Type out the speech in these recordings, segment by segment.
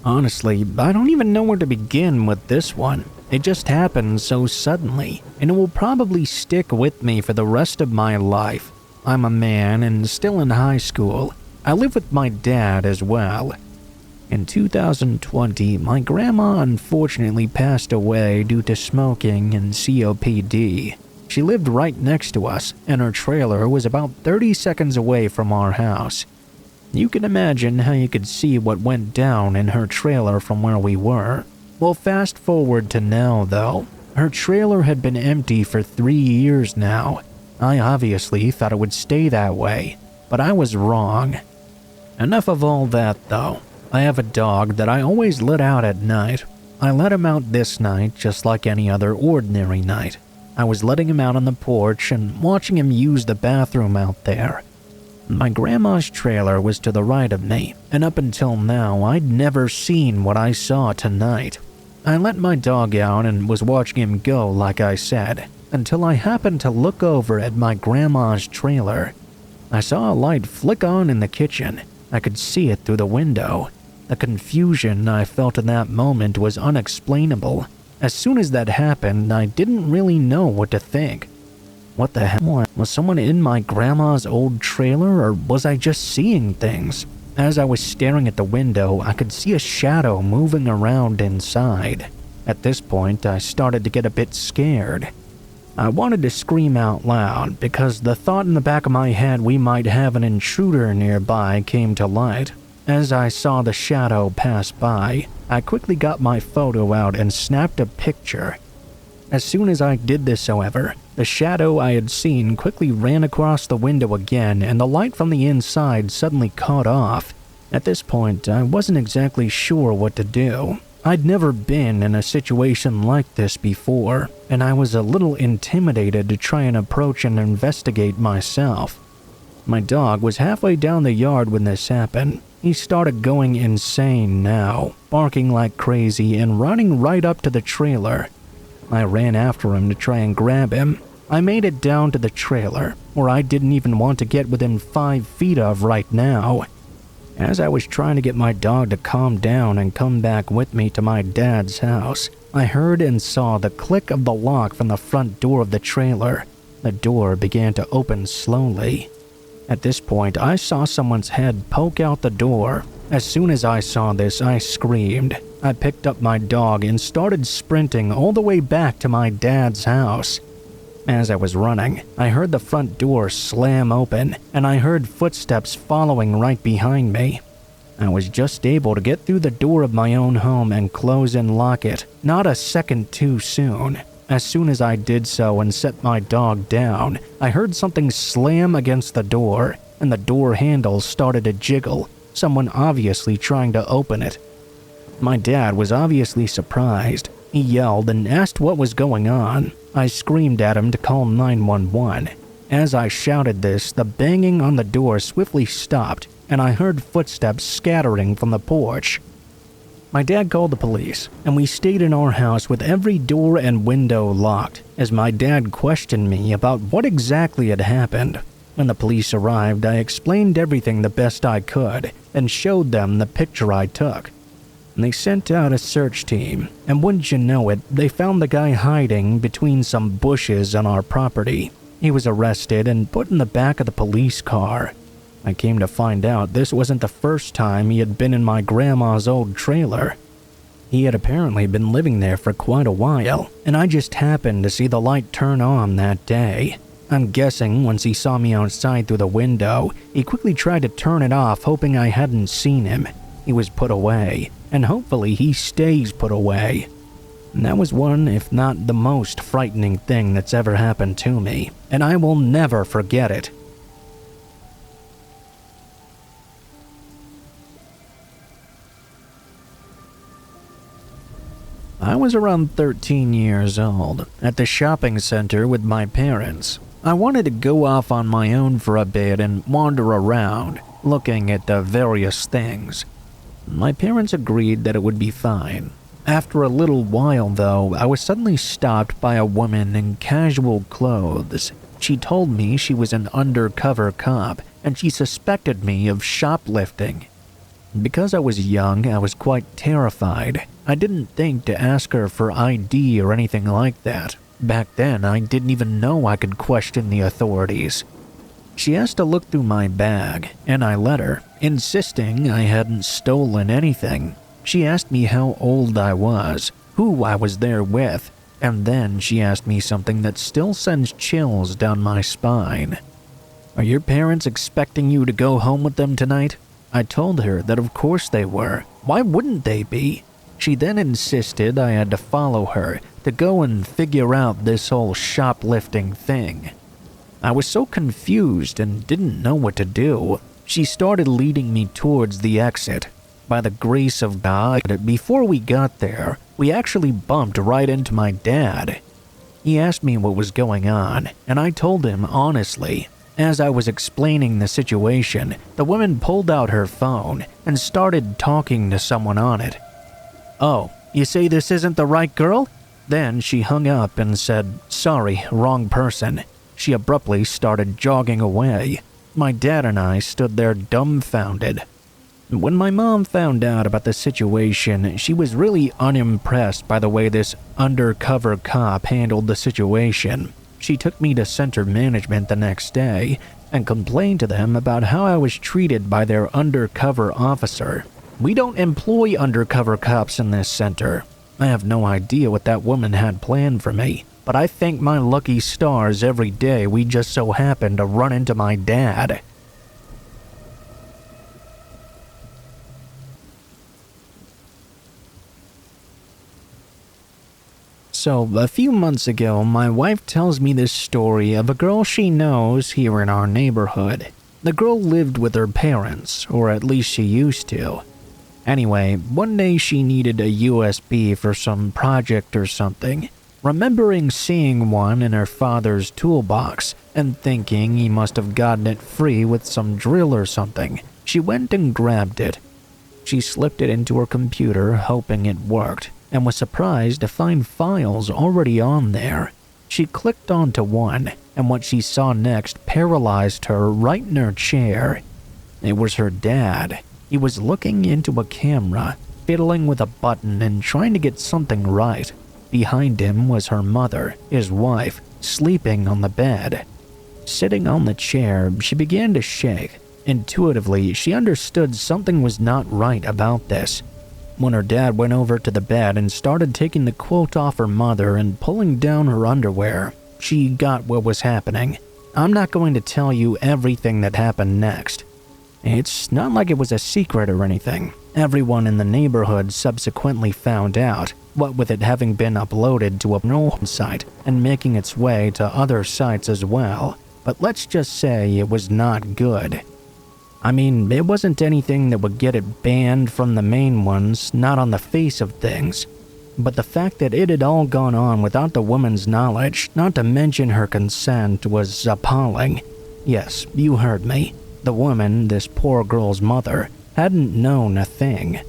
Honestly, I don't even know where to begin with this one. It just happened so suddenly, and it will probably stick with me for the rest of my life. I'm a man and still in high school. I live with my dad as well. In 2020, my grandma unfortunately passed away due to smoking and COPD. She lived right next to us, and her trailer was about 30 seconds away from our house. You can imagine how you could see what went down in her trailer from where we were. Well, fast forward to now, though. Her trailer had been empty for 3 years now. I obviously thought it would stay that way, but I was wrong. Enough of all that, though. I have a dog that I always let out at night. I let him out this night just like any other ordinary night. I was letting him out on the porch and watching him use the bathroom out there. My grandma's trailer was to the right of me, and up until now, I'd never seen what I saw tonight. I let my dog out and was watching him go, like I said, until I happened to look over at my grandma's trailer. I saw a light flick on in the kitchen. I could see it through the window. The confusion I felt in that moment was unexplainable. As soon as that happened, I didn't really know what to think. What the hell? Was someone in my grandma's old trailer, or was I just seeing things? As I was staring at the window, I could see a shadow moving around inside. At this point, I started to get a bit scared. I wanted to scream out loud because the thought in the back of my head we might have an intruder nearby came to light. As I saw the shadow pass by, I quickly got my photo out and snapped a picture. As soon as I did this, however, the shadow I had seen quickly ran across the window again, and the light from the inside suddenly caught off. At this point, I wasn't exactly sure what to do. I'd never been in a situation like this before, and I was a little intimidated to try and approach and investigate myself. My dog was halfway down the yard when this happened. He started going insane now, barking like crazy and running right up to the trailer. I ran after him to try and grab him. I made it down to the trailer, where I didn't even want to get within 5 feet of right now. As I was trying to get my dog to calm down and come back with me to my dad's house, I heard and saw the click of the lock from the front door of the trailer. The door began to open slowly. At this point, I saw someone's head poke out the door. As soon as I saw this, I screamed. I picked up my dog and started sprinting all the way back to my dad's house. As I was running, I heard the front door slam open, and I heard footsteps following right behind me. I was just able to get through the door of my own home and close and lock it, not a second too soon. As soon as I did so and set my dog down, I heard something slam against the door, and the door handle started to jiggle, someone obviously trying to open it. My dad was obviously surprised. He yelled and asked what was going on. I screamed at him to call 911. As I shouted this, the banging on the door swiftly stopped, and I heard footsteps scattering from the porch. My dad called the police, and we stayed in our house with every door and window locked, as my dad questioned me about what exactly had happened. When the police arrived, I explained everything the best I could, and showed them the picture I took. They sent out a search team, and wouldn't you know it, they found the guy hiding between some bushes on our property. He was arrested and put in the back of the police car. I came to find out this wasn't the first time he had been in my grandma's old trailer. He had apparently been living there for quite a while, and I just happened to see the light turn on that day. I'm guessing once he saw me outside through the window, he quickly tried to turn it off, hoping I hadn't seen him. He was put away, and hopefully he stays put away. And that was one, if not the most frightening thing that's ever happened to me, and I will never forget it. I was around 13 years old, at the shopping center with my parents. I wanted to go off on my own for a bit and wander around, looking at the various things. My parents agreed that it would be fine. After a little while, though, I was suddenly stopped by a woman in casual clothes. She told me she was an undercover cop, and she suspected me of shoplifting. Because I was young, I was quite terrified. I didn't think to ask her for ID or anything like that. Back then, I didn't even know I could question the authorities. She asked to look through my bag, and I let her, insisting I hadn't stolen anything. She asked me how old I was, who I was there with, and then she asked me something that still sends chills down my spine. "Are your parents expecting you to go home with them tonight?" I told her that of course they were. Why wouldn't they be? She then insisted I had to follow her to go and figure out this whole shoplifting thing. I was so confused and didn't know what to do. She started leading me towards the exit. By the grace of God, before we got there, we actually bumped right into my dad. He asked me what was going on, and I told him honestly. As I was explaining the situation, the woman pulled out her phone and started talking to someone on it. "Oh, you say this isn't the right girl?" Then she hung up and said, "Sorry, wrong person." She abruptly started jogging away. My dad and I stood there dumbfounded. When my mom found out about the situation, she was really unimpressed by the way this undercover cop handled the situation. She took me to center management the next day and complained to them about how I was treated by their undercover officer. "We don't employ undercover cops in this center." I have no idea what that woman had planned for me, but I thank my lucky stars every day we just so happened to run into my dad. So, a few months ago, my wife tells me this story of a girl she knows here in our neighborhood. The girl lived with her parents, or at least she used to. Anyway, one day she needed a USB for some project or something. Remembering seeing one in her father's toolbox and thinking he must have gotten it free with some drill or something, she went and grabbed it. She slipped it into her computer hoping it worked, and was surprised to find files already on there. She clicked onto one, and what she saw next paralyzed her right in her chair. It was her dad. He was looking into a camera, fiddling with a button and trying to get something right. Behind him was her mother, his wife, sleeping on the bed. Sitting on the chair, she began to shake. Intuitively, she understood something was not right about this. When her dad went over to the bed and started taking the quilt off her mother and pulling down her underwear, she got what was happening. I'm not going to tell you everything that happened next. It's not like it was a secret or anything. Everyone in the neighborhood subsequently found out, what with it having been uploaded to a porn site and making its way to other sites as well. But let's just say it was not good. I mean, it wasn't anything that would get it banned from the main ones, not on the face of things. But the fact that it had all gone on without the woman's knowledge, not to mention her consent, was appalling. Yes, you heard me. The woman, this poor girl's mother, hadn't known a thing.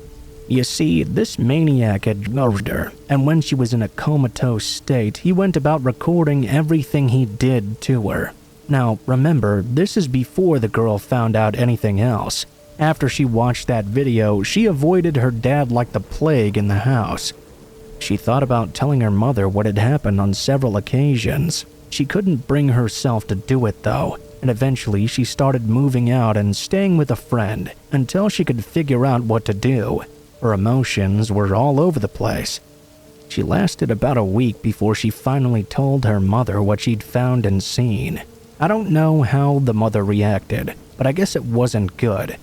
You see, this maniac had murdered her, and when she was in a comatose state, he went about recording everything he did to her. Now, remember, this is before the girl found out anything else. After she watched that video, she avoided her dad like the plague in the house. She thought about telling her mother what had happened on several occasions. She couldn't bring herself to do it though, and eventually she started moving out and staying with a friend until she could figure out what to do. Her emotions were all over the place. She lasted about a week before she finally told her mother what she'd found and seen. I don't know how the mother reacted, but I guess it wasn't good,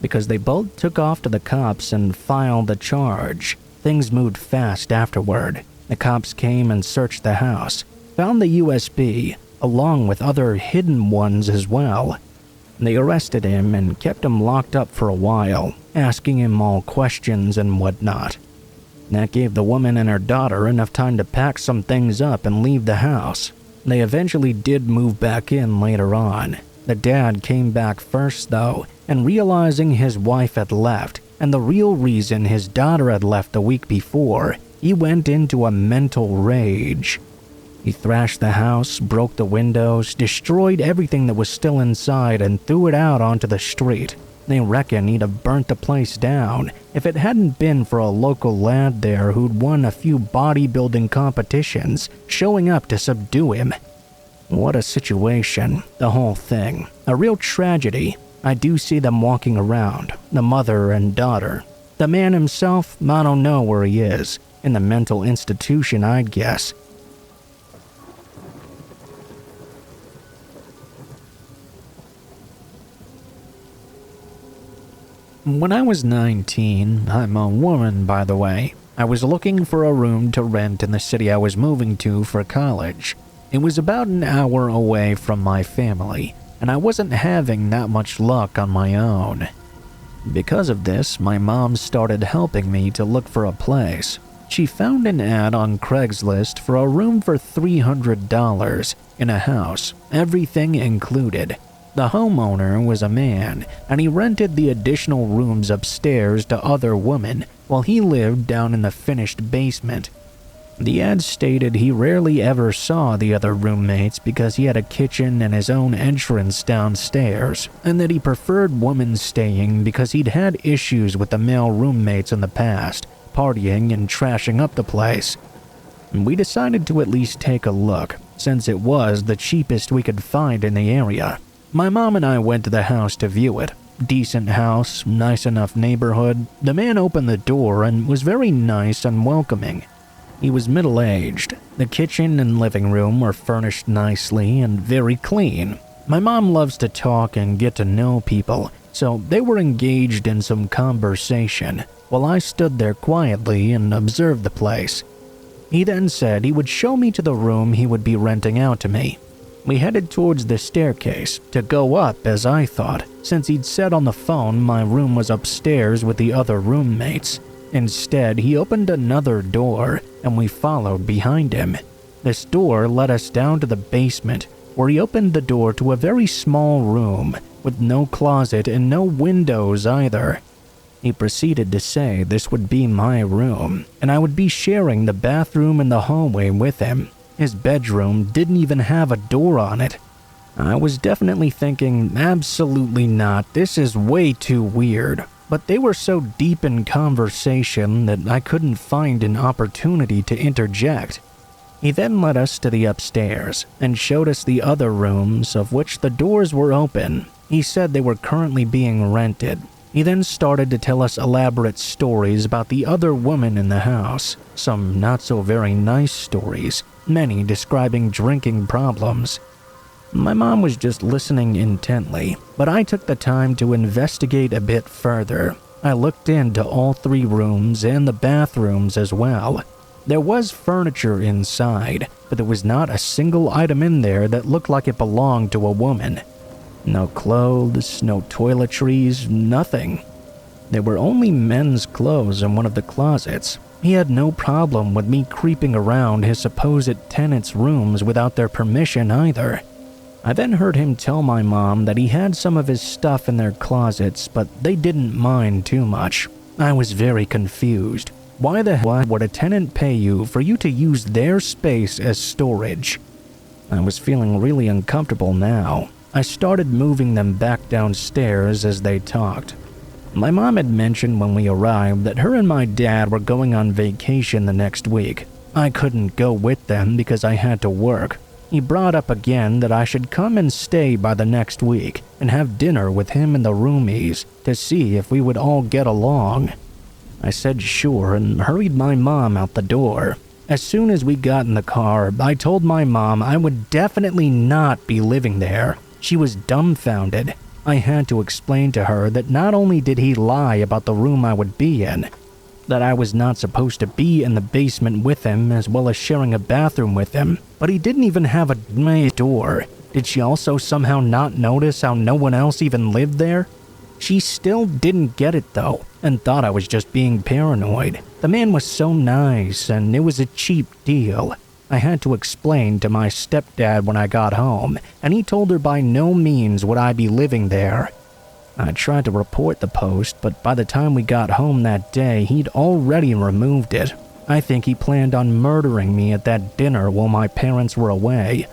because they both took off to the cops and filed a charge. Things moved fast afterward. The cops came and searched the house, found the USB, along with other hidden ones as well. They arrested him and kept him locked up for a while, asking him all questions and whatnot. That gave the woman and her daughter enough time to pack some things up and leave the house. They eventually did move back in later on. The dad came back first though, and realizing his wife had left, and the real reason his daughter had left the week before, he went into a mental rage. He thrashed the house, broke the windows, destroyed everything that was still inside, and threw it out onto the street. They reckon he'd have burnt the place down if it hadn't been for a local lad there who'd won a few bodybuilding competitions showing up to subdue him. What a situation, the whole thing. A real tragedy. I do see them walking around, the mother and daughter. The man himself, I don't know where he is. In the mental institution, I'd guess. When I was 19, I'm a woman by the way, I was looking for a room to rent in the city I was moving to for college. It was about an hour away from my family, and I wasn't having that much luck on my own. Because of this, my mom started helping me to look for a place. She found an ad on Craigslist for a room for $300 in a house, everything included. The homeowner was a man, and he rented the additional rooms upstairs to other women while he lived down in the finished basement. The ad stated he rarely ever saw the other roommates because he had a kitchen and his own entrance downstairs, and that he preferred women staying because he'd had issues with the male roommates in the past, partying and trashing up the place. We decided to at least take a look, since it was the cheapest we could find in the area. My mom and I went to the house to view it. Decent house, nice enough neighborhood. The man opened the door and was very nice and welcoming. He was middle-aged. The kitchen and living room were furnished nicely and very clean. My mom loves to talk and get to know people, so they were engaged in some conversation while I stood there quietly and observed the place. He then said he would show me to the room he would be renting out to me. We headed towards the staircase to go up, as I thought, since he'd said on the phone my room was upstairs with the other roommates. Instead, he opened another door, and we followed behind him. This door led us down to the basement, where he opened the door to a very small room, with no closet and no windows either. He proceeded to say this would be my room, and I would be sharing the bathroom and the hallway with him. His bedroom didn't even have a door on it. I was definitely thinking, absolutely not, this is way too weird. But they were so deep in conversation that I couldn't find an opportunity to interject. He then led us to the upstairs and showed us the other rooms, of which the doors were open. He said they were currently being rented. He then started to tell us elaborate stories about the other woman in the house, some not so very nice stories, many describing drinking problems. My mom was just listening intently, but I took the time to investigate a bit further. I looked into all 3 rooms and the bathrooms as well. There was furniture inside, but there was not a single item in there that looked like it belonged to a woman. No clothes, no toiletries, nothing. There were only men's clothes in one of the closets. He had no problem with me creeping around his supposed tenants' rooms without their permission either. I then heard him tell my mom that he had some of his stuff in their closets, but they didn't mind too much. I was very confused. Why the hell would a tenant pay you for you to use their space as storage? I was feeling really uncomfortable now. I started moving them back downstairs as they talked. My mom had mentioned when we arrived that her and my dad were going on vacation the next week. I couldn't go with them because I had to work. He brought up again that I should come and stay by the next week and have dinner with him and the roomies to see if we would all get along. I said sure and hurried my mom out the door. As soon as we got in the car, I told my mom I would definitely not be living there. She was dumbfounded. I had to explain to her that not only did he lie about the room I would be in, that I was not supposed to be in the basement with him as well as sharing a bathroom with him, but he didn't even have a door. Did she also somehow not notice how no one else even lived there? She still didn't get it though, and thought I was just being paranoid. The man was so nice, and it was a cheap deal. I had to explain to my stepdad when I got home, and he told her by no means would I be living there. I tried to report the post, but by the time we got home that day, he'd already removed it. I think he planned on murdering me at that dinner while my parents were away.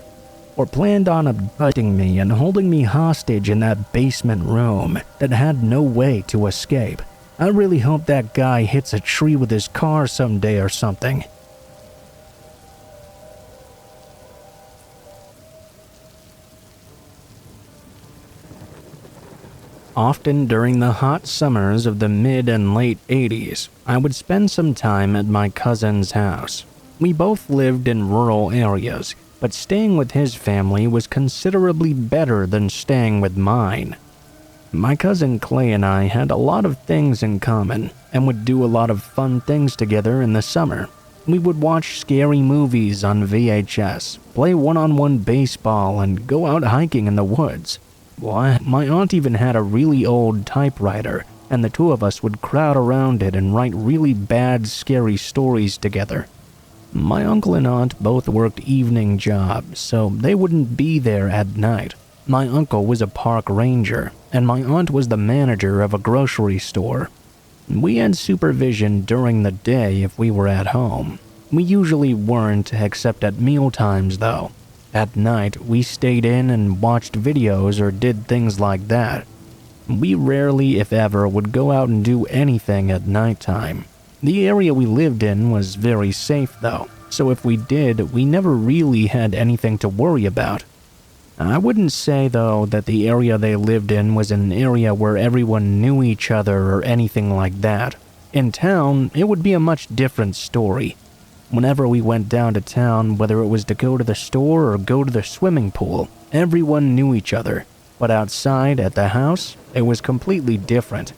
or planned on abducting me and holding me hostage in that basement room that had no way to escape. I really hope that guy hits a tree with his car someday or something. Often during the hot summers of the mid and late 80s, I would spend some time at my cousin's house. We both lived in rural areas, but staying with his family was considerably better than staying with mine. My cousin Clay and I had a lot of things in common and would do a lot of fun things together in the summer. We would watch scary movies on VHS, play one-on-one baseball, and go out hiking in the woods. My aunt even had a really old typewriter, and the two of us would crowd around it and write really bad, scary stories together. My uncle and aunt both worked evening jobs, so they wouldn't be there at night. My uncle was a park ranger, and my aunt was the manager of a grocery store. We had supervision during the day if we were at home. We usually weren't, except at meal times though. At night, we stayed in and watched videos or did things like that. We rarely, if ever, would go out and do anything at nighttime. The area we lived in was very safe though, so if we did, we never really had anything to worry about. I wouldn't say though that the area they lived in was an area where everyone knew each other or anything like that. In town, it would be a much different story. Whenever we went down to town, whether it was to go to the store or go to the swimming pool, everyone knew each other. But outside, at the house, it was completely different.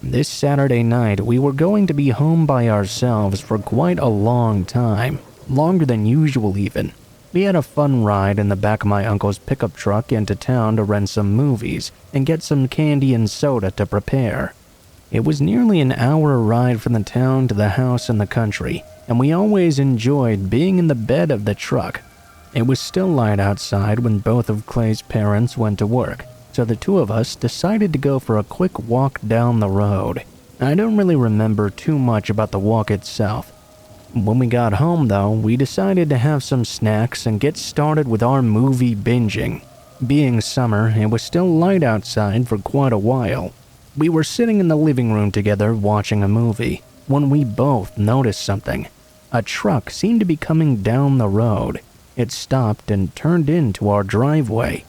This Saturday night, we were going to be home by ourselves for quite a long time, longer than usual even. We had a fun ride in the back of my uncle's pickup truck into town to rent some movies and get some candy and soda to prepare. It was nearly an hour ride from the town to the house in the country, and we always enjoyed being in the bed of the truck. It was still light outside when both of Clay's parents went to work, so the two of us decided to go for a quick walk down the road. I don't really remember too much about the walk itself. When we got home though, we decided to have some snacks and get started with our movie binging. Being summer, it was still light outside for quite a while. We were sitting in the living room together watching a movie when we both noticed something. A truck seemed to be coming down the road. It stopped and turned into our driveway.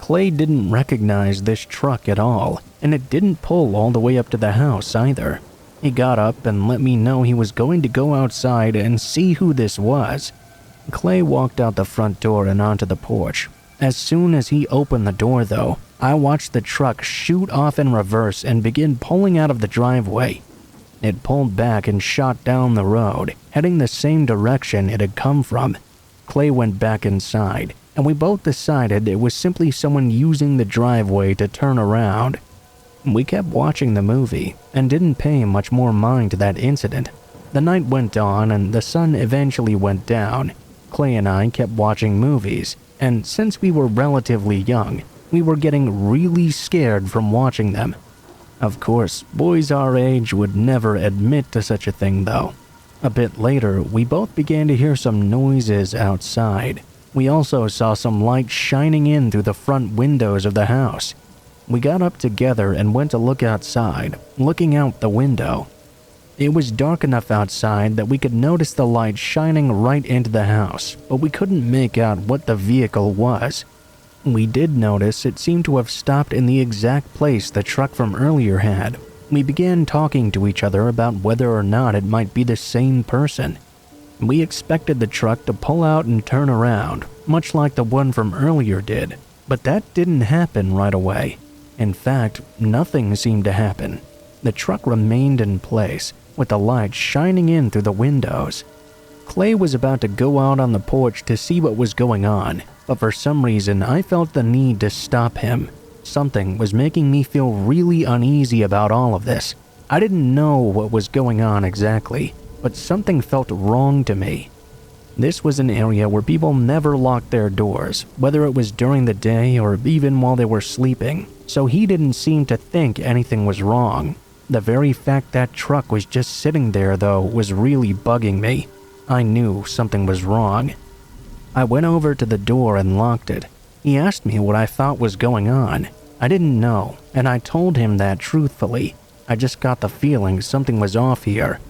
Clay didn't recognize this truck at all, and it didn't pull all the way up to the house either. He got up and let me know he was going to go outside and see who this was. Clay walked out the front door and onto the porch. As soon as he opened the door though, I watched the truck shoot off in reverse and begin pulling out of the driveway. It pulled back and shot down the road, heading the same direction it had come from. Clay went back inside, and we both decided it was simply someone using the driveway to turn around. We kept watching the movie and didn't pay much more mind to that incident. The night went on and the sun eventually went down. Clay and I kept watching movies, and since we were relatively young, we were getting really scared from watching them. Of course, boys our age would never admit to such a thing though. A bit later, we both began to hear some noises outside. We also saw some light shining in through the front windows of the house. We got up together and went to look outside, looking out the window. It was dark enough outside that we could notice the light shining right into the house, but we couldn't make out what the vehicle was. We did notice it seemed to have stopped in the exact place the truck from earlier had. We began talking to each other about whether or not it might be the same person. We expected the truck to pull out and turn around, much like the one from earlier did, but that didn't happen right away. In fact, nothing seemed to happen. The truck remained in place, with the light shining in through the windows. Clay was about to go out on the porch to see what was going on, but for some reason I felt the need to stop him. Something was making me feel really uneasy about all of this. I didn't know what was going on exactly, but something felt wrong to me. This was an area where people never locked their doors, whether it was during the day or even while they were sleeping, so he didn't seem to think anything was wrong. The very fact that truck was just sitting there though was really bugging me. I knew something was wrong. I went over to the door and locked it. He asked me what I thought was going on. I didn't know, and I told him that truthfully. I just got the feeling something was off here.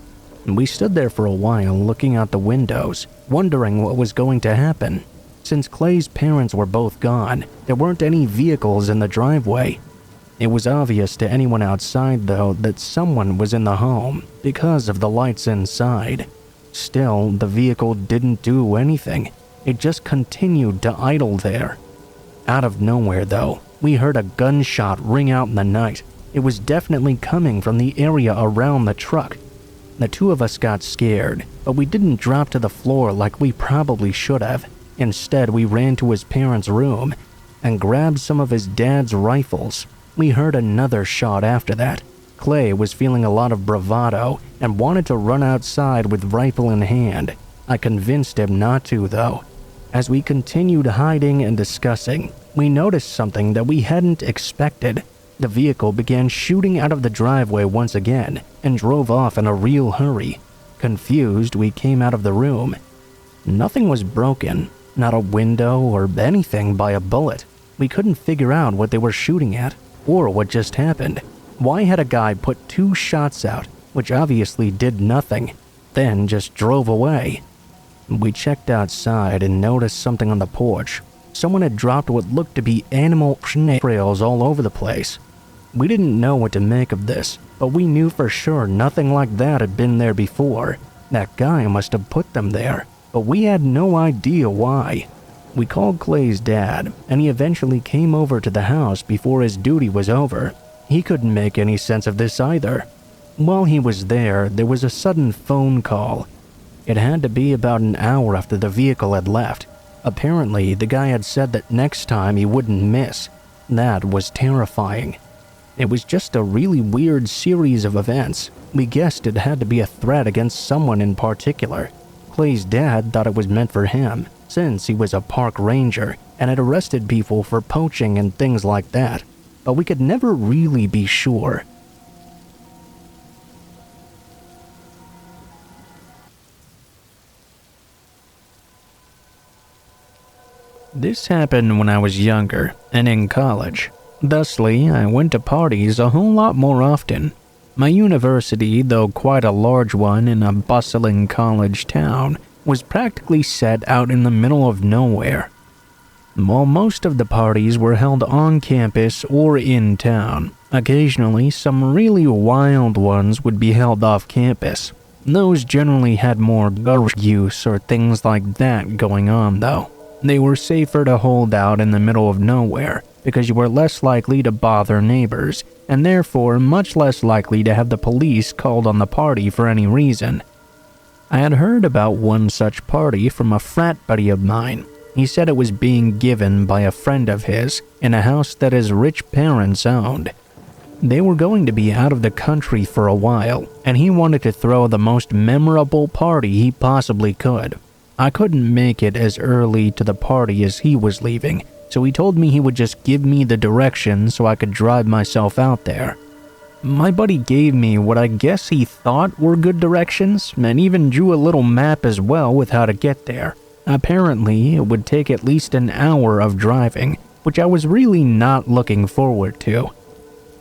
We stood there for a while looking out the windows, wondering what was going to happen. Since Clay's parents were both gone, there weren't any vehicles in the driveway. It was obvious to anyone outside, though, that someone was in the home because of the lights inside. Still, the vehicle didn't do anything. It just continued to idle there. Out of nowhere, though, we heard a gunshot ring out in the night. It was definitely coming from the area around the truck. The two of us got scared, but we didn't drop to the floor like we probably should have. Instead, we ran to his parents' room and grabbed some of his dad's rifles. We heard another shot after that. Clay was feeling a lot of bravado and wanted to run outside with rifle in hand. I convinced him not to, though. As we continued hiding and discussing, we noticed something that we hadn't expected. The vehicle began shooting out of the driveway once again and drove off in a real hurry. Confused, we came out of the room. Nothing was broken, not a window or anything by a bullet. We couldn't figure out what they were shooting at or what just happened. Why had a guy put 2 shots out, which obviously did nothing, then just drove away? We checked outside and noticed something on the porch. Someone had dropped what looked to be animal trails all over the place. We didn't know what to make of this, but we knew for sure nothing like that had been there before. That guy must have put them there, but we had no idea why. We called Clay's dad, and he eventually came over to the house before his duty was over. He couldn't make any sense of this either. While he was there was a sudden phone call. It had to be about an hour after the vehicle had left. Apparently, the guy had said that next time he wouldn't miss. That was terrifying. It was just a really weird series of events. We guessed it had to be a threat against someone in particular. Clay's dad thought it was meant for him, since he was a park ranger and had arrested people for poaching and things like that. But we could never really be sure. This happened when I was younger and in college. Thusly, I went to parties a whole lot more often. My university, though quite a large one in a bustling college town, was practically set out in the middle of nowhere. While most of the parties were held on campus or in town, occasionally some really wild ones would be held off campus. Those generally had more drug use or things like that going on, though. They were safer to hold out in the middle of nowhere because you were less likely to bother neighbors, and therefore much less likely to have the police called on the party for any reason. I had heard about one such party from a frat buddy of mine. He said it was being given by a friend of his in a house that his rich parents owned. They were going to be out of the country for a while, and he wanted to throw the most memorable party he possibly could. I couldn't make it as early to the party as he was leaving, so he told me he would just give me the directions so I could drive myself out there. My buddy gave me what I guess he thought were good directions, and even drew a little map as well with how to get there. Apparently, it would take at least an hour of driving, which I was really not looking forward to.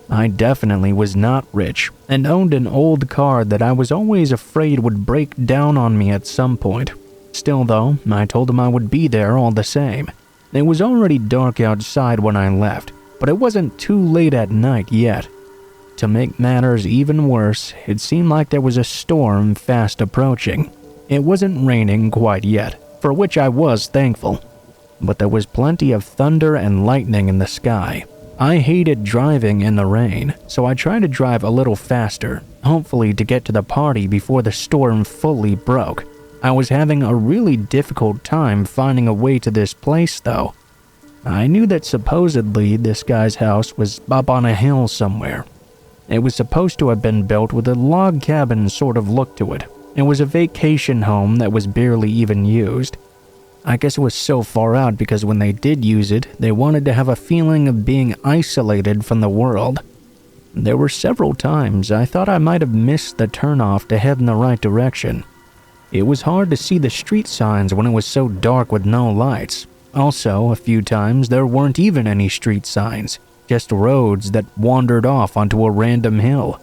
I definitely was not rich, and owned an old car that I was always afraid would break down on me at some point. Still though, I told him I would be there all the same. It was already dark outside when I left, but it wasn't too late at night yet. To make matters even worse, it seemed like there was a storm fast approaching. It wasn't raining quite yet, for which I was thankful, but there was plenty of thunder and lightning in the sky. I hated driving in the rain, so I tried to drive a little faster, hopefully to get to the party before the storm fully broke. I was having a really difficult time finding a way to this place, though. I knew that supposedly this guy's house was up on a hill somewhere. It was supposed to have been built with a log cabin sort of look to it. It was a vacation home that was barely even used. I guess it was so far out because when they did use it, they wanted to have a feeling of being isolated from the world. There were several times I thought I might have missed the turnoff to head in the right direction. It was hard to see the street signs when it was so dark with no lights. Also, a few times there weren't even any street signs, just roads that wandered off onto a random hill.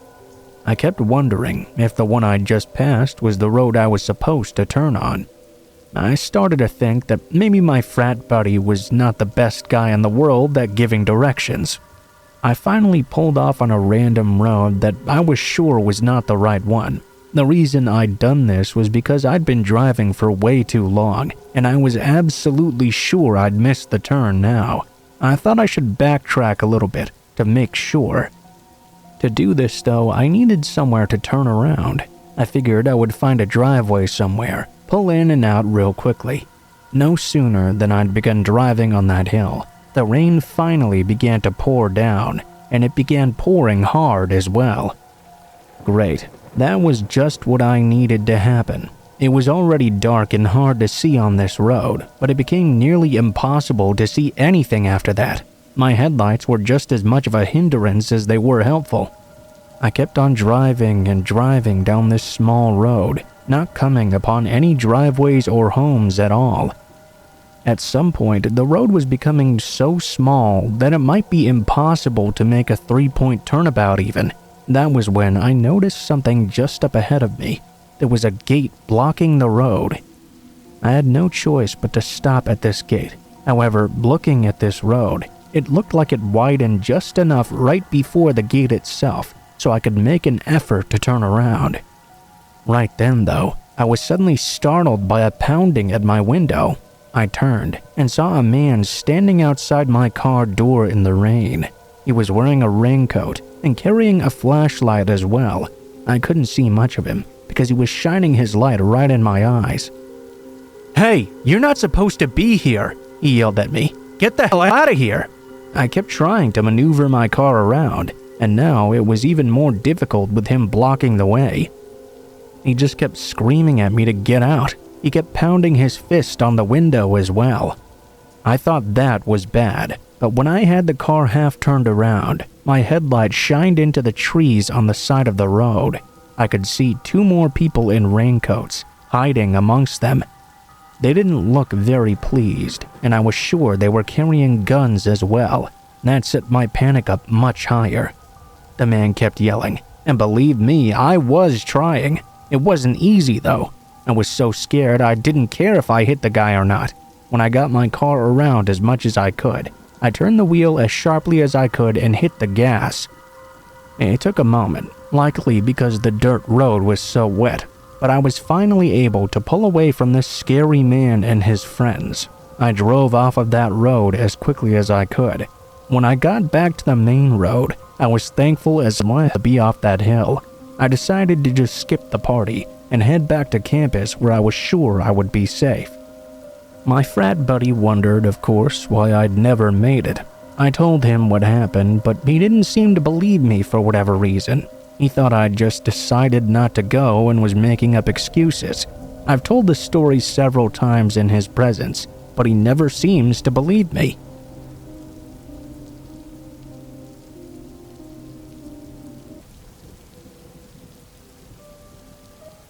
I kept wondering if the one I'd just passed was the road I was supposed to turn on. I started to think that maybe my frat buddy was not the best guy in the world at giving directions. I finally pulled off on a random road that I was sure was not the right one. The reason I'd done this was because I'd been driving for way too long, and I was absolutely sure I'd missed the turn now. I thought I should backtrack a little bit to make sure. To do this though, I needed somewhere to turn around. I figured I would find a driveway somewhere, pull in and out real quickly. No sooner than I'd begun driving on that hill, the rain finally began to pour down, and it began pouring hard as well. Great. That was just what I needed to happen. It was already dark and hard to see on this road, but it became nearly impossible to see anything after that. My headlights were just as much of a hindrance as they were helpful. I kept on driving and driving down this small road, not coming upon any driveways or homes at all. At some point, the road was becoming so small that it might be impossible to make a 3-point turnabout even. That was when I noticed something just up ahead of me. There was a gate blocking the road. I had no choice but to stop at this gate. However, looking at this road, it looked like it widened just enough right before the gate itself, so I could make an effort to turn around. Right then, though, I was suddenly startled by a pounding at my window. I turned and saw a man standing outside my car door in the rain. He was wearing a raincoat and carrying a flashlight as well. I couldn't see much of him because he was shining his light right in my eyes. "Hey, you're not supposed to be here," he yelled at me. "Get the hell out of here." I kept trying to maneuver my car around, and now it was even more difficult with him blocking the way. He just kept screaming at me to get out. He kept pounding his fist on the window as well. I thought that was bad, but when I had the car half turned around, my headlight shined into the trees on the side of the road. I could see 2 more people in raincoats, hiding amongst them. They didn't look very pleased, and I was sure they were carrying guns as well. That set my panic up much higher. The man kept yelling, and believe me, I was trying. It wasn't easy though. I was so scared I didn't care if I hit the guy or not. When I got my car around as much as I could, I turned the wheel as sharply as I could and hit the gas. It took a moment, likely because the dirt road was so wet, but I was finally able to pull away from this scary man and his friends. I drove off of that road as quickly as I could. When I got back to the main road, I was thankful as much to be off that hill. I decided to just skip the party and head back to campus where I was sure I would be safe. My frat buddy wondered, of course, why I'd never made it. I told him what happened, but he didn't seem to believe me for whatever reason. He thought I'd just decided not to go and was making up excuses. I've told the story several times in his presence, but he never seems to believe me.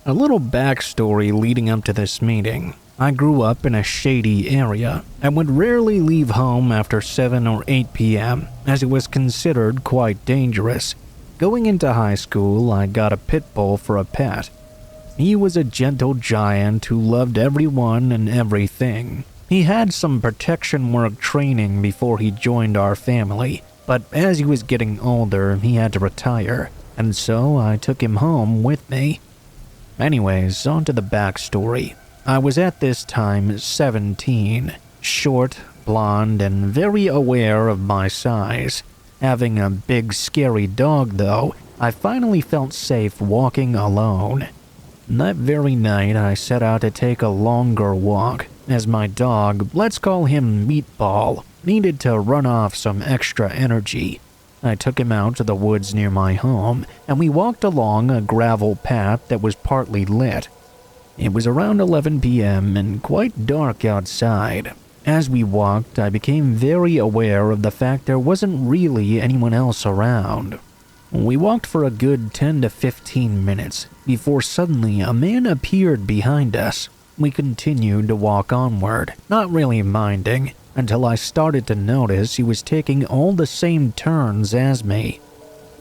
A little backstory leading up to this meeting. I grew up in a shady area and would rarely leave home after 7 or 8 p.m. as it was considered quite dangerous. Going into high school, I got a pit bull for a pet. He was a gentle giant who loved everyone and everything. He had some protection work training before he joined our family, but as he was getting older, he had to retire, and so I took him home with me. Anyways, on to the backstory. I was at this time 17, short, blonde, and very aware of my size. Having a big scary dog though, I finally felt safe walking alone. That very night I set out to take a longer walk, as my dog, let's call him Meatball, needed to run off some extra energy. I took him out to the woods near my home, and we walked along a gravel path that was partly lit. It was around 11 p.m. and quite dark outside. As we walked, I became very aware of the fact there wasn't really anyone else around. We walked for a good 10 to 15 minutes before suddenly a man appeared behind us. We continued to walk onward, not really minding, until I started to notice he was taking all the same turns as me.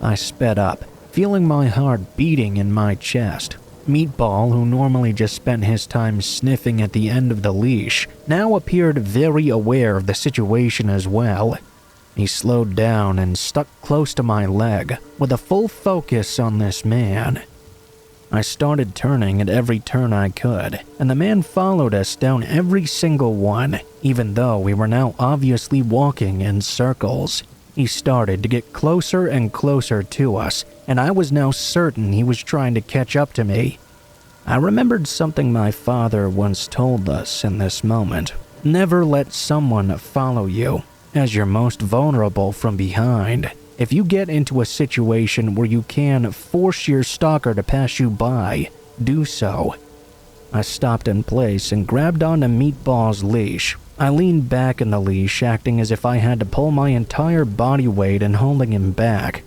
I sped up, feeling my heart beating in my chest. Meatball, who normally just spent his time sniffing at the end of the leash, now appeared very aware of the situation as well. He slowed down and stuck close to my leg, with a full focus on this man. I started turning at every turn I could, and the man followed us down every single one, even though we were now obviously walking in circles. He started to get closer and closer to us, and I was now certain he was trying to catch up to me. I remembered something my father once told us in this moment. Never let someone follow you, as you're most vulnerable from behind. If you get into a situation where you can force your stalker to pass you by, do so. I stopped in place and grabbed onto Meatball's leash. I leaned back in the leash, acting as if I had to pull my entire body weight and holding him back.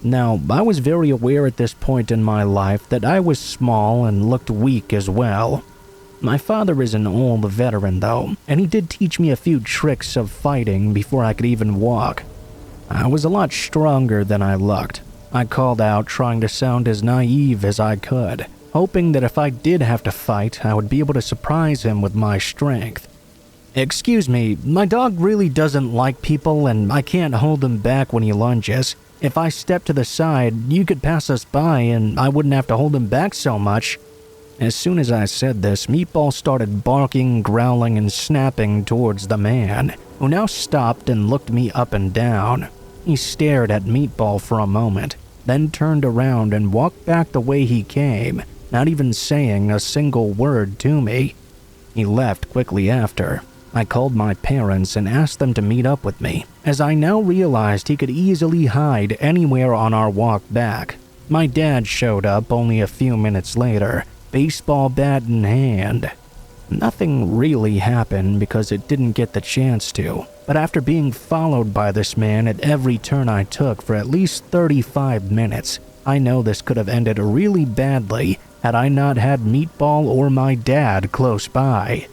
Now, I was very aware at this point in my life that I was small and looked weak as well. My father is an old veteran though, and he did teach me a few tricks of fighting before I could even walk. I was a lot stronger than I looked. I called out, trying to sound as naive as I could, hoping that if I did have to fight, I would be able to surprise him with my strength. "Excuse me, my dog really doesn't like people and I can't hold him back when he lunges. If I step to the side, you could pass us by and I wouldn't have to hold him back so much." As soon as I said this, Meatball started barking, growling, and snapping towards the man, who now stopped and looked me up and down. He stared at Meatball for a moment, then turned around and walked back the way he came, not even saying a single word to me. He left quickly after. I called my parents and asked them to meet up with me, as I now realized he could easily hide anywhere on our walk back. My dad showed up only a few minutes later, baseball bat in hand. Nothing really happened because it didn't get the chance to, but after being followed by this man at every turn I took for at least 35 minutes, I know this could have ended really badly had I not had Meatball or my dad close by.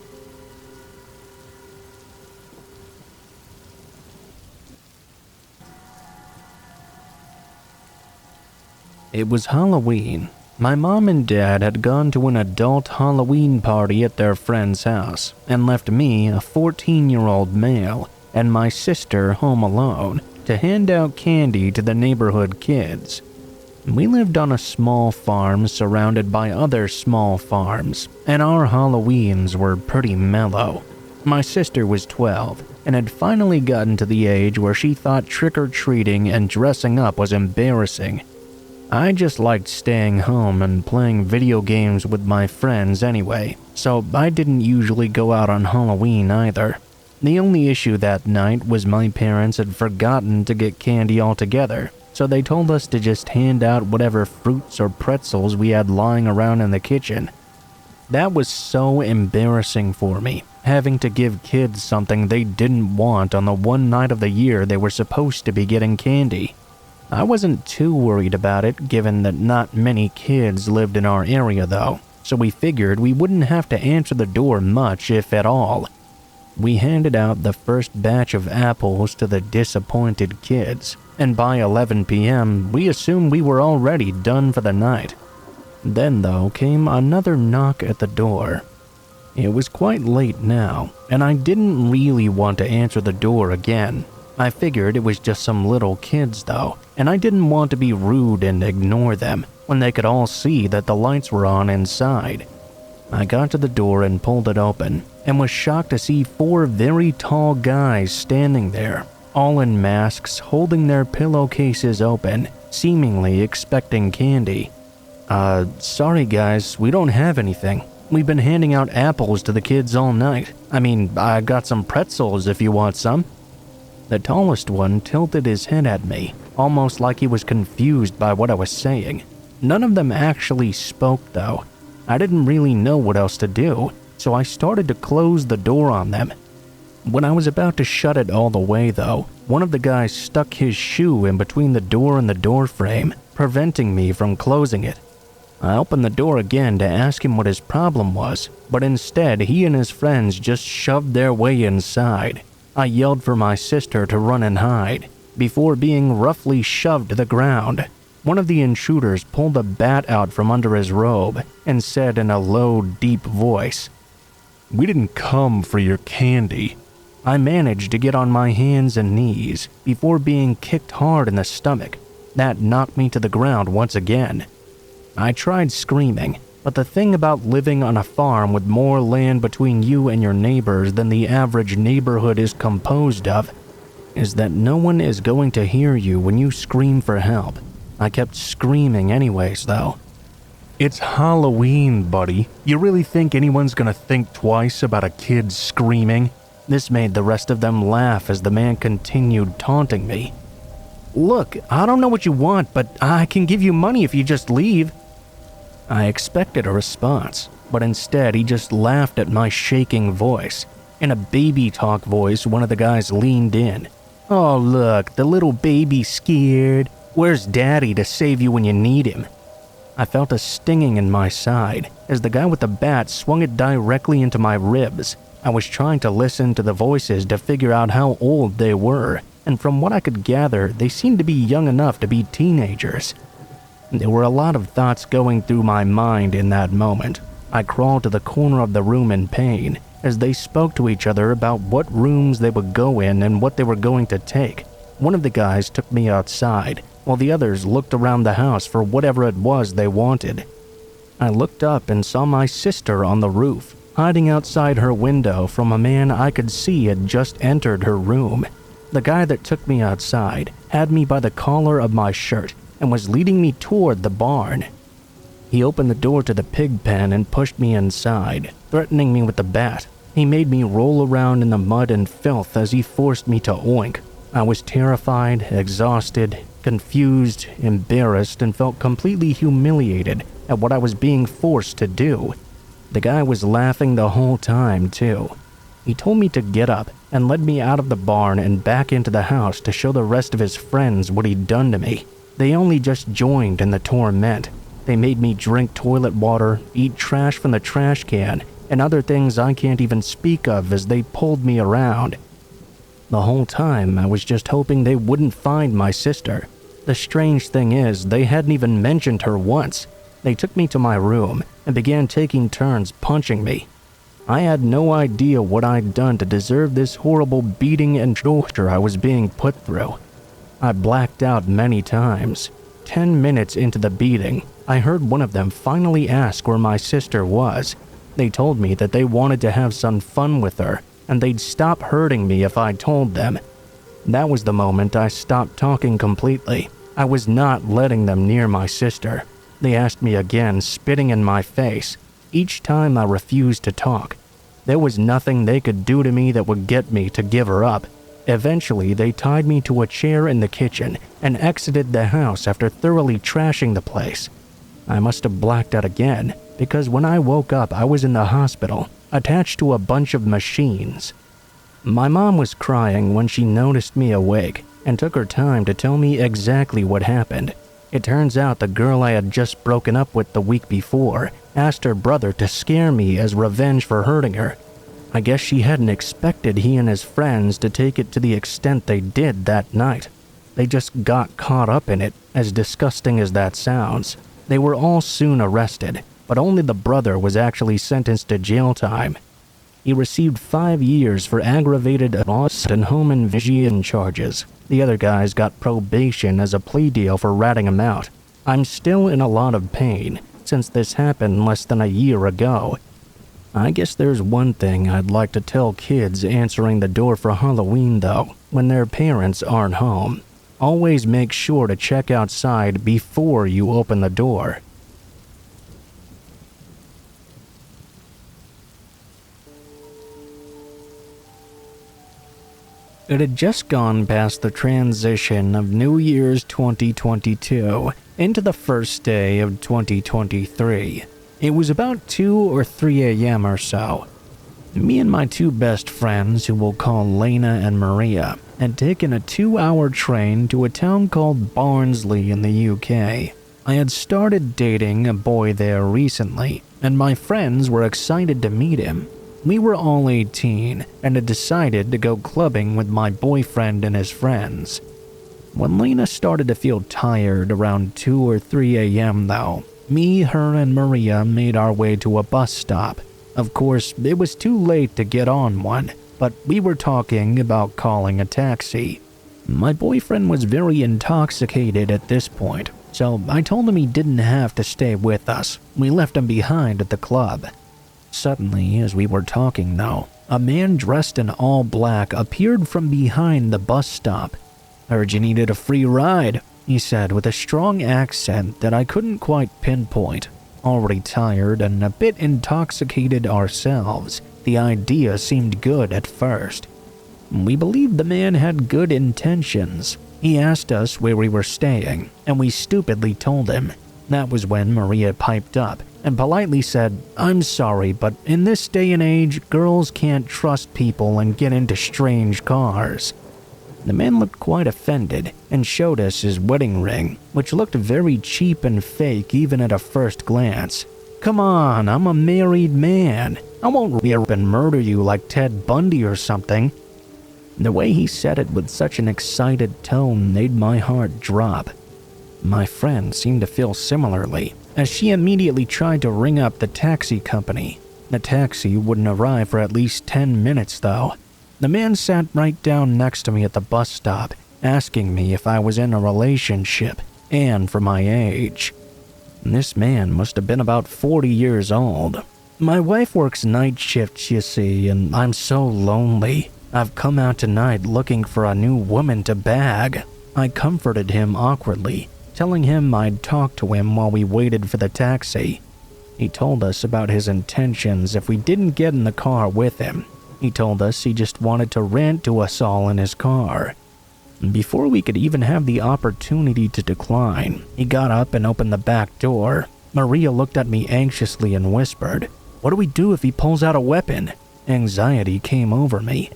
It was Halloween. My mom and dad had gone to an adult Halloween party at their friend's house and left me, a 14-year-old male, and my sister home alone to hand out candy to the neighborhood kids. We lived on a small farm surrounded by other small farms, and our Halloweens were pretty mellow. My sister was 12 and had finally gotten to the age where she thought trick-or-treating and dressing up was embarrassing. I just liked staying home and playing video games with my friends anyway, so I didn't usually go out on Halloween either. The only issue that night was my parents had forgotten to get candy altogether, so they told us to just hand out whatever fruits or pretzels we had lying around in the kitchen. That was so embarrassing for me, having to give kids something they didn't want on the one night of the year they were supposed to be getting candy. I wasn't too worried about it, given that not many kids lived in our area though, so we figured we wouldn't have to answer the door much, if at all. We handed out the first batch of apples to the disappointed kids, and by 11 p.m., we assumed we were already done for the night. Then though came another knock at the door. It was quite late now, and I didn't really want to answer the door again. I figured it was just some little kids though, and I didn't want to be rude and ignore them when they could all see that the lights were on inside. I got to the door and pulled it open, and was shocked to see 4 very tall guys standing there, all in masks, holding their pillowcases open, seemingly expecting candy. Sorry guys, we don't have anything. We've been handing out apples to the kids all night. I got some pretzels if you want some." The tallest one tilted his head at me, almost like he was confused by what I was saying. None of them actually spoke though. I didn't really know what else to do, so I started to close the door on them. When I was about to shut it all the way though, one of the guys stuck his shoe in between the door and the door frame, preventing me from closing it. I opened the door again to ask him what his problem was, but instead he and his friends just shoved their way inside. I yelled for my sister to run and hide, before being roughly shoved to the ground. One of the intruders pulled a bat out from under his robe and said in a low, deep voice, "We didn't come for your candy." I managed to get on my hands and knees before being kicked hard in the stomach. That knocked me to the ground once again. I tried screaming, but the thing about living on a farm with more land between you and your neighbors than the average neighborhood is composed of is that no one is going to hear you when you scream for help. I kept screaming anyways, though. "It's Halloween, buddy. You really think anyone's gonna think twice about a kid screaming?" This made the rest of them laugh as the man continued taunting me. "Look, I don't know what you want, but I can give you money if you just leave." I expected a response, but instead he just laughed at my shaking voice. In a baby talk voice, one of the guys leaned in. "Oh look, the little baby's scared. Where's daddy to save you when you need him?" I felt a stinging in my side as the guy with the bat swung it directly into my ribs. I was trying to listen to the voices to figure out how old they were, and from what I could gather, they seemed to be young enough to be teenagers. There were a lot of thoughts going through my mind in that moment. I crawled to the corner of the room in pain as they spoke to each other about what rooms they would go in and what they were going to take. One of the guys took me outside, while the others looked around the house for whatever it was they wanted. I looked up and saw my sister on the roof, hiding outside her window from a man I could see had just entered her room. The guy that took me outside had me by the collar of my shirt and was leading me toward the barn. He opened the door to the pig pen and pushed me inside, threatening me with the bat. He made me roll around in the mud and filth as he forced me to oink. I was terrified, exhausted, confused, embarrassed, and felt completely humiliated at what I was being forced to do. The guy was laughing the whole time, too. He told me to get up and led me out of the barn and back into the house to show the rest of his friends what he'd done to me. They only just joined in the torment. They made me drink toilet water, eat trash from the trash can, and other things I can't even speak of as they pulled me around. The whole time, I was just hoping they wouldn't find my sister. The strange thing is, they hadn't even mentioned her once. They took me to my room and began taking turns punching me. I had no idea what I'd done to deserve this horrible beating and torture I was being put through. I blacked out many times. 10 minutes into the beating, I heard one of them finally ask where my sister was. They told me that they wanted to have some fun with her, and they'd stop hurting me if I told them. That was the moment I stopped talking completely. I was not letting them near my sister. They asked me again, spitting in my face. Each time I refused to talk. There was nothing they could do to me that would get me to give her up. Eventually, they tied me to a chair in the kitchen and exited the house after thoroughly trashing the place. I must have blacked out again, because when I woke up, I was in the hospital, attached to a bunch of machines. My mom was crying when she noticed me awake and took her time to tell me exactly what happened. It turns out the girl I had just broken up with the week before asked her brother to scare me as revenge for hurting her. I guess she hadn't expected he and his friends to take it to the extent they did that night. They just got caught up in it, as disgusting as that sounds. They were all soon arrested, but only the brother was actually sentenced to jail time. He received 5 years for aggravated assault and home invasion charges. The other guys got probation as a plea deal for ratting him out. I'm still in a lot of pain, since this happened less than a year ago. I guess there's one thing I'd like to tell kids answering the door for Halloween, though, when their parents aren't home. Always make sure to check outside before you open the door. It had just gone past the transition of New Year's 2022 into the first day of 2023. It was about 2 or 3 a.m. or so. Me and my two best friends, who we'll call Lena and Maria, had taken a 2-hour train to a town called Barnsley in the UK. I had started dating a boy there recently, and my friends were excited to meet him. We were all 18 and had decided to go clubbing with my boyfriend and his friends. When Lena started to feel tired around 2 or 3 a.m. though, me, her, and Maria made our way to a bus stop. Of course, it was too late to get on one, but we were talking about calling a taxi. My boyfriend was very intoxicated at this point, so I told him he didn't have to stay with us. We left him behind at the club. Suddenly, as we were talking though, a man dressed in all black appeared from behind the bus stop. "Heard you needed a free ride," he said with a strong accent that I couldn't quite pinpoint. Already tired and a bit intoxicated ourselves, the idea seemed good at first. We believed the man had good intentions. He asked us where we were staying, and we stupidly told him. That was when Maria piped up and politely said, "I'm sorry, but in this day and age, girls can't trust people and get into strange cars." The man looked quite offended and showed us his wedding ring, which looked very cheap and fake even at a first glance. "Come on, I'm a married man. I won't rape and murder you like Ted Bundy or something." The way he said it with such an excited tone made my heart drop. My friend seemed to feel similarly, as she immediately tried to ring up the taxi company. The taxi wouldn't arrive for at least 10 minutes though. The man sat right down next to me at the bus stop, asking me if I was in a relationship and for my age. This man must have been about 40 years old. "My wife works night shifts, you see, and I'm so lonely. I've come out tonight looking for a new woman to bag." I comforted him awkwardly, telling him I'd talk to him while we waited for the taxi. He told us about his intentions if we didn't get in the car with him. He told us he just wanted to rant to us all in his car. Before we could even have the opportunity to decline, he got up and opened the back door. Maria looked at me anxiously and whispered, "What do we do if he pulls out a weapon?" Anxiety came over me.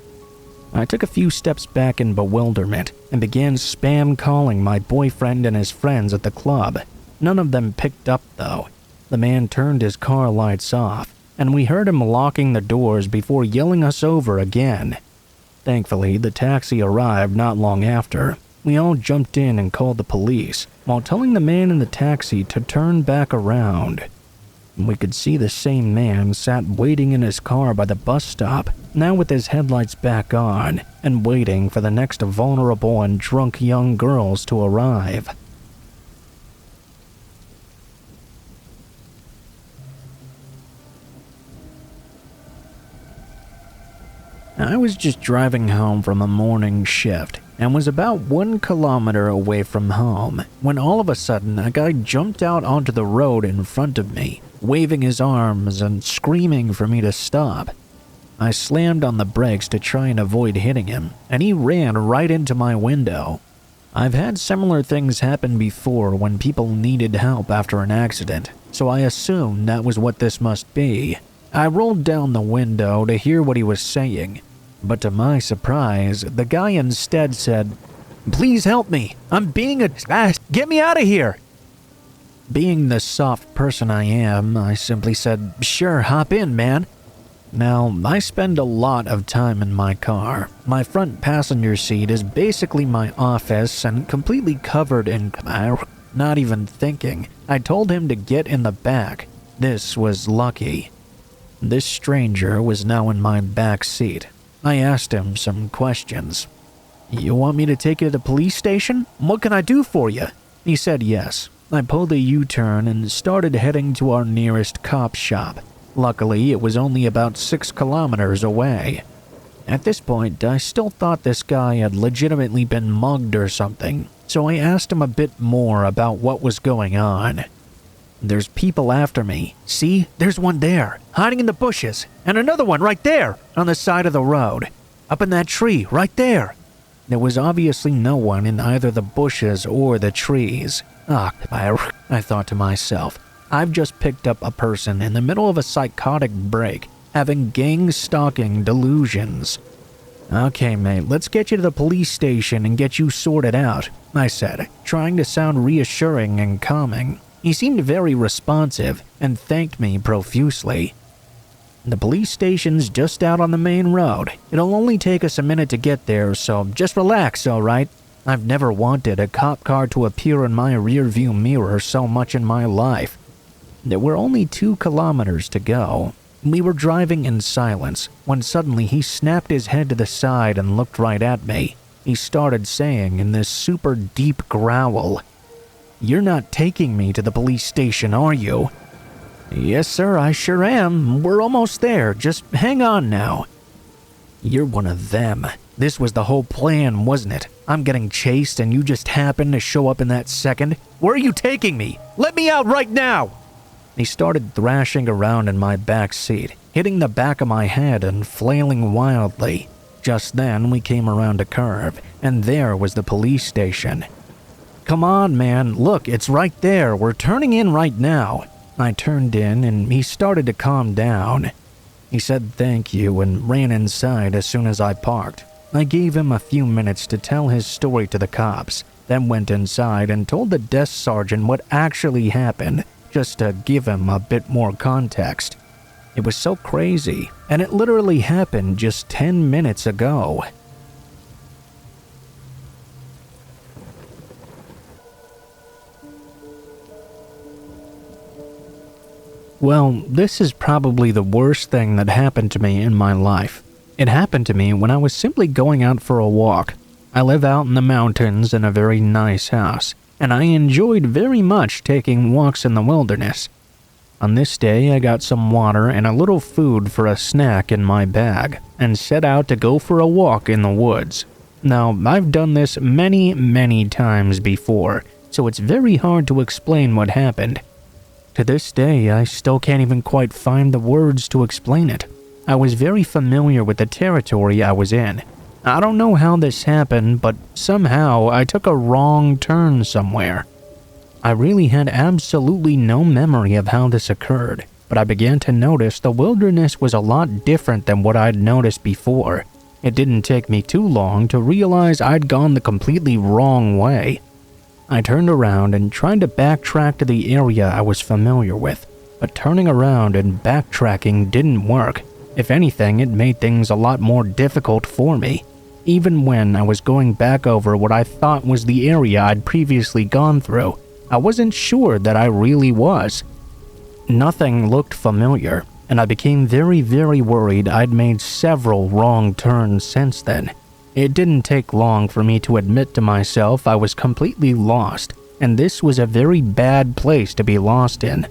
I took a few steps back in bewilderment and began spam calling my boyfriend and his friends at the club. None of them picked up though. The man turned his car lights off, and we heard him locking the doors before yelling us over again. Thankfully, the taxi arrived not long after. We all jumped in and called the police, while telling the man in the taxi to turn back around. We could see the same man sat waiting in his car by the bus stop, now with his headlights back on, and waiting for the next vulnerable and drunk young girls to arrive. I was just driving home from a morning shift and was about 1 kilometer away from home when all of a sudden a guy jumped out onto the road in front of me, waving his arms and screaming for me to stop. I slammed on the brakes to try and avoid hitting him, and he ran right into my window. I've had similar things happen before when people needed help after an accident, so I assumed that was what this must be. I rolled down the window to hear what he was saying, but to my surprise, the guy instead said, "Please help me. I'm being attacked. Get me out of here." Being the soft person I am, I simply said, "Sure, hop in, man." Now, I spend a lot of time in my car. My front passenger seat is basically my office and completely covered in not even thinking. I told him to get in the back. This was lucky. This stranger was now in my back seat. I asked him some questions. "You want me to take you to the police station? What can I do for you?" He said yes. I pulled a U-turn and started heading to our nearest cop shop. Luckily, it was only about 6 kilometers away. At this point, I still thought this guy had legitimately been mugged or something, so I asked him a bit more about what was going on. "There's people after me. See, there's one there, hiding in the bushes, and another one right there, on the side of the road. Up in that tree, right there." There was obviously no one in either the bushes or the trees. I thought to myself, I've just picked up a person in the middle of a psychotic break. having gang-stalking delusions. "Okay, mate, let's get you to the police station and get you sorted out," I said, trying to sound reassuring and calming. He seemed very responsive and thanked me profusely. "The police station's just out on the main road. It'll only take us a minute to get there, so just relax, alright? I've never wanted a cop car to appear in my rearview mirror so much in my life." There were only 2 kilometers to go. We were driving in silence when suddenly he snapped his head to the side and looked right at me. He started saying in this super deep growl, "You're not taking me to the police station, are you?" "Yes, sir, I sure am. We're almost there. Just hang on now." "You're one of them. This was the whole plan, wasn't it? I'm getting chased and you just happened to show up in that second. Where are you taking me? Let me out right now!" He started thrashing around in my back seat, hitting the back of my head and flailing wildly. Just then, we came around a curve, and there was the police station. "Come on, man. Look, it's right there. We're turning in right now." I turned in, and he started to calm down. He said thank you and ran inside as soon as I parked. I gave him a few minutes to tell his story to the cops, then went inside and told the desk sergeant what actually happened, just to give him a bit more context. It was so crazy, and it literally happened just 10 minutes ago. Well, this is probably the worst thing that happened to me in my life. It happened to me when I was simply going out for a walk. I live out in the mountains in a very nice house, and I enjoyed very much taking walks in the wilderness. On this day, I got some water and a little food for a snack in my bag, and set out to go for a walk in the woods. Now, I've done this many times before, so it's very hard to explain what happened. To this day, I still can't even quite find the words to explain it. I was very familiar with the territory I was in. I don't know how this happened, but somehow I took a wrong turn somewhere. I really had absolutely no memory of how this occurred, but I began to notice the wilderness was a lot different than what I'd noticed before. It didn't take me too long to realize I'd gone the completely wrong way. I turned around and tried to backtrack to the area I was familiar with, but turning around and backtracking didn't work. If anything, it made things a lot more difficult for me. Even when I was going back over what I thought was the area I'd previously gone through, I wasn't sure that I really was. Nothing looked familiar, and I became very worried I'd made several wrong turns since then. It didn't take long for me to admit to myself I was completely lost, and this was a very bad place to be lost in.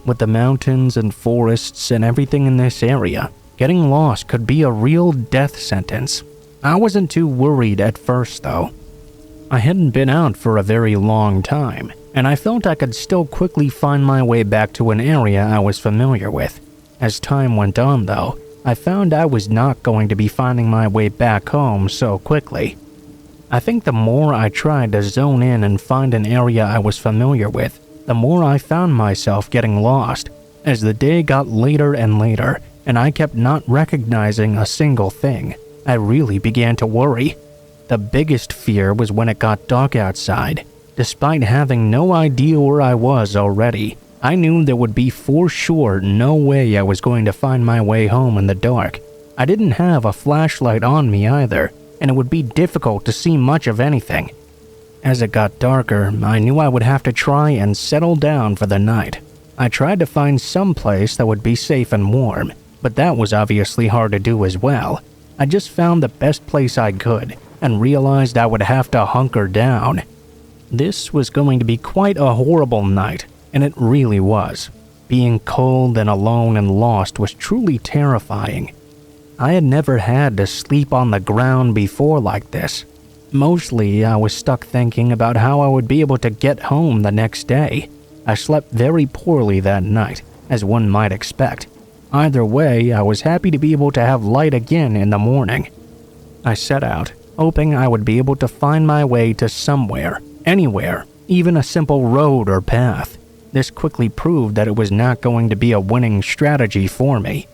With the mountains and forests and everything in this area, getting lost could be a real death sentence. I wasn't too worried at first though. I hadn't been out for a very long time, and I felt I could still quickly find my way back to an area I was familiar with. As time went on though, I found I was not going to be finding my way back home so quickly. I think the more I tried to zone in and find an area I was familiar with, the more I found myself getting lost. As the day got later and later, and I kept not recognizing a single thing, I really began to worry. The biggest fear was when it got dark outside. Despite having no idea where I was already, I knew there would be for sure no way I was going to find my way home in the dark. I didn't have a flashlight on me either, and it would be difficult to see much of anything. As it got darker, I knew I would have to try and settle down for the night. I tried to find some place that would be safe and warm, but that was obviously hard to do as well. I just found the best place I could, and realized I would have to hunker down. This was going to be quite a horrible night, and it really was. Being cold and alone and lost was truly terrifying. I had never had to sleep on the ground before like this. Mostly, I was stuck thinking about how I would be able to get home the next day. I slept very poorly that night, as one might expect. Either way, I was happy to be able to have light again in the morning. I set out, hoping I would be able to find my way to somewhere, anywhere, even a simple road or path. This quickly proved that it was not going to be a winning strategy for me.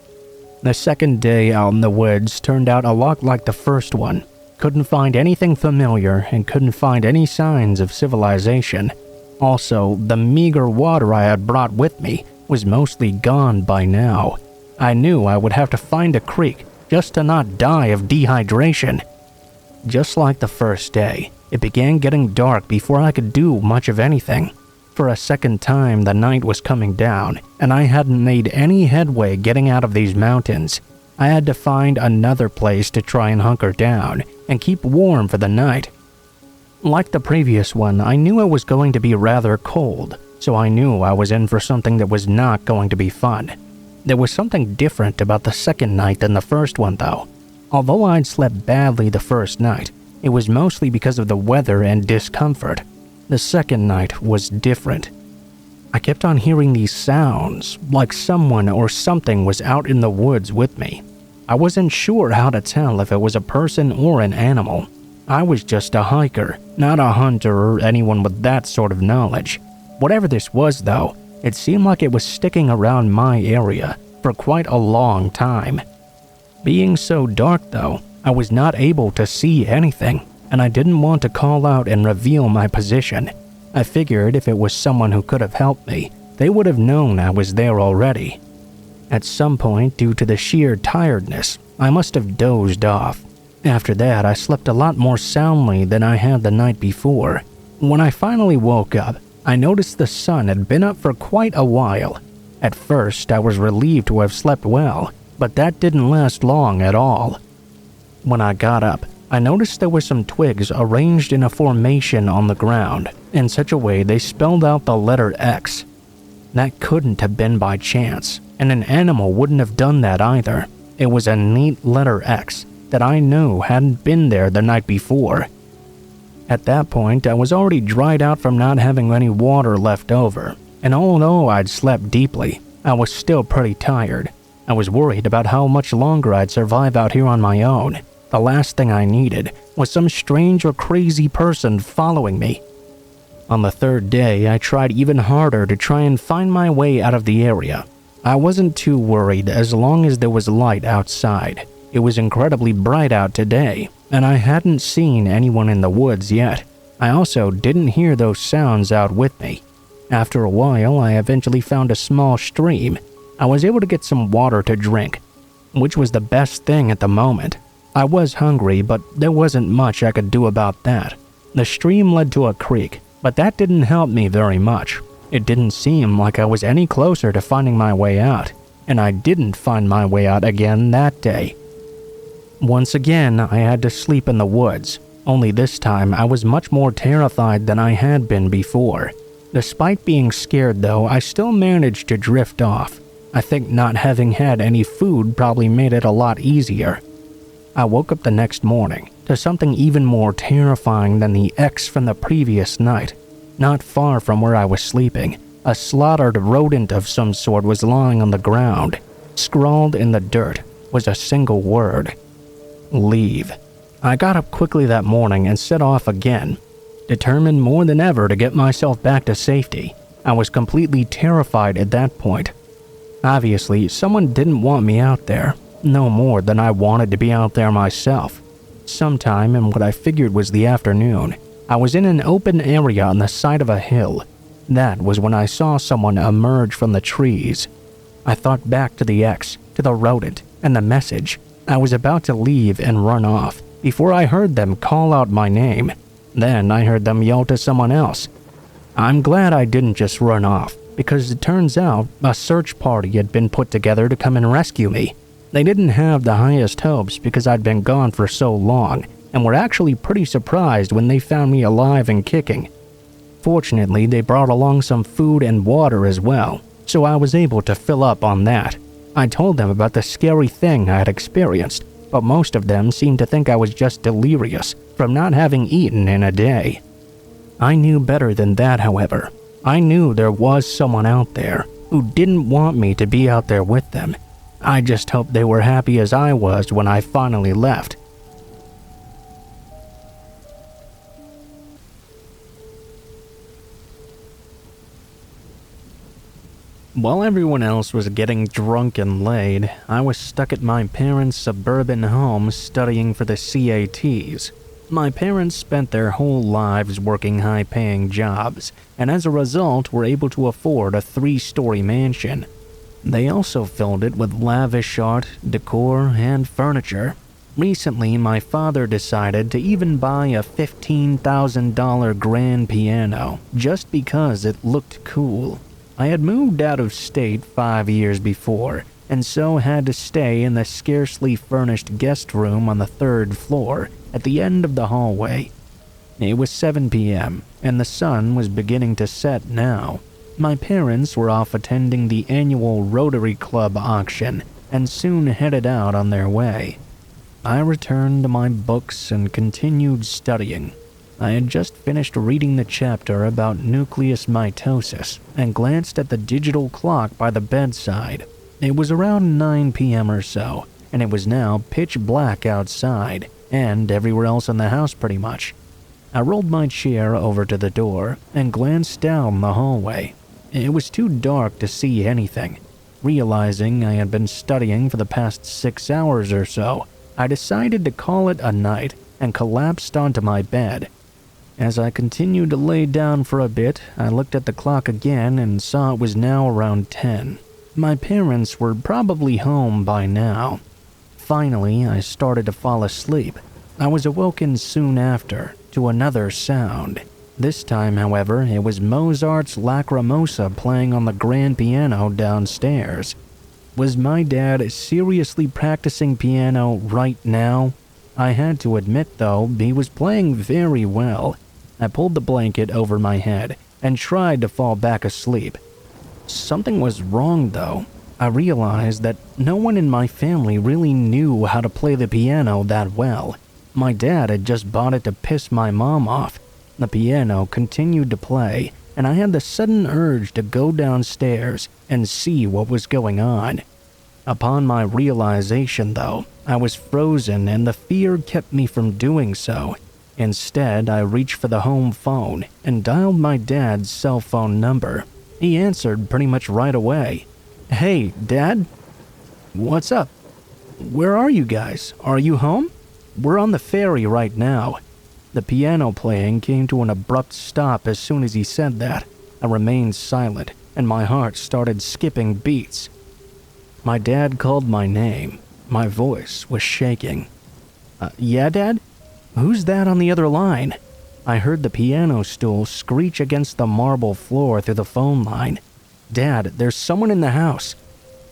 The second day out in the woods turned out a lot like the first one. Couldn't find anything familiar and couldn't find any signs of civilization. Also, the meager water I had brought with me was mostly gone by now. I knew I would have to find a creek just to not die of dehydration. Just like the first day, it began getting dark before I could do much of anything. For a second time, the night was coming down, and I hadn't made any headway getting out of these mountains. I had to find another place to try and hunker down and keep warm for the night. Like the previous one, I knew it was going to be rather cold, so I knew I was in for something that was not going to be fun. There was something different about the second night than the first one, though. Although I'd slept badly the first night, it was mostly because of the weather and discomfort. The second night was different. I kept on hearing these sounds, like someone or something was out in the woods with me. I wasn't sure how to tell if it was a person or an animal. I was just a hiker, not a hunter or anyone with that sort of knowledge. Whatever this was, though, it seemed like it was sticking around my area for quite a long time. Being so dark, though, I was not able to see anything, and I didn't want to call out and reveal my position. I figured if it was someone who could have helped me, they would have known I was there already. At some point, due to the sheer tiredness, I must have dozed off. After that, I slept a lot more soundly than I had the night before. When I finally woke up, I noticed the sun had been up for quite a while. At first, I was relieved to have slept well, but that didn't last long at all. When I got up, I noticed there were some twigs arranged in a formation on the ground, in such a way they spelled out the letter X. That couldn't have been by chance, and an animal wouldn't have done that either. It was a neat letter X that I knew hadn't been there the night before. At that point, I was already dried out from not having any water left over, and although I'd slept deeply, I was still pretty tired. I was worried about how much longer I'd survive out here on my own. The last thing I needed was some strange or crazy person following me. On the third day, I tried even harder to try and find my way out of the area. I wasn't too worried as long as there was light outside. It was incredibly bright out today, and I hadn't seen anyone in the woods yet. I also didn't hear those sounds out with me. After a while, I eventually found a small stream. I was able to get some water to drink, which was the best thing at the moment. I was hungry, but there wasn't much I could do about that. The stream led to a creek, but that didn't help me very much. It didn't seem like I was any closer to finding my way out, and I didn't find my way out again that day. Once again, I had to sleep in the woods, only this time I was much more terrified than I had been before. Despite being scared though, I still managed to drift off. I think not having had any food probably made it a lot easier. I woke up the next morning to something even more terrifying than the X from the previous night. Not far from where I was sleeping, a slaughtered rodent of some sort was lying on the ground. Scrawled in the dirt was a single word: leave. I got up quickly that morning and set off again, determined more than ever to get myself back to safety. I was completely terrified at that point. Obviously, someone didn't want me out there, no more than I wanted to be out there myself. Sometime in what I figured was the afternoon, I was in an open area on the side of a hill. That was when I saw someone emerge from the trees. I thought back to the X, to the rodent, and the message. I was about to leave and run off before I heard them call out my name. Then I heard them yell to someone else. I'm glad I didn't just run off, because it turns out a search party had been put together to come and rescue me. They didn't have the highest hopes because I'd been gone for so long, and were actually pretty surprised when they found me alive and kicking. Fortunately, they brought along some food and water as well, so I was able to fill up on that. I told them about the scary thing I had experienced, but most of them seemed to think I was just delirious from not having eaten in a day. I knew better than that, however. I knew there was someone out there who didn't want me to be out there with them. I just hoped they were happy as I was when I finally left. While everyone else was getting drunk and laid, I was stuck at my parents' suburban home studying for the CATs. My parents spent their whole lives working high-paying jobs, and as a result were able to afford a 3-story mansion. They also filled it with lavish art, decor, and furniture. Recently, my father decided to even buy a $15,000 grand piano just because it looked cool. I had moved out of state 5 years before, and so had to stay in the scarcely furnished guest room on the 3rd floor at the end of the hallway. It was 7 p.m., and the sun was beginning to set now. My parents were off attending the annual Rotary Club auction and soon headed out on their way. I returned to my books and continued studying. I had just finished reading the chapter about nucleus mitosis and glanced at the digital clock by the bedside. It was around 9 p.m. or so, and it was now pitch black outside and everywhere else in the house pretty much. I rolled my chair over to the door and glanced down the hallway. It was too dark to see anything. Realizing I had been studying for the past 6 hours or so, I decided to call it a night and collapsed onto my bed. As I continued to lay down for a bit, I looked at the clock again and saw it was now around 10. My parents were probably home by now. Finally, I started to fall asleep. I was awoken soon after to another sound. This time, however, it was Mozart's Lacrimosa playing on the grand piano downstairs. Was my dad seriously practicing piano right now? I had to admit, though, he was playing very well. I pulled the blanket over my head and tried to fall back asleep. Something was wrong, though. I realized that no one in my family really knew how to play the piano that well. My dad had just bought it to piss my mom off. The piano continued to play, and I had the sudden urge to go downstairs and see what was going on. Upon my realization, though, I was frozen and the fear kept me from doing so. Instead, I reached for the home phone and dialed my dad's cell phone number. He answered pretty much right away. "Hey, Dad? What's up? Where are you guys? Are you home? We're on the ferry right now." The piano playing came to an abrupt stop as soon as he said that. I remained silent, and my heart started skipping beats. My dad called my name. My voice was shaking. Yeah, Dad? Who's that on the other line?" I heard the piano stool screech against the marble floor through the phone line. "Dad, there's someone in the house."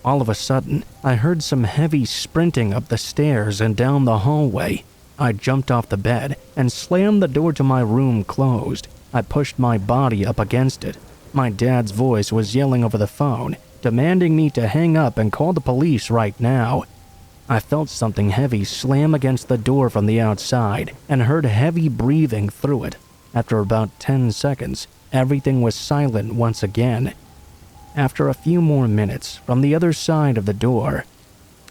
All of a sudden, I heard some heavy sprinting up the stairs and down the hallway. I jumped off the bed and slammed the door to my room closed. I pushed my body up against it. My dad's voice was yelling over the phone, demanding me to hang up and call the police right now. I felt something heavy slam against the door from the outside and heard heavy breathing through it. After about 10 seconds, everything was silent once again. After a few more minutes, from the other side of the door,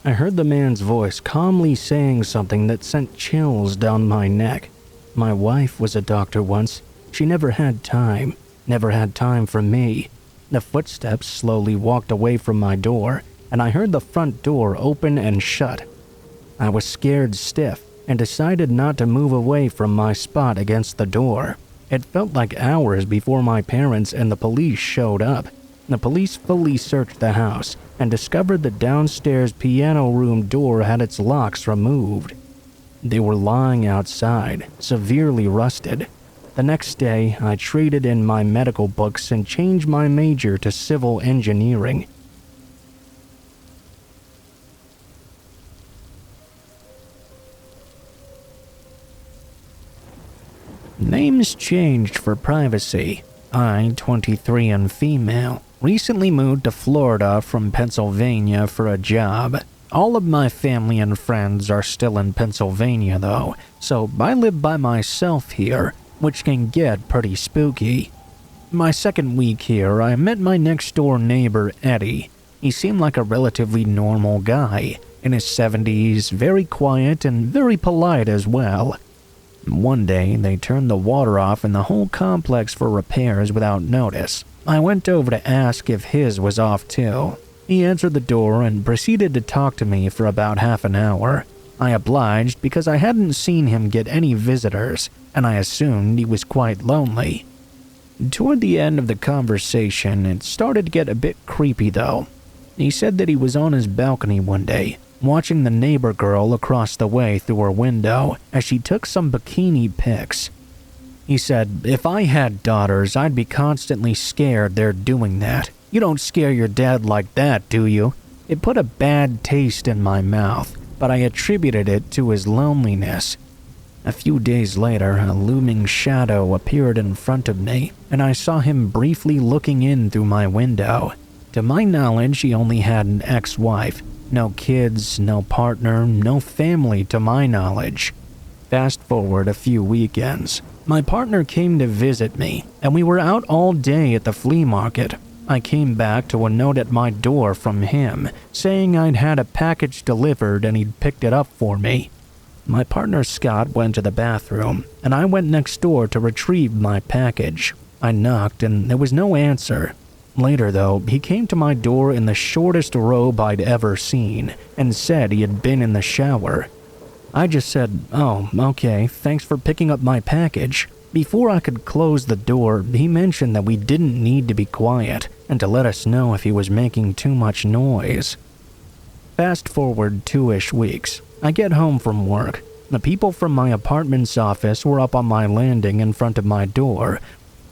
I heard the man's voice calmly saying something that sent chills down my neck. My wife was a doctor once. She never had time for me. The footsteps slowly walked away from my door, and I heard the front door open and shut. I was scared stiff and decided not to move away from my spot against the door. It felt like hours before my parents and the police showed up. The police fully searched the house and discovered the downstairs piano room door had its locks removed. They were lying outside, severely rusted. The next day, I traded in my medical books and changed my major to civil engineering. Names changed for privacy. I, 23 and female, recently moved to Florida from Pennsylvania for a job. All of my family and friends are still in Pennsylvania though, so I live by myself here, which can get pretty spooky. My second week here, I met my next-door neighbor, Eddie. He seemed like a relatively normal guy, in his 70s, very quiet and very polite as well. One day, they turned the water off in the whole complex for repairs without notice. I went over to ask if his was off too. He answered the door and proceeded to talk to me for about half an hour. I obliged because I hadn't seen him get any visitors, and I assumed he was quite lonely. Toward the end of the conversation, it started to get a bit creepy though. He said that he was on his balcony one day, watching the neighbor girl across the way through her window as she took some bikini pics. He said, "If I had daughters, I'd be constantly scared they're doing that. You don't scare your dad like that, do you?" It put a bad taste in my mouth, but I attributed it to his loneliness. A few days later, a looming shadow appeared in front of me, and I saw him briefly looking in through my window. To my knowledge, he only had an ex-wife. No kids, no partner, no family to my knowledge. Fast forward a few weekends. My partner came to visit me, and we were out all day at the flea market. I came back to a note at my door from him, saying I'd had a package delivered and he'd picked it up for me. My partner Scott went to the bathroom, and I went next door to retrieve my package. I knocked, and there was no answer. Later, though, he came to my door in the shortest robe I'd ever seen, and said he had been in the shower. I just said, "Oh, okay, thanks for picking up my package." Before I could close the door, he mentioned that we didn't need to be quiet, and to let us know if he was making too much noise. Fast forward 2-ish weeks. I get home from work. The people from my apartment's office were up on my landing in front of my door,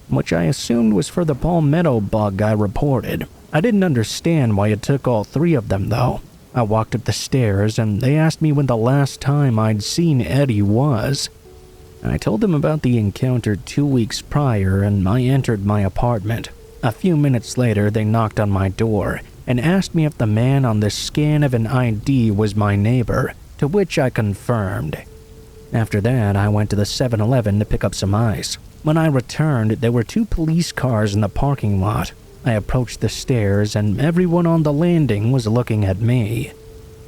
which I assumed was for the palmetto bug I reported. I didn't understand why it took all 3 of them, though. I walked up the stairs, and they asked me when the last time I'd seen Eddie was. I told them about the encounter 2 weeks prior, and I entered my apartment. A few minutes later, they knocked on my door and asked me if the man on the scan of an ID was my neighbor, to which I confirmed. After that, I went to the 7-Eleven to pick up some ice. When I returned, there were 2 police cars in the parking lot. I approached the stairs, and everyone on the landing was looking at me.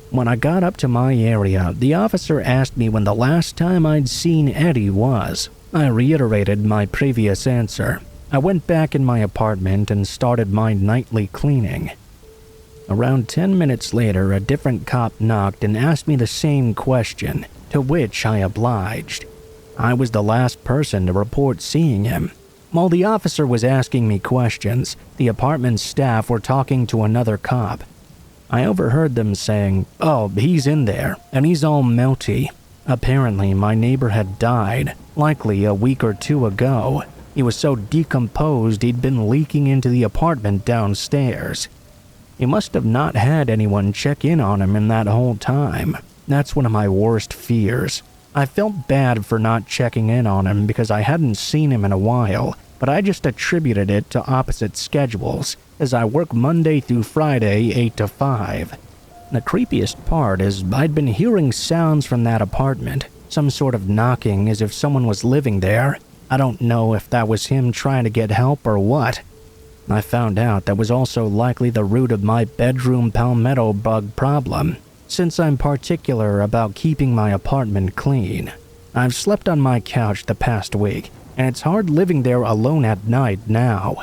When I got up to my area, the officer asked me when the last time I'd seen Eddie was. I reiterated my previous answer. I went back in my apartment and started my nightly cleaning. Around 10 minutes later, a different cop knocked and asked me the same question, to which I obliged. I was the last person to report seeing him. While the officer was asking me questions, the apartment staff were talking to another cop. I overheard them saying, "Oh, he's in there, and he's all melty." Apparently, my neighbor had died, likely a week or 2 ago. He was so decomposed he'd been leaking into the apartment downstairs. He must have not had anyone check in on him in that whole time. That's one of my worst fears. I felt bad for not checking in on him because I hadn't seen him in a while, but I just attributed it to opposite schedules, as I work Monday through Friday 8 to 5. The creepiest part is I'd been hearing sounds from that apartment, some sort of knocking as if someone was living there. I don't know if that was him trying to get help or what. I found out that was also likely the root of my bedroom palmetto bug problem, since I'm particular about keeping my apartment clean. I've slept on my couch the past week, and it's hard living there alone at night now.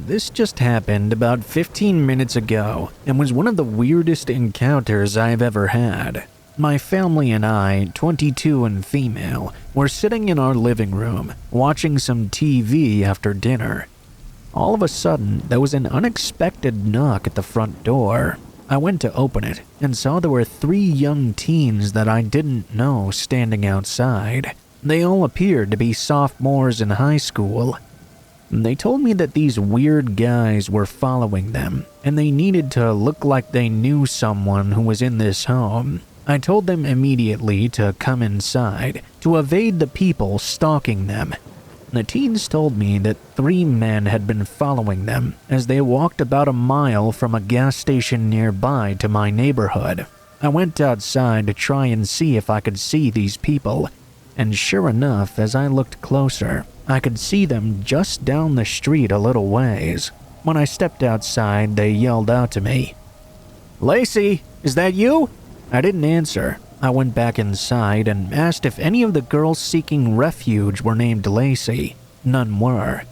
This just happened about 15 minutes ago and was one of the weirdest encounters I've ever had. My family and I, 22 and female, were sitting in our living room, watching some TV after dinner. All of a sudden, there was an unexpected knock at the front door. I went to open it and saw there were 3 young teens that I didn't know standing outside. They all appeared to be sophomores in high school. They told me that these weird guys were following them, and they needed to look like they knew someone who was in this home. I told them immediately to come inside, to evade the people stalking them. The teens told me that 3 men had been following them as they walked about a mile from a gas station nearby to my neighborhood. I went outside to try and see if I could see these people, and sure enough, as I looked closer, I could see them just down the street a little ways. When I stepped outside, they yelled out to me, "Lacey, is that you?" I didn't answer. I went back inside and asked if any of the girls seeking refuge were named Lacey. None were.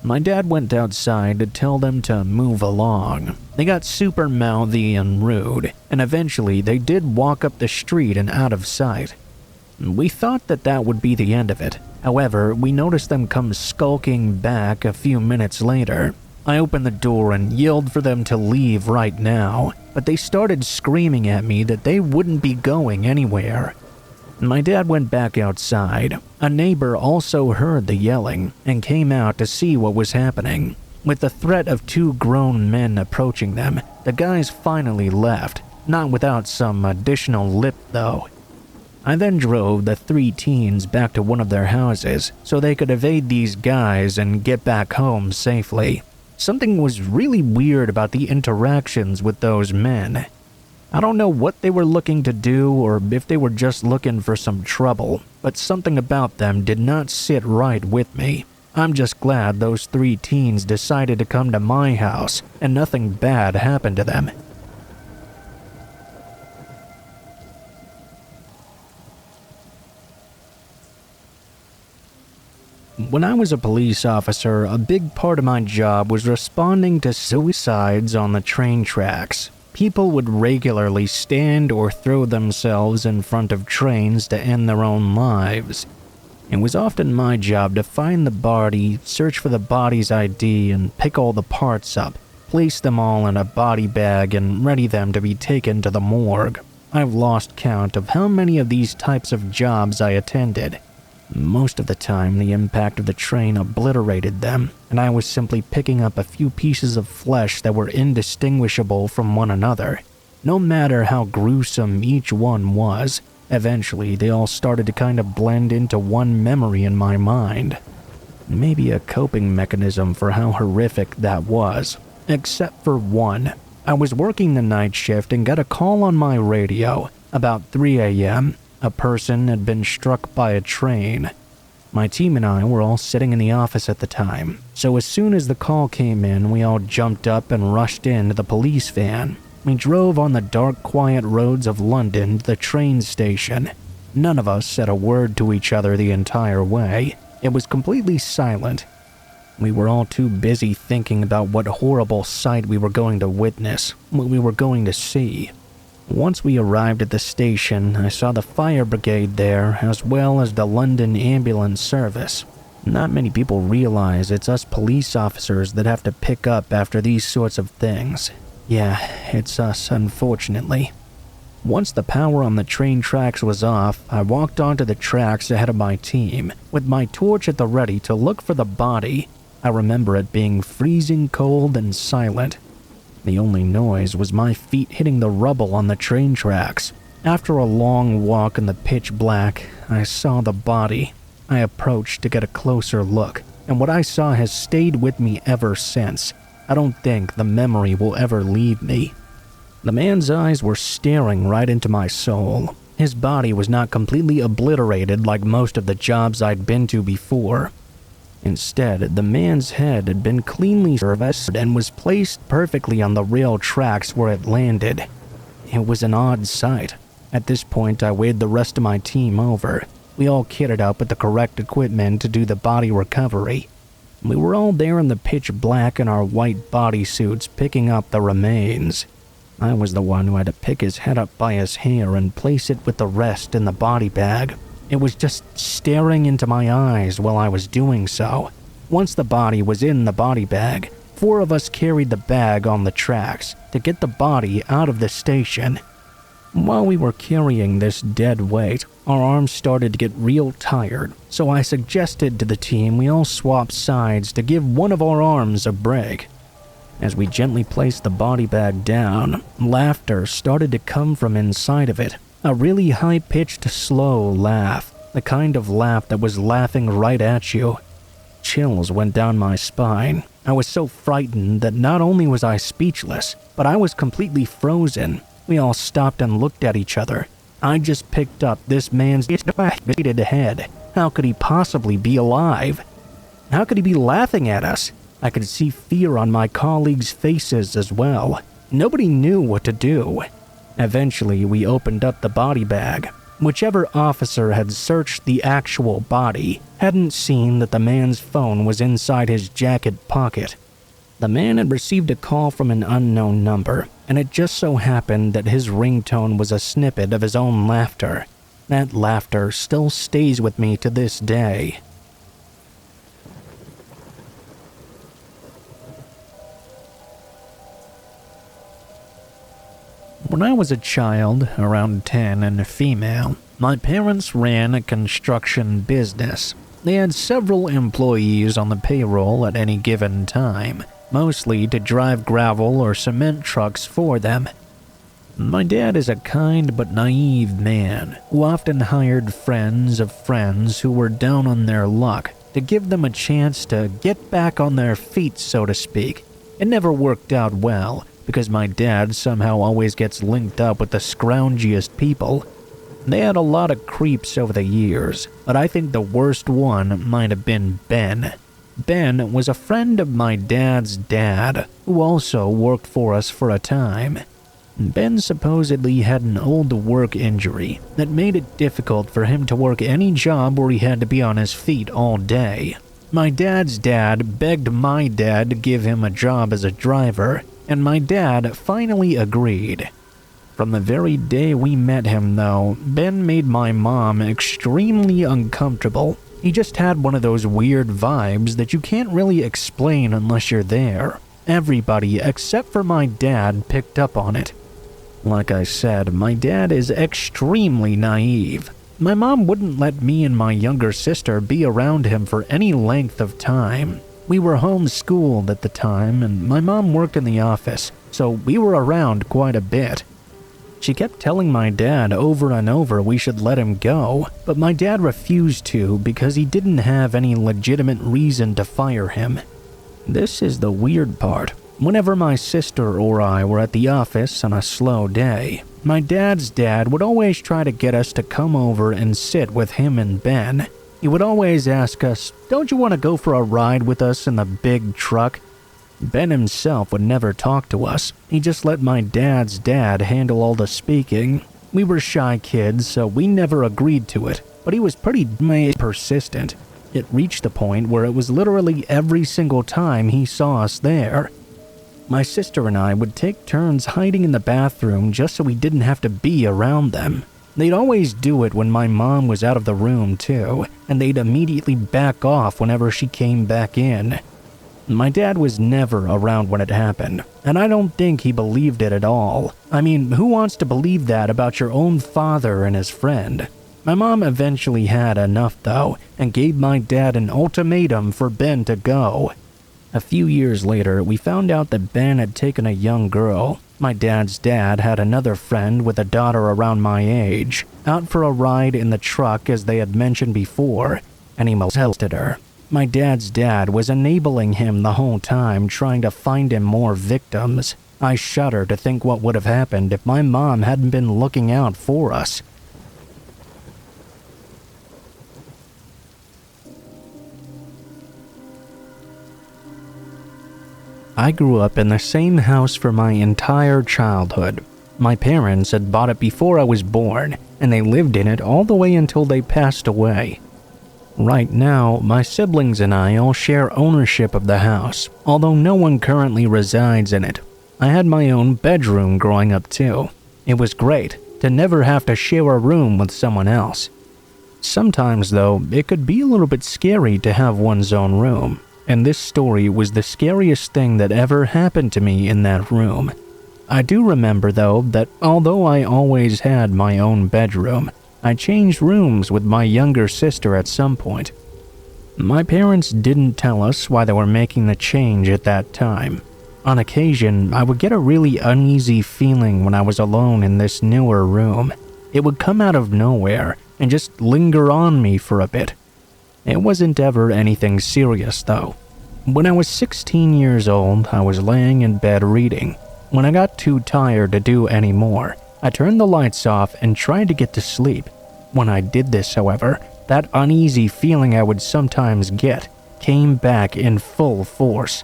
My dad went outside to tell them to move along. They got super mouthy and rude, and eventually they did walk up the street and out of sight. We thought that would be the end of it. However, we noticed them come skulking back a few minutes later. I opened the door and yelled for them to leave right now, but they started screaming at me that they wouldn't be going anywhere. My dad went back outside. A neighbor also heard the yelling and came out to see what was happening. With the threat of 2 grown men approaching them, the guys finally left, not without some additional lip though. I then drove the 3 teens back to one of their houses so they could evade these guys and get back home safely. Something was really weird about the interactions with those men. I don't know what they were looking to do or if they were just looking for some trouble, but something about them did not sit right with me. I'm just glad those 3 teens decided to come to my house and nothing bad happened to them. When I was a police officer, a big part of my job was responding to suicides on the train tracks. People would regularly stand or throw themselves in front of trains to end their own lives. It was often my job to find the body, search for the body's ID, and pick all the parts up, place them all in a body bag, and ready them to be taken to the morgue. I've lost count of how many of these types of jobs I attended. Most of the time, the impact of the train obliterated them, and I was simply picking up a few pieces of flesh that were indistinguishable from one another. No matter how gruesome each one was, eventually they all started to kind of blend into one memory in my mind. Maybe a coping mechanism for how horrific that was. Except for one. I was working the night shift and got a call on my radio. About 3 a.m., a person had been struck by a train. My team and I were all sitting in the office at the time, so as soon as the call came in, we all jumped up and rushed into the police van. We drove on the dark, quiet roads of London to the train station. None of us said a word to each other the entire way. It was completely silent. We were all too busy thinking about what horrible sight we were going to witness, what we were going to see. Once we arrived at the station, I saw the fire brigade there, as well as the London ambulance service. Not many people realize it's us police officers that have to pick up after these sorts of things. Yeah, it's us, unfortunately. Once the power on the train tracks was off, I walked onto the tracks ahead of my team, with my torch at the ready to look for the body. I remember it being freezing cold and silent. The only noise was my feet hitting the rubble on the train tracks. After a long walk in the pitch black, I saw the body. I approached to get a closer look, and what I saw has stayed with me ever since. I don't think the memory will ever leave me. The man's eyes were staring right into my soul. His body was not completely obliterated like most of the jobs I'd been to before. Instead, the man's head had been cleanly serviced and was placed perfectly on the rail tracks where it landed. It was an odd sight. At this point, I waved the rest of my team over. We all kitted up with the correct equipment to do the body recovery. We were all there in the pitch black in our white bodysuits picking up the remains. I was the one who had to pick his head up by his hair and place it with the rest in the body bag. It was just staring into my eyes while I was doing so. Once the body was in the body bag, 4 of us carried the bag on the tracks to get the body out of the station. While we were carrying this dead weight, our arms started to get real tired, so I suggested to the team we all swap sides to give one of our arms a break. As we gently placed the body bag down, laughter started to come from inside of it. A really high-pitched, slow laugh, the kind of laugh that was laughing right at you. Chills went down my spine. I was so frightened that not only was I speechless, but I was completely frozen. We all stopped and looked at each other. I just picked up this man's disfigured head. How could he possibly be alive? How could he be laughing at us? I could see fear on my colleagues' faces as well. Nobody knew what to do. Eventually, we opened up the body bag. Whichever officer had searched the actual body hadn't seen that the man's phone was inside his jacket pocket. The man had received a call from an unknown number, and it just so happened that his ringtone was a snippet of his own laughter. That laughter still stays with me to this day. When I was a child, around 10 and a female, my parents ran a construction business. They had several employees on the payroll at any given time, mostly to drive gravel or cement trucks for them. My dad is a kind but naive man who often hired friends of friends who were down on their luck to give them a chance to get back on their feet, so to speak. It never worked out well, because my dad somehow always gets linked up with the scroungiest people. They had a lot of creeps over the years, but I think the worst one might have been Ben. Ben was a friend of my dad's dad, who also worked for us for a time. Ben supposedly had an old work injury that made it difficult for him to work any job where he had to be on his feet all day. My dad's dad begged my dad to give him a job as a driver, and my dad finally agreed. From the very day we met him, though, Ben made my mom extremely uncomfortable. He just had one of those weird vibes that you can't really explain unless you're there. Everybody except for my dad picked up on it. Like I said, my dad is extremely naive. My mom wouldn't let me and my younger sister be around him for any length of time. We were homeschooled at the time, and my mom worked in the office, so we were around quite a bit. She kept telling my dad over and over we should let him go, but my dad refused to because he didn't have any legitimate reason to fire him. This is the weird part. Whenever my sister or I were at the office on a slow day, my dad's dad would always try to get us to come over and sit with him and Ben. He would always ask us, "Don't you want to go for a ride with us in the big truck?" Ben himself would never talk to us. He just let my dad's dad handle all the speaking. We were shy kids, so we never agreed to it, but he was pretty persistent. It reached the point where it was literally every single time he saw us there. My sister and I would take turns hiding in the bathroom just so we didn't have to be around them. They'd always do it when my mom was out of the room too, and they'd immediately back off whenever she came back in. My dad was never around when it happened, and I don't think he believed it at all. I mean, who wants to believe that about your own father and his friend? My mom eventually had enough though, and gave my dad an ultimatum for Ben to go. A few years later, we found out that Ben had taken a young girl. My dad's dad had another friend with a daughter around my age, out for a ride in the truck as they had mentioned before, and he molested her. My dad's dad was enabling him the whole time, trying to find him more victims. I shudder to think what would have happened if my mom hadn't been looking out for us. I grew up in the same house for my entire childhood. My parents had bought it before I was born, and they lived in it all the way until they passed away. Right now, my siblings and I all share ownership of the house, although no one currently resides in it. I had my own bedroom growing up too. It was great to never have to share a room with someone else. Sometimes, though, it could be a little bit scary to have one's own room. And this story was the scariest thing that ever happened to me in that room. I do remember, though, that although I always had my own bedroom, I changed rooms with my younger sister at some point. My parents didn't tell us why they were making the change at that time. On occasion, I would get a really uneasy feeling when I was alone in this newer room. It would come out of nowhere and just linger on me for a bit. It wasn't ever anything serious, though. When I was 16 years old, I was laying in bed reading. When I got too tired to do any more, I turned the lights off and tried to get to sleep. When I did this, however, that uneasy feeling I would sometimes get came back in full force.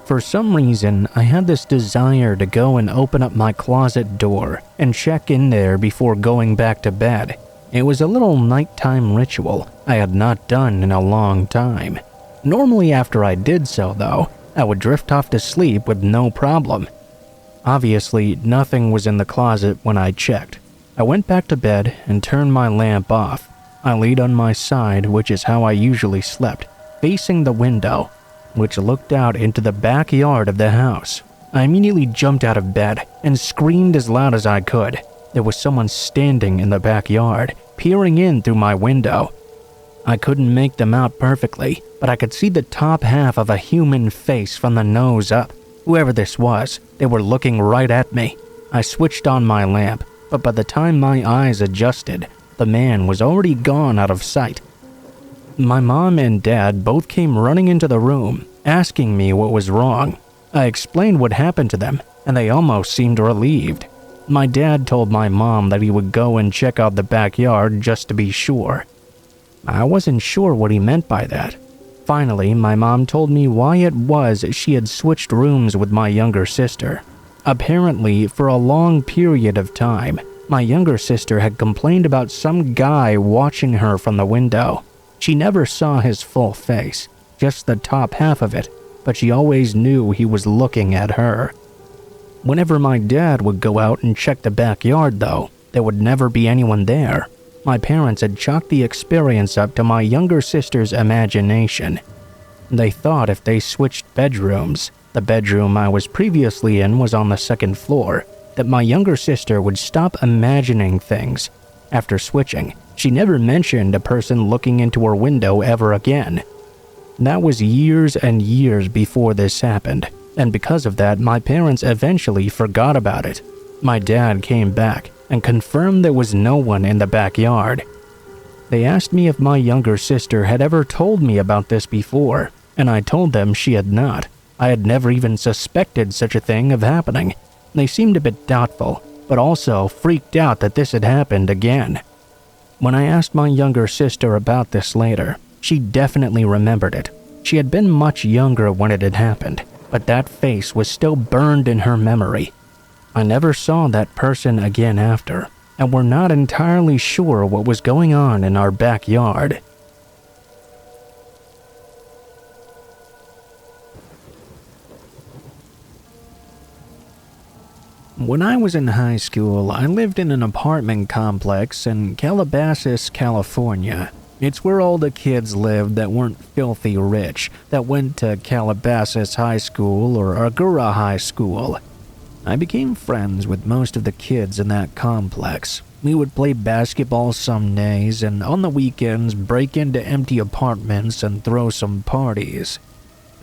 For some reason, I had this desire to go and open up my closet door and check in there before going back to bed. It was a little nighttime ritual I had not done in a long time. Normally after I did so, though, I would drift off to sleep with no problem. Obviously, nothing was in the closet when I checked. I went back to bed and turned my lamp off. I laid on my side, which is how I usually slept, facing the window, which looked out into the backyard of the house. I immediately jumped out of bed and screamed as loud as I could. There was someone standing in the backyard, peering in through my window. I couldn't make them out perfectly, but I could see the top half of a human face from the nose up. Whoever this was, they were looking right at me. I switched on my lamp, but by the time my eyes adjusted, the man was already gone out of sight. My mom and dad both came running into the room, asking me what was wrong. I explained what happened to them, and they almost seemed relieved. My dad told my mom that he would go and check out the backyard just to be sure. I wasn't sure what he meant by that. Finally, my mom told me why it was she had switched rooms with my younger sister. Apparently, for a long period of time, my younger sister had complained about some guy watching her from the window. She never saw his full face, just the top half of it, but she always knew he was looking at her. Whenever my dad would go out and check the backyard, though, there would never be anyone there. My parents had chalked the experience up to my younger sister's imagination. They thought if they switched bedrooms, the bedroom I was previously in was on the second floor, that my younger sister would stop imagining things. After switching, she never mentioned a person looking into her window ever again. That was years and years before this happened, and because of that, my parents eventually forgot about it. My dad came back and confirmed there was no one in the backyard. They asked me if my younger sister had ever told me about this before, and I told them she had not. I had never even suspected such a thing of happening. They seemed a bit doubtful, but also freaked out that this had happened again. When I asked my younger sister about this later, she definitely remembered it. She had been much younger when it had happened, but that face was still burned in her memory. I never saw that person again after, and we're not entirely sure what was going on in our backyard. When I was in high school, I lived in an apartment complex in Calabasas, California. It's where all the kids lived that weren't filthy rich, that went to Calabasas High School or Agoura High School. I became friends with most of the kids in that complex. We would play basketball some days and on the weekends break into empty apartments and throw some parties.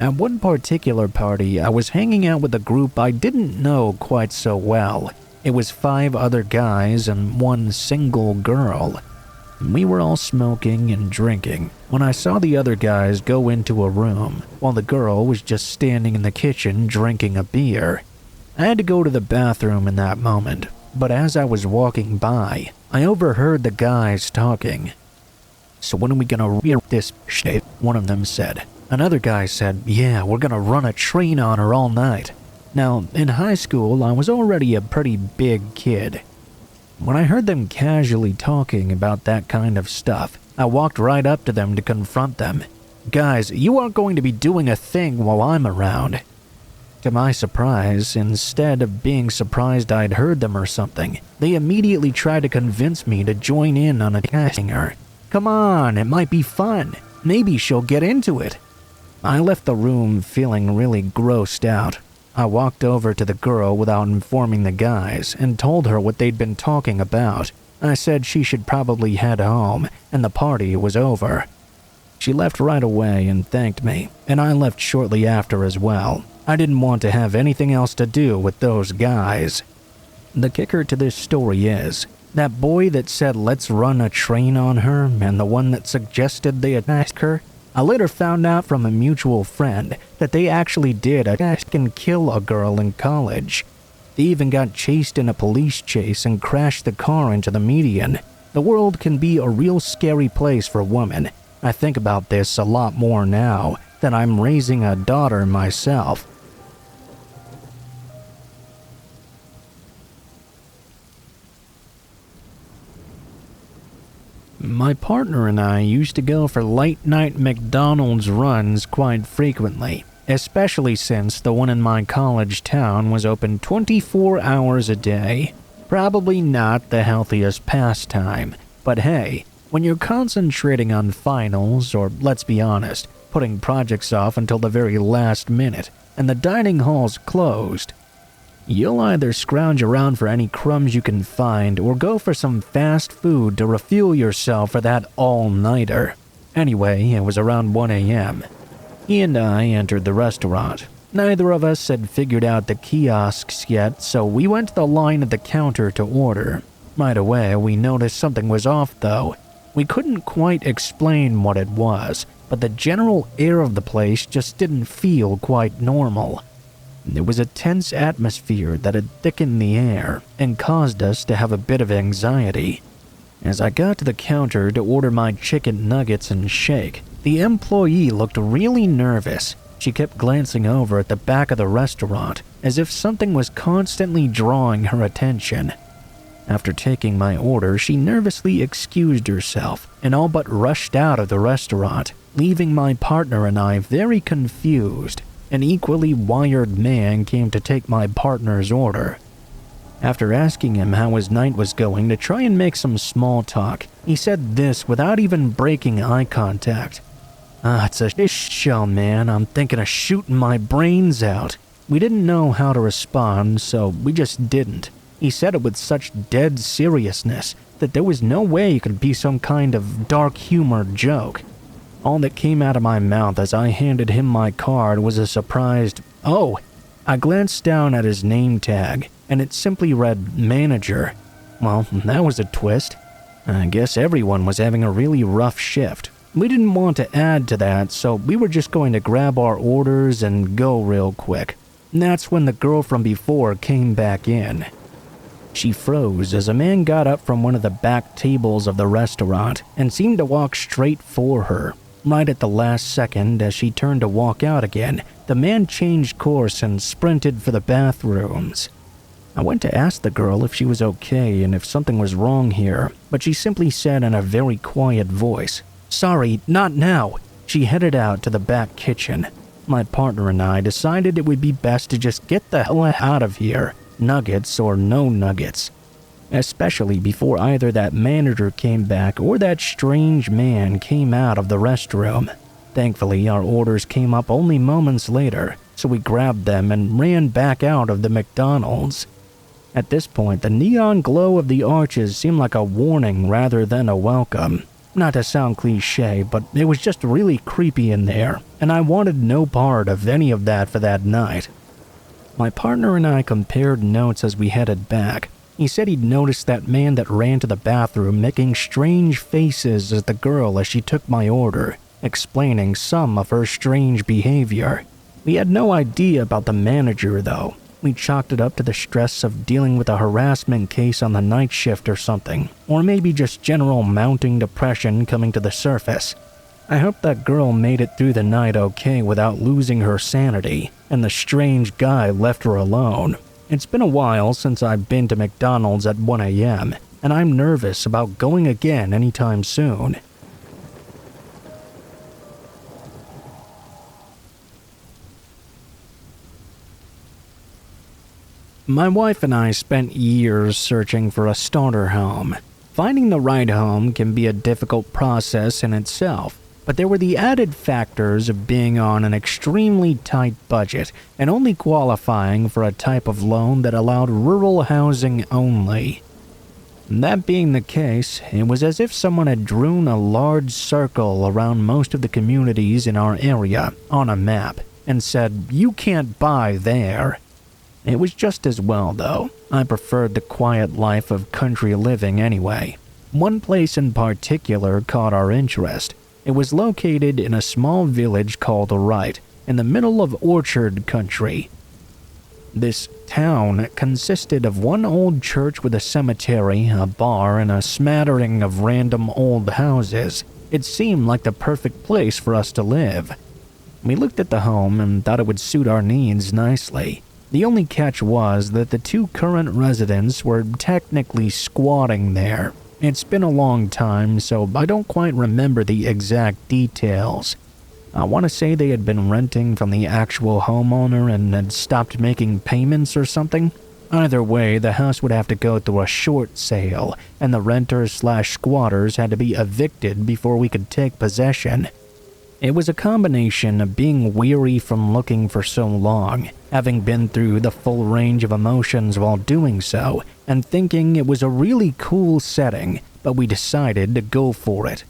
At one particular party, I was hanging out with a group I didn't know quite so well. It was 5 other guys and 1 single girl. We were all smoking and drinking when I saw the other guys go into a room while the girl was just standing in the kitchen drinking a beer. I had to go to the bathroom in that moment, but as I was walking by, I overheard the guys talking. "So when are we gonna rear this shit?" one of them said. Another guy said, "Yeah, we're gonna run a train on her all night." Now, in high school, I was already a pretty big kid. When I heard them casually talking about that kind of stuff, I walked right up to them to confront them. "Guys, you aren't going to be doing a thing while I'm around." To my surprise, instead of being surprised I'd heard them or something, they immediately tried to convince me to join in on attacking her. "Come on, it might be fun. Maybe she'll get into it." I left the room feeling really grossed out. I walked over to the girl without informing the guys and told her what they'd been talking about. I said she should probably head home, and the party was over. She left right away and thanked me, and I left shortly after as well. I didn't want to have anything else to do with those guys. The kicker to this story is, that boy that said let's run a train on her and the one that suggested they attack her, I later found out from a mutual friend that they actually did attack and kill a girl in college. They even got chased in a police chase and crashed the car into the median. The world can be a real scary place for women. I think about this a lot more now that I'm raising a daughter myself. My partner and I used to go for late-night McDonald's runs quite frequently, especially since the one in my college town was open 24 hours a day. Probably not the healthiest pastime, but hey, when you're concentrating on finals, or let's be honest, putting projects off until the very last minute, and the dining hall's closed, you'll either scrounge around for any crumbs you can find or go for some fast food to refuel yourself for that all-nighter. Anyway, it was around 1 a.m. He and I entered the restaurant. Neither of us had figured out the kiosks yet, so we went to the line at the counter to order. Right away, we noticed something was off though. We couldn't quite explain what it was, but the general air of the place just didn't feel quite normal. There was a tense atmosphere that had thickened the air and caused us to have a bit of anxiety. As I got to the counter to order my chicken nuggets and shake, the employee looked really nervous. She kept glancing over at the back of the restaurant as if something was constantly drawing her attention. After taking my order, she nervously excused herself and all but rushed out of the restaurant, leaving my partner and I very confused. An equally wired man came to take my partner's order. After asking him how his night was going to try and make some small talk, he said this without even breaking eye contact. It's a show, man. I'm thinking of shooting my brains out. We didn't know how to respond, so we just didn't. He said it with such dead seriousness that there was no way it could be some kind of dark humor joke. All that came out of my mouth as I handed him my card was a surprised, "Oh." I glanced down at his name tag, and it simply read manager. Well, that was a twist. I guess everyone was having a really rough shift. We didn't want to add to that, so we were just going to grab our orders and go real quick. And that's when the girl from before came back in. She froze as a man got up from one of the back tables of the restaurant and seemed to walk straight for her. Right at the last second, as she turned to walk out again, the man changed course and sprinted for the bathrooms. I went to ask the girl if she was okay and if something was wrong here, but she simply said in a very quiet voice, "Sorry, not now." She headed out to the back kitchen. My partner and I decided it would be best to just get the hell out of here, nuggets or no nuggets. Especially before either that manager came back or that strange man came out of the restroom. Thankfully, our orders came up only moments later, so we grabbed them and ran back out of the McDonald's. At this point, the neon glow of the arches seemed like a warning rather than a welcome. Not to sound cliche, but it was just really creepy in there, and I wanted no part of any of that for that night. My partner and I compared notes as we headed back. He said he'd noticed that man that ran to the bathroom making strange faces at the girl as she took my order, explaining some of her strange behavior. We had no idea about the manager, though. We chalked it up to the stress of dealing with a harassment case on the night shift or something, or maybe just general mounting depression coming to the surface. I hope that girl made it through the night okay without losing her sanity, and the strange guy left her alone. It's been a while since I've been to McDonald's at 1 a.m., and I'm nervous about going again anytime soon. My wife and I spent years searching for a starter home. Finding the right home can be a difficult process in itself, but there were the added factors of being on an extremely tight budget and only qualifying for a type of loan that allowed rural housing only. That being the case, it was as if someone had drawn a large circle around most of the communities in our area on a map and said, "You can't buy there." It was just as well, though. I preferred the quiet life of country living anyway. One place in particular caught our interest. It was located in a small village called Wright, in the middle of orchard country. This town consisted of one old church with a cemetery, a bar, and a smattering of random old houses. It seemed like the perfect place for us to live. We looked at the home and thought it would suit our needs nicely. The only catch was that the two current residents were technically squatting there. It's been a long time, so I don't quite remember the exact details. I want to say they had been renting from the actual homeowner and had stopped making payments or something. Either way, the house would have to go through a short sale, and the renters/squatters had to be evicted before we could take possession. It was a combination of being weary from looking for so long, having been through the full range of emotions while doing so, and thinking it was a really cool setting, but we decided to go for it.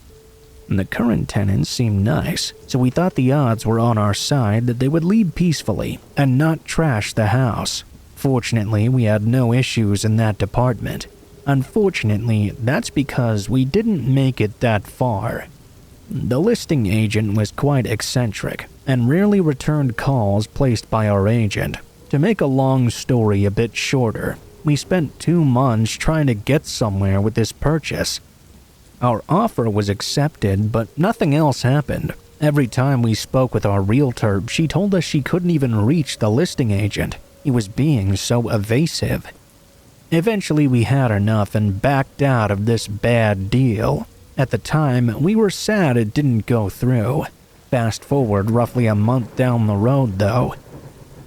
The current tenants seemed nice, so we thought the odds were on our side that they would leave peacefully and not trash the house. Fortunately, we had no issues in that department. Unfortunately, that's because we didn't make it that far. The listing agent was quite eccentric and rarely returned calls placed by our agent. To make a long story a bit shorter, we spent 2 months trying to get somewhere with this purchase. Our offer was accepted, but nothing else happened. Every time we spoke with our realtor, she told us she couldn't even reach the listing agent. He was being so evasive. Eventually, we had enough and backed out of this bad deal. At the time, we were sad it didn't go through. Fast forward roughly a month down the road, though.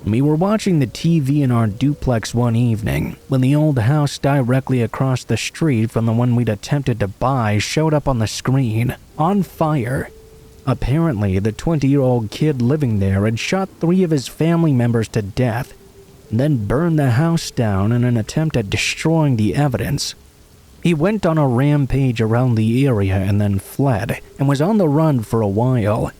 We were watching the TV in our duplex one evening when the old house directly across the street from the one we'd attempted to buy showed up on the screen, on fire. Apparently, the 20-year-old kid living there had shot 3 of his family members to death, then burned the house down in an attempt at destroying the evidence. He went on a rampage around the area and then fled, and was on the run for a while.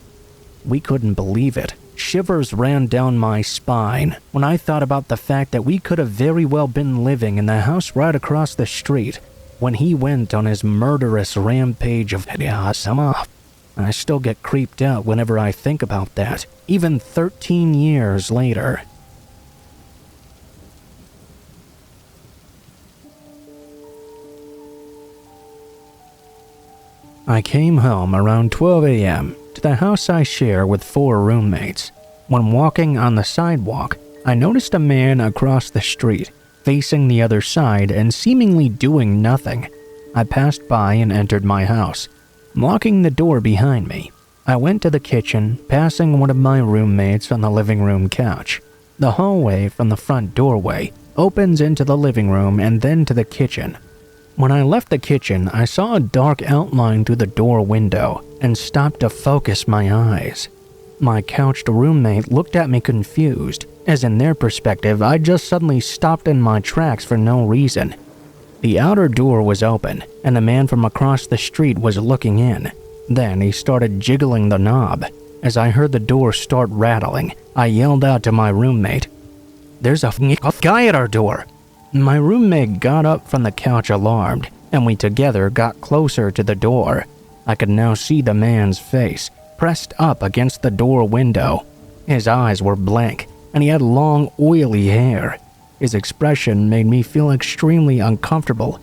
We couldn't believe it. Shivers ran down my spine when I thought about the fact that we could have very well been living in the house right across the street when he went on his murderous rampage of I still get creeped out whenever I think about that, even 13 years later. I came home around 12 a.m. to the house I share with 4 roommates. When walking on the sidewalk, I noticed a man across the street, facing the other side and seemingly doing nothing. I passed by and entered my house, locking the door behind me. I went to the kitchen, passing one of my roommates on the living room couch. The hallway from the front doorway opens into the living room and then to the kitchen. When I left the kitchen, I saw a dark outline through the door window and stopped to focus my eyes. My couched roommate looked at me confused, as in their perspective, I just suddenly stopped in my tracks for no reason. The outer door was open, and the man from across the street was looking in. Then he started jiggling the knob. As I heard the door start rattling, I yelled out to my roommate, "There's a guy at our door!" My roommate got up from the couch alarmed, and we together got closer to the door. I could now see the man's face, pressed up against the door window. His eyes were blank, and he had long, oily hair. His expression made me feel extremely uncomfortable.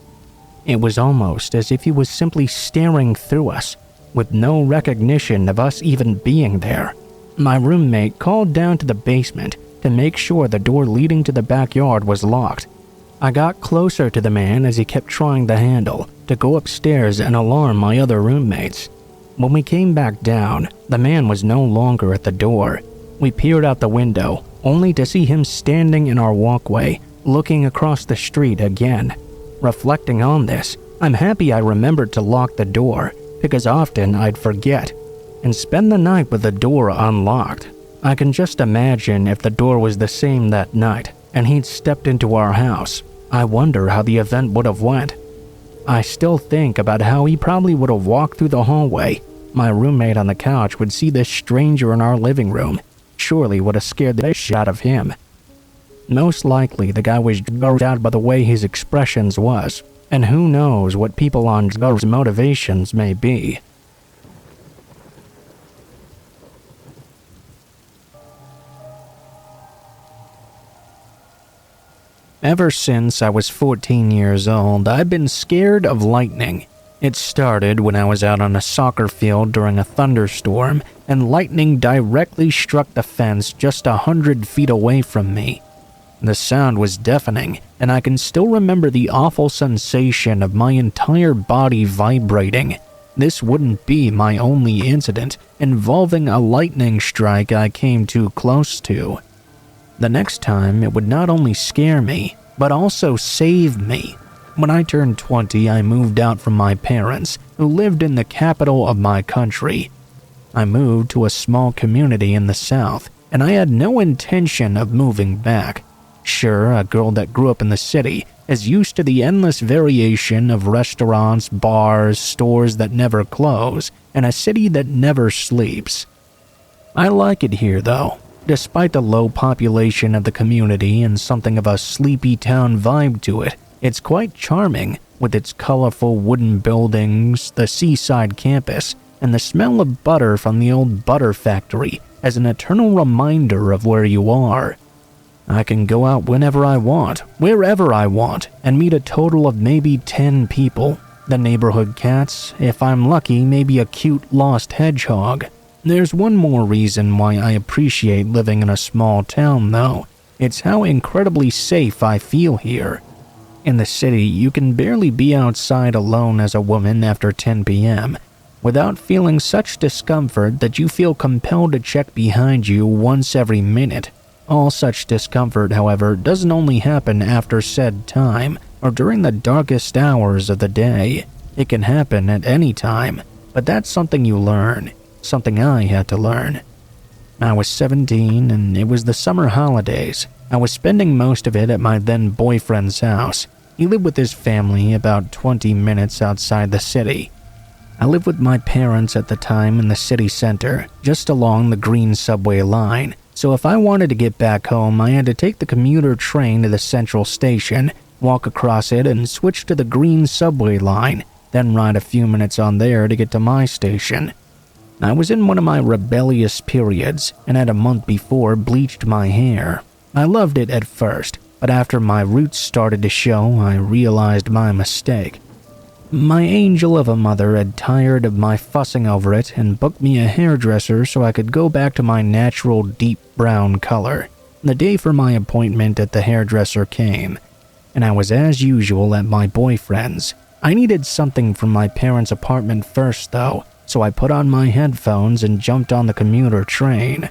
It was almost as if he was simply staring through us, with no recognition of us even being there. My roommate called down to the basement to make sure the door leading to the backyard was locked. I got closer to the man as he kept trying the handle to go upstairs and alarm my other roommates. When we came back down, the man was no longer at the door. We peered out the window, only to see him standing in our walkway, looking across the street again. Reflecting on this, I'm happy I remembered to lock the door, because often I'd forget, and spend the night with the door unlocked. I can just imagine if the door was the same that night, and he'd stepped into our house. I wonder how the event would have went. I still think about how he probably would have walked through the hallway. My roommate on the couch would see this stranger in our living room. Surely would have scared the shit out of him. Most likely the guy was drugged out by the way his expressions was, and who knows what people on drugs' motivations may be. Ever since I was 14 years old, I've been scared of lightning. It started when I was out on a soccer field during a thunderstorm, and lightning directly struck the fence just 100 feet away from me. The sound was deafening, and I can still remember the awful sensation of my entire body vibrating. This wouldn't be my only incident involving a lightning strike I came too close to. The next time, it would not only scare me, but also save me. When I turned 20, I moved out from my parents, who lived in the capital of my country. I moved to a small community in the south, and I had no intention of moving back. Sure, a girl that grew up in the city is used to the endless variation of restaurants, bars, stores that never close, and a city that never sleeps. I like it here, though. Despite the low population of the community and something of a sleepy town vibe to it, it's quite charming, with its colorful wooden buildings, the seaside campus, and the smell of butter from the old butter factory as an eternal reminder of where you are. I can go out whenever I want, wherever I want, and meet a total of maybe 10 people. The neighborhood cats, if I'm lucky, maybe a cute lost hedgehog. There's one more reason why I appreciate living in a small town, though. It's how incredibly safe I feel here. In the city, you can barely be outside alone as a woman after 10 p.m. without feeling such discomfort that you feel compelled to check behind you once every minute. All such discomfort, however, doesn't only happen after said time or during the darkest hours of the day. It can happen at any time, but that's something you learn. Something I had to learn. I was 17 and it was the summer holidays. I was spending most of it at my then boyfriend's house. He lived with his family about 20 minutes outside the city. I lived with my parents at the time in the city center, just along the green subway line, so if I wanted to get back home, I had to take the commuter train to the central station, walk across it and switch to the green subway line, then ride a few minutes on there to get to my station. I was in one of my rebellious periods and had a month before bleached my hair. I loved it at first, but after my roots started to show, I realized my mistake. My angel of a mother had tired of my fussing over it and booked me a hairdresser so I could go back to my natural deep brown color. The day for my appointment at the hairdresser came, and I was as usual at my boyfriend's. I needed something from my parents' apartment first, though, so I put on my headphones and jumped on the commuter train.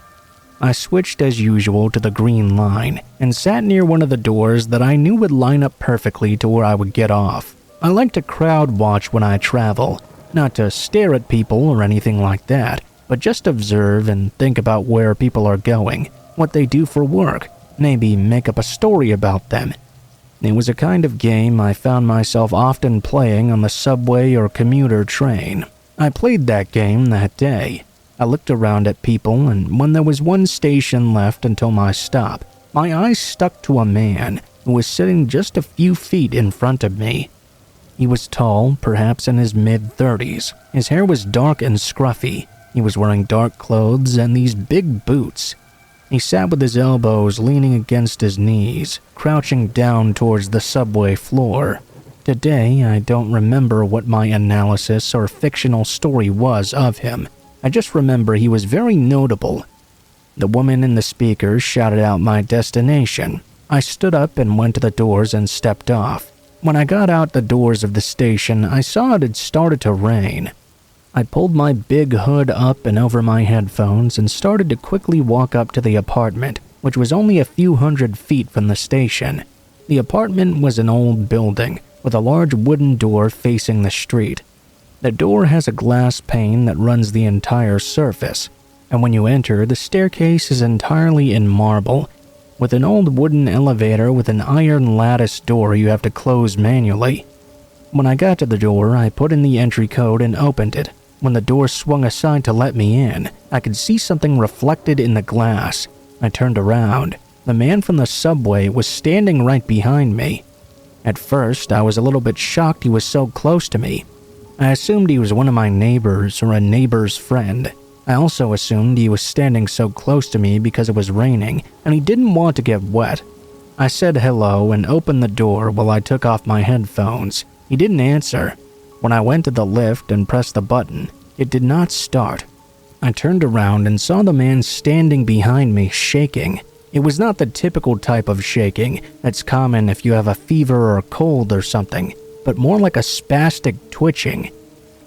I switched as usual to the green line and sat near one of the doors that I knew would line up perfectly to where I would get off. I like to crowd watch when I travel, not to stare at people or anything like that, but just observe and think about where people are going, what they do for work, maybe make up a story about them. It was a kind of game I found myself often playing on the subway or commuter train. I played that game that day. I looked around at people, and when there was one station left until my stop, my eyes stuck to a man who was sitting just a few feet in front of me. He was tall, perhaps in his mid-30s. His hair was dark and scruffy. He was wearing dark clothes and these big boots. He sat with his elbows leaning against his knees, crouching down towards the subway floor. Today, I don't remember what my analysis or fictional story was of him. I just remember he was very notable. The woman in the speakers shouted out my destination. I stood up and went to the doors and stepped off. When I got out the doors of the station, I saw it had started to rain. I pulled my big hood up and over my headphones and started to quickly walk up to the apartment, which was only a few hundred feet from the station. The apartment was an old building with a large wooden door facing the street. The door has a glass pane that runs the entire surface, and when you enter, the staircase is entirely in marble, with an old wooden elevator with an iron lattice door you have to close manually. When I got to the door, I put in the entry code and opened it. When the door swung aside to let me in, I could see something reflected in the glass. I turned around. The man from the subway was standing right behind me. At first, I was a little bit shocked he was so close to me. I assumed he was one of my neighbors or a neighbor's friend. I also assumed he was standing so close to me because it was raining and he didn't want to get wet. I said hello and opened the door while I took off my headphones. He didn't answer. When I went to the lift and pressed the button, it did not start. I turned around and saw the man standing behind me shaking. It was not the typical type of shaking that's common if you have a fever or a cold or something, but more like a spastic twitching.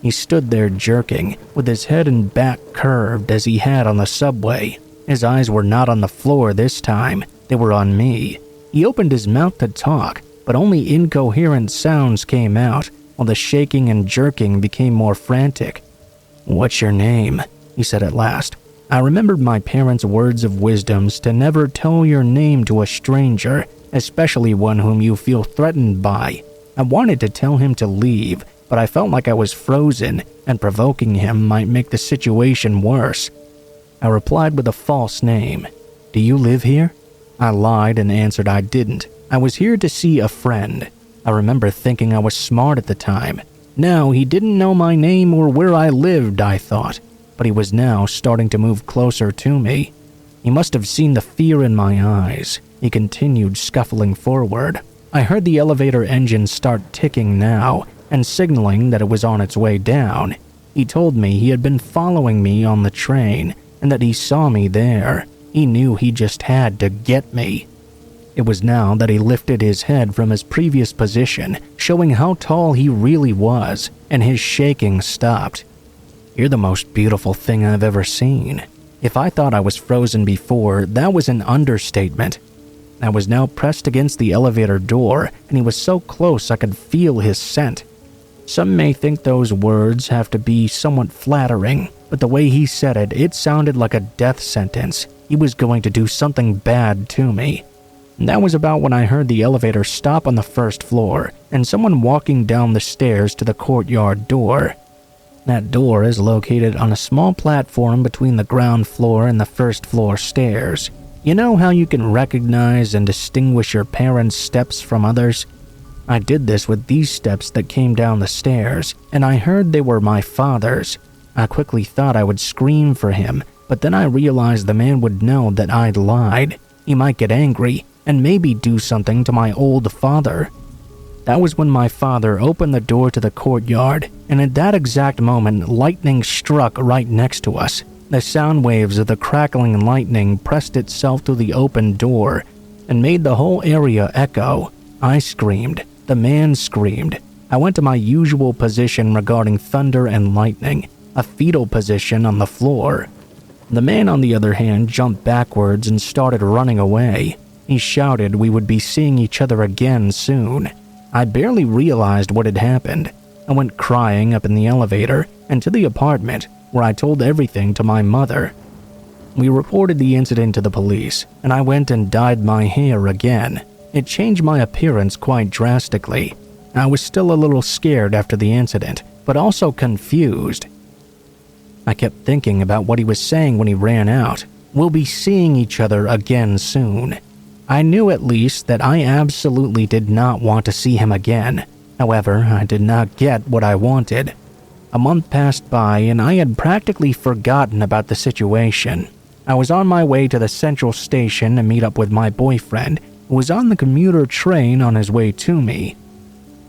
He stood there jerking, with his head and back curved as he had on the subway. His eyes were not on the floor this time, they were on me. He opened his mouth to talk, but only incoherent sounds came out, while the shaking and jerking became more frantic. "What's your name?" he said at last. I remembered my parents' words of wisdoms to never tell your name to a stranger, especially one whom you feel threatened by. I wanted to tell him to leave, but I felt like I was frozen, and provoking him might make the situation worse. I replied with a false name. "Do you live here?" I lied and answered I didn't. I was here to see a friend. I remember thinking I was smart at the time. Now he didn't know my name or where I lived, I thought, but he was now starting to move closer to me. He must have seen the fear in my eyes. He continued scuffling forward. I heard the elevator engine start ticking now, and signaling that it was on its way down. He told me he had been following me on the train, and that he saw me there. He knew he just had to get me. It was now that he lifted his head from his previous position, showing how tall he really was, and his shaking stopped. "You're the most beautiful thing I've ever seen." If I thought I was frozen before, that was an understatement. I was now pressed against the elevator door, and he was so close I could feel his scent. Some may think those words have to be somewhat flattering, but the way he said it, it sounded like a death sentence. He was going to do something bad to me. That was about when I heard the elevator stop on the first floor, and someone walking down the stairs to the courtyard door. That door is located on a small platform between the ground floor and the first floor stairs. You know how you can recognize and distinguish your parents' steps from others? I did this with these steps that came down the stairs, and I heard they were my father's. I quickly thought I would scream for him, but then I realized the man would know that I'd lied. He might get angry, and maybe do something to my old father. That was when my father opened the door to the courtyard, and at that exact moment, lightning struck right next to us. The sound waves of the crackling lightning pressed itself through the open door and made the whole area echo. I screamed. The man screamed. I went to my usual position regarding thunder and lightning, a fetal position on the floor. The man, on the other hand, jumped backwards and started running away. He shouted we would be seeing each other again soon. I barely realized what had happened. I went crying up in the elevator and to the apartment, where I told everything to my mother. We reported the incident to the police, and I went and dyed my hair again. It changed my appearance quite drastically. I was still a little scared after the incident, but also confused. I kept thinking about what he was saying when he ran out. We'll be seeing each other again soon. I knew at least that I absolutely did not want to see him again. However, I did not get what I wanted. A month passed by and I had practically forgotten about the situation. I was on my way to the central station to meet up with my boyfriend, who was on the commuter train on his way to me.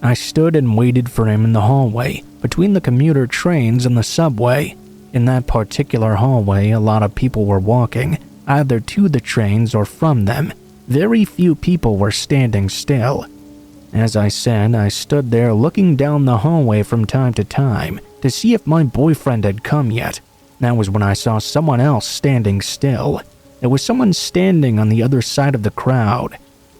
I stood and waited for him in the hallway, between the commuter trains and the subway. In that particular hallway, a lot of people were walking, either to the trains or from them. Very few people were standing still. As I said, I stood there looking down the hallway from time to time to see if my boyfriend had come yet. That was when I saw someone else standing still. There was someone standing on the other side of the crowd.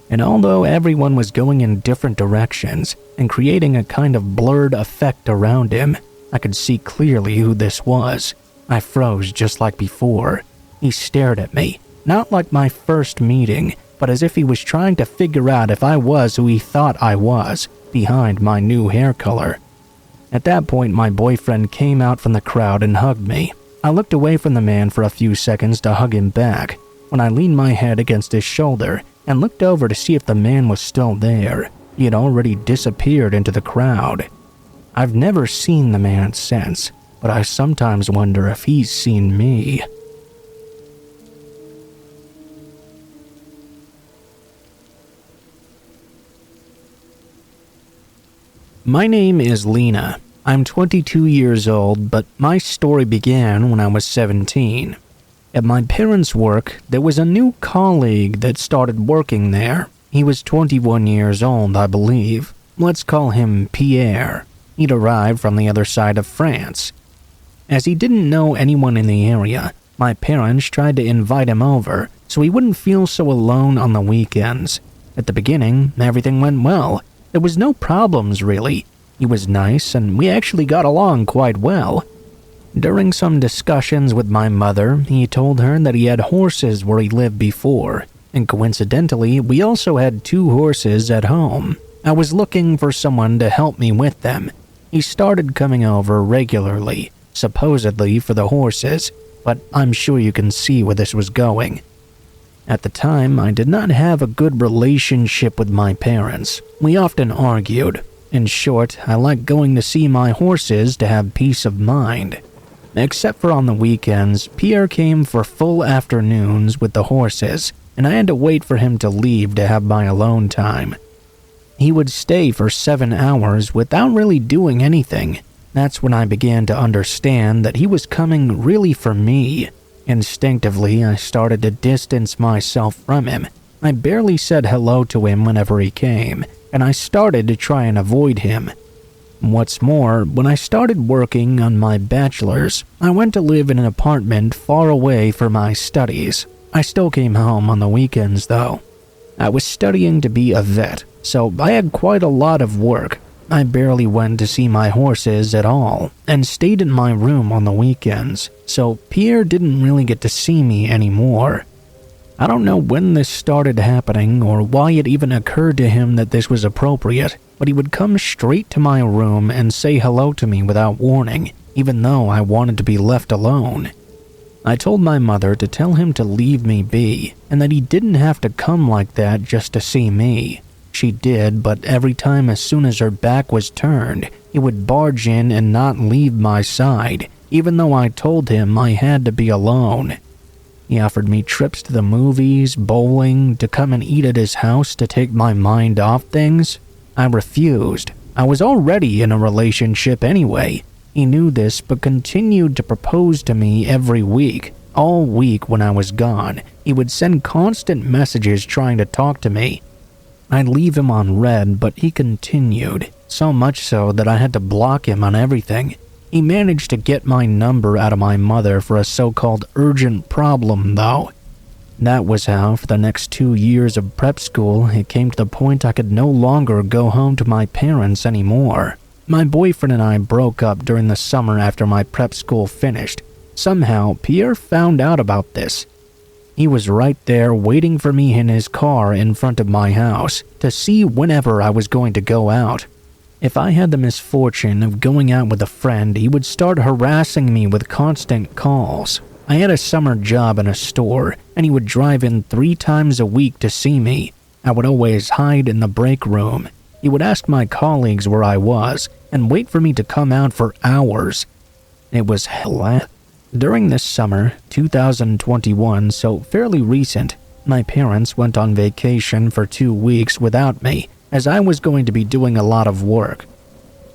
And although everyone was going in different directions and creating a kind of blurred effect around him, I could see clearly who this was. I froze just like before. He stared at me, not like my first meeting, but as if he was trying to figure out if I was who he thought I was, behind my new hair color. At that point, my boyfriend came out from the crowd and hugged me. I looked away from the man for a few seconds to hug him back, when I leaned my head against his shoulder and looked over to see if the man was still there. He had already disappeared into the crowd. I've never seen the man since, but I sometimes wonder if he's seen me. My name is Lena. I'm 22 years old, but my story began when I was 17. At my parents' work, there was a new colleague that started working there. He was 21 years old, I believe. Let's call him Pierre. He'd arrived from the other side of France. As he didn't know anyone in the area, my parents tried to invite him over so he wouldn't feel so alone on the weekends. At the beginning, everything went well. There was no problems, really. He was nice, and we actually got along quite well. During some discussions with my mother, he told her that he had horses where he lived before, and coincidentally, we also had 2 horses at home. I was looking for someone to help me with them. He started coming over regularly, supposedly for the horses, but I'm sure you can see where this was going. At the time, I did not have a good relationship with my parents. We often argued. In short, I liked going to see my horses to have peace of mind. Except for on the weekends, Pierre came for full afternoons with the horses, and I had to wait for him to leave to have my alone time. He would stay for 7 hours without really doing anything. That's when I began to understand that he was coming really for me. Instinctively, I started to distance myself from him. I barely said hello to him whenever he came, and I started to try and avoid him. What's more, when I started working on my bachelor's, I went to live in an apartment far away from my studies. I still came home on the weekends, though. I was studying to be a vet, so I had quite a lot of work. I barely went to see my horses at all, and stayed in my room on the weekends, so Pierre didn't really get to see me anymore. I don't know when this started happening or why it even occurred to him that this was appropriate, but he would come straight to my room and say hello to me without warning, even though I wanted to be left alone. I told my mother to tell him to leave me be, and that he didn't have to come like that just to see me. She did, but every time as soon as her back was turned, he would barge in and not leave my side, even though I told him I had to be alone. He offered me trips to the movies, bowling, to come and eat at his house to take my mind off things. I refused. I was already in a relationship anyway. He knew this but continued to propose to me every week. All week when I was gone, he would send constant messages trying to talk to me. I'd leave him on red, but he continued, so much so that I had to block him on everything. He managed to get my number out of my mother for a so-called urgent problem, though. That was how, for the next 2 years of prep school, it came to the point I could no longer go home to my parents anymore. My boyfriend and I broke up during the summer after my prep school finished. Somehow, Pierre found out about this. He was right there waiting for me in his car in front of my house to see whenever I was going to go out. If I had the misfortune of going out with a friend, he would start harassing me with constant calls. I had a summer job in a store, and he would drive in 3 times a week to see me. I would always hide in the break room. He would ask my colleagues where I was, and wait for me to come out for hours. It was hilarious. During this summer, 2021, so fairly recent, my parents went on vacation for 2 weeks without me, as I was going to be doing a lot of work.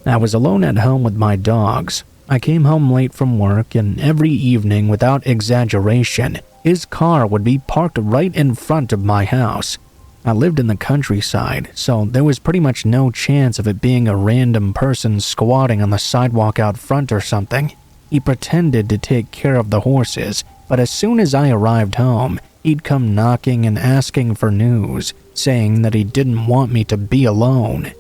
I was alone at home with my dogs. I came home late from work, and every evening, without exaggeration, his car would be parked right in front of my house. I lived in the countryside, so there was pretty much no chance of it being a random person squatting on the sidewalk out front or something. He pretended to take care of the horses, but as soon as I arrived home, he'd come knocking and asking for news, saying that he didn't want me to be alone.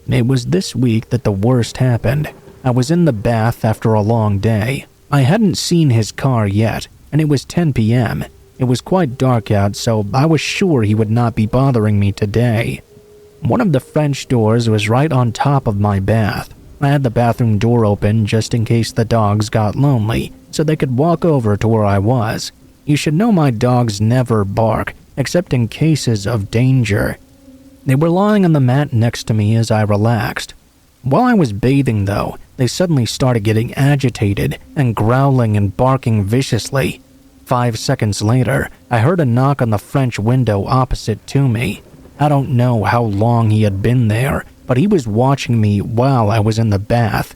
It was this week that the worst happened. I was in the bath after a long day. I hadn't seen his car yet, and it was 10 p.m. It was quite dark out, so I was sure he would not be bothering me today. One of the French doors was right on top of my bath. I had the bathroom door open just in case the dogs got lonely, so they could walk over to where I was. You should know my dogs never bark, except in cases of danger. They were lying on the mat next to me as I relaxed. While I was bathing, though, they suddenly started getting agitated and growling and barking viciously. 5 seconds later, I heard a knock on the French window opposite to me. I don't know how long he had been there, but he was watching me while I was in the bath.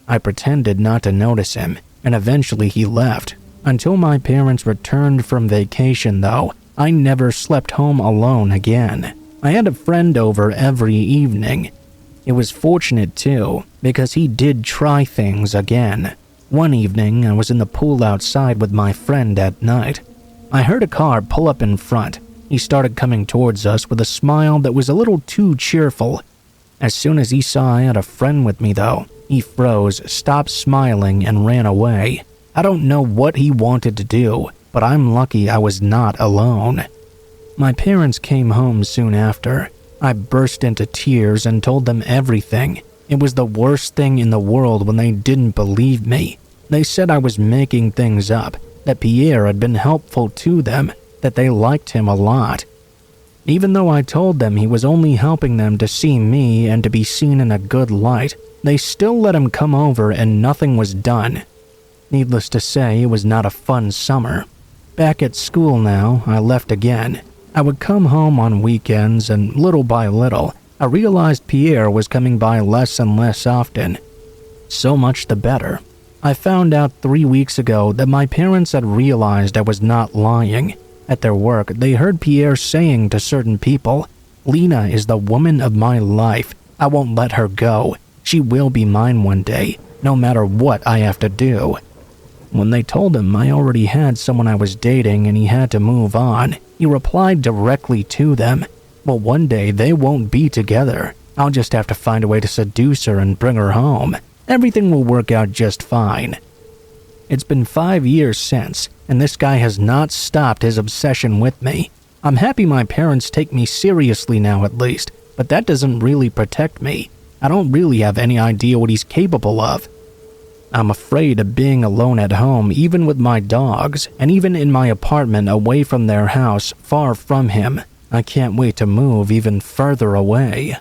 I pretended not to notice him, and eventually he left. Until my parents returned from vacation, though, I never slept home alone again. I had a friend over every evening. It was fortunate, too, because he did try things again. One evening, I was in the pool outside with my friend at night. I heard a car pull up in front. He started coming towards us with a smile that was a little too cheerful. As soon as he saw I had a friend with me, though, he froze, stopped smiling, and ran away. I don't know what he wanted to do, but I'm lucky I was not alone. My parents came home soon after. I burst into tears and told them everything. It was the worst thing in the world when they didn't believe me. They said I was making things up, that Pierre had been helpful to them, that they liked him a lot. Even though I told them he was only helping them to see me and to be seen in a good light, they still let him come over and nothing was done. Needless to say, it was not a fun summer. Back at school now, I left again. I would come home on weekends, and little by little, I realized Pierre was coming by less and less often. So much the better. I found out 3 weeks ago that my parents had realized I was not lying. At their work, they heard Pierre saying to certain people, "Lena is the woman of my life. I won't let her go. She will be mine one day, no matter what I have to do." When they told him I already had someone I was dating and he had to move on, he replied directly to them, "Well, one day they won't be together. I'll just have to find a way to seduce her and bring her home. Everything will work out just fine." It's been 5 years since, and this guy has not stopped his obsession with me. I'm happy my parents take me seriously now at least, but that doesn't really protect me. I don't really have any idea what he's capable of. I'm afraid of being alone at home, even with my dogs, and even in my apartment away from their house, far from him. I can't wait to move even further away.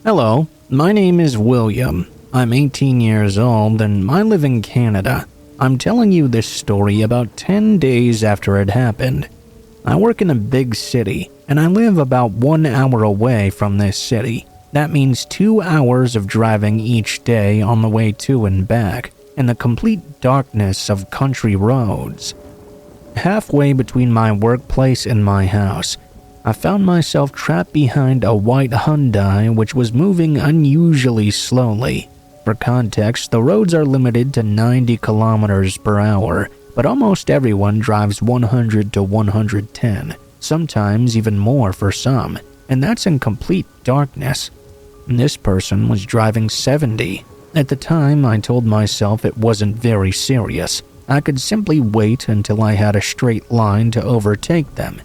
Hello, my name is William. I'm 18 years old and I live in Canada. I'm telling you this story about 10 days after it happened. I work in a big city, and I live about 1 hour away from this city. That means 2 hours of driving each day on the way to and back, in the complete darkness of country roads. Halfway between my workplace and my house, I found myself trapped behind a white Hyundai which was moving unusually slowly. For context, the roads are limited to 90 kilometers per hour, but almost everyone drives 100 to 110, sometimes even more for some, and that's in complete darkness. This person was driving 70. At the time, I told myself it wasn't very serious. I could simply wait until I had a straight line to overtake them.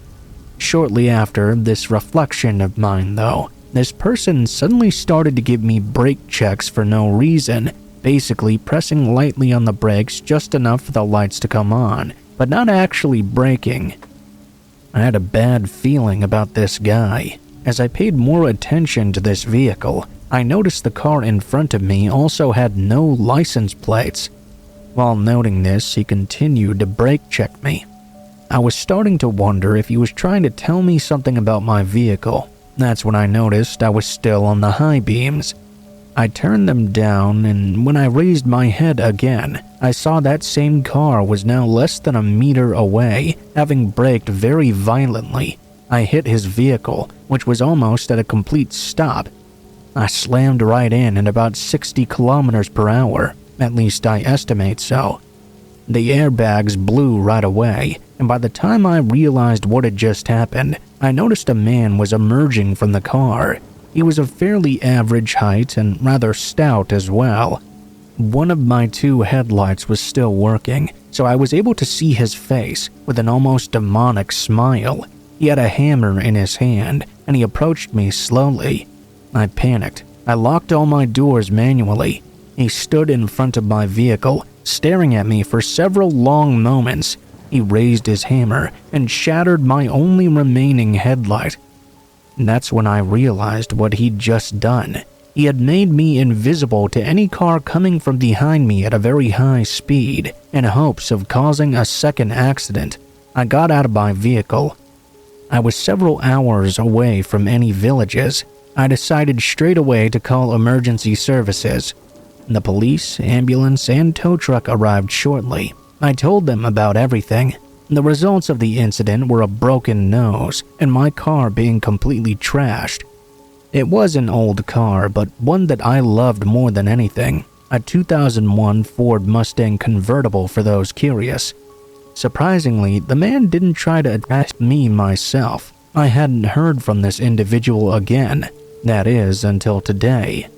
Shortly after this reflection of mine, though, this person suddenly started to give me brake checks for no reason, basically pressing lightly on the brakes just enough for the lights to come on, but not actually braking. I had a bad feeling about this guy. As I paid more attention to this vehicle, I noticed the car in front of me also had no license plates. While noting this, he continued to brake check me. I was starting to wonder if he was trying to tell me something about my vehicle. That's when I noticed I was still on the high beams. I turned them down, and when I raised my head again, I saw that same car was now less than a meter away, having braked very violently. I hit his vehicle, which was almost at a complete stop. I slammed right in at about 60 kilometers per hour, at least I estimate so. The airbags blew right away, and by the time I realized what had just happened, I noticed a man was emerging from the car. He was of fairly average height and rather stout as well. One of my 2 headlights was still working, so I was able to see his face with an almost demonic smile. He had a hammer in his hand, and he approached me slowly. I panicked. I locked all my doors manually. He stood in front of my vehicle, staring at me for several long moments. He raised his hammer and shattered my only remaining headlight. That's when I realized what he'd just done. He had made me invisible to any car coming from behind me at a very high speed, in hopes of causing a second accident. I got out of my vehicle. I was several hours away from any villages. I decided straight away to call emergency services. The police, ambulance, and tow truck arrived shortly. I told them about everything. The results of the incident were a broken nose and my car being completely trashed. It was an old car, but one that I loved more than anything. A 2001 Ford Mustang convertible for those curious. Surprisingly, the man didn't try to attack me myself. I hadn't heard from this individual again. That is, until today.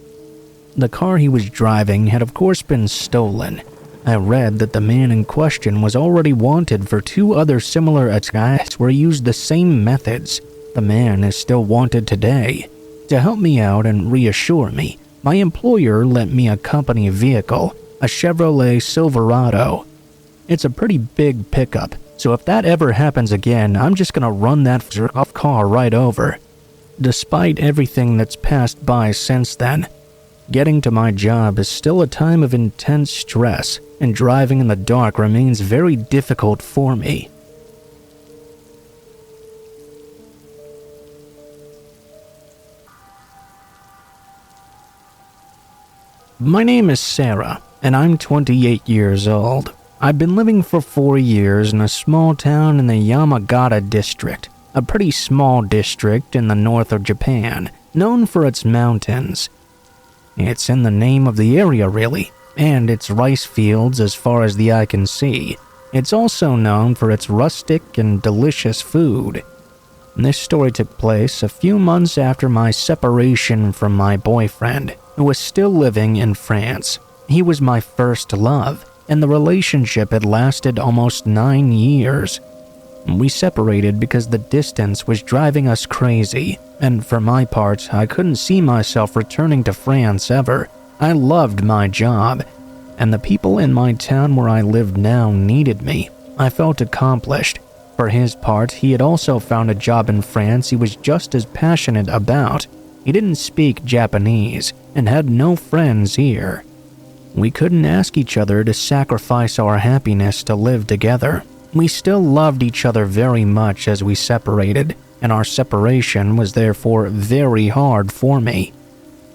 The car he was driving had of course been stolen. I read that the man in question was already wanted for 2 other similar attacks where he used the same methods. The man is still wanted today. To help me out and reassure me, my employer lent me a company vehicle, a Chevrolet Silverado. It's a pretty big pickup, so if that ever happens again, I'm just gonna run that jerk-off car right over. Despite everything that's passed by since then, getting to my job is still a time of intense stress, and driving in the dark remains very difficult for me. My name is Sarah, and I'm 28 years old. I've been living for 4 years in a small town in the Yamagata district, a pretty small district in the north of Japan, known for its mountains. It's in the name of the area, really, and its rice fields as far as the eye can see. It's also known for its rustic and delicious food. This story took place a few months after my separation from my boyfriend, who was still living in France. He was my first love, and the relationship had lasted almost 9 years. We separated because the distance was driving us crazy, and for my part, I couldn't see myself returning to France ever. I loved my job, and the people in my town where I lived now needed me. I felt accomplished. For his part, he had also found a job in France he was just as passionate about. He didn't speak Japanese and had no friends here. We couldn't ask each other to sacrifice our happiness to live together. We still loved each other very much as we separated, and our separation was therefore very hard for me.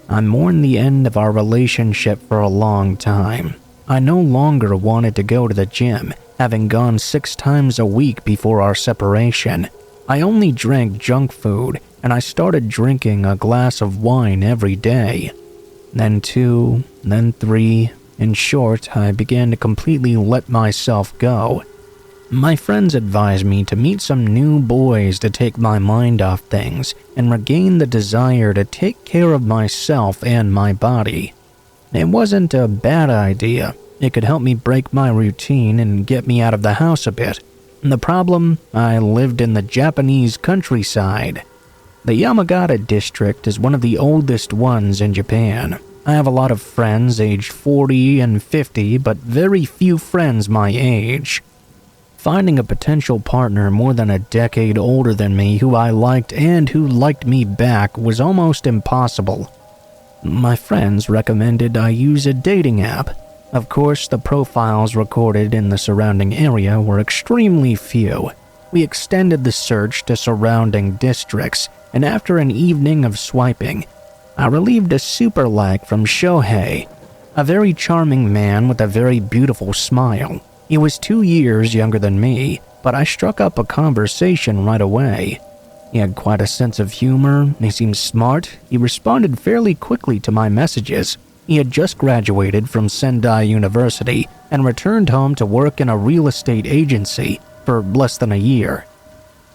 I mourned the end of our relationship for a long time. I no longer wanted to go to the gym, having gone 6 times a week before our separation. I only drank junk food, and I started drinking a glass of wine every day. Then 2, then 3. In short, I began to completely let myself go. My friends advised me to meet some new boys to take my mind off things and regain the desire to take care of myself and my body. It wasn't a bad idea. It could help me break my routine and get me out of the house a bit. The problem, I lived in the Japanese countryside. The Yamagata district is one of the oldest ones in Japan. I have a lot of friends aged 40 and 50, but very few friends my age. Finding a potential partner more than a decade older than me who I liked and who liked me back was almost impossible. My friends recommended I use a dating app. Of course, the profiles recorded in the surrounding area were extremely few. We extended the search to surrounding districts, and after an evening of swiping, I relieved a super like from Shohei, a very charming man with a very beautiful smile. He was 2 years younger than me, but I struck up a conversation right away. He had quite a sense of humor, he seemed smart, he responded fairly quickly to my messages. He had just graduated from Sendai University and returned home to work in a real estate agency for less than a year.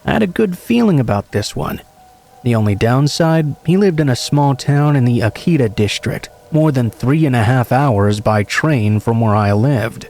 I had a good feeling about this one. The only downside, he lived in a small town in the Akita district, more than 3.5 hours by train from where I lived.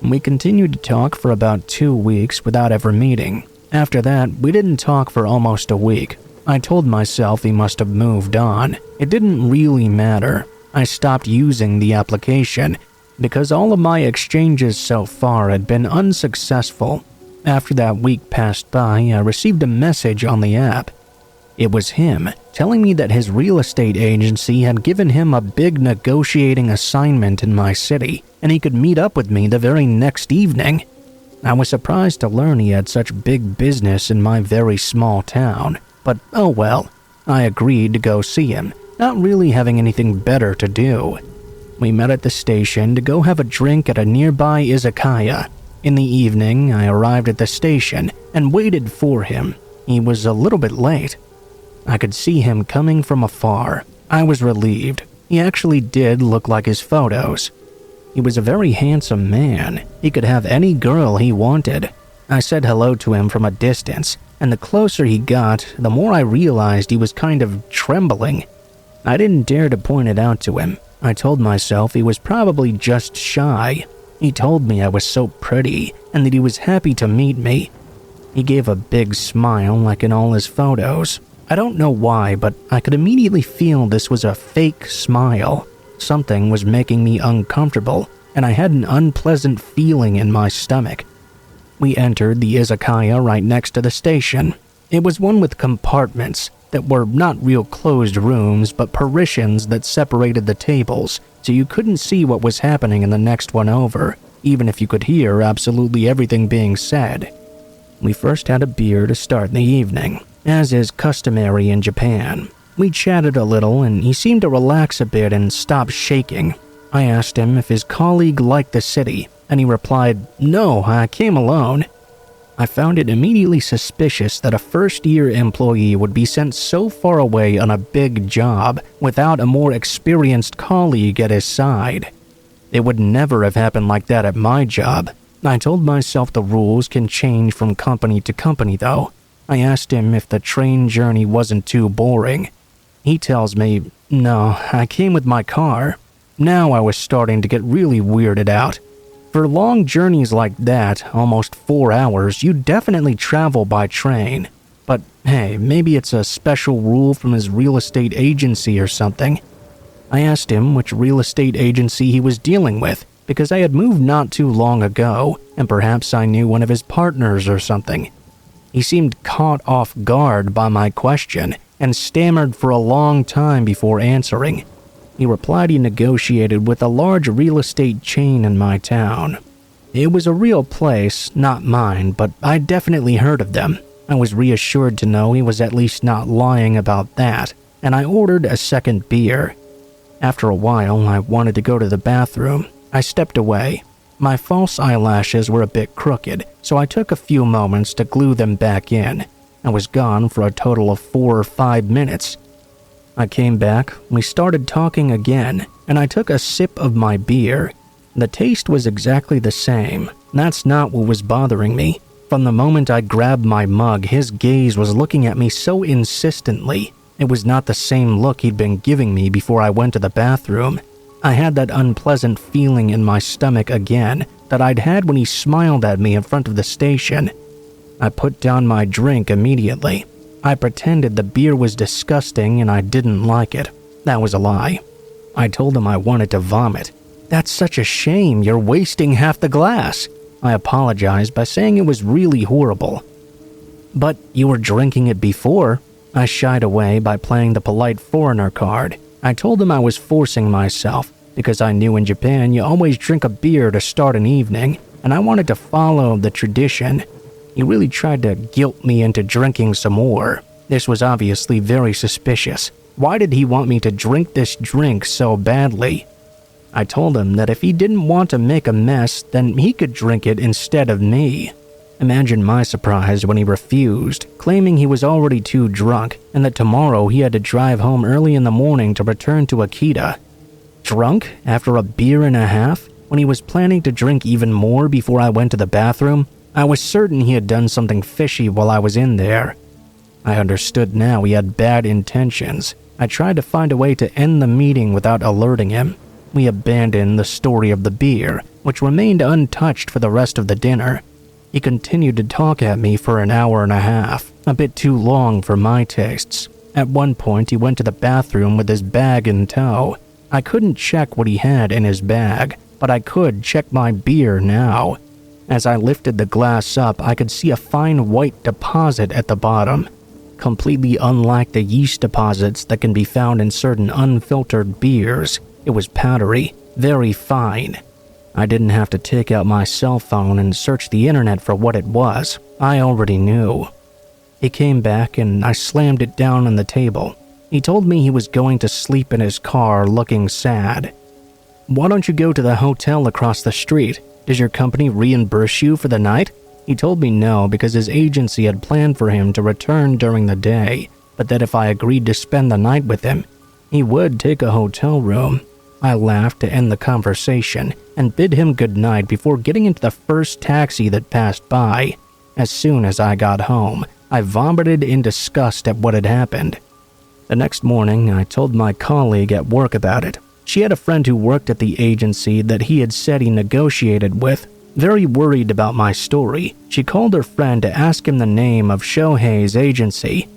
We continued to talk for about 2 weeks without ever meeting. After that, we didn't talk for almost a week. I told myself he must have moved on. It didn't really matter. I stopped using the application because all of my exchanges so far had been unsuccessful. After that week passed by, I received a message on the app. It was him telling me that his real estate agency had given him a big negotiating assignment in my city, and he could meet up with me the very next evening. I was surprised to learn he had such big business in my very small town, but oh well. I agreed to go see him, not really having anything better to do. We met at the station to go have a drink at a nearby izakaya. In the evening, I arrived at the station and waited for him. He was a little bit late. I could see him coming from afar. I was relieved. He actually did look like his photos. He was a very handsome man. He could have any girl he wanted. I said hello to him from a distance, and the closer he got, the more I realized he was kind of trembling. I didn't dare to point it out to him. I told myself he was probably just shy. He told me I was so pretty and that he was happy to meet me. He gave a big smile like in all his photos. I don't know why, but I could immediately feel this was a fake smile. Something was making me uncomfortable, and I had an unpleasant feeling in my stomach. We entered the izakaya right next to the station. It was one with compartments that were not real closed rooms, but partitions that separated the tables, so you couldn't see what was happening in the next one over, even if you could hear absolutely everything being said. We first had a beer to start the evening, as is customary in Japan. We chatted a little, and he seemed to relax a bit and stop shaking. I asked him if his colleague liked the city, and he replied, "No, I came alone." I found it immediately suspicious that a first-year employee would be sent so far away on a big job without a more experienced colleague at his side. It would never have happened like that at my job. I told myself the rules can change from company to company, though. I asked him if the train journey wasn't too boring. He tells me, "No, I came with my car." Now I was starting to get really weirded out. For long journeys like that, almost 4 hours, you definitely travel by train. But hey, maybe it's a special rule from his real estate agency or something. I asked him which real estate agency he was dealing with, because I had moved not too long ago, and perhaps I knew one of his partners or something. He seemed caught off guard by my question and stammered for a long time before answering. He replied he negotiated with a large real estate chain in my town. It was a real place, not mine, but I definitely heard of them. I was reassured to know he was at least not lying about that, and I ordered a second beer. After a while, I wanted to go to the bathroom. I stepped away. My false eyelashes were a bit crooked, so I took a few moments to glue them back in. I was gone for a total of 4 or 5 minutes. I came back, we started talking again, and I took a sip of my beer. The taste was exactly the same. That's not what was bothering me. From the moment I grabbed my mug, his gaze was looking at me so insistently. It was not the same look he'd been giving me before I went to the bathroom. I had that unpleasant feeling in my stomach again that I'd had when he smiled at me in front of the station. I put down my drink immediately. I pretended the beer was disgusting and I didn't like it. That was a lie. I told him I wanted to vomit. "That's such a shame, you're wasting half the glass." I apologized by saying it was really horrible. "But you were drinking it before." I shied away by playing the polite foreigner card. I told him I was forcing myself, because I knew in Japan you always drink a beer to start an evening, and I wanted to follow the tradition. He really tried to guilt me into drinking some more. This was obviously very suspicious. Why did he want me to drink this drink so badly? I told him that if he didn't want to make a mess, then he could drink it instead of me. Imagine my surprise when he refused, claiming he was already too drunk and that tomorrow he had to drive home early in the morning to return to Akita. Drunk after a beer and a half, when he was planning to drink even more before I went to the bathroom? I was certain he had done something fishy while I was in there. I understood now he had bad intentions. I tried to find a way to end the meeting without alerting him. We abandoned the story of the beer, which remained untouched for the rest of the dinner. He continued to talk at me for an hour and a half, a bit too long for my tastes. At one point, he went to the bathroom with his bag in tow. I couldn't check what he had in his bag, but I could check my beer now. As I lifted the glass up, I could see a fine white deposit at the bottom. Completely unlike the yeast deposits that can be found in certain unfiltered beers, it was powdery, very fine. I didn't have to take out my cell phone and search the internet for what it was. I already knew. He came back and I slammed it down on the table. He told me he was going to sleep in his car looking sad. "Why don't you go to the hotel across the street? Does your company reimburse you for the night?" He told me no because his agency had planned for him to return during the day, but that if I agreed to spend the night with him, he would take a hotel room. I laughed to end the conversation and bid him good night before getting into the first taxi that passed by. As soon as I got home, I vomited in disgust at what had happened. The next morning, I told my colleague at work about it. She had a friend who worked at the agency that he had said he negotiated with. Very worried about my story, she called her friend to ask him the name of Shohei's agency.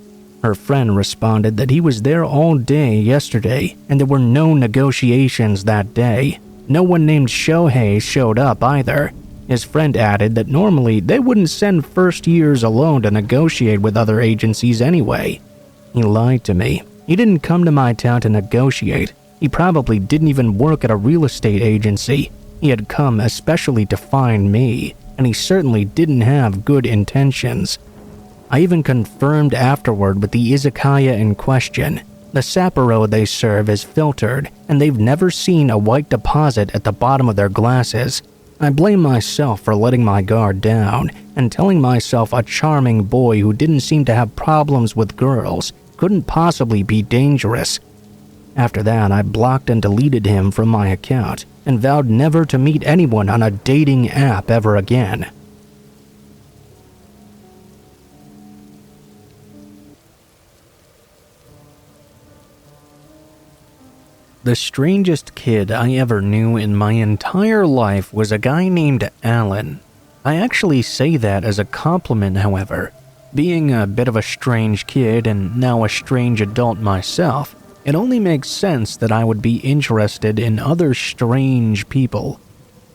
Her friend responded that he was there all day yesterday and there were no negotiations that day. No one named Shohei showed up either. His friend added that normally they wouldn't send first years alone to negotiate with other agencies anyway. He lied to me. He didn't come to my town to negotiate. He probably didn't even work at a real estate agency. He had come especially to find me, and he certainly didn't have good intentions. I even confirmed afterward with the izakaya in question. The Sapporo they serve is filtered, and they've never seen a white deposit at the bottom of their glasses. I blame myself for letting my guard down and telling myself a charming boy who didn't seem to have problems with girls couldn't possibly be dangerous. After that, I blocked and deleted him from my account and vowed never to meet anyone on a dating app ever again. The strangest kid I ever knew in my entire life was a guy named Alan. I actually say that as a compliment, however. Being a bit of a strange kid and now a strange adult myself, it only makes sense that I would be interested in other strange people.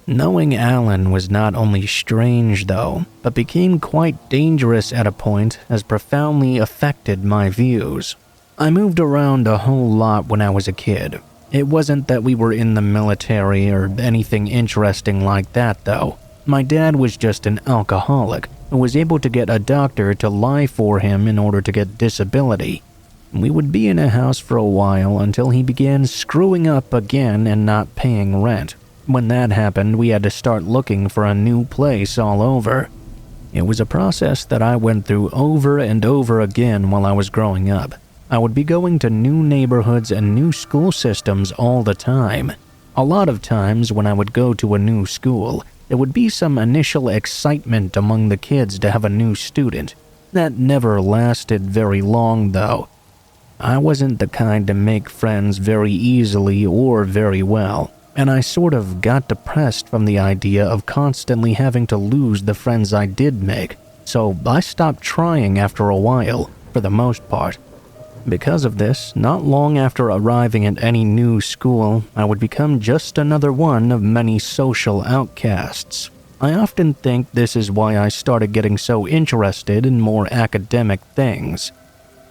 Knowing Alan was not only strange though, but became quite dangerous at a point as profoundly affected my views. I moved around a whole lot when I was a kid. It wasn't that we were in the military or anything interesting like that though. My dad was just an alcoholic who was able to get a doctor to lie for him in order to get disability. We would be in a house for a while until he began screwing up again and not paying rent. When that happened, we had to start looking for a new place all over. It was a process that I went through over and over again while I was growing up. I would be going to new neighborhoods and new school systems all the time. A lot of times when I would go to a new school, there would be some initial excitement among the kids to have a new student. That never lasted very long though. I wasn't the kind to make friends very easily or very well, and I sort of got depressed from the idea of constantly having to lose the friends I did make, so I stopped trying after a while, for the most part. Because of this, not long after arriving at any new school, I would become just another one of many social outcasts. I often think this is why I started getting so interested in more academic things.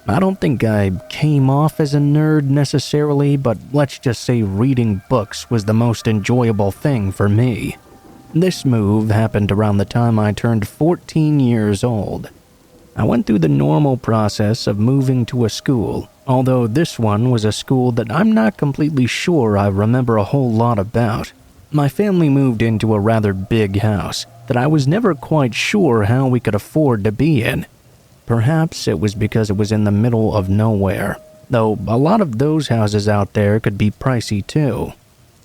I don't think I came off as a nerd necessarily, but let's just say reading books was the most enjoyable thing for me. This move happened around the time I turned 14 years old. I went through the normal process of moving to a school, although this one was a school that I'm not completely sure I remember a whole lot about. My family moved into a rather big house that I was never quite sure how we could afford to be in. Perhaps it was because it was in the middle of nowhere, though a lot of those houses out there could be pricey too.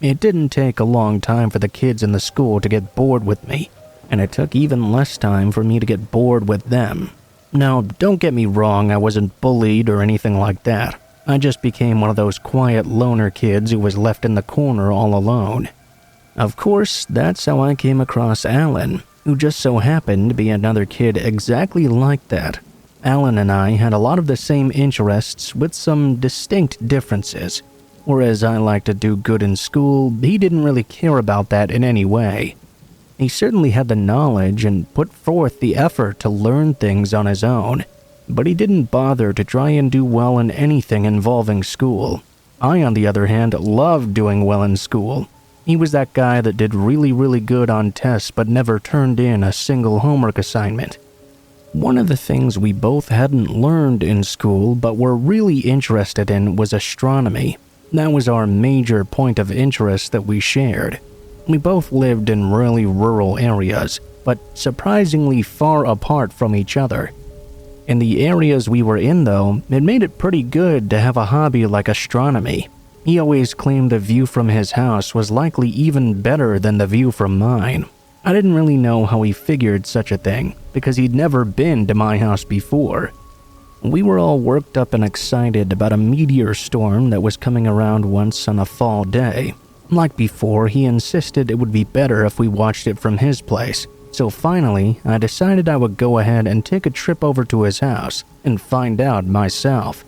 It didn't take a long time for the kids in the school to get bored with me, and it took even less time for me to get bored with them. Now, don't get me wrong, I wasn't bullied or anything like that. I just became one of those quiet loner kids who was left in the corner all alone. Of course, that's how I came across Alan, who just so happened to be another kid exactly like that. Alan and I had a lot of the same interests with some distinct differences. Whereas I liked to do good in school, he didn't really care about that in any way. He certainly had the knowledge and put forth the effort to learn things on his own, but he didn't bother to try and do well in anything involving school. I, on the other hand, loved doing well in school. He was that guy that did really good on tests but never turned in a single homework assignment. One of the things we both hadn't learned in school but were really interested in was astronomy. That was our major point of interest that we shared. We both lived in really rural areas, but surprisingly far apart from each other. In the areas we were in, though, it made it pretty good to have a hobby like astronomy. He always claimed the view from his house was likely even better than the view from mine. I didn't really know how he figured such a thing, because he'd never been to my house before. We were all worked up and excited about a meteor storm that was coming around once on a fall day. Like before, he insisted it would be better if we watched it from his place. So finally, I decided I would go ahead and take a trip over to his house and find out myself.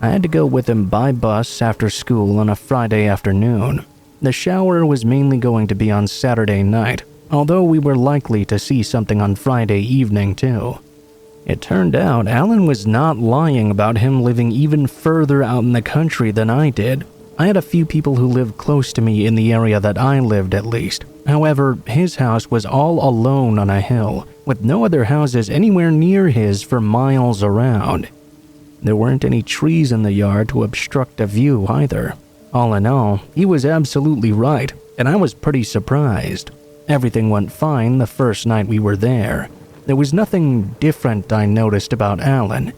I had to go with him by bus after school on a Friday afternoon. The shower was mainly going to be on Saturday night, although we were likely to see something on Friday evening too. It turned out Alan was not lying about him living even further out in the country than I did. I had a few people who lived close to me in the area that I lived at least. However, his house was all alone on a hill, with no other houses anywhere near his for miles around. There weren't any trees in the yard to obstruct a view either. All in all, he was absolutely right, and I was pretty surprised. Everything went fine the first night we were there. There was nothing different I noticed about Alan.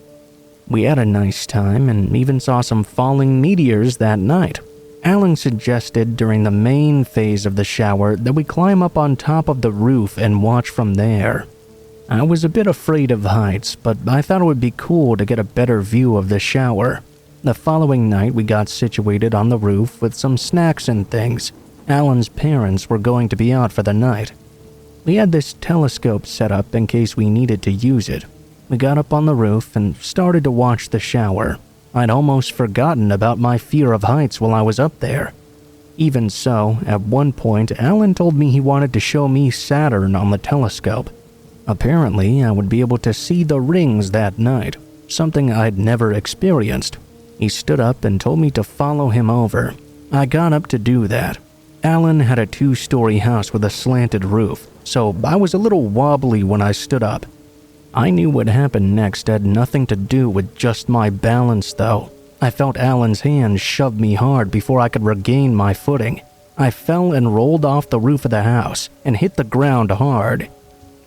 We had a nice time and even saw some falling meteors that night. Alan suggested during the main phase of the shower that we climb up on top of the roof and watch from there. I was a bit afraid of heights, but I thought it would be cool to get a better view of the shower. The following night we got situated on the roof with some snacks and things. Alan's parents were going to be out for the night. We had this telescope set up in case we needed to use it. We got up on the roof and started to watch the shower. I'd almost forgotten about my fear of heights while I was up there. Even so, at one point, Alan told me he wanted to show me Saturn on the telescope. Apparently, I would be able to see the rings that night, something I'd never experienced. He stood up and told me to follow him over. I got up to do that. Alan had a 2-story house with a slanted roof, so I was a little wobbly when I stood up. I knew what happened next had nothing to do with just my balance, though. I felt Alan's hand shove me hard before I could regain my footing. I fell and rolled off the roof of the house and hit the ground hard.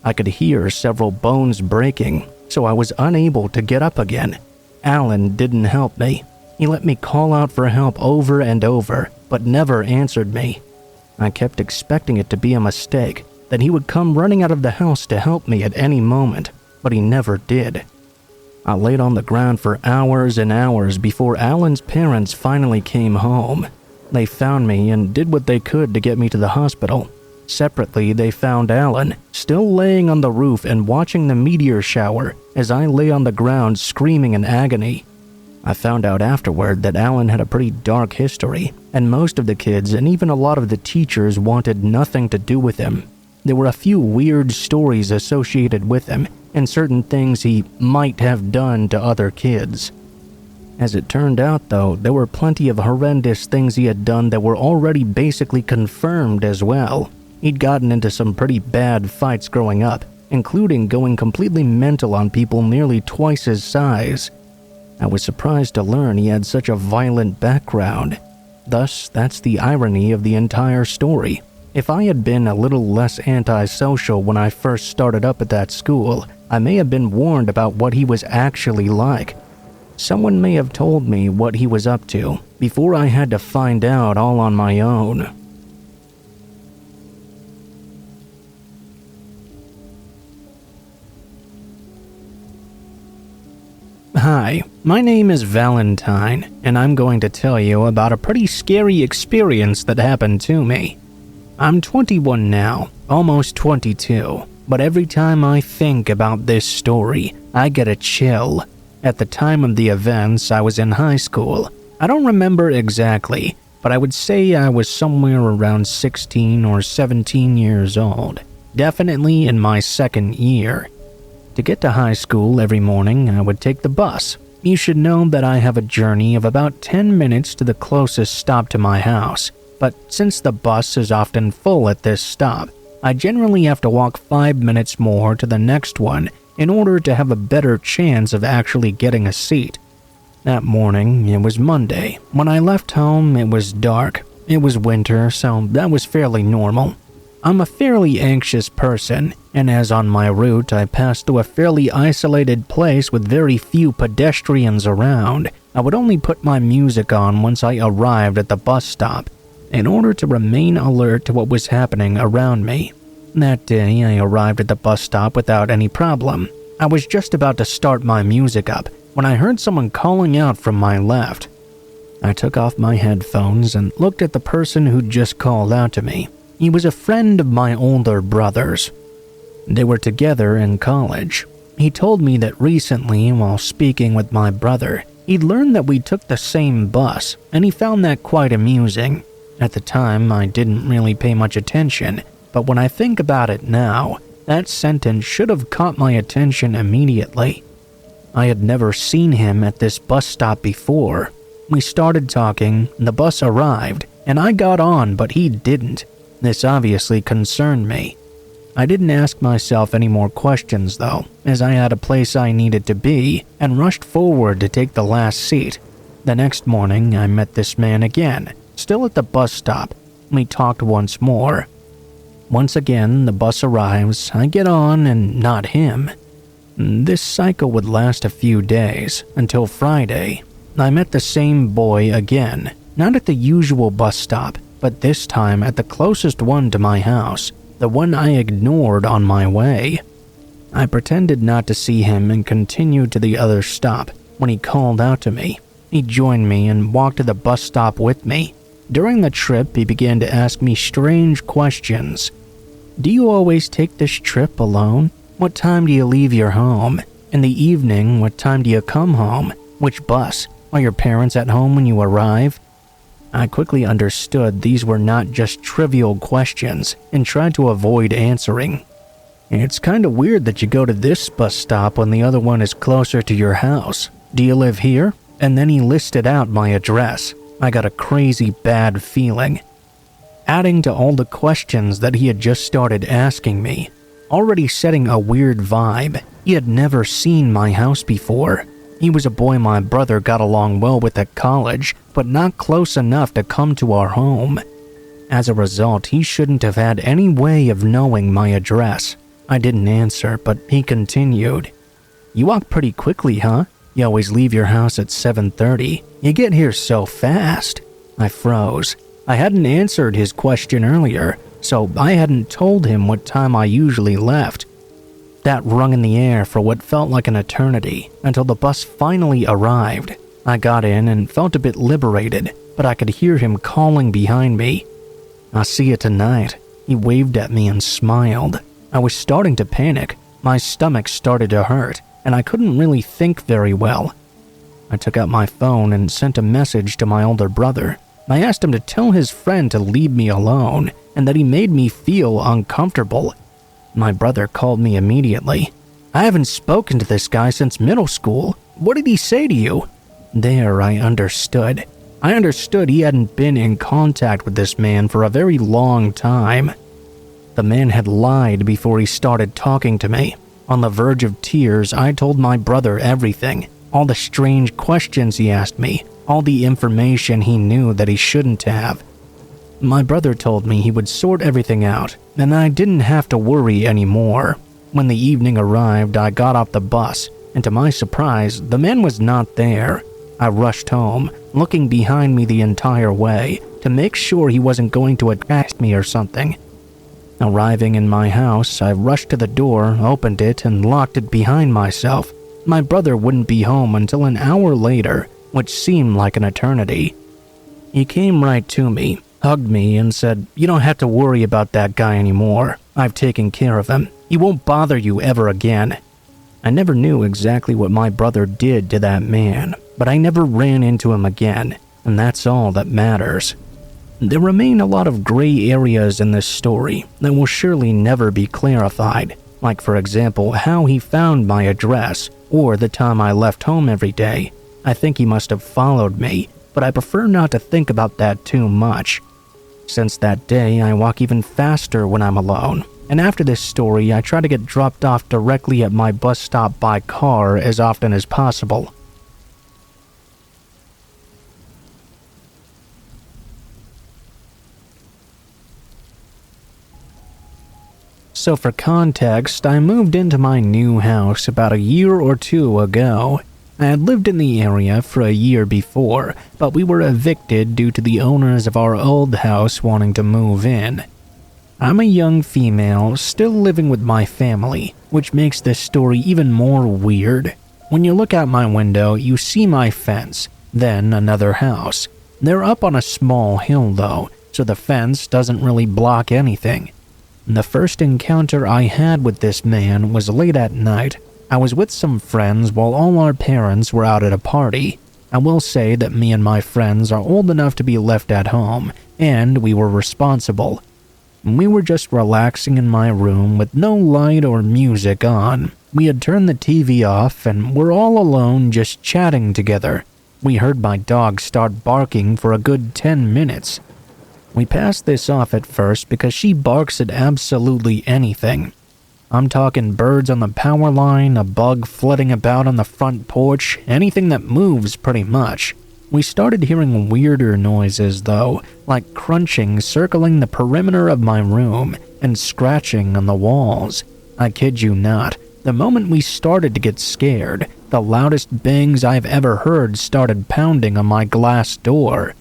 I could hear several bones breaking, so I was unable to get up again. Alan didn't help me. He let me call out for help over and over, but never answered me. I kept expecting it to be a mistake, that he would come running out of the house to help me at any moment, but he never did. I laid on the ground for hours and hours before Alan's parents finally came home. They found me and did what they could to get me to the hospital. Separately, they found Alan, still laying on the roof and watching the meteor shower as I lay on the ground screaming in agony. I found out afterward that Alan had a pretty dark history, and most of the kids and even a lot of the teachers wanted nothing to do with him. There were a few weird stories associated with him, and certain things he might have done to other kids. As it turned out, though, there were plenty of horrendous things he had done that were already basically confirmed as well. He'd gotten into some pretty bad fights growing up, including going completely mental on people nearly twice his size. I was surprised to learn he had such a violent background. Thus, that's the irony of the entire story. If I had been a little less antisocial when I first started up at that school, I may have been warned about what he was actually like. Someone may have told me what he was up to before I had to find out all on my own. Hi, my name is Valentine, and I'm going to tell you about a pretty scary experience that happened to me. I'm 21 now, almost 22, but every time I think about this story, I get a chill. At the time of the events, I was in high school. I don't remember exactly, but I would say I was somewhere around 16 or 17 years old, definitely in my second year. To get to high school every morning, I would take the bus. You should know that I have a journey of about 10 minutes to the closest stop to my house. But since the bus is often full at this stop, I generally have to walk 5 minutes more to the next one in order to have a better chance of actually getting a seat. That morning, it was Monday. When I left home, it was dark. It was winter, so that was fairly normal. I'm a fairly anxious person, and as on my route I passed through a fairly isolated place with very few pedestrians around, I would only put my music on once I arrived at the bus stop, in order to remain alert to what was happening around me. That day, I arrived at the bus stop without any problem. I was just about to start my music up when I heard someone calling out from my left. I took off my headphones and looked at the person who'd just called out to me. He was a friend of my older brother's. They were together in college. He told me that recently, while speaking with my brother, he'd learned that we took the same bus, and he found that quite amusing. At the time, I didn't really pay much attention, but when I think about it now, that sentence should have caught my attention immediately. I had never seen him at this bus stop before. We started talking, the bus arrived, and I got on, but he didn't. This obviously concerned me. I didn't ask myself any more questions though, as I had a place I needed to be and rushed forward to take the last seat. The next morning, I met this man again, still at the bus stop. We talked once more. Once again, the bus arrives, I get on, and not him. This cycle would last a few days, until Friday. I met the same boy again, not at the usual bus stop, but this time at the closest one to my house, the one I ignored on my way. I pretended not to see him and continued to the other stop. When he called out to me, he joined me and walked to the bus stop with me. During the trip, he began to ask me strange questions. Do you always take this trip alone? What time do you leave your home? In the evening, what time do you come home? Which bus? Are your parents at home when you arrive? I quickly understood these were not just trivial questions and tried to avoid answering. It's kind of weird that you go to this bus stop when the other one is closer to your house. Do you live here? And then he listed out my address. I got a crazy bad feeling. Adding to all the questions that he had just started asking me, already setting a weird vibe. He had never seen my house before. He was a boy my brother got along well with at college, but not close enough to come to our home. As a result, he shouldn't have had any way of knowing my address. I didn't answer, but he continued. You walk pretty quickly, huh? You always leave your house at 7:30. You get here so fast. I froze. I hadn't answered his question earlier, so I hadn't told him what time I usually left. That rung in the air for what felt like an eternity, until the bus finally arrived. I got in and felt a bit liberated, but I could hear him calling behind me. I'll see you tonight. He waved at me and smiled. I was starting to panic. My stomach started to hurt, and I couldn't really think very well. I took out my phone and sent a message to my older brother. I asked him to tell his friend to leave me alone, and that he made me feel uncomfortable. My brother called me immediately. I haven't spoken to this guy since middle school. What did he say to you? There, I understood. I understood he hadn't been in contact with this man for a very long time. The man had lied before he started talking to me. On the verge of tears, I told my brother everything. All the strange questions he asked me. All the information he knew that he shouldn't have. My brother told me he would sort everything out, and I didn't have to worry anymore. When the evening arrived, I got off the bus, and to my surprise, the man was not there. I rushed home, looking behind me the entire way, to make sure he wasn't going to attack me or something. Arriving in my house, I rushed to the door, opened it, and locked it behind myself. My brother wouldn't be home until an hour later, which seemed like an eternity. He came right to me, hugged me, and said, "You don't have to worry about that guy anymore. I've taken care of him. He won't bother you ever again." I never knew exactly what my brother did to that man, but I never ran into him again, and that's all that matters. There remain a lot of gray areas in this story that will surely never be clarified, like for example how he found my address or the time I left home every day. I think he must have followed me, but I prefer not to think about that too much. Since that day, I walk even faster when I'm alone. And after this story, I try to get dropped off directly at my bus stop by car as often as possible. So for context, I moved into my new house about a year or two ago. I had lived in the area for a year before, but we were evicted due to the owners of our old house wanting to move in. I'm a young female, still living with my family, which makes this story even more weird. When you look out my window, you see my fence, then another house. They're up on a small hill though, so the fence doesn't really block anything. The first encounter I had with this man was late at night. I was with some friends while all our parents were out at a party. I will say that me and my friends are old enough to be left at home, and we were responsible. We were just relaxing in my room with no light or music on. We had turned the TV off and were all alone just chatting together. We heard my dog start barking for a good 10 minutes. We passed this off at first because she barks at absolutely anything. I'm talking birds on the power line, a bug flitting about on the front porch, anything that moves pretty much. We started hearing weirder noises though, like crunching circling the perimeter of my room and scratching on the walls. I kid you not, the moment we started to get scared, the loudest bangs I've ever heard started pounding on my glass door.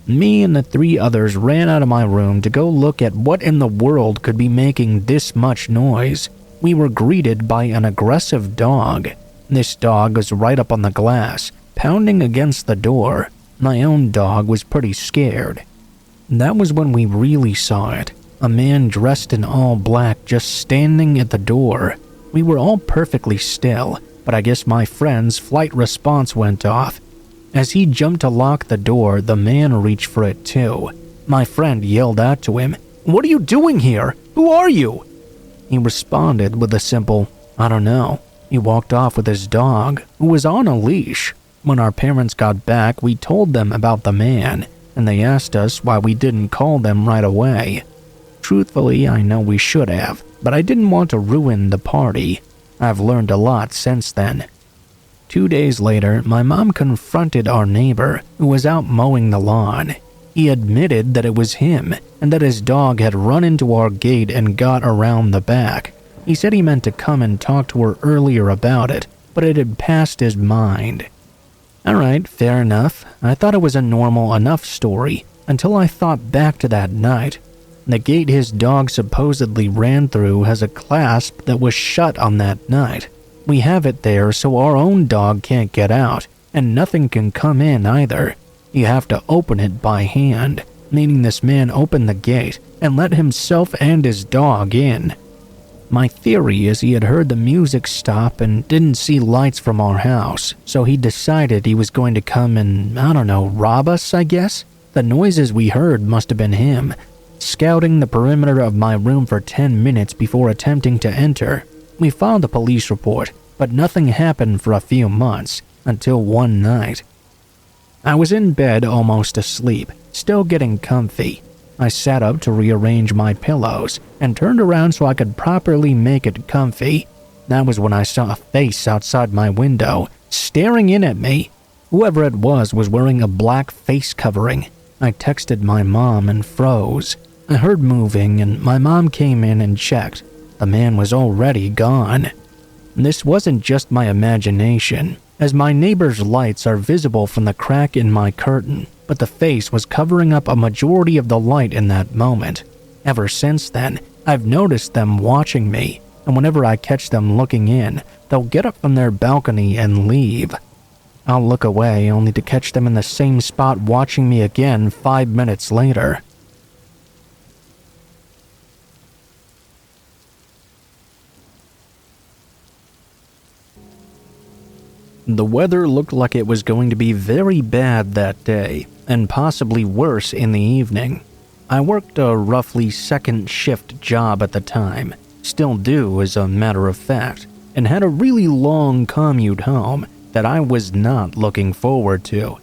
Me and the 3 others ran out of my room to go look at what in the world could be making this much noise. We were greeted by an aggressive dog. This dog was right up on the glass, pounding against the door. My own dog was pretty scared. That was when we really saw it. A man dressed in all black just standing at the door. We were all perfectly still, but I guess my friend's flight response went off. As he jumped to lock the door, the man reached for it too. My friend yelled out to him, "What are you doing here? Who are you?" He responded with a simple, "I don't know." He walked off with his dog, who was on a leash. When our parents got back, we told them about the man, and they asked us why we didn't call them right away. Truthfully, I know we should have, but I didn't want to ruin the party. I've learned a lot since then. 2 days later, my mom confronted our neighbor, who was out mowing the lawn. He admitted that it was him, and that his dog had run into our gate and got around the back. He said he meant to come and talk to her earlier about it, but it had passed his mind. Alright, fair enough. I thought it was a normal enough story, until I thought back to that night. The gate his dog supposedly ran through has a clasp that was shut on that night. We have it there so our own dog can't get out, and nothing can come in either. You have to open it by hand, meaning this man opened the gate and let himself and his dog in. My theory is he had heard the music stop and didn't see lights from our house, so he decided he was going to come and, I don't know, rob us, I guess? The noises we heard must have been him, scouting the perimeter of my room for 10 minutes before attempting to enter. We filed a police report, but nothing happened for a few months, until one night. I was in bed almost asleep, still getting comfy. I sat up to rearrange my pillows and turned around so I could properly make it comfy. That was when I saw a face outside my window, staring in at me. Whoever it was wearing a black face covering. I texted my mom and froze. I heard moving and my mom came in and checked. The man was already gone. This wasn't just my imagination, as my neighbor's lights are visible from the crack in my curtain, but the face was covering up a majority of the light in that moment. Ever since then, I've noticed them watching me, and whenever I catch them looking in, they'll get up from their balcony and leave. I'll look away only to catch them in the same spot watching me again 5 minutes later. The weather looked like it was going to be very bad that day, and possibly worse in the evening. I worked a roughly second shift job at the time, still do as a matter of fact, and had a really long commute home that I was not looking forward to.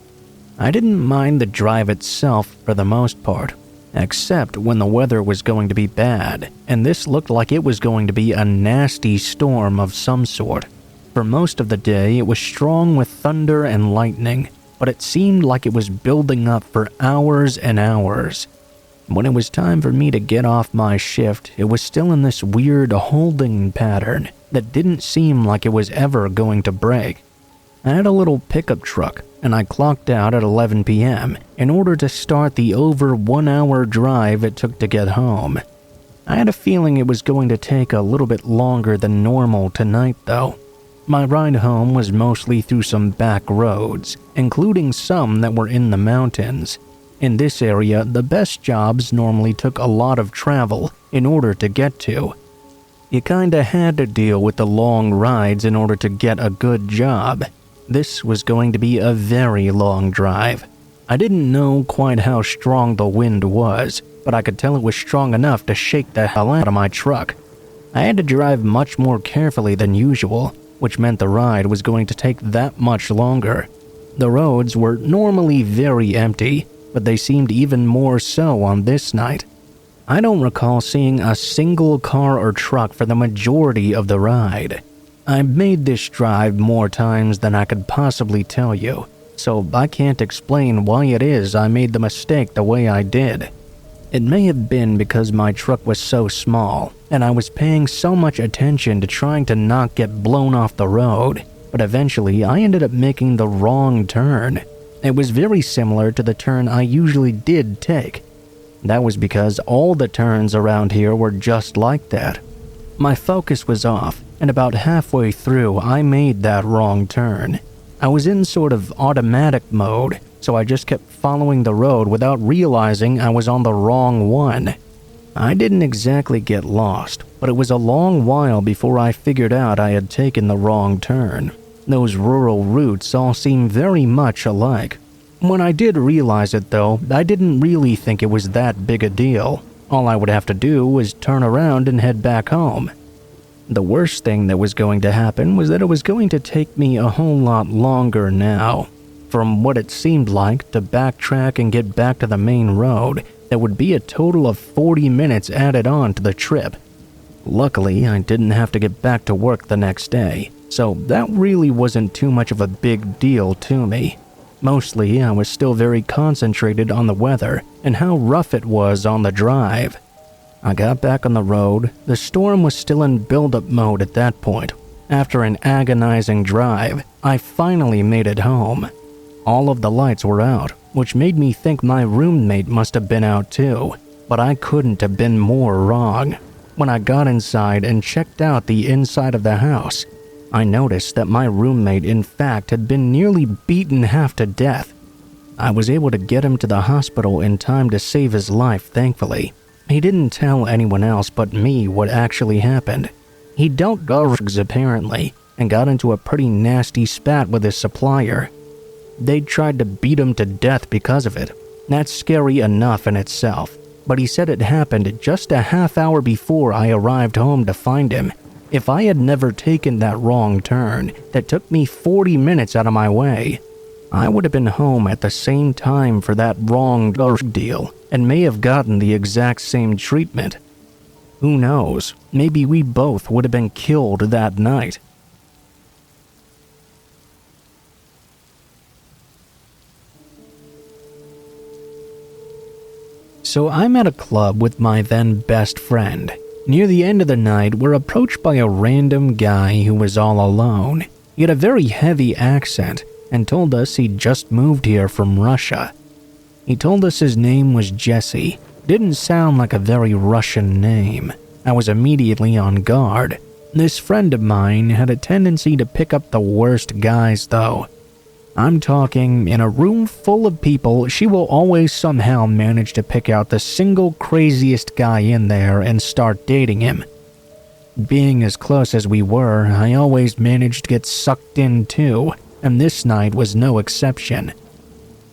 I didn't mind the drive itself for the most part. except when the weather was going to be bad, and this looked like it was going to be a nasty storm of some sort. For most of the day, it was strong with thunder and lightning, but it seemed like it was building up for hours and hours. When it was time for me to get off my shift, it was still in this weird holding pattern that didn't seem like it was ever going to break. I had a little pickup truck, and I clocked out at 11 p.m. in order to start the over 1 hour drive it took to get home. I had a feeling it was going to take a little bit longer than normal tonight, though. My ride home was mostly through some back roads, including some that were in the mountains. In this area, the best jobs normally took a lot of travel in order to get to. You kinda had to deal with the long rides in order to get a good job. This was going to be a very long drive. I didn't know quite how strong the wind was, but I could tell it was strong enough to shake the hell out of my truck. I had to drive much more carefully than usual, which meant the ride was going to take that much longer. The roads were normally very empty, but they seemed even more so on this night. I don't recall seeing a single car or truck for the majority of the ride. I made this drive more times than I could possibly tell you, so I can't explain why it is I made the mistake the way I did. It may have been because my truck was so small, and I was paying so much attention to trying to not get blown off the road, but eventually I ended up making the wrong turn. It was very similar to the turn I usually did take. That was because all the turns around here were just like that. My focus was off, and about halfway through I made that wrong turn. I was in sort of automatic mode, so I just kept following the road without realizing I was on the wrong one. I didn't exactly get lost, but it was a long while before I figured out I had taken the wrong turn. Those rural routes all seem very much alike. When I did realize it though, I didn't really think it was that big a deal. All I would have to do was turn around and head back home. The worst thing that was going to happen was that it was going to take me a whole lot longer now. From what it seemed like, to backtrack and get back to the main road, there would be a total of 40 minutes added on to the trip. Luckily, I didn't have to get back to work the next day, so that really wasn't too much of a big deal to me. Mostly, I was still very concentrated on the weather and how rough it was on the drive. I got back on the road. The storm was still in build-up mode at that point. After an agonizing drive, I finally made it home. All of the lights were out, which made me think my roommate must have been out too, but I couldn't have been more wrong. When I got inside and checked out the inside of the house, I noticed that my roommate in fact had been nearly beaten half to death. I was able to get him to the hospital in time to save his life, thankfully. He didn't tell anyone else but me what actually happened. He dealt drugs apparently, and got into a pretty nasty spat with his supplier. They'd tried to beat him to death because of it. That's scary enough in itself, but he said it happened just a half hour before I arrived home to find him. If I had never taken that wrong turn that took me 40 minutes out of my way, I would have been home at the same time for that wrong drug deal and may have gotten the exact same treatment. Who knows, maybe we both would have been killed that night. So I'm at a club with my then best friend. Near the end of the night, we're approached by a random guy who was all alone. He had a very heavy accent and told us he'd just moved here from Russia. He told us his name was Jesse. Didn't sound like a very Russian name. I was immediately on guard. This friend of mine had a tendency to pick up the worst guys though. I'm talking, in a room full of people, she will always somehow manage to pick out the single craziest guy in there and start dating him. Being as close as we were, I always managed to get sucked in too, and this night was no exception.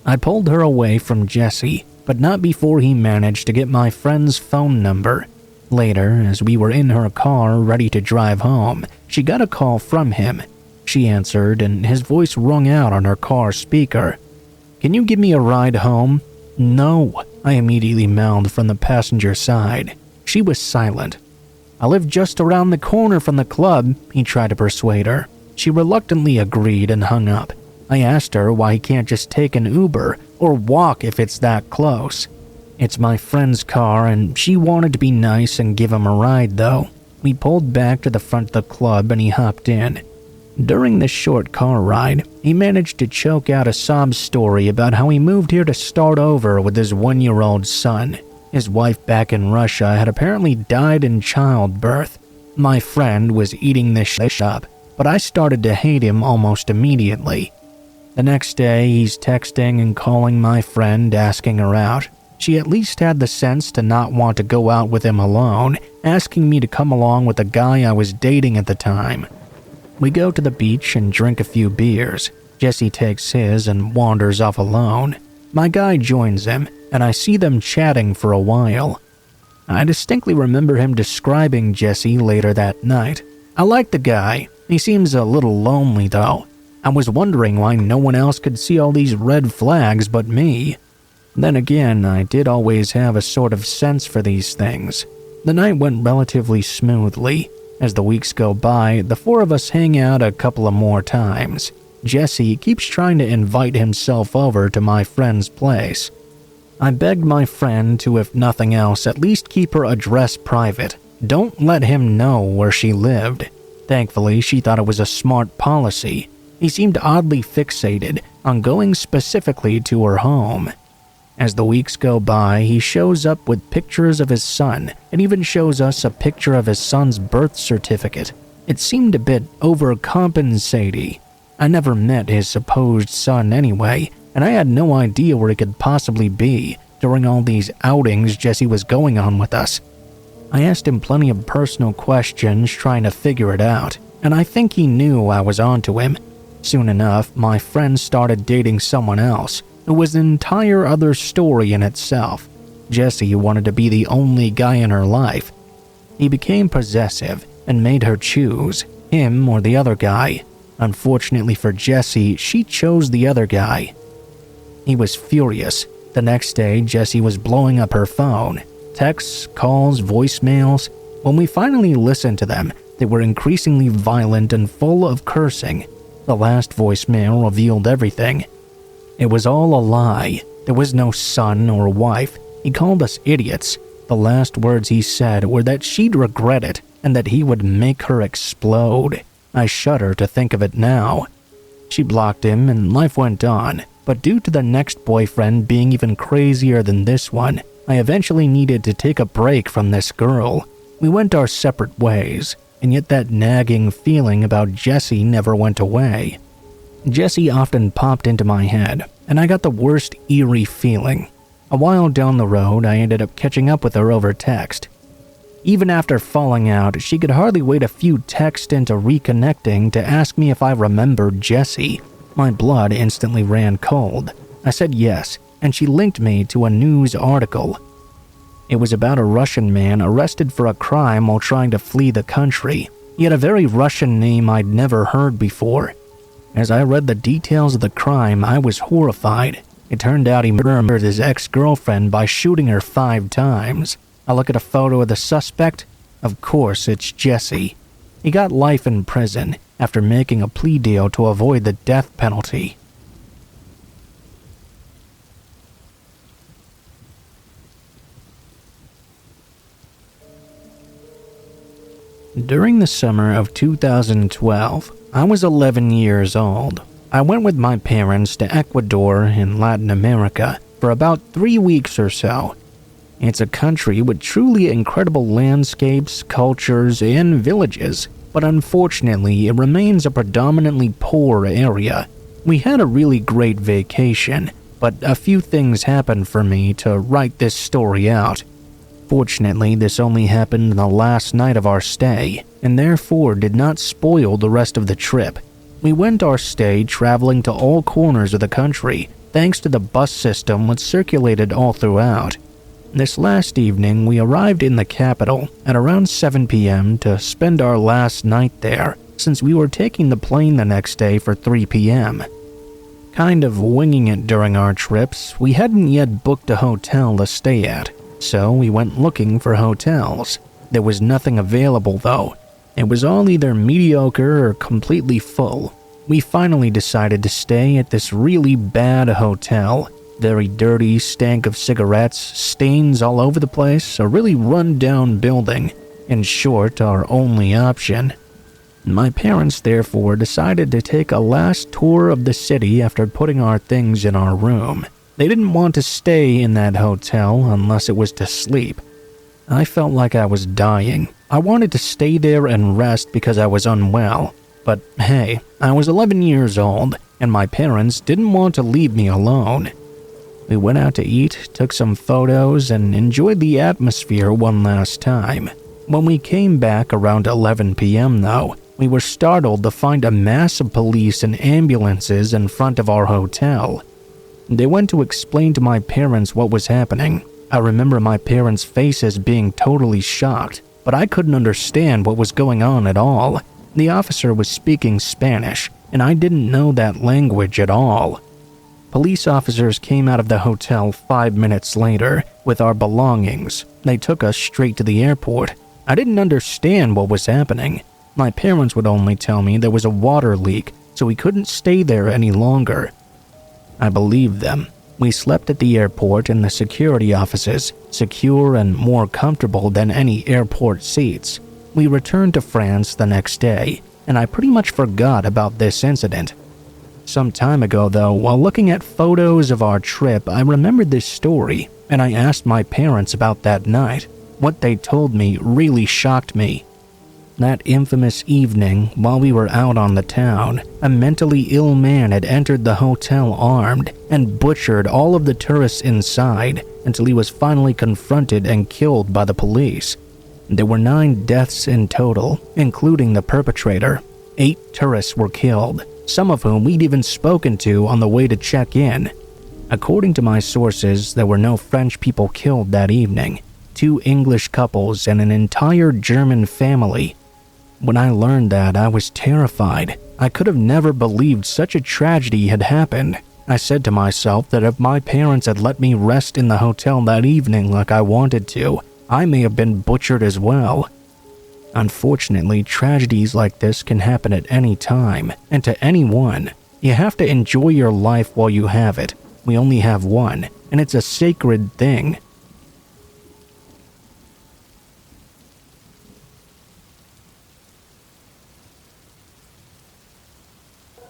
I pulled her away from Jesse, but not before he managed to get my friend's phone number. Later, as we were in her car ready to drive home, she got a call from him. She answered, and his voice rung out on her car speaker. "Can you give me a ride home?" "No," I immediately mouthed from the passenger side. She was silent. "I live just around the corner from the club," he tried to persuade her. She reluctantly agreed and hung up. I asked her why he can't just take an Uber or walk if it's that close. It's my friend's car and she wanted to be nice and give him a ride though. We pulled back to the front of the club and he hopped in. During this short car ride, he managed to choke out a sob story about how he moved here to start over with his 1-year-old son. His wife back in Russia had apparently died in childbirth. My friend was eating this shit up, but I started to hate him almost immediately. The next day, he's texting and calling my friend asking her out. She at least had the sense to not want to go out with him alone, asking me to come along with the guy I was dating at the time. We go to the beach and drink a few beers. Jesse takes his and wanders off alone. My guy joins him, and I see them chatting for a while. I distinctly remember him describing Jesse later that night. I like the guy. He seems a little lonely though. I was wondering why no one else could see all these red flags but me. Then again, I did always have a sort of sense for these things. The night went relatively smoothly. As the weeks go by, the four of us hang out a couple of more times. Jesse keeps trying to invite himself over to my friend's place. I begged my friend to, if nothing else, at least keep her address private. Don't let him know where she lived. Thankfully, she thought it was a smart policy. He seemed oddly fixated on going specifically to her home. As the weeks go by, he shows up with pictures of his son and even shows us a picture of his son's birth certificate. It seemed a bit overcompensating. I never met his supposed son anyway, and I had no idea where he could possibly be during all these outings Jesse was going on with us. I asked him plenty of personal questions trying to figure it out, and I think he knew I was onto him. Soon enough, my friend started dating someone else. It was an entire other story in itself. Jesse wanted to be the only guy in her life. He became possessive and made her choose, him or the other guy. Unfortunately for Jesse, she chose the other guy. He was furious. The next day, Jesse was blowing up her phone. Texts, calls, voicemails. When we finally listened to them, they were increasingly violent and full of cursing. The last voicemail revealed everything. It was all a lie. There was no son or wife. He called us idiots. The last words he said were that she'd regret it and that he would make her explode. I shudder to think of it now. She blocked him and life went on, but due to the next boyfriend being even crazier than this one, I eventually needed to take a break from this girl. We went our separate ways, and yet that nagging feeling about Jesse never went away. Jesse often popped into my head, and I got the worst eerie feeling. A while down the road, I ended up catching up with her over text. Even after falling out, she could hardly wait a few texts into reconnecting to ask me if I remembered Jesse. My blood instantly ran cold. I said yes, and she linked me to a news article. It was about a Russian man arrested for a crime while trying to flee the country. He had a very Russian name I'd never heard before. As I read the details of the crime, I was horrified. It turned out he murdered his ex-girlfriend by shooting her 5 times. I look at a photo of the suspect. Of course, it's Jesse. He got life in prison after making a plea deal to avoid the death penalty. During the summer of 2012, I was 11 years old. I went with my parents to Ecuador in Latin America for about 3 weeks or so. It's a country with truly incredible landscapes, cultures, and villages, but unfortunately it remains a predominantly poor area. We had a really great vacation, but a few things happened for me to write this story out. Fortunately, this only happened the last night of our stay, and therefore did not spoil the rest of the trip. We went our stay traveling to all corners of the country, thanks to the bus system which circulated all throughout. This last evening, we arrived in the capital at around 7 p.m. to spend our last night there, since we were taking the plane the next day for 3 p.m. Kind of winging it during our trips, we hadn't yet booked a hotel to stay at, so we went looking for hotels. There was nothing available though. It was all either mediocre or completely full. We finally decided to stay at this really bad hotel. Very dirty, stank of cigarettes, stains all over the place, a really run-down building. In short, our only option. My parents therefore decided to take a last tour of the city after putting our things in our room. They didn't want to stay in that hotel unless it was to sleep. I felt like I was dying. I wanted to stay there and rest because I was unwell. But hey, I was 11 years old, and my parents didn't want to leave me alone. We went out to eat, took some photos, and enjoyed the atmosphere one last time. When we came back around 11 p.m. though, we were startled to find a mass of police and ambulances in front of our hotel. They went to explain to my parents what was happening. I remember my parents' faces being totally shocked, but I couldn't understand what was going on at all. The officer was speaking Spanish, and I didn't know that language at all. Police officers came out of the hotel 5 minutes later with our belongings. They took us straight to the airport. I didn't understand what was happening. My parents would only tell me there was a water leak, so we couldn't stay there any longer. I believed them. We slept at the airport in the security offices, secure and more comfortable than any airport seats. We returned to France the next day, and I pretty much forgot about this incident. Some time ago though, while looking at photos of our trip, I remembered this story, and I asked my parents about that night. What they told me really shocked me. That infamous evening, while we were out on the town, a mentally ill man had entered the hotel armed and butchered all of the tourists inside until he was finally confronted and killed by the police. There were 9 deaths in total, including the perpetrator. 8 tourists were killed, some of whom we'd even spoken to on the way to check in. According to my sources, there were no French people killed that evening, 2 English couples and an entire German family. When I learned that, I was terrified. I could have never believed such a tragedy had happened. I said to myself that if my parents had let me rest in the hotel that evening like I wanted to, I may have been butchered as well. Unfortunately, tragedies like this can happen at any time, and to anyone. You have to enjoy your life while you have it. We only have one, and it's a sacred thing.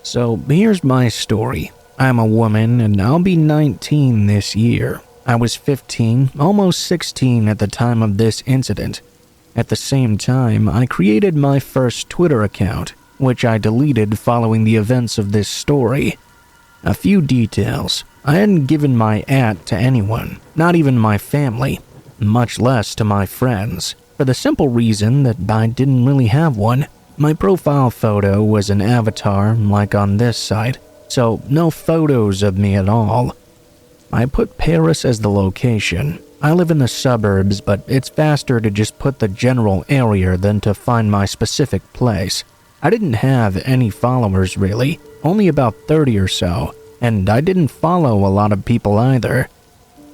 So here's my story. I'm a woman and I'll be 19 this year. I was 15, almost 16 at the time of this incident. At the same time, I created my first Twitter account, which I deleted following the events of this story. A few details. I hadn't given my @ to anyone, not even my family, much less to my friends, for the simple reason that I didn't really have one. My profile photo was an avatar like on this site, so no photos of me at all. I put Paris as the location. I live in the suburbs, but it's faster to just put the general area than to find my specific place. I didn't have any followers really, only about 30 or so, and I didn't follow a lot of people either.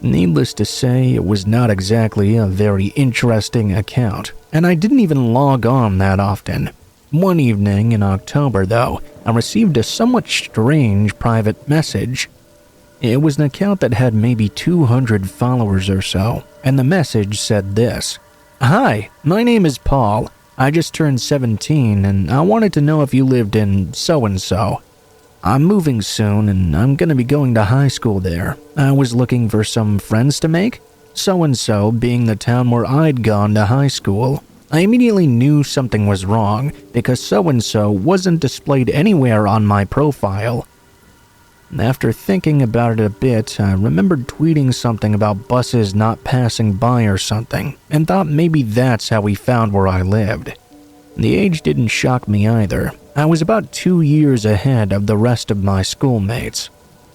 Needless to say, it was not exactly a very interesting account, and I didn't even log on that often. One evening in October, though, I received a somewhat strange private message. It was an account that had maybe 200 followers or so, and the message said this: "Hi, my name is Paul. I just turned 17 and I wanted to know if you lived in so-and-so. I'm moving soon and I'm gonna be going to high school there. I was looking for some friends to make, so-and-so being the town where I'd gone to high school. I immediately knew something was wrong because so-and-so wasn't displayed anywhere on my profile. After thinking about it a bit, I remembered tweeting something about buses not passing by or something, and thought maybe that's how he found where I lived. The age didn't shock me either. I was about 2 years ahead of the rest of my schoolmates.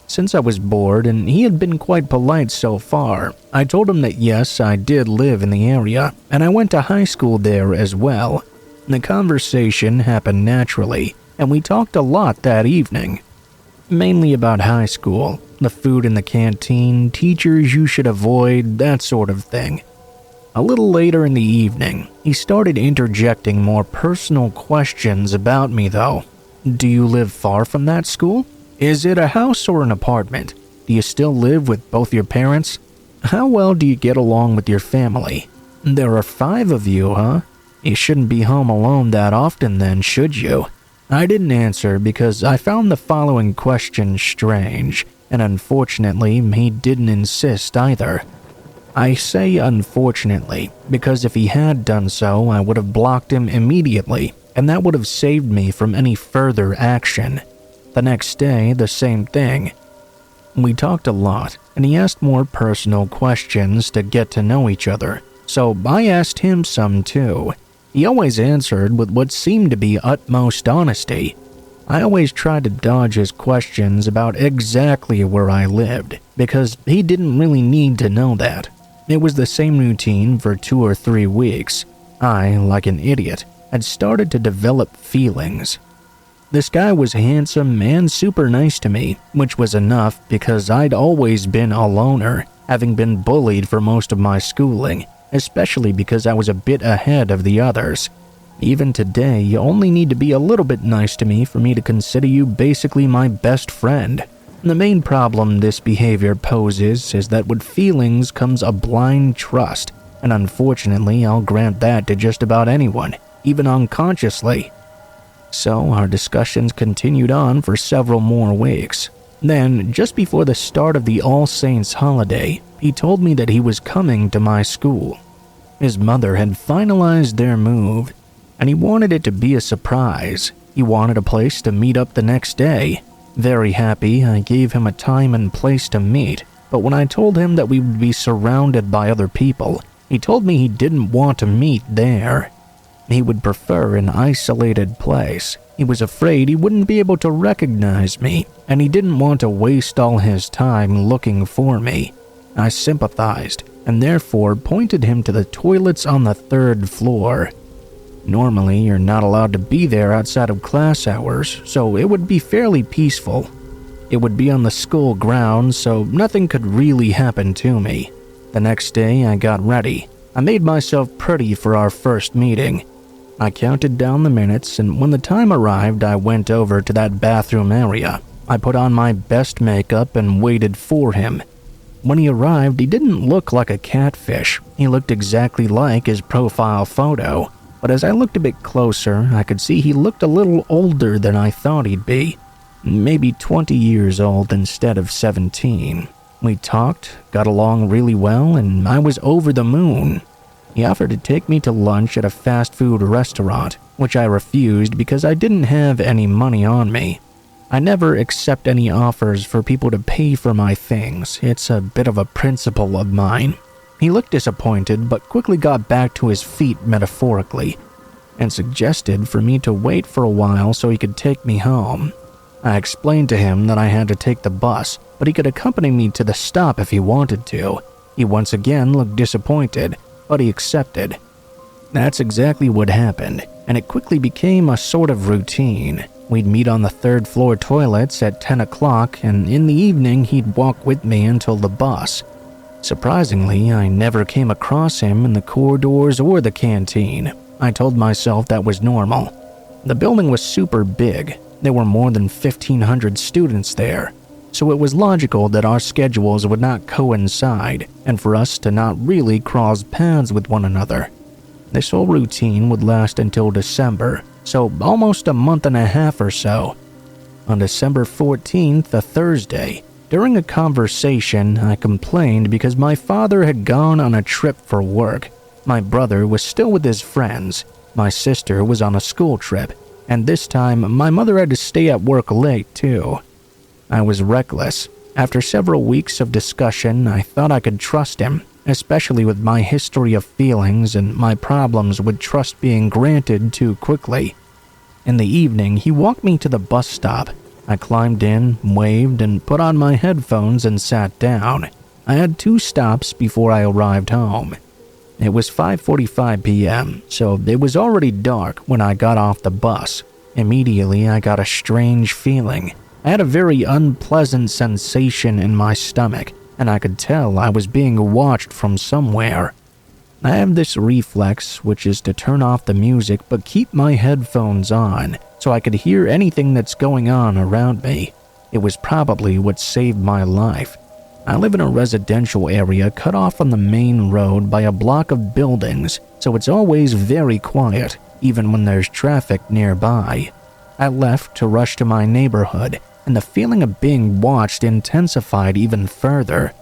Since I was bored and he had been quite polite so far, I told him that yes, I did live in the area, and I went to high school there as well. The conversation happened naturally, and we talked a lot that evening. Mainly about high school, the food in the canteen, teachers you should avoid, that sort of thing. A little later in the evening, he started interjecting more personal questions about me though. Do you live far from that school? Is it a house or an apartment? Do you still live with both your parents? How well do you get along with your family? There are 5 of you, huh? You shouldn't be home alone that often then, should you? I didn't answer because I found the following question strange, and unfortunately, he didn't insist either. I say unfortunately because if he had done so, I would have blocked him immediately, and that would have saved me from any further action. The next day, the same thing. We talked a lot, and he asked more personal questions to get to know each other, so I asked him some too. He always answered with what seemed to be utmost honesty. I always tried to dodge his questions about exactly where I lived, because he didn't really need to know that. It was the same routine for 2 or 3 weeks. I, like an idiot, had started to develop feelings. This guy was handsome and super nice to me, which was enough because I'd always been a loner, having been bullied for most of my schooling, especially because I was a bit ahead of the others. Even today, you only need to be a little bit nice to me for me to consider you basically my best friend. The main problem this behavior poses is that with feelings comes a blind trust, and unfortunately I'll grant that to just about anyone, even unconsciously. So our discussions continued on for several more weeks. Then, just before the start of the All Saints holiday, he told me that he was coming to my school. His mother had finalized their move, and he wanted it to be a surprise. He wanted a place to meet up the next day. Very happy, I gave him a time and place to meet, but when I told him that we would be surrounded by other people, he told me he didn't want to meet there. He would prefer an isolated place. He was afraid he wouldn't be able to recognize me, and he didn't want to waste all his time looking for me. I sympathized, and therefore pointed him to the toilets on the 3rd floor. Normally, you're not allowed to be there outside of class hours, so it would be fairly peaceful. It would be on the school grounds, so nothing could really happen to me. The next day, I got ready. I made myself pretty for our first meeting. I counted down the minutes, and when the time arrived, I went over to that bathroom area. I put on my best makeup and waited for him. When he arrived, he didn't look like a catfish. He looked exactly like his profile photo. But as I looked a bit closer, I could see he looked a little older than I thought he'd be. Maybe 20 years old instead of 17. We talked, got along really well, and I was over the moon. He offered to take me to lunch at a fast food restaurant, which I refused because I didn't have any money on me. I never accept any offers for people to pay for my things. It's a bit of a principle of mine. He looked disappointed, but quickly got back to his feet metaphorically, and suggested for me to wait for a while so he could take me home. I explained to him that I had to take the bus, but he could accompany me to the stop if he wanted to. He once again looked disappointed, but he accepted. That's exactly what happened, and it quickly became a sort of routine. We'd meet on the 3rd floor toilets at 10 o'clock, and in the evening he'd walk with me until the bus. Surprisingly, I never came across him in the corridors or the canteen. I told myself that was normal. The building was super big. There were more than 1,500 students there, so it was logical that our schedules would not coincide and for us to not really cross paths with one another. This whole routine would last until December, so almost a month and a half or so. On December 14th, a Thursday, during a conversation, I complained because my father had gone on a trip for work. My brother was still with his friends. My sister was on a school trip, and this time my mother had to stay at work late too. I was reckless. After several weeks of discussion, I thought I could trust him, especially with my history of feelings and my problems with trust being granted too quickly. In the evening, he walked me to the bus stop. I climbed in, waved, and put on my headphones and sat down. I had 2 stops before I arrived home. It was 5:45 p.m., so it was already dark when I got off the bus. Immediately, I got a strange feeling. I had a very unpleasant sensation in my stomach, and I could tell I was being watched from somewhere. I have this reflex, which is to turn off the music but keep my headphones on so I could hear anything that's going on around me. It was probably what saved my life. I live in a residential area cut off from the main road by a block of buildings, so it's always very quiet, even when there's traffic nearby. I left to rush to my neighborhood, and the feeling of being watched intensified even further.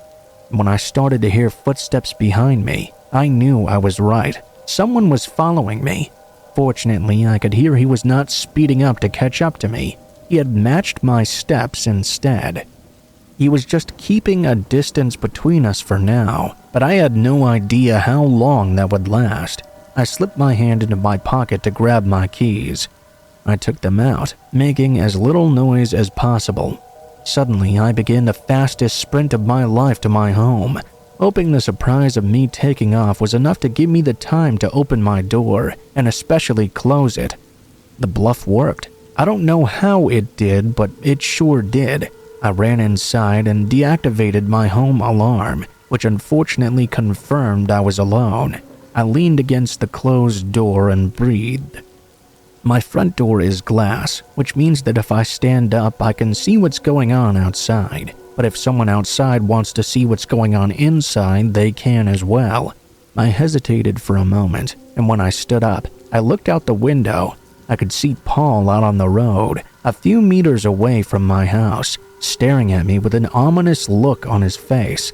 When I started to hear footsteps behind me, I knew I was right. Someone was following me. Fortunately, I could hear he was not speeding up to catch up to me. He had matched my steps instead. He was just keeping a distance between us for now, but I had no idea how long that would last. I slipped my hand into my pocket to grab my keys. I took them out, making as little noise as possible. Suddenly, I began the fastest sprint of my life to my home, hoping the surprise of me taking off was enough to give me the time to open my door, and especially close it. The bluff worked. I don't know how it did, but it sure did. I ran inside and deactivated my home alarm, which unfortunately confirmed I was alone. I leaned against the closed door and breathed. My front door is glass, which means that if I stand up, I can see what's going on outside. But if someone outside wants to see what's going on inside, they can as well. I hesitated for a moment, and when I stood up, I looked out the window. I could see Paul out on the road, a few meters away from my house, staring at me with an ominous look on his face.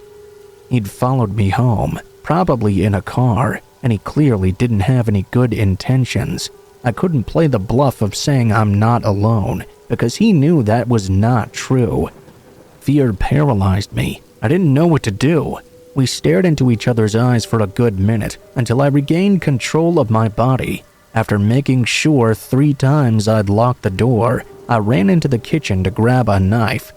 He'd followed me home, probably in a car, and he clearly didn't have any good intentions. I couldn't play the bluff of saying I'm not alone, because he knew that was not true. Fear paralyzed me. I didn't know what to do. We stared into each other's eyes for a good minute until I regained control of my body. After making sure 3 times I'd locked the door, I ran into the kitchen to grab a knife.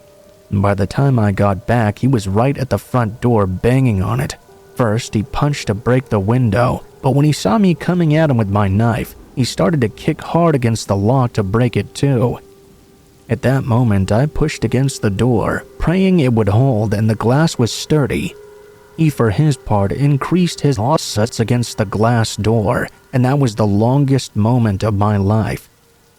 By the time I got back, he was right at the front door banging on it. First, he punched to break the window, but when he saw me coming at him with my knife, he started to kick hard against the lock to break it too. At that moment, I pushed against the door, praying it would hold and the glass was sturdy. He, for his part, increased his offsets against the glass door, and that was the longest moment of my life.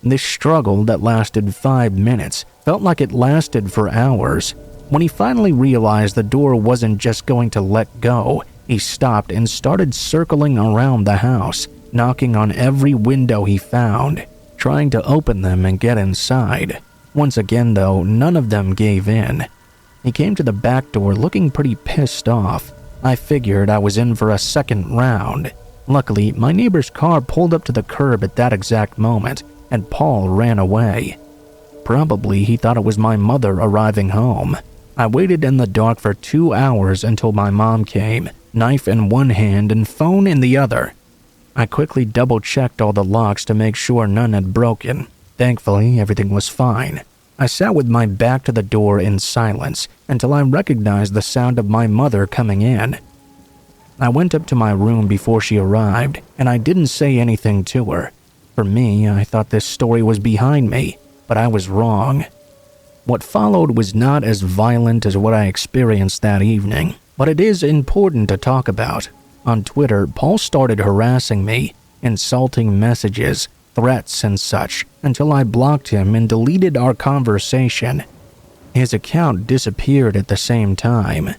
This struggle that lasted 5 minutes felt like it lasted for hours. When he finally realized the door wasn't just going to let go, he stopped and started circling around the house, knocking on every window he found, trying to open them and get inside. Once again, though, none of them gave in. He came to the back door looking pretty pissed off. I figured I was in for a second round. Luckily, my neighbor's car pulled up to the curb at that exact moment, and Paul ran away. Probably he thought it was my mother arriving home. I waited in the dark for 2 hours until my mom came, knife in one hand and phone in the other. I quickly double-checked all the locks to make sure none had broken. Thankfully, everything was fine. I sat with my back to the door in silence until I recognized the sound of my mother coming in. I went up to my room before she arrived, and I didn't say anything to her. For me, I thought this story was behind me, but I was wrong. What followed was not as violent as what I experienced that evening, but it is important to talk about. On Twitter, Paul started harassing me, insulting messages, threats and such, until I blocked him and deleted our conversation. His account disappeared at the same time.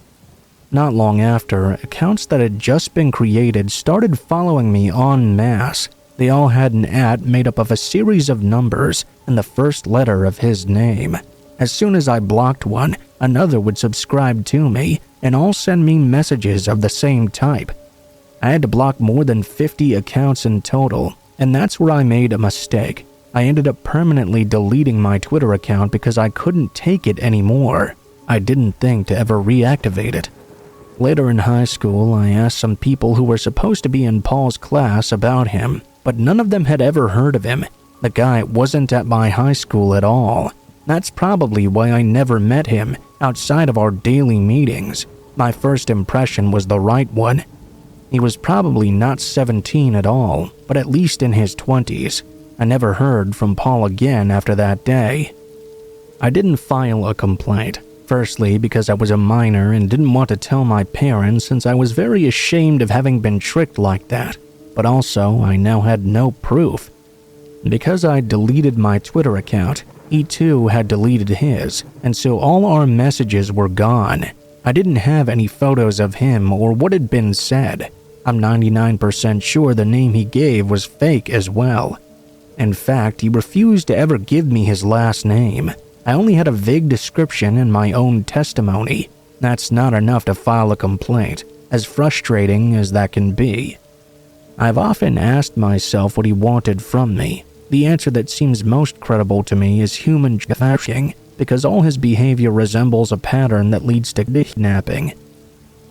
Not long after, accounts that had just been created started following me en masse. They all had an @ made up of a series of numbers and the first letter of his name. As soon as I blocked one, another would subscribe to me and all send me messages of the same type. I had to block more than 50 accounts in total, and that's where I made a mistake. I ended up permanently deleting my Twitter account because I couldn't take it anymore. I didn't think to ever reactivate it. Later in high school, I asked some people who were supposed to be in Paul's class about him, but none of them had ever heard of him. The guy wasn't at my high school at all. That's probably why I never met him outside of our daily meetings. My first impression was the right one. He was probably not 17 at all, but at least in his 20s. I never heard from Paul again after that day. I didn't file a complaint. Firstly, because I was a minor and didn't want to tell my parents since I was very ashamed of having been tricked like that. But also, I now had no proof. Because I deleted my Twitter account, he too had deleted his, and so all our messages were gone. I didn't have any photos of him or what had been said. I'm 99% sure the name he gave was fake as well. In fact, he refused to ever give me his last name. I only had a vague description in my own testimony. That's not enough to file a complaint, as frustrating as that can be. I've often asked myself what he wanted from me. The answer that seems most credible to me is human trafficking, because all his behavior resembles a pattern that leads to kidnapping.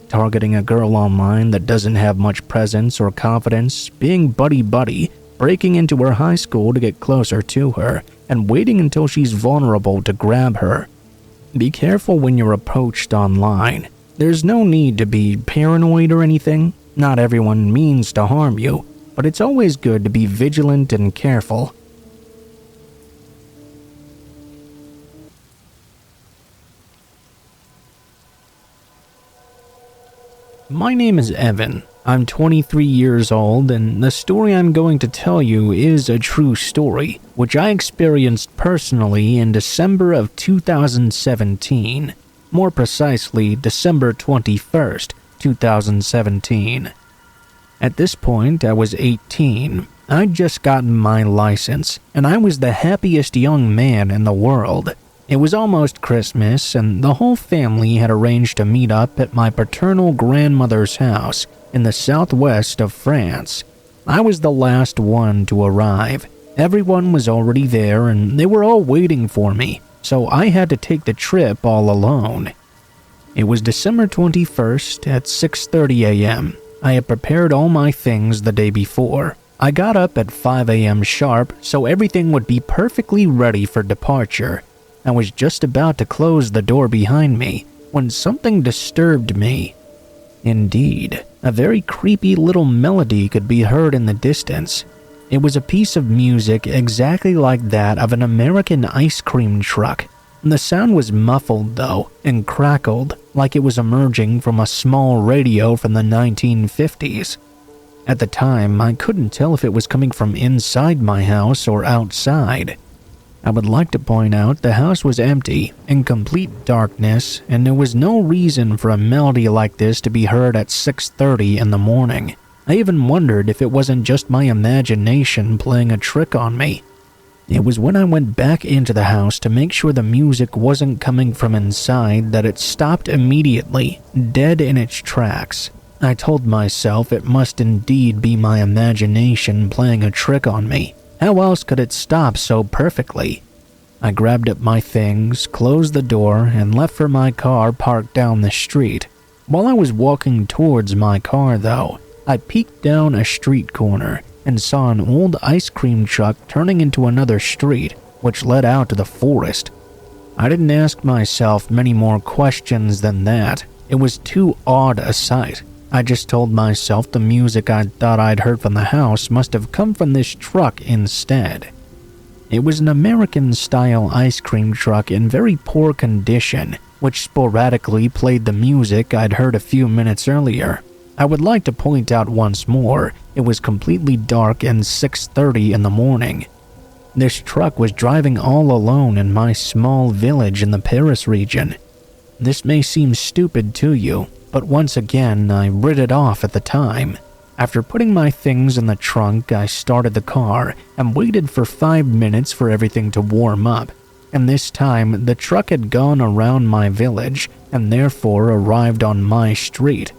Targeting a girl online that doesn't have much presence or confidence, being buddy-buddy, breaking into her high school to get closer to her, and waiting until she's vulnerable to grab her. Be careful when you're approached online. There's no need to be paranoid or anything. Not everyone means to harm you, but it's always good to be vigilant and careful. My name is Evan. I'm 23 years old, and the story I'm going to tell you is a true story, which I experienced personally in December of 2017. More precisely, December 21st, 2017. At this point, I was 18. I'd just gotten my license, and I was the happiest young man in the world. It was almost Christmas, and the whole family had arranged to meet up at my paternal grandmother's house in the southwest of France. I was the last one to arrive. Everyone was already there, and they were all waiting for me, so I had to take the trip all alone. It was December 21st at 6:30 a.m. I had prepared all my things the day before. I got up at 5 a.m. sharp, so everything would be perfectly ready for departure. I was just about to close the door behind me when something disturbed me. Indeed, a very creepy little melody could be heard in the distance. It was a piece of music exactly like that of an American ice cream truck. The sound was muffled, though, and crackled like it was emerging from a small radio from the 1950s. At the time, I couldn't tell if it was coming from inside my house or outside. I would like to point out the house was empty, in complete darkness, and there was no reason for a melody like this to be heard at 6:30 in the morning. I even wondered if it wasn't just my imagination playing a trick on me. It was when I went back into the house to make sure the music wasn't coming from inside that it stopped immediately, dead in its tracks. I told myself it must indeed be my imagination playing a trick on me. How else could it stop so perfectly? I grabbed up my things, closed the door, and left for my car parked down the street. While I was walking towards my car, though, I peeked down a street corner and saw an old ice cream truck turning into another street, which led out to the forest. I didn't ask myself many more questions than that. It was too odd a sight. I just told myself the music I thought I'd heard from the house must have come from this truck instead. It was an American-style ice cream truck in very poor condition, which sporadically played the music I'd heard a few minutes earlier. I would like to point out once more, it was completely dark and 6:30 in the morning. This truck was driving all alone in my small village in the Paris region. This may seem stupid to you, but once again, I writ it off at the time. After putting my things in the trunk, I started the car and waited for 5 minutes for everything to warm up. And this time, the truck had gone around my village and therefore arrived on my street.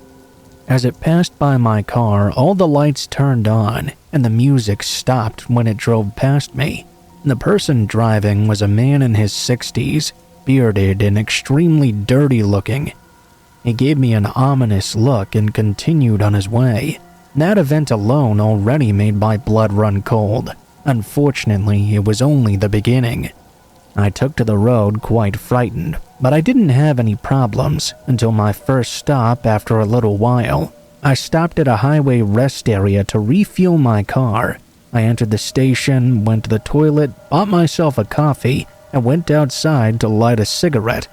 As it passed by my car, all the lights turned on and the music stopped when it drove past me. The person driving was a man in his 60s, bearded and extremely dirty looking. He gave me an ominous look and continued on his way. That event alone already made my blood run cold. Unfortunately, it was only the beginning. I took to the road quite frightened, but I didn't have any problems until my first stop after a little while. I stopped at a highway rest area to refuel my car. I entered the station, went to the toilet, bought myself a coffee, and went outside to light a cigarette.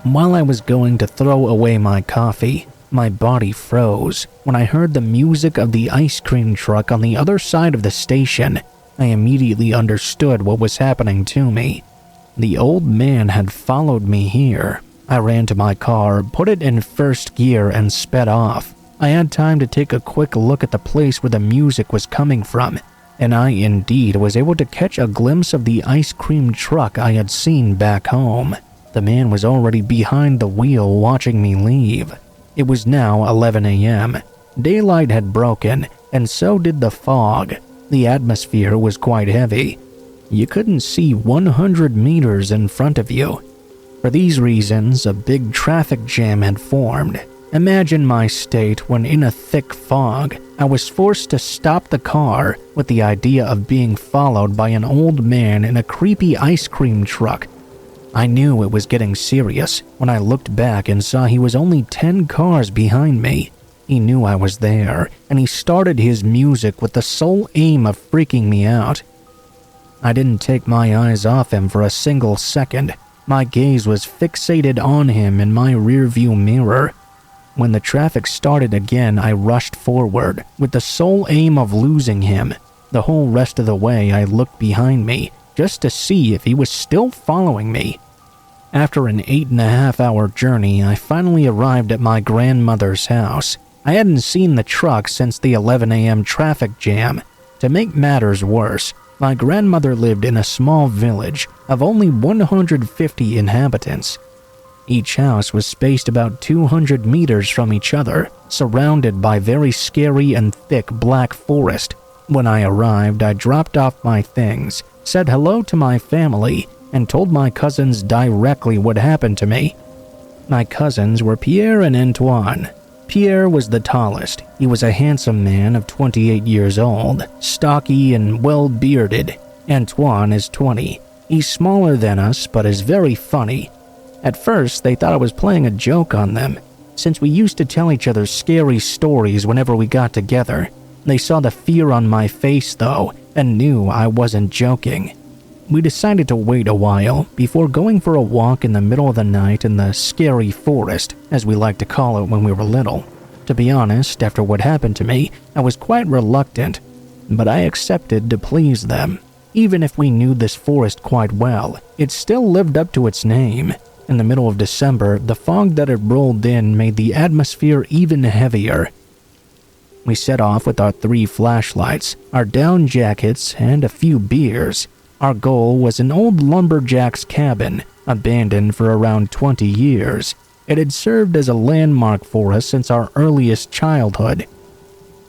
While I was going to throw away my coffee, my body froze when I heard the music of the ice cream truck on the other side of the station. I immediately understood what was happening to me. The old man had followed me here. I ran to my car, put it in first gear, and sped off. I had time to take a quick look at the place where the music was coming from, and I indeed was able to catch a glimpse of the ice cream truck I had seen back home. The man was already behind the wheel watching me leave. It was now 11 a.m. Daylight had broken, and so did the fog. The atmosphere was quite heavy. You couldn't see 100 meters in front of you. For these reasons, a big traffic jam had formed. Imagine my state when in a thick fog, I was forced to stop the car with the idea of being followed by an old man in a creepy ice cream truck. I knew it was getting serious when I looked back and saw he was only 10 cars behind me. He knew I was there, and he started his music with the sole aim of freaking me out. I didn't take my eyes off him for a single second. My gaze was fixated on him in my rearview mirror. When the traffic started again, I rushed forward with the sole aim of losing him. The whole rest of the way, I looked behind me just to see if he was still following me. After an 8.5-hour journey, I finally arrived at my grandmother's house. I hadn't seen the truck since the 11 a.m. traffic jam. To make matters worse, my grandmother lived in a small village of only 150 inhabitants. Each house was spaced about 200 meters from each other, surrounded by very scary and thick black forest. When I arrived, I dropped off my things, said hello to my family, and told my cousins directly what happened to me. My cousins were Pierre and Antoine. Pierre was the tallest. He was a handsome man of 28 years old, stocky and well-bearded. Antoine is 20. He's smaller than us, but is very funny. At first, they thought I was playing a joke on them, since we used to tell each other scary stories whenever we got together. They saw the fear on my face, though, and knew I wasn't joking. We decided to wait a while before going for a walk in the middle of the night in the scary forest, as we liked to call it when we were little. To be honest, after what happened to me, I was quite reluctant, but I accepted to please them. Even if we knew this forest quite well, it still lived up to its name. In the middle of December, the fog that had rolled in made the atmosphere even heavier. We set off with our 3 flashlights, our down jackets, and a few beers. Our goal was an old lumberjack's cabin, abandoned for around 20 years. It had served as a landmark for us since our earliest childhood.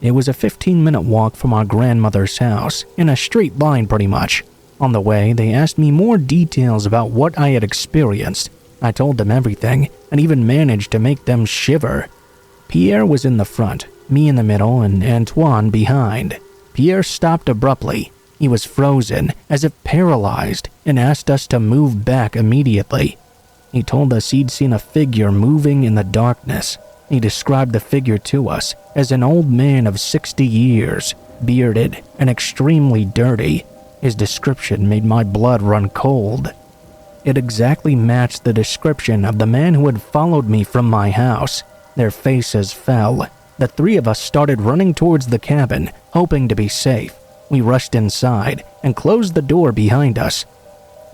It was a 15-minute walk from our grandmother's house, in a straight line pretty much. On the way, they asked me more details about what I had experienced. I told them everything, and even managed to make them shiver. Pierre was in the front, me in the middle, and Antoine behind. Pierre stopped abruptly. He was frozen, as if paralyzed, and asked us to move back immediately. He told us he'd seen a figure moving in the darkness. He described the figure to us as an old man of 60 years, bearded and extremely dirty. His description made my blood run cold. It exactly matched the description of the man who had followed me from my house. Their faces fell. The 3 of us started running towards the cabin, hoping to be safe. We rushed inside and closed the door behind us.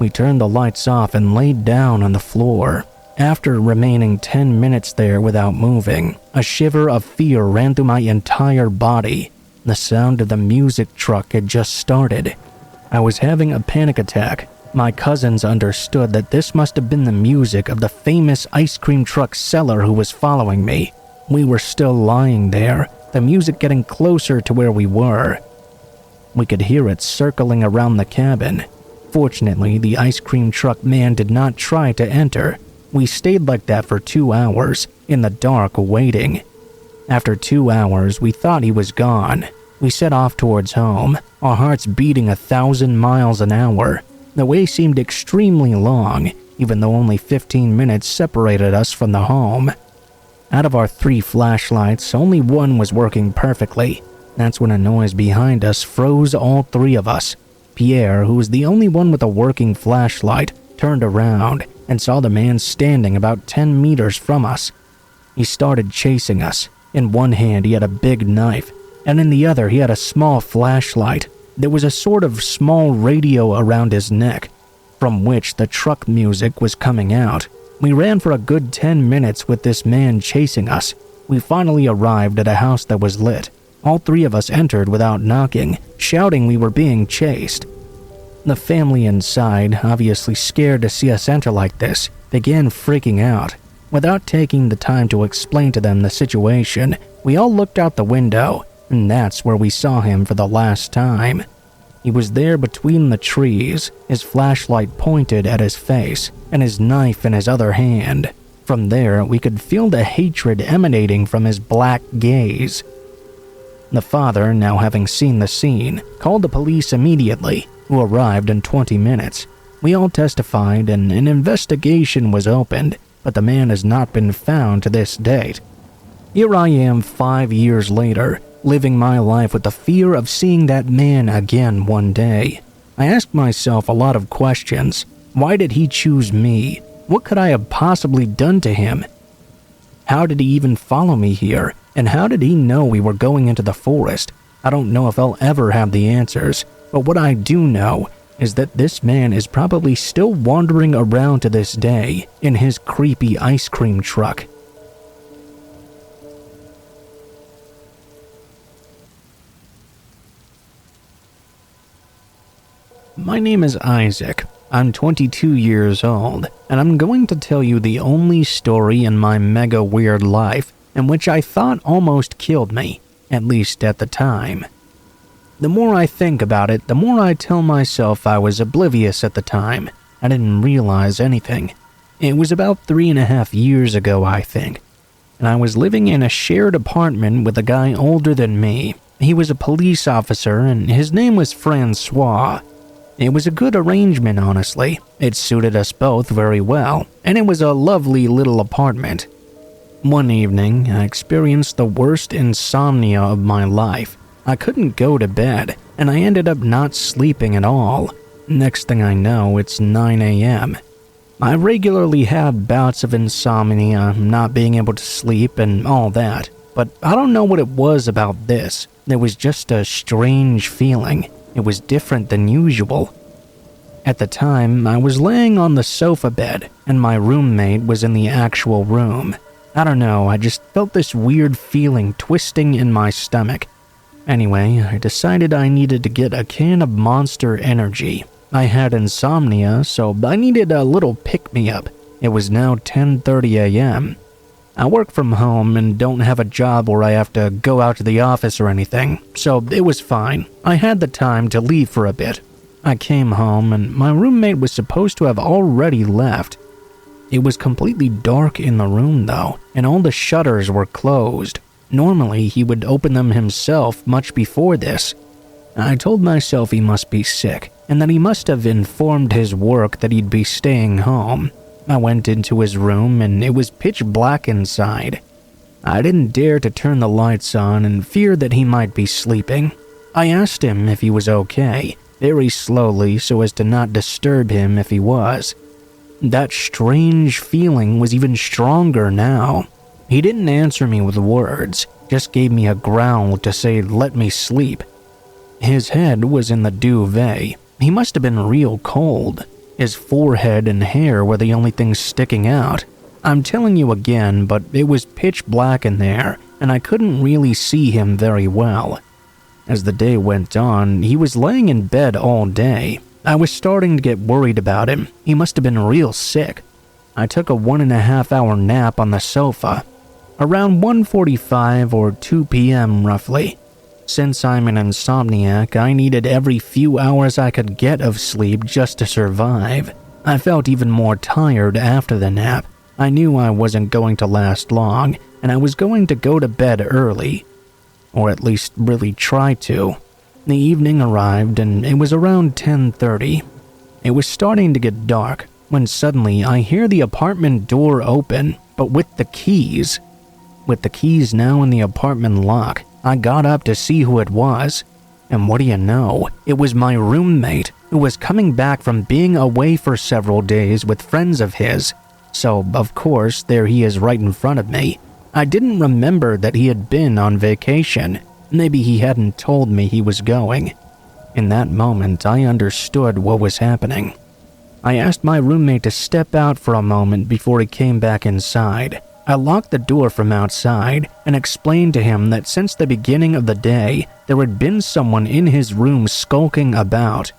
We turned the lights off and laid down on the floor. After remaining 10 minutes there without moving, a shiver of fear ran through my entire body. The sound of the music truck had just started. I was having a panic attack. My cousins understood that this must have been the music of the famous ice cream truck seller who was following me. We were still lying there, the music getting closer to where we were. We could hear it circling around the cabin. Fortunately, the ice cream truck man did not try to enter. We stayed like that for 2 hours, in the dark, waiting. After 2 hours, we thought he was gone. We set off towards home, our hearts beating 1,000 miles an hour. The way seemed extremely long, even though only 15 minutes separated us from the home. Out of our 3 flashlights, only one was working perfectly. That's when a noise behind us froze all 3 of us. Pierre, who was the only one with a working flashlight, turned around and saw the man standing about 10 meters from us. He started chasing us. In one hand he had a big knife, and in the other he had a small flashlight. There was a sort of small radio around his neck, from which the truck music was coming out. We ran for a good 10 minutes with this man chasing us. We finally arrived at a house that was lit. All three of us entered without knocking, shouting we were being chased. The family inside, obviously scared to see us enter like this, began freaking out. Without taking the time to explain to them the situation, we all looked out the window, and that's where we saw him for the last time. He was there between the trees, his flashlight pointed at his face, and his knife in his other hand. From there, we could feel the hatred emanating from his black gaze. The father, now having seen the scene, called the police immediately, who arrived in 20 minutes. We all testified and an investigation was opened, but the man has not been found to this date. Here I am 5 years later, living my life with the fear of seeing that man again one day. I asked myself a lot of questions. Why did he choose me? What could I have possibly done to him? How did he even follow me here? And how did he know we were going into the forest? I don't know if I'll ever have the answers, but what I do know is that this man is probably still wandering around to this day in his creepy ice cream truck. My name is Isaac. I'm 22 years old, and I'm going to tell you the only story in my mega weird life in which I thought almost killed me, at least at the time. The more I think about it, the more I tell myself I was oblivious at the time. I didn't realize anything. It was about 3.5 years ago, I think, and I was living in a shared apartment with a guy older than me. He was a police officer, and his name was Francois. It was a good arrangement, honestly. It suited us both very well, and it was a lovely little apartment. One evening, I experienced the worst insomnia of my life. I couldn't go to bed, and I ended up not sleeping at all. Next thing I know, it's 9 a.m. I regularly had bouts of insomnia, not being able to sleep and all that, but I don't know what it was about this. There was just a strange feeling. It was different than usual. At the time, I was laying on the sofa bed, and my roommate was in the actual room. I don't know, I just felt this weird feeling twisting in my stomach. Anyway, I decided I needed to get a can of Monster Energy. I had insomnia, so I needed a little pick-me-up. It was now 10:30 a.m. I work from home and don't have a job where I have to go out to the office or anything, so it was fine. I had the time to leave for a bit. I came home and my roommate was supposed to have already left. It was completely dark in the room though, and all the shutters were closed. Normally, he would open them himself much before this. I told myself he must be sick, and that he must have informed his work that he'd be staying home. I went into his room, and it was pitch black inside. I didn't dare to turn the lights on and feared that he might be sleeping. I asked him if he was okay, very slowly so as to not disturb him if he was. That strange feeling was even stronger now. He didn't answer me with words, just gave me a growl to say let me sleep. His head was in the duvet. He must have been real cold. His forehead and hair were the only things sticking out. I'm telling you again, but it was pitch black in there, and I couldn't really see him very well. As the day went on, he was laying in bed all day. I was starting to get worried about him. He must have been real sick. I took a 1.5-hour nap on the sofa, around 1:45 or 2 p.m. roughly. Since I'm an insomniac, I needed every few hours I could get of sleep just to survive. I felt even more tired after the nap. I knew I wasn't going to last long, and I was going to go to bed early. Or at least really try to. The evening arrived, and it was around 10:30. It was starting to get dark, when suddenly I hear the apartment door open, but with the keys. With the keys now in the apartment lock, I got up to see who it was. And what do you know? It was my roommate who was coming back from being away for several days with friends of his. So, of course, there he is right in front of me. I didn't remember that he had been on vacation. Maybe he hadn't told me he was going. In that moment, I understood what was happening. I asked my roommate to step out for a moment before he came back inside. I locked the door from outside and explained to him that since the beginning of the day, there had been someone in his room skulking about.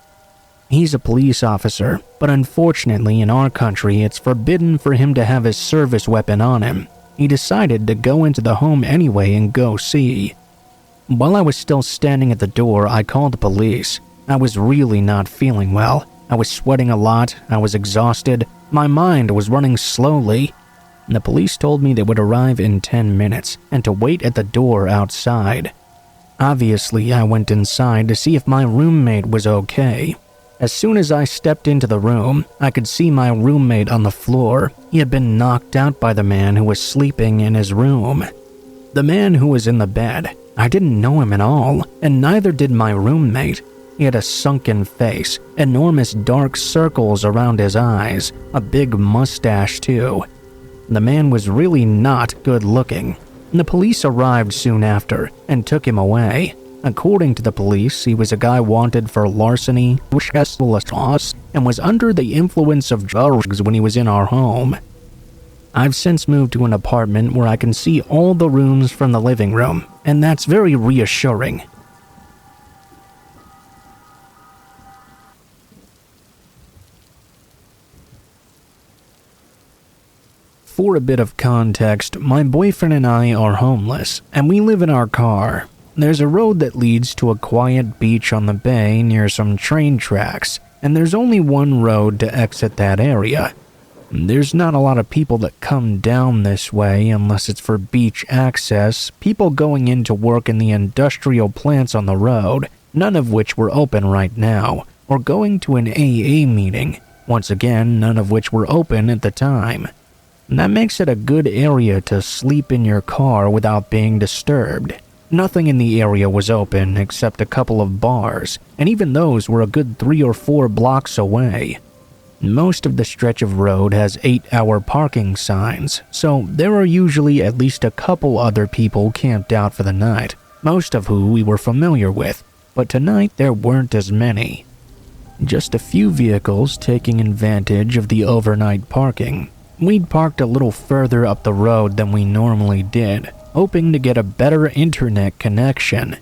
He's a police officer, but unfortunately in our country it's forbidden for him to have his service weapon on him. He decided to go into the home anyway and go see. While I was still standing at the door, I called the police. I was really not feeling well. I was sweating a lot, I was exhausted, my mind was running slowly. The police told me they would arrive in 10 minutes and to wait at the door outside. Obviously, I went inside to see if my roommate was okay. As soon as I stepped into the room, I could see my roommate on the floor. He had been knocked out by the man who was sleeping in his room. The man who was in the bed, I didn't know him at all, and neither did my roommate. He had a sunken face, enormous dark circles around his eyes, a big mustache too. The man was really not good looking. The police arrived soon after and took him away. According to the police, he was a guy wanted for larceny, and was under the influence of drugs when he was in our home. I've since moved to an apartment where I can see all the rooms from the living room, and that's very reassuring. For a bit of context, my boyfriend and I are homeless, and we live in our car. There's a road that leads to a quiet beach on the bay near some train tracks, and there's only one road to exit that area. There's not a lot of people that come down this way unless it's for beach access, people going in to work in the industrial plants on the road, none of which were open right now, or going to an AA meeting, once again none of which were open at the time. That makes it a good area to sleep in your car without being disturbed. Nothing in the area was open except a couple of bars, and even those were a good 3 or 4 blocks away. Most of the stretch of road has 8-hour parking signs, so there are usually at least a couple other people camped out for the night, most of who we were familiar with, but tonight there weren't as many. Just a few vehicles taking advantage of the overnight parking. We'd parked a little further up the road than we normally did, hoping to get a better internet connection.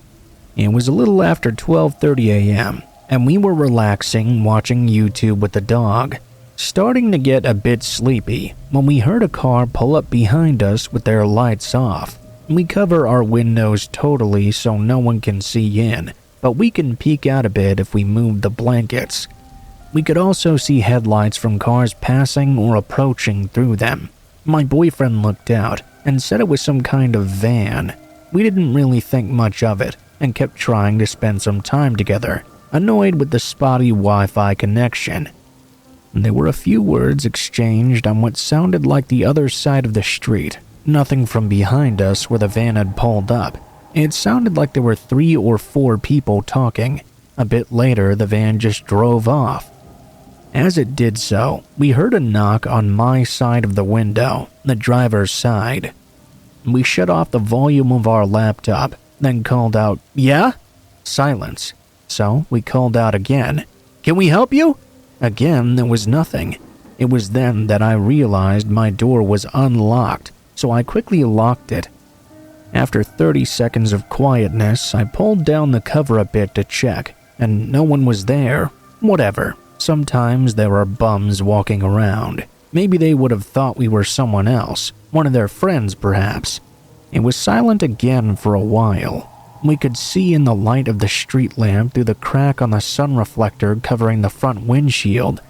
It was a little after 12:30 a.m., and we were relaxing watching YouTube with the dog, starting to get a bit sleepy when we heard a car pull up behind us with their lights off. We cover our windows totally so no one can see in, but we can peek out a bit if we move the blankets. We could also see headlights from cars passing or approaching through them. My boyfriend looked out and said it was some kind of van. We didn't really think much of it and kept trying to spend some time together, annoyed with the spotty Wi-Fi connection. There were a few words exchanged on what sounded like the other side of the street, nothing from behind us where the van had pulled up. It sounded like there were 3 or 4 people talking. A bit later, the van just drove off. As it did so, we heard a knock on my side of the window, the driver's side. We shut off the volume of our laptop, then called out, "Yeah?" Silence. So we called out again, "Can we help you?" Again, there was nothing. It was then that I realized my door was unlocked, so I quickly locked it. After 30 seconds of quietness, I pulled down the cover a bit to check, and no one was there. Whatever. Sometimes there are bums walking around. Maybe they would have thought we were someone else, one of their friends perhaps. It was silent again for a while. We could see in the light of the street lamp through the crack on the sun reflector covering the front windshield,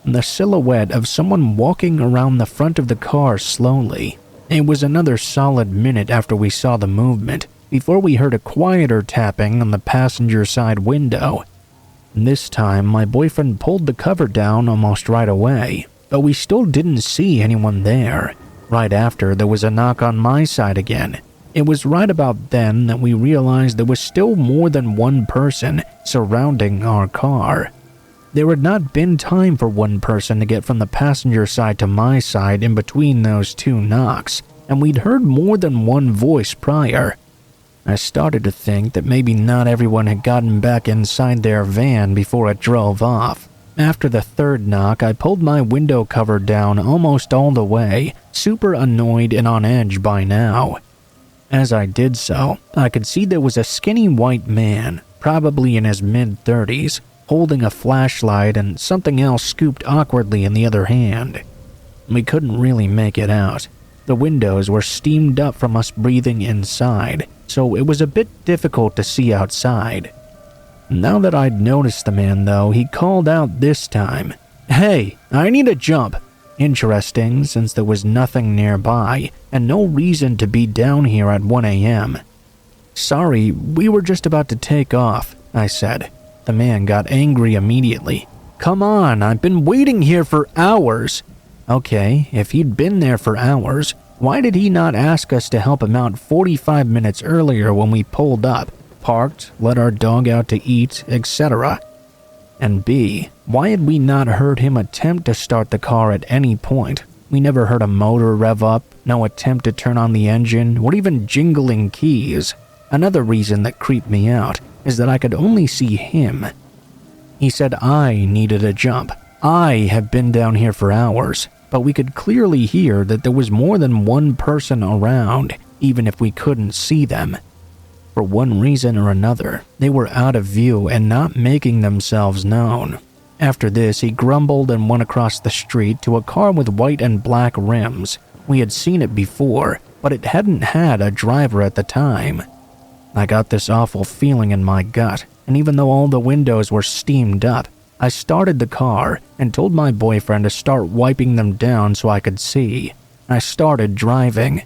the silhouette of someone walking around the front of the car slowly. It was another solid minute after we saw the movement before we heard a quieter tapping on the passenger side window. This time, my boyfriend pulled the cover down almost right away, but we still didn't see anyone there. Right after, there was a knock on my side again. It was right about then that we realized there was still more than one person surrounding our car. There had not been time for one person to get from the passenger side to my side in between those two knocks, and we'd heard more than one voice prior. I started to think that maybe not everyone had gotten back inside their van before it drove off. After the third knock, I pulled my window cover down almost all the way, super annoyed and on edge by now. As I did so, I could see there was a skinny white man, probably in his mid-30s, holding a flashlight and something else scooped awkwardly in the other hand. We couldn't really make it out. The windows were steamed up from us breathing inside, so it was a bit difficult to see outside. Now that I'd noticed the man though, he called out this time, "Hey, I need a jump." Interesting, since there was nothing nearby and no reason to be down here at 1 a.m. "Sorry, we were just about to take off," I said. The man got angry immediately. "Come on, I've been waiting here for hours." Okay, if he'd been there for hours, why did he not ask us to help him out 45 minutes earlier when we pulled up, parked, let our dog out to eat, etc.? And B, why had we not heard him attempt to start the car at any point? We never heard a motor rev up, no attempt to turn on the engine, or even jingling keys. Another reason that creeped me out is that I could only see him. He said I needed a jump. I have been down here for hours, but we could clearly hear that there was more than one person around, even if we couldn't see them. For one reason or another, they were out of view and not making themselves known. After this, he grumbled and went across the street to a car with white and black rims. We had seen it before, but it hadn't had a driver at the time. I got this awful feeling in my gut, and even though all the windows were steamed up, I started the car and told my boyfriend to start wiping them down so I could see. I started driving.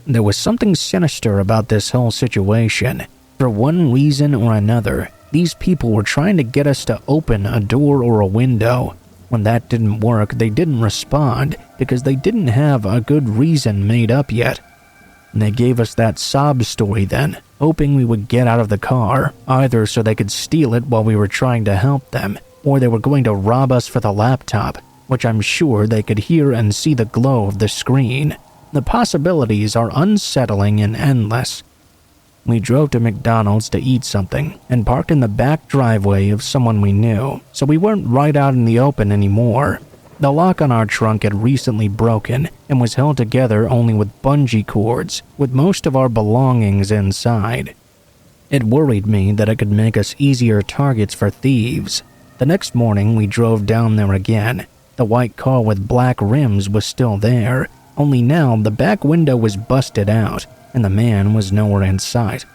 There was something sinister about this whole situation. For one reason or another, these people were trying to get us to open a door or a window. When that didn't work, they didn't respond because they didn't have a good reason made up yet. They gave us that sob story then, hoping we would get out of the car, either so they could steal it while we were trying to help them, or they were going to rob us for the laptop, which I'm sure they could hear and see the glow of the screen. The possibilities are unsettling and endless. We drove to McDonald's to eat something and parked in the back driveway of someone we knew, so we weren't right out in the open anymore. The lock on our trunk had recently broken and was held together only with bungee cords, with most of our belongings inside. It worried me that it could make us easier targets for thieves. The next morning, we drove down there again. The white car with black rims was still there, only now the back window was busted out, and the man was nowhere in sight.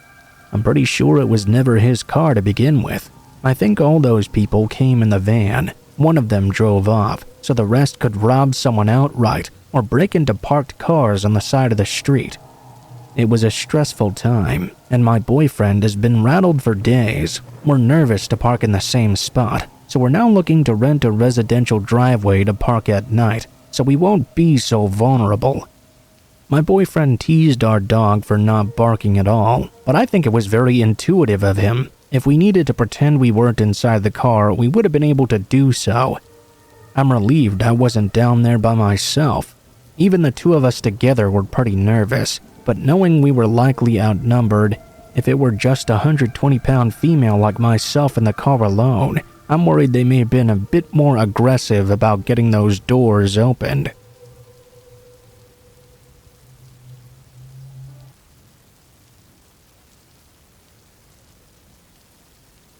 I'm pretty sure it was never his car to begin with. I think all those people came in the van. One of them drove off, so the rest could rob someone outright or break into parked cars on the side of the street. It was a stressful time, and my boyfriend has been rattled for days. We're nervous to park in the same spot, so we're now looking to rent a residential driveway to park at night, so we won't be so vulnerable. My boyfriend teased our dog for not barking at all, but I think it was very intuitive of him. If we needed to pretend we weren't inside the car, we would have been able to do so. I'm relieved I wasn't down there by myself. Even the two of us together were pretty nervous, but knowing we were likely outnumbered, if it were just a 120-pound female like myself in the car alone, I'm worried they may have been a bit more aggressive about getting those doors opened.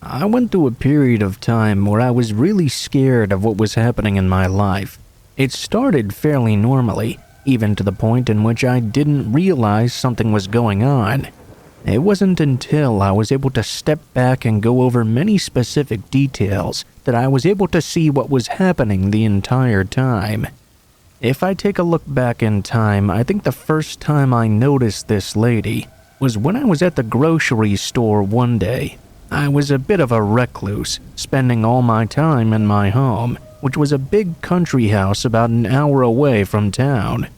I went through a period of time where I was really scared of what was happening in my life. It started fairly normally, even to the point in which I didn't realize something was going on. It wasn't until I was able to step back and go over many specific details that I was able to see what was happening the entire time. If I take a look back in time, I think the first time I noticed this lady was when I was at the grocery store one day. I was a bit of a recluse, spending all my time in my home, which was a big country house about an hour away from town.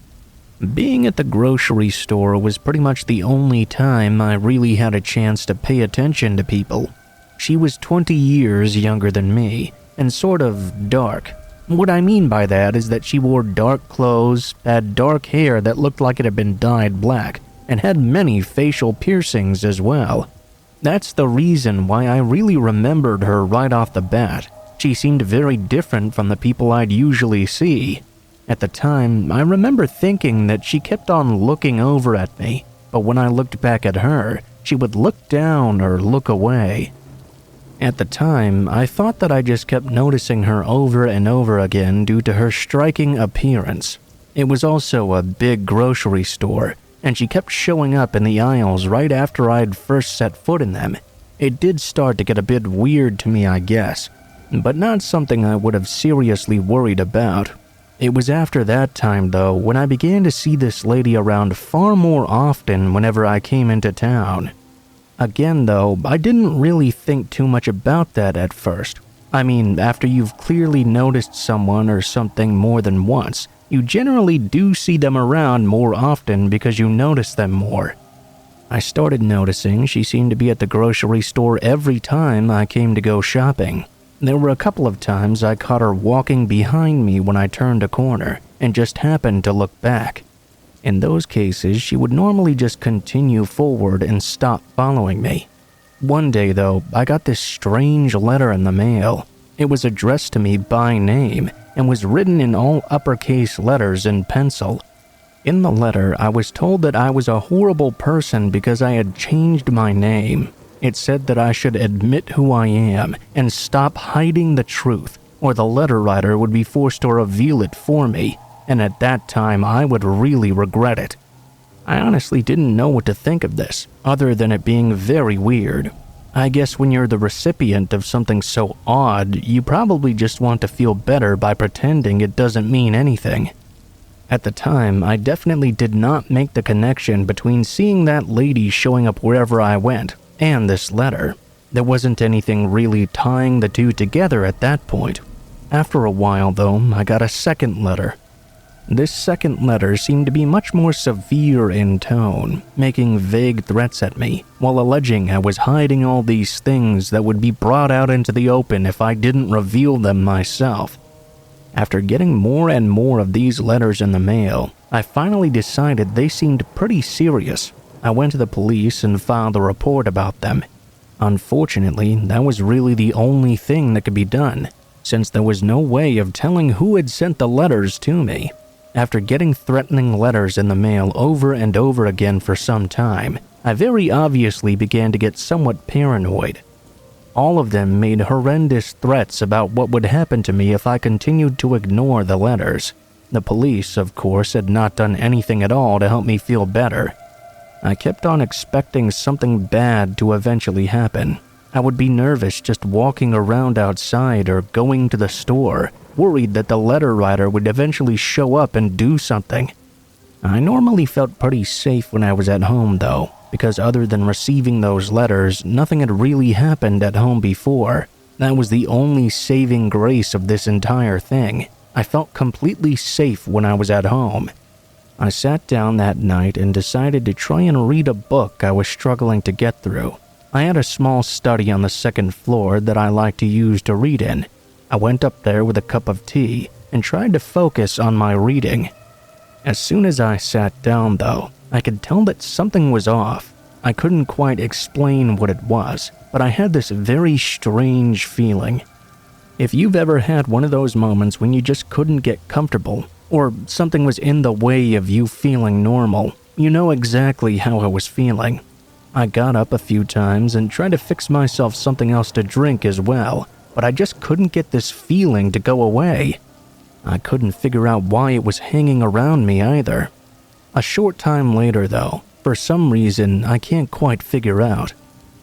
Being at the grocery store was pretty much the only time I really had a chance to pay attention to people. She was 20 years younger than me, and sort of dark. What I mean by that is that she wore dark clothes, had dark hair that looked like it had been dyed black, and had many facial piercings as well. That's the reason why I really remembered her right off the bat. She seemed very different from the people I'd usually see. At the time, I remember thinking that she kept on looking over at me, but when I looked back at her, she would look down or look away. At the time, I thought that I just kept noticing her over and over again due to her striking appearance. It was also a big grocery store, and she kept showing up in the aisles right after I'd first set foot in them. It did start to get a bit weird to me, I guess, but not something I would have seriously worried about. It was after that time, though, when I began to see this lady around far more often whenever I came into town. Again, though, I didn't really think too much about that at first. I mean, after you've clearly noticed someone or something more than once, you generally do see them around more often because you notice them more. I started noticing she seemed to be at the grocery store every time I came to go shopping. There were a couple of times I caught her walking behind me when I turned a corner and just happened to look back. In those cases, she would normally just continue forward and stop following me. One day, though, I got this strange letter in the mail. It was addressed to me by name and was written in all uppercase letters in pencil. In the letter, I was told that I was a horrible person because I had changed my name. It said that I should admit who I am and stop hiding the truth, or the letter writer would be forced to reveal it for me, and at that time I would really regret it. I honestly didn't know what to think of this, other than it being very weird. I guess when you're the recipient of something so odd, you probably just want to feel better by pretending it doesn't mean anything. At the time, I definitely did not make the connection between seeing that lady showing up wherever I went and this letter. There wasn't anything really tying the two together at that point. After a while, though, I got a second letter. This second letter seemed to be much more severe in tone, making vague threats at me, while alleging I was hiding all these things that would be brought out into the open if I didn't reveal them myself. After getting more and more of these letters in the mail, I finally decided they seemed pretty serious. I went to the police and filed a report about them. Unfortunately, that was really the only thing that could be done, since there was no way of telling who had sent the letters to me. After getting threatening letters in the mail over and over again for some time, I very obviously began to get somewhat paranoid. All of them made horrendous threats about what would happen to me if I continued to ignore the letters. The police, of course, had not done anything at all to help me feel better. I kept on expecting something bad to eventually happen. I would be nervous just walking around outside or going to the store, worried that the letter writer would eventually show up and do something. I normally felt pretty safe when I was at home, though, because other than receiving those letters, nothing had really happened at home before. That was the only saving grace of this entire thing. I felt completely safe when I was at home. I sat down that night and decided to try and read a book I was struggling to get through. I had a small study on the second floor that I like to use to read in. I went up there with a cup of tea and tried to focus on my reading. As soon as I sat down, though, I could tell that something was off. I couldn't quite explain what it was, but I had this very strange feeling. If you've ever had one of those moments when you just couldn't get comfortable, or something was in the way of you feeling normal, you know exactly how I was feeling. I got up a few times and tried to fix myself something else to drink as well, but I just couldn't get this feeling to go away. I couldn't figure out why it was hanging around me either. A short time later, though, for some reason I can't quite figure out,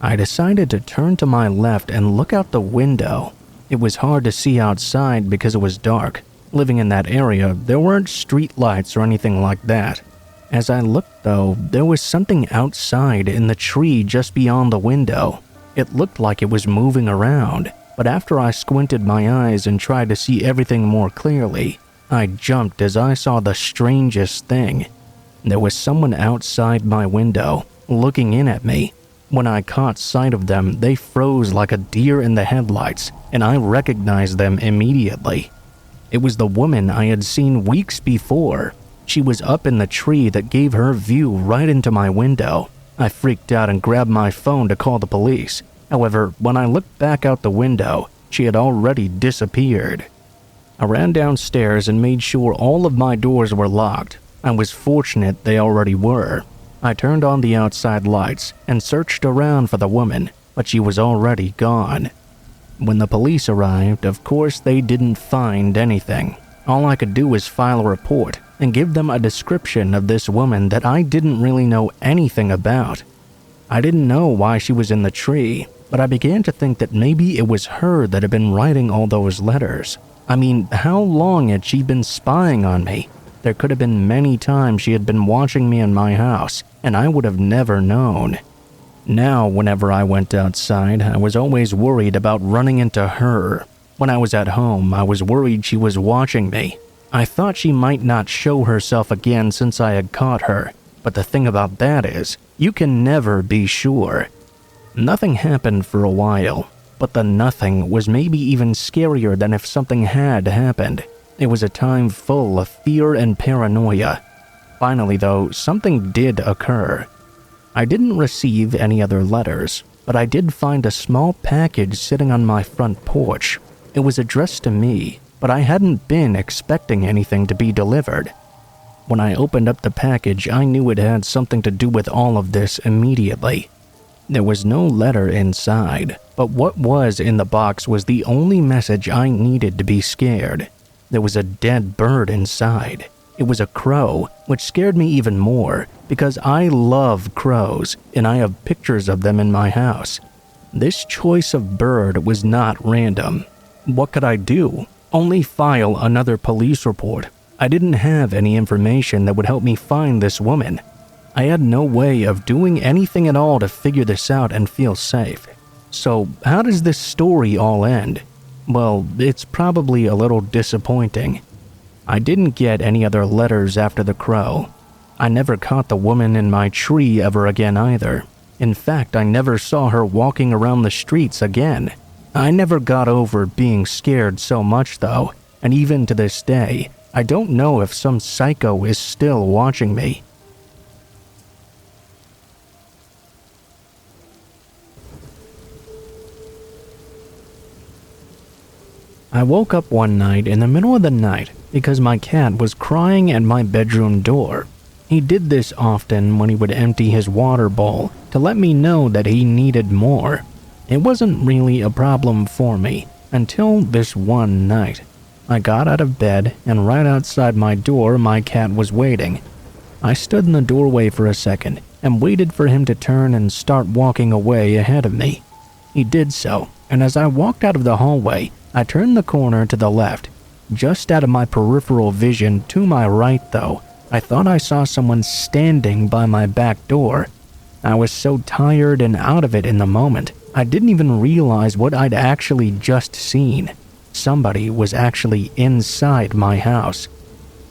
I decided to turn to my left and look out the window. It was hard to see outside because it was dark. Living in that area, there weren't street lights or anything like that. As I looked, though, there was something outside in the tree just beyond the window. It looked like it was moving around, but after I squinted my eyes and tried to see everything more clearly, I jumped as I saw the strangest thing. There was someone outside my window, looking in at me. When I caught sight of them, they froze like a deer in the headlights, and I recognized them immediately. It was the woman I had seen weeks before. She was up in the tree that gave her view right into my window. I freaked out and grabbed my phone to call the police. However, when I looked back out the window, she had already disappeared. I ran downstairs and made sure all of my doors were locked. I was fortunate they already were. I turned on the outside lights and searched around for the woman, but she was already gone. When the police arrived, of course they didn't find anything. All I could do was file a report and give them a description of this woman that I didn't really know anything about. I didn't know why she was in the tree, but I began to think that maybe it was her that had been writing all those letters. I mean, how long had she been spying on me? There could have been many times she had been watching me in my house, and I would have never known. Now, whenever I went outside, I was always worried about running into her. When I was at home, I was worried she was watching me. I thought she might not show herself again since I had caught her, but the thing about that is, you can never be sure. Nothing happened for a while, but the nothing was maybe even scarier than if something had happened. It was a time full of fear and paranoia. Finally, though, something did occur. I didn't receive any other letters, but I did find a small package sitting on my front porch. It was addressed to me, but I hadn't been expecting anything to be delivered. When I opened up the package, I knew it had something to do with all of this immediately. There was no letter inside, but what was in the box was the only message I needed to be scared. There was a dead bird inside. It was a crow, which scared me even more because I love crows and I have pictures of them in my house. This choice of bird was not random. What could I do? Only file another police report. I didn't have any information that would help me find this woman. I had no way of doing anything at all to figure this out and feel safe. So how does this story all end? Well, it's probably a little disappointing. I didn't get any other letters after the crow. I never caught the woman in my tree ever again either. In fact, I never saw her walking around the streets again. I never got over being scared so much though, and even to this day, I don't know if some psycho is still watching me. I woke up one night in the middle of the night because my cat was crying at my bedroom door. He did this often when he would empty his water bowl to let me know that he needed more. It wasn't really a problem for me until this one night. I got out of bed and right outside my door my cat was waiting. I stood in the doorway for a second and waited for him to turn and start walking away ahead of me. He did so, and as I walked out of the hallway, I turned the corner to the left. Just out of my peripheral vision to my right though, I thought I saw someone standing by my back door. I was so tired and out of it in the moment, I didn't even realize what I'd actually just seen. Somebody was actually inside my house.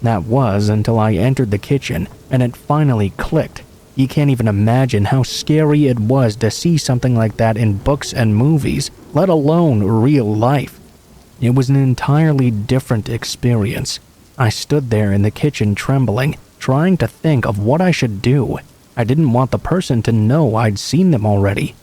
That was until I entered the kitchen and it finally clicked. You can't even imagine how scary it was to see something like that in books and movies, let alone real life. It was an entirely different experience. I stood there in the kitchen trembling, trying to think of what I should do. I didn't want the person to know I'd seen them already.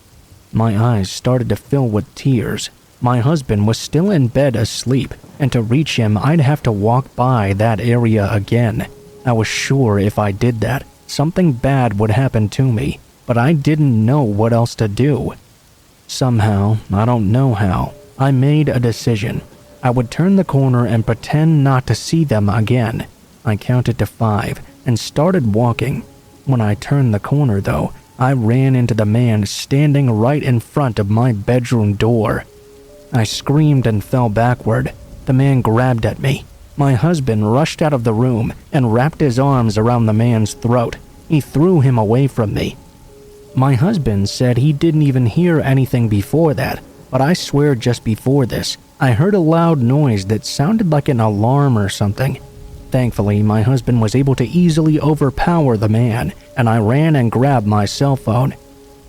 My eyes started to fill with tears. My husband was still in bed asleep, and to reach him I'd have to walk by that area again. I was sure if I did that, something bad would happen to me, but I didn't know what else to do. Somehow, I don't know how, I made a decision. I would turn the corner and pretend not to see them again. I counted to 5 and started walking. When I turned the corner though, I ran into the man standing right in front of my bedroom door. I screamed and fell backward. The man grabbed at me. My husband rushed out of the room and wrapped his arms around the man's throat. He threw him away from me. My husband said he didn't even hear anything before that, but I swear just before this, I heard a loud noise that sounded like an alarm or something. Thankfully, my husband was able to easily overpower the man, and I ran and grabbed my cell phone.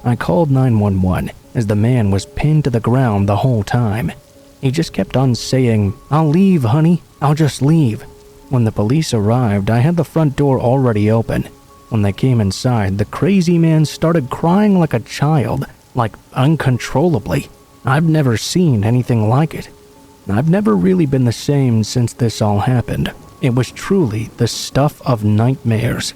I called 911 as the man was pinned to the ground the whole time. He just kept on saying, "I'll leave, honey. I'll just leave." When the police arrived, I had the front door already open. When they came inside, the crazy man started crying like a child, like uncontrollably. I've never seen anything like it. I've never really been the same since this all happened. It was truly the stuff of nightmares.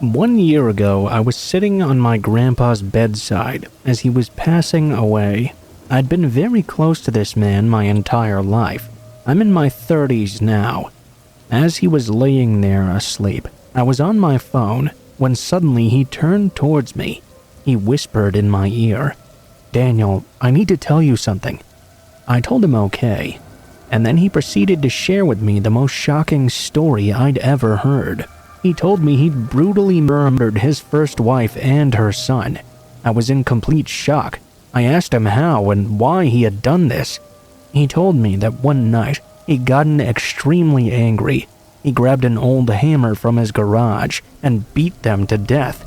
One year ago, I was sitting on my grandpa's bedside as he was passing away. I'd been very close to this man my entire life. I'm in my 30s now. As he was laying there asleep, I was on my phone when suddenly he turned towards me. He whispered in my ear, "Daniel, I need to tell you something." I told him okay, and then he proceeded to share with me the most shocking story I'd ever heard. He told me he'd brutally murdered his first wife and her son. I was in complete shock. I asked him how and why he had done this. He told me that one night he'd gotten extremely angry. He grabbed an old hammer from his garage and beat them to death.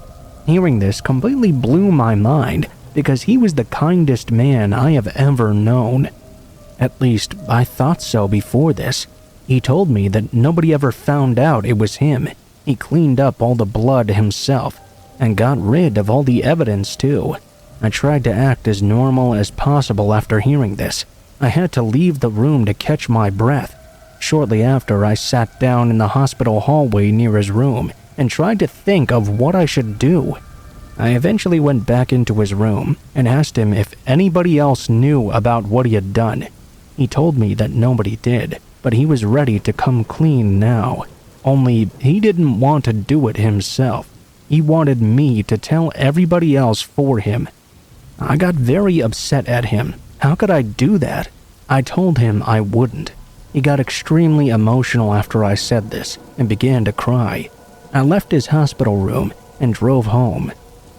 Hearing this completely blew my mind because he was the kindest man I have ever known. At least, I thought so before this. He told me that nobody ever found out it was him. He cleaned up all the blood himself and got rid of all the evidence too. I tried to act as normal as possible after hearing this. I had to leave the room to catch my breath. Shortly after, I sat down in the hospital hallway near his room and tried to think of what I should do. I eventually went back into his room and asked him if anybody else knew about what he had done. He told me that nobody did, but he was ready to come clean now. Only he didn't want to do it himself. He wanted me to tell everybody else for him. I got very upset at him. How could I do that? I told him I wouldn't. He got extremely emotional after I said this and began to cry. I left his hospital room and drove home.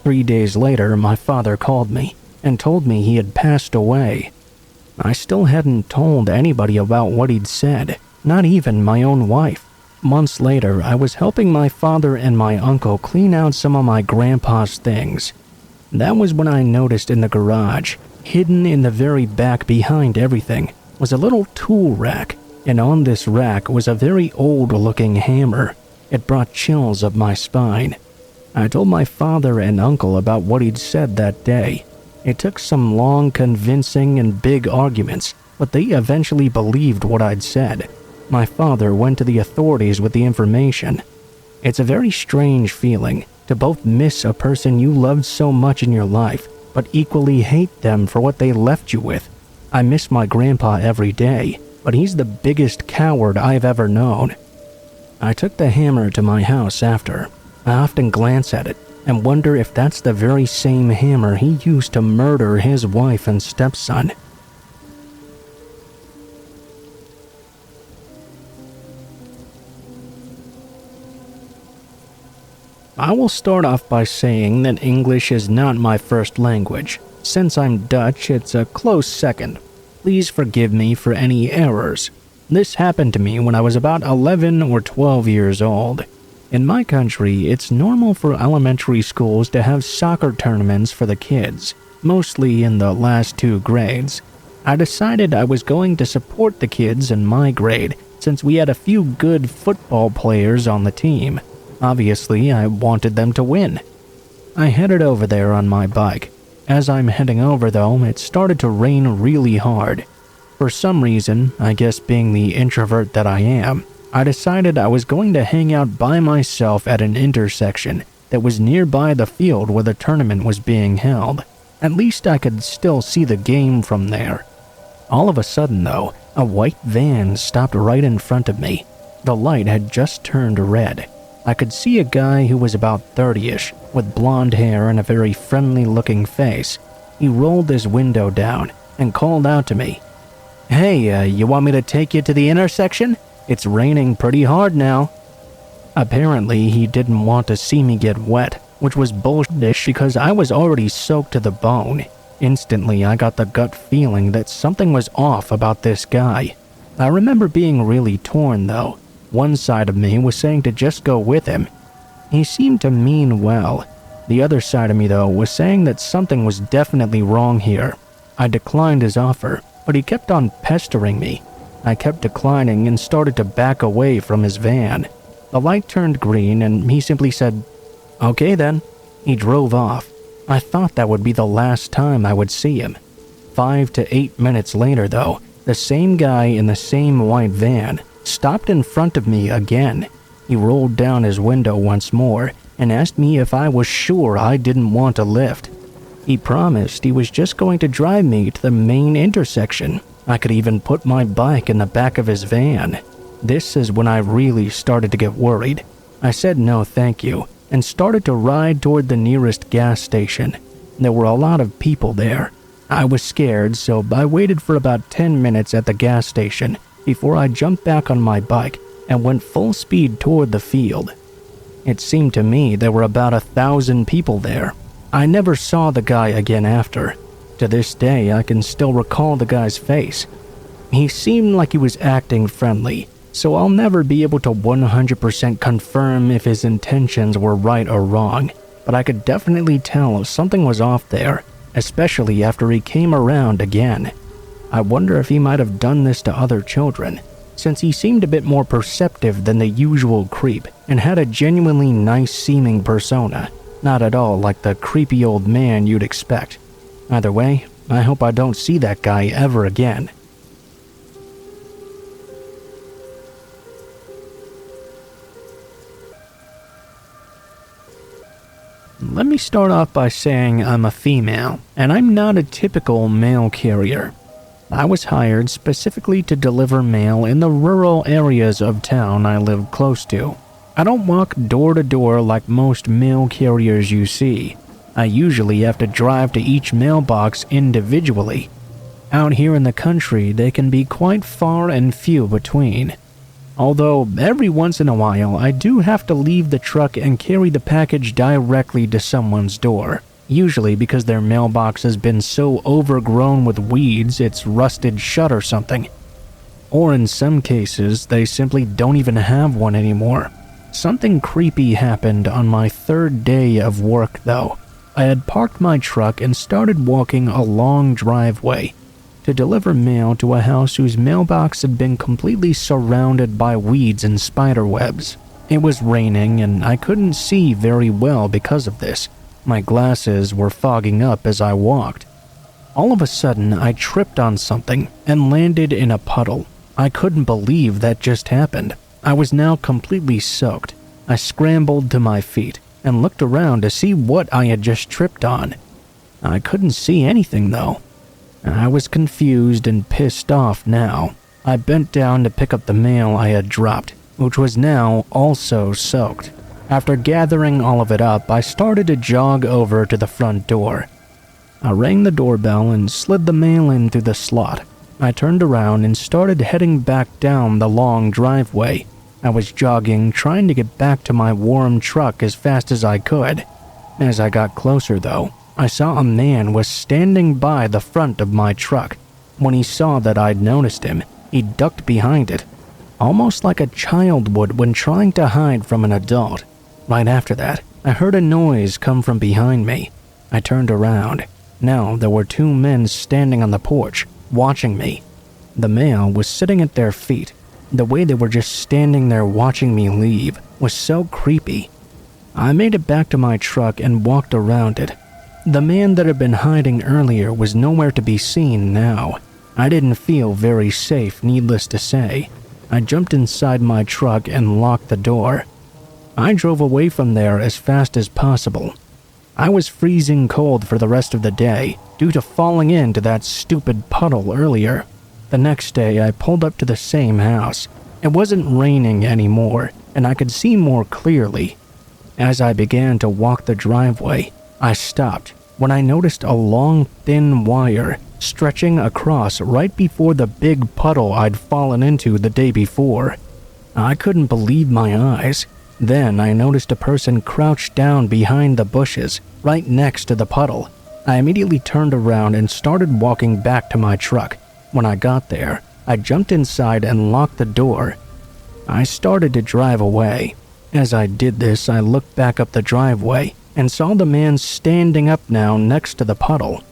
3 days later, my father called me and told me he had passed away. I still hadn't told anybody about what he'd said, not even my own wife. Months later, I was helping my father and my uncle clean out some of my grandpa's things. That was when I noticed in the garage, hidden in the very back behind everything, was a little tool rack, and on this rack was a very old-looking hammer. It brought chills up my spine. I told my father and uncle about what he'd said that day. It took some long, convincing, and big arguments, but they eventually believed what I'd said. My father went to the authorities with the information. It's a very strange feeling to both miss a person you loved so much in your life, but equally hate them for what they left you with. I miss my grandpa every day, but he's the biggest coward I've ever known. I took the hammer to my house after. I often glance at it and wonder if that's the very same hammer he used to murder his wife and stepson. I will start off by saying that English is not my first language. Since I'm Dutch, it's a close second. Please forgive me for any errors. This happened to me when I was about 11 or 12 years old. In my country, it's normal for elementary schools to have soccer tournaments for the kids, mostly in the last 2 grades. I decided I was going to support the kids in my grade since we had a few good football players on the team. Obviously, I wanted them to win. I headed over there on my bike. As I'm heading over though, it started to rain really hard. For some reason, I guess being the introvert that I am, I decided I was going to hang out by myself at an intersection that was nearby the field where the tournament was being held. At least I could still see the game from there. All of a sudden though, a white van stopped right in front of me. The light had just turned red. I could see a guy who was about 30-ish, with blonde hair and a very friendly-looking face. He rolled his window down and called out to me, "Hey, you want me to take you to the intersection? It's raining pretty hard now." Apparently, he didn't want to see me get wet, which was bullshit because I was already soaked to the bone. Instantly, I got the gut feeling that something was off about this guy. I remember being really torn though. One side of me was saying to just go with him. He seemed to mean well. The other side of me though was saying that something was definitely wrong here. I declined his offer, but he kept on pestering me. I kept declining and started to back away from his van. The light turned green and he simply said, "Okay then." He drove off. I thought that would be the last time I would see him. 5 to 8 minutes later though, the same guy in the same white van stopped in front of me again. He rolled down his window once more and asked me if I was sure I didn't want a lift. He promised he was just going to drive me to the main intersection. I could even put my bike in the back of his van. This is when I really started to get worried. I said no thank you and started to ride toward the nearest gas station. There were a lot of people there. I was scared, so I waited for about 10 minutes at the gas station before I jumped back on my bike and went full speed toward the field. It seemed to me there were about 1,000 people there. I never saw the guy again after. To this day, I can still recall the guy's face. He seemed like he was acting friendly, so I'll never be able to 100% confirm if his intentions were right or wrong, but I could definitely tell something was off there, especially after he came around again. I wonder if he might have done this to other children, since he seemed a bit more perceptive than the usual creep and had a genuinely nice-seeming persona, not at all like the creepy old man you'd expect. Either way, I hope I don't see that guy ever again. Let me start off by saying I'm a female, and I'm not a typical mail carrier. I was hired specifically to deliver mail in the rural areas of town I live close to. I don't walk door to door like most mail carriers you see. I usually have to drive to each mailbox individually. Out here in the country, they can be quite far and few between. Although every once in a while, I do have to leave the truck and carry the package directly to someone's door, usually because their mailbox has been so overgrown with weeds it's rusted shut or something. Or in some cases, they simply don't even have one anymore. Something creepy happened on my third day of work though. I had parked my truck and started walking a long driveway to deliver mail to a house whose mailbox had been completely surrounded by weeds and spider webs. It was raining and I couldn't see very well because of this. My glasses were fogging up as I walked. All of a sudden, I tripped on something and landed in a puddle. I couldn't believe that just happened. I was now completely soaked. I scrambled to my feet and looked around to see what I had just tripped on. I couldn't see anything though. I was confused and pissed off now. I bent down to pick up the mail I had dropped, which was now also soaked. After gathering all of it up, I started to jog over to the front door. I rang the doorbell and slid the mail in through the slot. I turned around and started heading back down the long driveway. I was jogging, trying to get back to my warm truck as fast as I could. As I got closer though, I saw a man was standing by the front of my truck. When he saw that I'd noticed him, he ducked behind it, almost like a child would when trying to hide from an adult. Right after that, I heard a noise come from behind me. I turned around. Now there were 2 men standing on the porch, watching me. The male was sitting at their feet. The way they were just standing there watching me leave was so creepy. I made it back to my truck and walked around it. The man that had been hiding earlier was nowhere to be seen now. I didn't feel very safe, needless to say. I jumped inside my truck and locked the door. I drove away from there as fast as possible. I was freezing cold for the rest of the day due to falling into that stupid puddle earlier. The next day, I pulled up to the same house. It wasn't raining anymore, and I could see more clearly. As I began to walk the driveway, I stopped when I noticed a long, thin wire stretching across right before the big puddle I'd fallen into the day before. I couldn't believe my eyes. Then I noticed a person crouched down behind the bushes right next to the puddle. I immediately turned around and started walking back to my truck. When I got there, I jumped inside and locked the door. I started to drive away. As I did this, I looked back up the driveway and saw the man standing up now next to the puddle.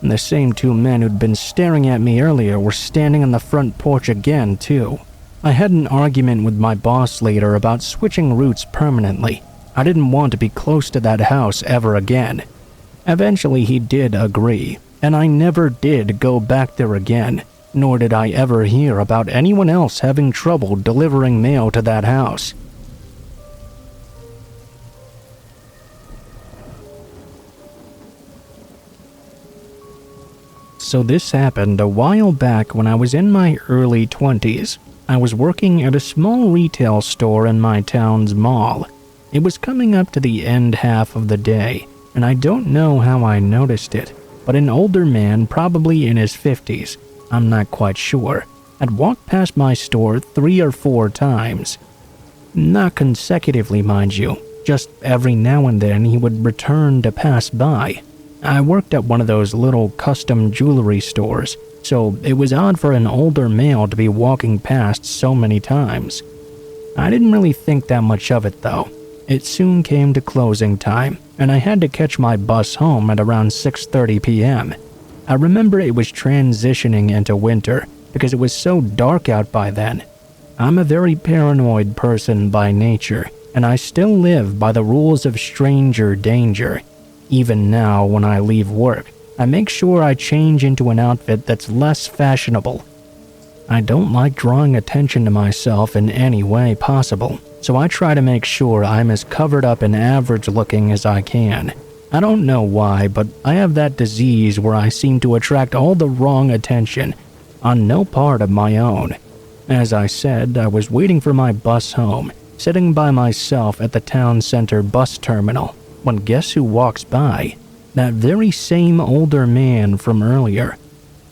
The same two men who'd been staring at me earlier were standing on the front porch again, too. I had an argument with my boss later about switching routes permanently. I didn't want to be close to that house ever again. Eventually he did agree, and I never did go back there again, nor did I ever hear about anyone else having trouble delivering mail to that house. So this happened a while back when I was in my early 20s. I was working at a small retail store in my town's mall. It was coming up to the end half of the day, and I don't know how I noticed it, but an older man, probably in his 50s, I'm not quite sure, had walked past my store 3 or 4 times. Not consecutively, mind you, just every now and then he would return to pass by. I worked at one of those little custom jewelry stores, so it was odd for an older male to be walking past so many times. I didn't really think that much of it though. It soon came to closing time, and I had to catch my bus home at around 6:30 p.m. I remember it was transitioning into winter because it was so dark out by then. I'm a very paranoid person by nature, and I still live by the rules of stranger danger. Even now, when I leave work, I make sure I change into an outfit that's less fashionable. I don't like drawing attention to myself in any way possible, so I try to make sure I'm as covered up and average looking as I can. I don't know why, but I have that disease where I seem to attract all the wrong attention on no part of my own. As I said, I was waiting for my bus home, sitting by myself at the town center bus terminal, when guess who walks by? That very same older man from earlier.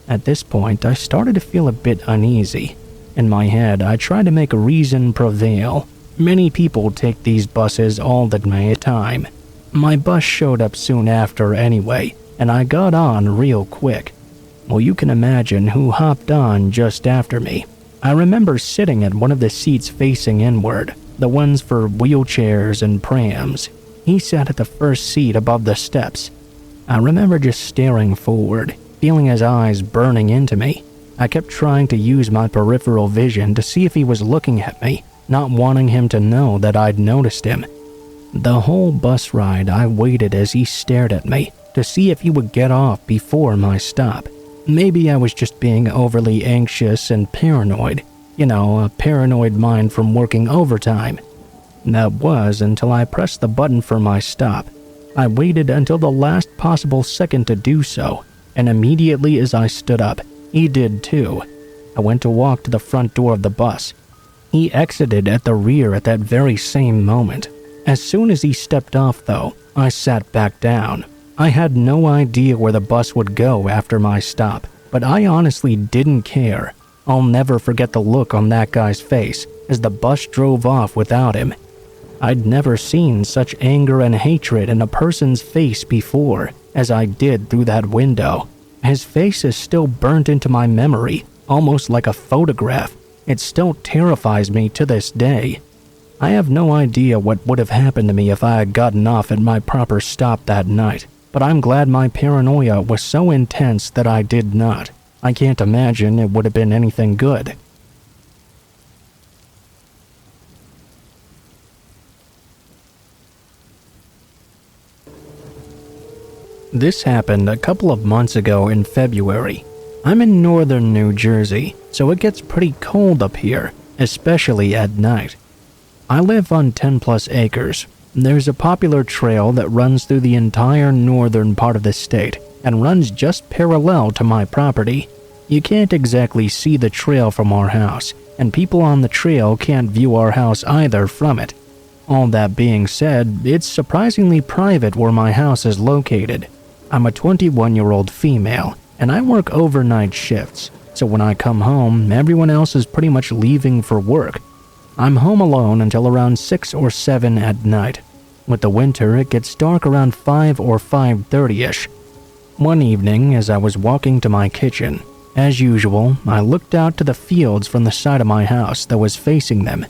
At this point, I started to feel a bit uneasy. In my head, I tried to make reason prevail. Many people take these buses all the time. My bus showed up soon after anyway, and I got on real quick. Well, you can imagine who hopped on just after me. I remember sitting at one of the seats facing inward, the ones for wheelchairs and prams. He sat at the first seat above the steps. I remember just staring forward, feeling his eyes burning into me. I kept trying to use my peripheral vision to see if he was looking at me, not wanting him to know that I'd noticed him. The whole bus ride, I waited as he stared at me to see if he would get off before my stop. Maybe I was just being overly anxious and paranoid. You know, a paranoid mind from working overtime. That was until I pressed the button for my stop. I waited until the last possible second to do so, and immediately as I stood up, he did too. I went to walk to the front door of the bus. He exited at the rear at that very same moment. As soon as he stepped off though, I sat back down. I had no idea where the bus would go after my stop, but I honestly didn't care. I'll never forget the look on that guy's face as the bus drove off without him. I'd never seen such anger and hatred in a person's face before as I did through that window. His face is still burnt into my memory, almost like a photograph. It still terrifies me to this day. I have no idea what would have happened to me if I had gotten off at my proper stop that night, but I'm glad my paranoia was so intense that I did not. I can't imagine it would have been anything good. This happened a couple of months ago in February. I'm in northern New Jersey, so it gets pretty cold up here, especially at night. I live on 10 plus acres. There's a popular trail that runs through the entire northern part of the state and runs just parallel to my property. You can't exactly see the trail from our house, and people on the trail can't view our house either from it. All that being said, it's surprisingly private where my house is located. I'm a 21-year-old female, and I work overnight shifts, so when I come home, everyone else is pretty much leaving for work. I'm home alone until around 6 or 7 at night. With the winter, it gets dark around 5 or 5:30ish. One evening, as I was walking to my kitchen, as usual, I looked out to the fields from the side of my house that was facing them.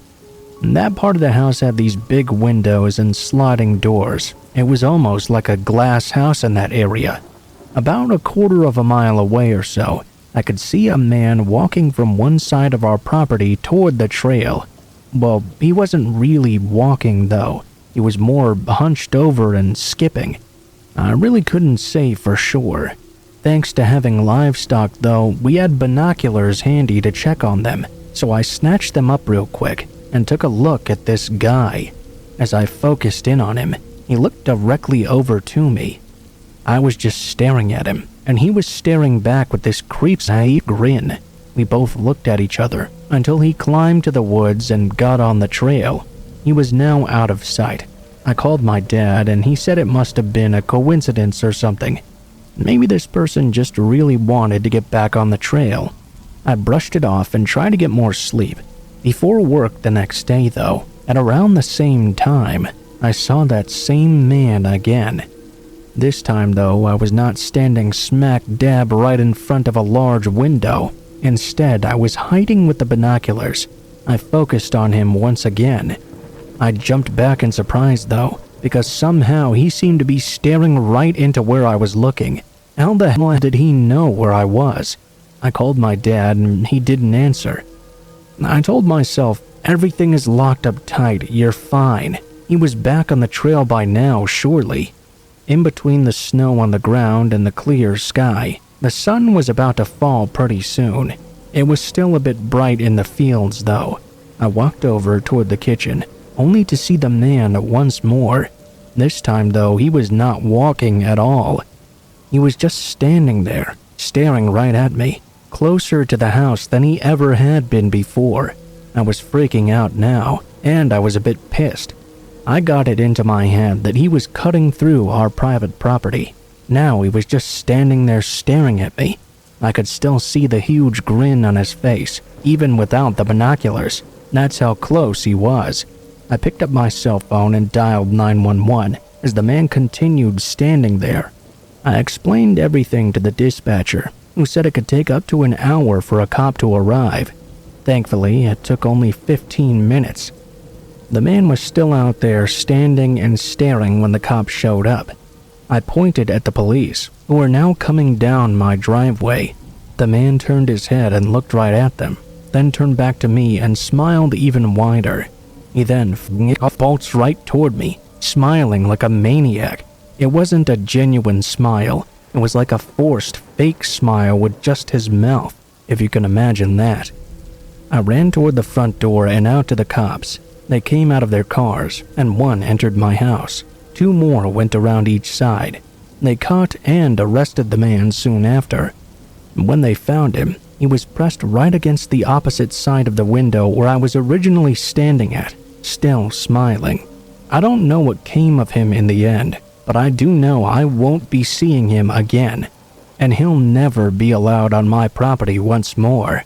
That part of the house had these big windows and sliding doors. It was almost like a glass house in that area. About a quarter of a mile away or so, I could see a man walking from one side of our property toward the trail. Well, he wasn't really walking though. He was more hunched over and skipping. I really couldn't say for sure. Thanks to having livestock though, we had binoculars handy to check on them, so I snatched them up real quick and took a look at this guy. As I focused in on him, he looked directly over to me. I was just staring at him, and he was staring back with this creep's-eye grin. We both looked at each other until he climbed to the woods and got on the trail. He was now out of sight. I called my dad, and he said it must have been a coincidence or something. Maybe this person just really wanted to get back on the trail. I brushed it off and tried to get more sleep. Before work the next day, though, at around the same time, I saw that same man again. This time, though, I was not standing smack dab right in front of a large window. Instead, I was hiding with the binoculars. I focused on him once again. I jumped back in surprise, though, because somehow he seemed to be staring right into where I was looking. How the hell did he know where I was? I called my dad, and he didn't answer. I told myself, everything is locked up tight, you're fine. He was back on the trail by now, surely. In between the snow on the ground and the clear sky, the sun was about to fall pretty soon. It was still a bit bright in the fields, though. I walked over toward the kitchen, only to see the man once more. This time, though, he was not walking at all. He was just standing there, staring right at me, closer to the house than he ever had been before. I was freaking out now, and I was a bit pissed. I got it into my head that he was cutting through our private property. Now he was just standing there staring at me. I could still see the huge grin on his face, even without the binoculars. That's how close he was. I picked up my cell phone and dialed 911 as the man continued standing there. I explained everything to the dispatcher, who said it could take up to an hour for a cop to arrive. Thankfully, it took only 15 minutes. The man was still out there standing and staring when the cops showed up. I pointed at the police, who were now coming down my driveway. The man turned his head and looked right at them, then turned back to me and smiled even wider. He then bolts right toward me, smiling like a maniac. It wasn't a genuine smile. It was like a forced, fake smile with just his mouth, if you can imagine that. I ran toward the front door and out to the cops. They came out of their cars, and one entered my house. 2 more went around each side. They caught and arrested the man soon after. When they found him, he was pressed right against the opposite side of the window where I was originally standing at, still smiling. I don't know what came of him in the end, but I do know I won't be seeing him again, and he'll never be allowed on my property once more.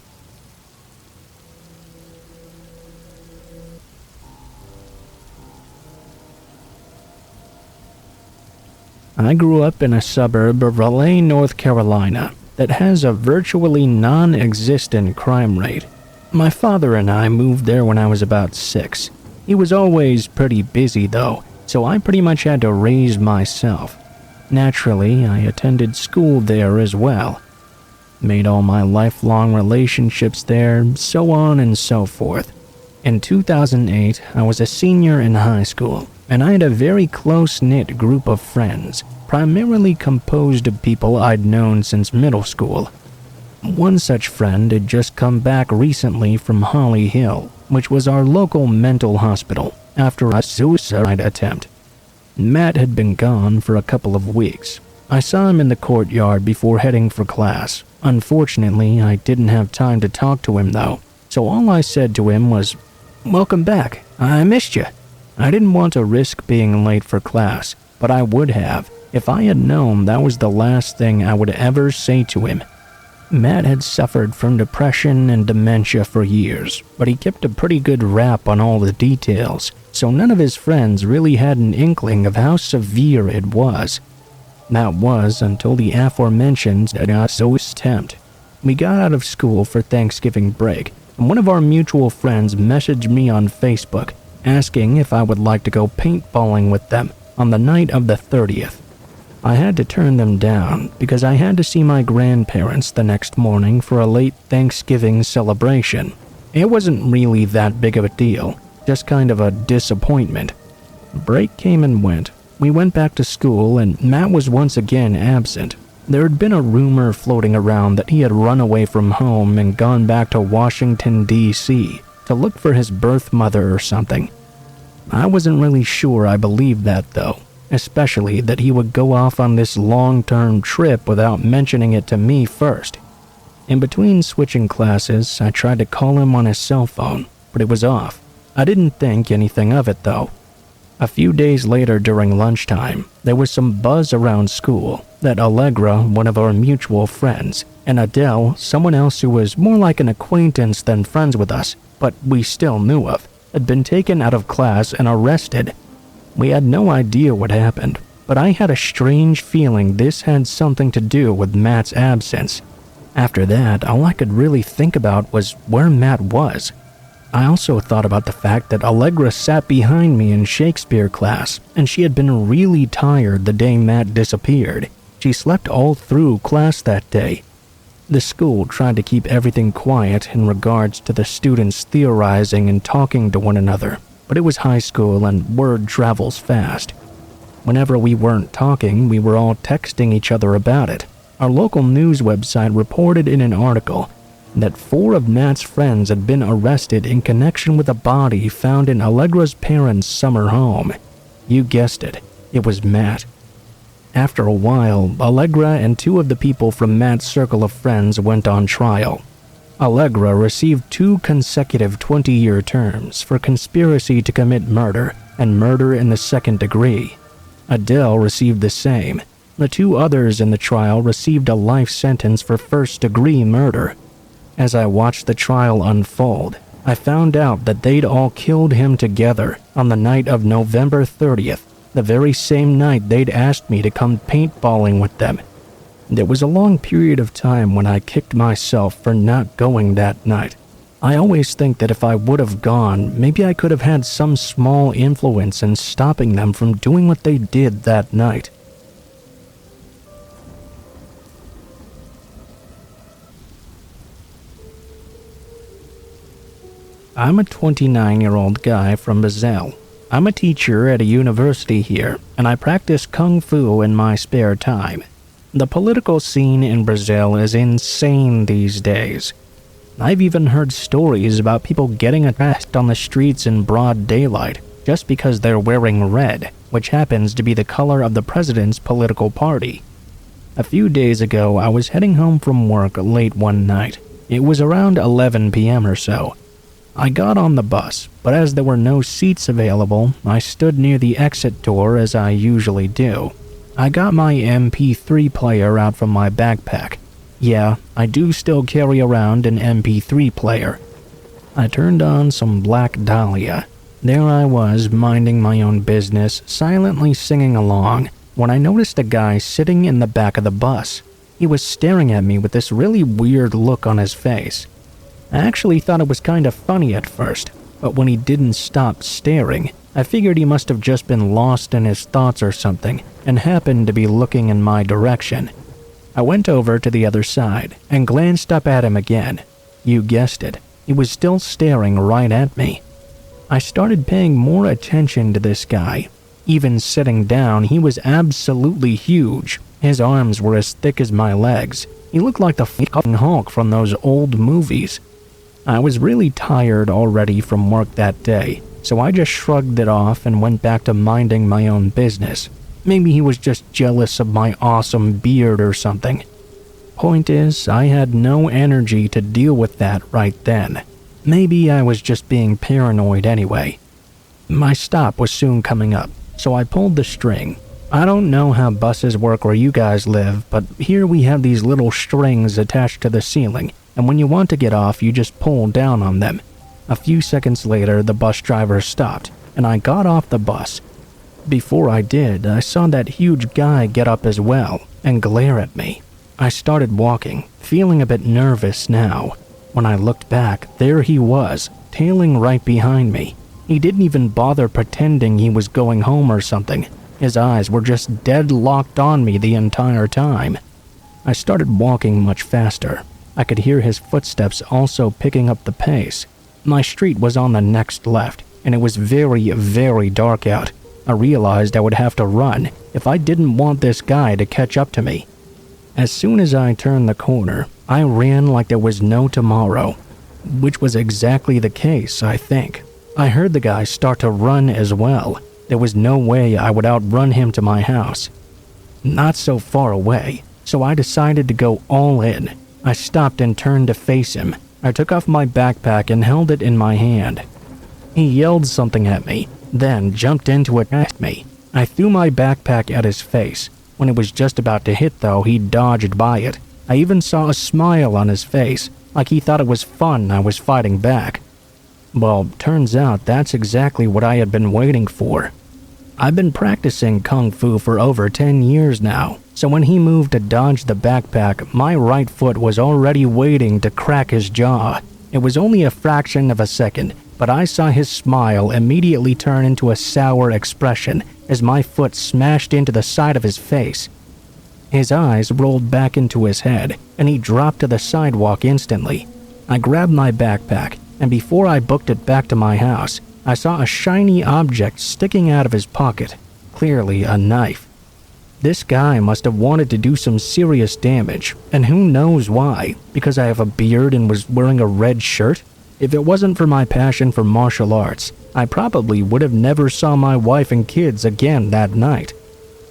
I grew up in a suburb of Raleigh, North Carolina, that has a virtually non-existent crime rate. My father and I moved there when I was about 6. He was always pretty busy though, so I pretty much had to raise myself. Naturally, I attended school there as well. Made all my lifelong relationships there, so on and so forth. In 2008, I was a senior in high school, and I had a very close-knit group of friends, primarily composed of people I'd known since middle school. One such friend had just come back recently from Holly Hill, which was our local mental hospital, after a suicide attempt. Matt had been gone for a couple of weeks. I saw him in the courtyard before heading for class. Unfortunately, I didn't have time to talk to him though, so all I said to him was, "Welcome back, I missed you." I didn't want to risk being late for class, but I would have if I had known that was the last thing I would ever say to him. Matt had suffered from depression and dementia for years, but he kept a pretty good rap on all the details, so none of his friends really had an inkling of how severe it was. That was until the aforementioned attempt. We got out of school for Thanksgiving break, and one of our mutual friends messaged me on Facebook asking if I would like to go paintballing with them on the night of the 30th. I had to turn them down because I had to see my grandparents the next morning for a late Thanksgiving celebration. It wasn't really that big of a deal, just kind of a disappointment. Break came and went. We went back to school and Matt was once again absent. There had been a rumor floating around that he had run away from home and gone back to Washington, D.C. to look for his birth mother or something. I wasn't really sure I believed that though, especially that he would go off on this long-term trip without mentioning it to me first. In between switching classes, I tried to call him on his cell phone, but it was off. I didn't think anything of it though. A few days later during lunchtime, there was some buzz around school that Allegra, one of our mutual friends, and Adele, someone else who was more like an acquaintance than friends with us, but we still knew of, had been taken out of class and arrested. We had no idea what happened, but I had a strange feeling this had something to do with Matt's absence. After that, all I could really think about was where Matt was. I also thought about the fact that Allegra sat behind me in Shakespeare class, and she had been really tired the day Matt disappeared. She slept all through class that day. The school tried to keep everything quiet in regards to the students theorizing and talking to one another, but it was high school and word travels fast. Whenever we weren't talking, we were all texting each other about it. Our local news website reported in an article that 4 of Matt's friends had been arrested in connection with a body found in Allegra's parents' summer home. You guessed it, it was Matt. After a while, Allegra and 2 of the people from Matt's circle of friends went on trial. Allegra received 2 consecutive 20-year terms for conspiracy to commit murder and murder in the second degree. Adele received the same. The 2 others in the trial received a life sentence for first-degree murder. As I watched the trial unfold, I found out that they'd all killed him together on the night of November 30th, the very same night they'd asked me to come paintballing with them. There was a long period of time when I kicked myself for not going that night. I always think that if I would have gone, maybe I could have had some small influence in stopping them from doing what they did that night. I'm a 29-year-old guy from Brazil. I'm a teacher at a university here, and I practice kung fu in my spare time. The political scene in Brazil is insane these days. I've even heard stories about people getting arrested on the streets in broad daylight just because they're wearing red, which happens to be the color of the president's political party. A few days ago, I was heading home from work late one night. It was around 11 p.m. or so. I got on the bus, but as there were no seats available, I stood near the exit door as I usually do. I got my MP3 player out from my backpack. Yeah, I do still carry around an MP3 player. I turned on some Black Dahlia. There I was, minding my own business, silently singing along, when I noticed a guy sitting in the back of the bus. He was staring at me with this really weird look on his face. I actually thought it was kind of funny at first, but when he didn't stop staring, I figured he must have just been lost in his thoughts or something and happened to be looking in my direction. I went over to the other side and glanced up at him again. You guessed it, he was still staring right at me. I started paying more attention to this guy. Even sitting down, he was absolutely huge. His arms were as thick as my legs. He looked like the fucking Hulk from those old movies. I was really tired already from work that day, so I just shrugged it off and went back to minding my own business. Maybe he was just jealous of my awesome beard or something. Point is, I had no energy to deal with that right then. Maybe I was just being paranoid anyway. My stop was soon coming up, so I pulled the string. I don't know how buses work where you guys live, but here we have these little strings attached to the ceiling, and when you want to get off, you just pull down on them. A few seconds later, the bus driver stopped, and I got off the bus. Before I did, I saw that huge guy get up as well and glare at me. I started walking, feeling a bit nervous now. When I looked back, there he was, tailing right behind me. He didn't even bother pretending he was going home or something. His eyes were just dead locked on me the entire time. I started walking much faster. I could hear his footsteps also picking up the pace. My street was on the next left, and it was very, very dark out. I realized I would have to run if I didn't want this guy to catch up to me. As soon as I turned the corner, I ran like there was no tomorrow, which was exactly the case, I think. I heard the guy start to run as well. There was no way I would outrun him to my house. Not so far away, so I decided to go all in. I stopped and turned to face him. I took off my backpack and held it in my hand. He yelled something at me, then jumped in to attack me. I threw my backpack at his face. When it was just about to hit though, he dodged by it. I even saw a smile on his face, like he thought it was fun I was fighting back. Well, turns out that's exactly what I had been waiting for. I've been practicing Kung Fu for over 10 years now, so when he moved to dodge the backpack, my right foot was already waiting to crack his jaw. It was only a fraction of a second, but I saw his smile immediately turn into a sour expression as my foot smashed into the side of his face. His eyes rolled back into his head, and he dropped to the sidewalk instantly. I grabbed my backpack, and before I booked it back to my house, I saw a shiny object sticking out of his pocket, clearly a knife. This guy must have wanted to do some serious damage, and who knows why, because I have a beard and was wearing a red shirt? If it wasn't for my passion for martial arts, I probably would have never saw my wife and kids again that night.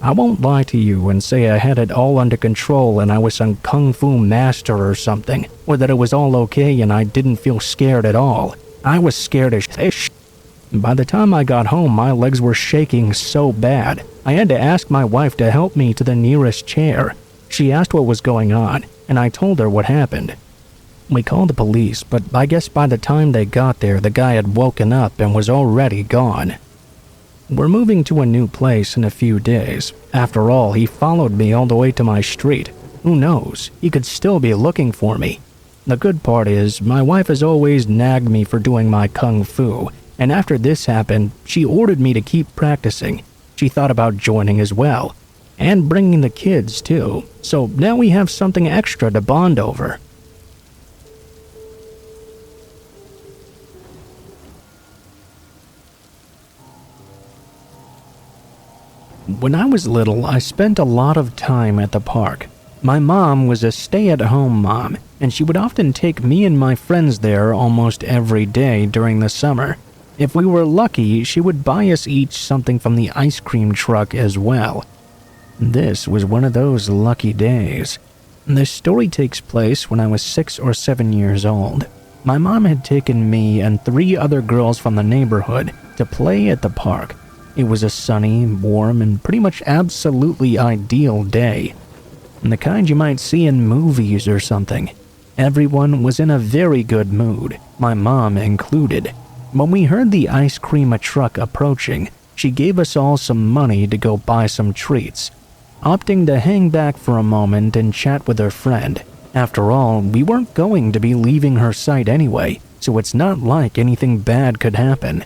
I won't lie to you and say I had it all under control and I was some kung fu master or something, or that it was all okay and I didn't feel scared at all. I was scared as shit. By the time I got home, my legs were shaking so bad, I had to ask my wife to help me to the nearest chair. She asked what was going on, and I told her what happened. We called the police, but I guess by the time they got there, the guy had woken up and was already gone. We're moving to a new place in a few days. After all, he followed me all the way to my street. Who knows? He could still be looking for me. The good part is, my wife has always nagged me for doing my kung fu, and after this happened, she ordered me to keep practicing. She thought about joining as well, and bringing the kids too, so now we have something extra to bond over. When I was little, I spent a lot of time at the park. My mom was a stay-at-home mom, and she would often take me and my friends there almost every day during the summer. If we were lucky, she would buy us each something from the ice cream truck as well. This was one of those lucky days. The story takes place when I was 6 or 7 years old. My mom had taken me and 3 other girls from the neighborhood to play at the park. It was a sunny, warm, and pretty much absolutely ideal day. The kind you might see in movies or something. Everyone was in a very good mood, my mom included. When we heard the ice cream truck approaching, she gave us all some money to go buy some treats, opting to hang back for a moment and chat with her friend. After all, we weren't going to be leaving her sight anyway, so it's not like anything bad could happen.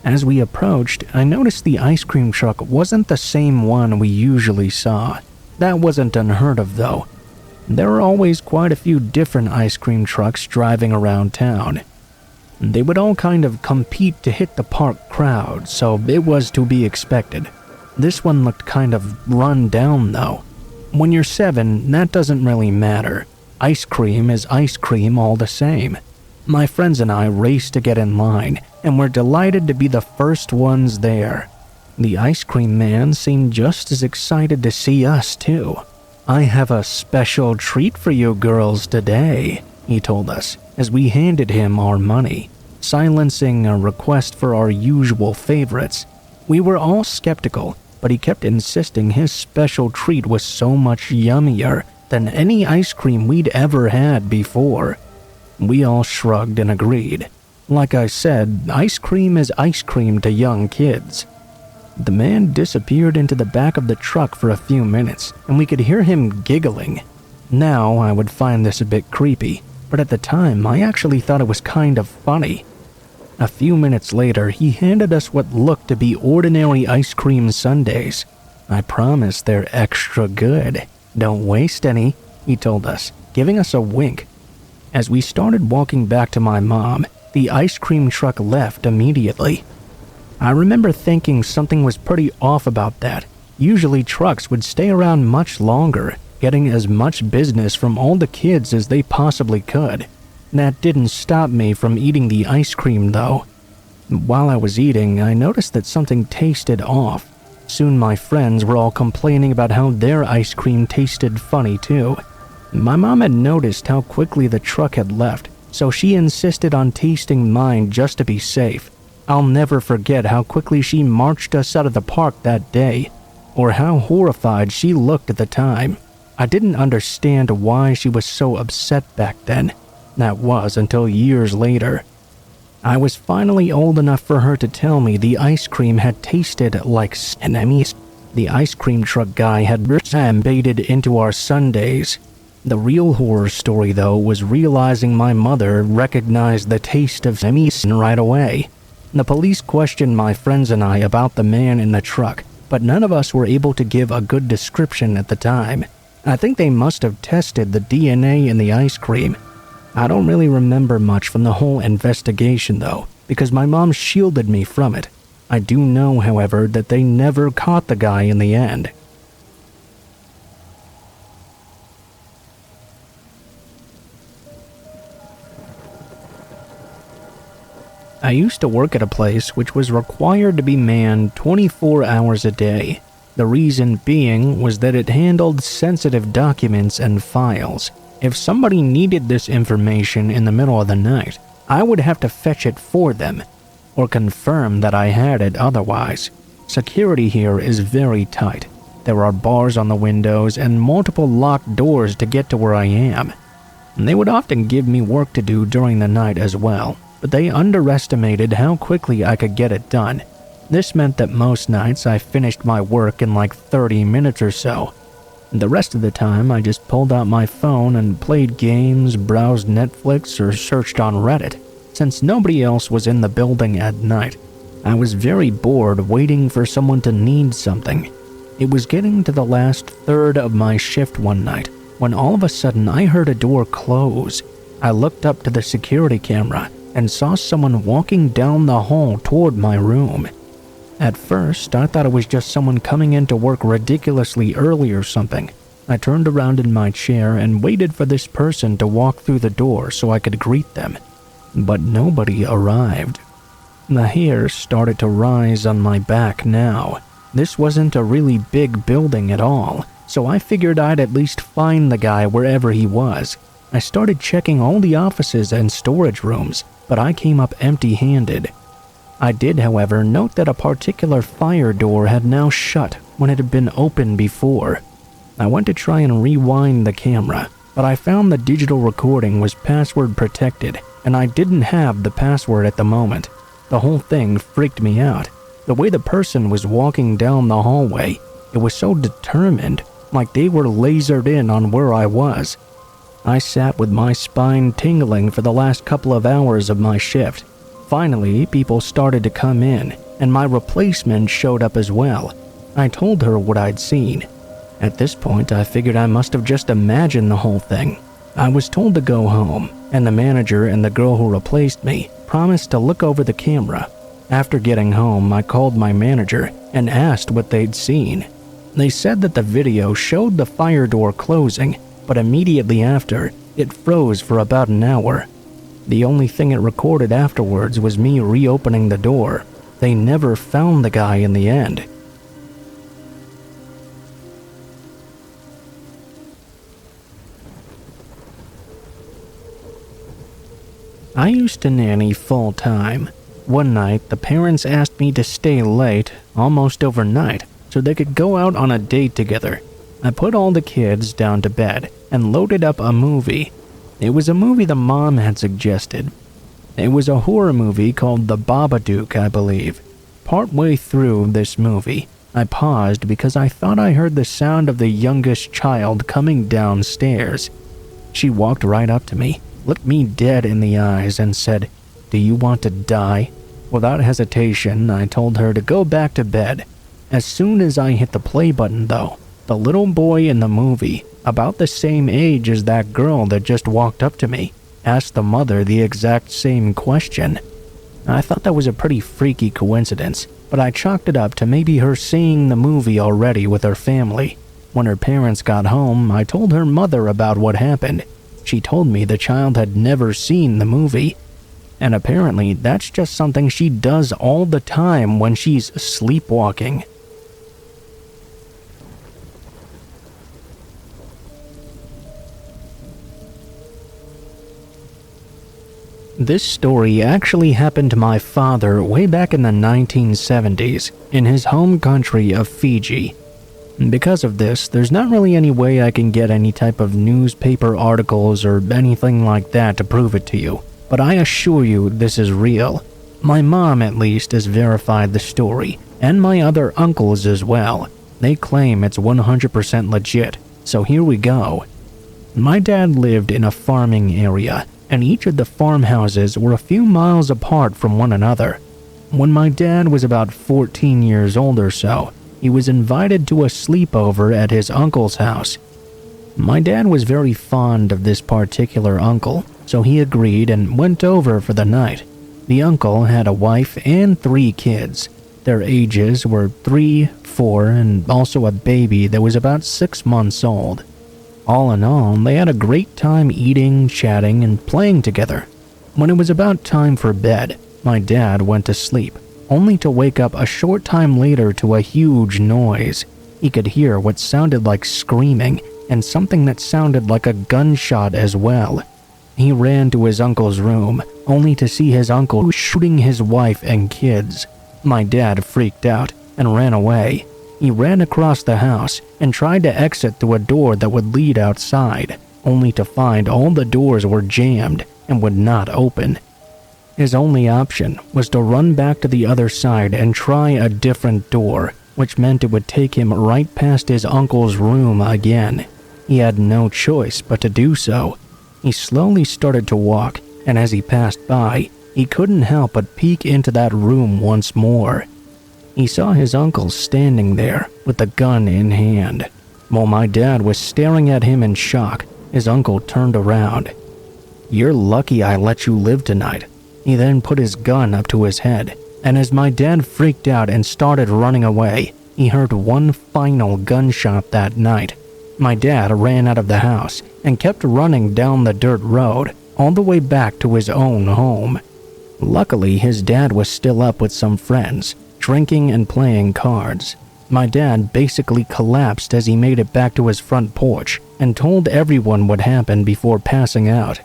As we approached, I noticed the ice cream truck wasn't the same one we usually saw. That wasn't unheard of though. There were always quite a few different ice cream trucks driving around town. They would all kind of compete to hit the park crowd, so it was to be expected. This one looked kind of run down though. When you're 7, that doesn't really matter. Ice cream is ice cream all the same. My friends and I raced to get in line, and were delighted to be the first ones there. The ice cream man seemed just as excited to see us too. "I have a special treat for you girls today," he told us, as we handed him our money, silencing a request for our usual favorites. We were all skeptical, but he kept insisting his special treat was so much yummier than any ice cream we'd ever had before. We all shrugged and agreed. Like I said, ice cream is ice cream to young kids. The man disappeared into the back of the truck for a few minutes, and we could hear him giggling. Now, I would find this a bit creepy, but at the time, I actually thought it was kind of funny. A few minutes later, he handed us what looked to be ordinary ice cream sundaes. I promise they're extra good. Don't waste any, he told us, giving us a wink. As we started walking back to my mom, the ice cream truck left immediately. I remember thinking something was pretty off about that. Usually trucks would stay around much longer, getting as much business from all the kids as they possibly could. That didn't stop me from eating the ice cream though. While I was eating, I noticed that something tasted off. Soon my friends were all complaining about how their ice cream tasted funny too. My mom had noticed how quickly the truck had left, so she insisted on tasting mine just to be safe. I'll never forget how quickly she marched us out of the park that day, or how horrified she looked at the time. I didn't understand why she was so upset back then. That was until years later. I was finally old enough for her to tell me the ice cream had tasted like enemies. The ice cream truck guy had baited into our sundaes. The real horror story, though, was realizing my mother recognized the taste of enemies right away. The police questioned my friends and I about the man in the truck, but none of us were able to give a good description at the time. I think they must have tested the DNA in the ice cream. I don't really remember much from the whole investigation though, because my mom shielded me from it. I do know, however, that they never caught the guy in the end. I used to work at a place which was required to be manned 24 hours a day. The reason being was that it handled sensitive documents and files. If somebody needed this information in the middle of the night, I would have to fetch it for them, or confirm that I had it otherwise. Security here is very tight. There are bars on the windows and multiple locked doors to get to where I am. They would often give me work to do during the night as well, but they underestimated how quickly I could get it done. This meant that most nights I finished my work in like 30 minutes or so. The rest of the time I just pulled out my phone and played games, browsed Netflix, or searched on Reddit. Since nobody else was in the building at night, I was very bored waiting for someone to need something. It was getting to the last third of my shift one night when all of a sudden I heard a door close. I looked up to the security camera and saw someone walking down the hall toward my room. At first, I thought it was just someone coming in to work ridiculously early or something. I turned around in my chair and waited for this person to walk through the door so I could greet them. But nobody arrived. The hairs started to rise on my back now. This wasn't a really big building at all, so I figured I'd at least find the guy wherever he was. I started checking all the offices and storage rooms, but I came up empty-handed. I did, however, note that a particular fire door had now shut when it had been open before. I went to try and rewind the camera, but I found the digital recording was password protected, and I didn't have the password at the moment. The whole thing freaked me out. The way the person was walking down the hallway, it was so determined, like they were lasered in on where I was. I sat with my spine tingling for the last couple of hours of my shift. Finally, people started to come in, and my replacement showed up as well. I told her what I'd seen. At this point, I figured I must have just imagined the whole thing. I was told to go home, and the manager and the girl who replaced me promised to look over the camera. After getting home, I called my manager and asked what they'd seen. They said that the video showed the fire door closing, but immediately after, it froze for about an hour. The only thing it recorded afterwards was me reopening the door. They never found the guy in the end. I used to nanny full-time. One night, the parents asked me to stay late, almost overnight, so they could go out on a date together. I put all the kids down to bed and loaded up a movie. It was a movie the mom had suggested. It was a horror movie called The Babadook, I believe. Partway through this movie, I paused because I thought I heard the sound of the youngest child coming downstairs. She walked right up to me, looked me dead in the eyes, and said, "Do you want to die?" Without hesitation, I told her to go back to bed. As soon as I hit the play button, though, the little boy in the movie, about the same age as that girl that just walked up to me, asked the mother the exact same question. I thought that was a pretty freaky coincidence, but I chalked it up to maybe her seeing the movie already with her family. When her parents got home, I told her mother about what happened. She told me the child had never seen the movie. And apparently that's just something she does all the time when she's sleepwalking. This story actually happened to my father way back in the 1970s in his home country of Fiji. Because of this, there's not really any way I can get any type of newspaper articles or anything like that to prove it to you, but I assure you this is real. My mom, at least, has verified the story, and my other uncles as well. They claim it's 100% legit, so here we go. My dad lived in a farming area, and each of the farmhouses were a few miles apart from one another. When my dad was about 14 years old or so, he was invited to a sleepover at his uncle's house. My dad was very fond of this particular uncle, so he agreed and went over for the night. The uncle had a wife and 3 kids. Their ages were 3, 4, and also a baby that was about 6 months old. All in all, they had a great time eating, chatting, and playing together. When it was about time for bed, my dad went to sleep, only to wake up a short time later to a huge noise. He could hear what sounded like screaming and something that sounded like a gunshot as well. He ran to his uncle's room, only to see his uncle shooting his wife and kids. My dad freaked out and ran away. He ran across the house and tried to exit through a door that would lead outside, only to find all the doors were jammed and would not open. His only option was to run back to the other side and try a different door, which meant it would take him right past his uncle's room again. He had no choice but to do so. He slowly started to walk, and as he passed by, he couldn't help but peek into that room once more. He saw his uncle standing there with the gun in hand. While my dad was staring at him in shock, his uncle turned around. "You're lucky I let you live tonight." He then put his gun up to his head, and as my dad freaked out and started running away, he heard one final gunshot that night. My dad ran out of the house and kept running down the dirt road, all the way back to his own home. Luckily, his dad was still up with some friends, drinking and playing cards. My dad basically collapsed as he made it back to his front porch and told everyone what happened before passing out.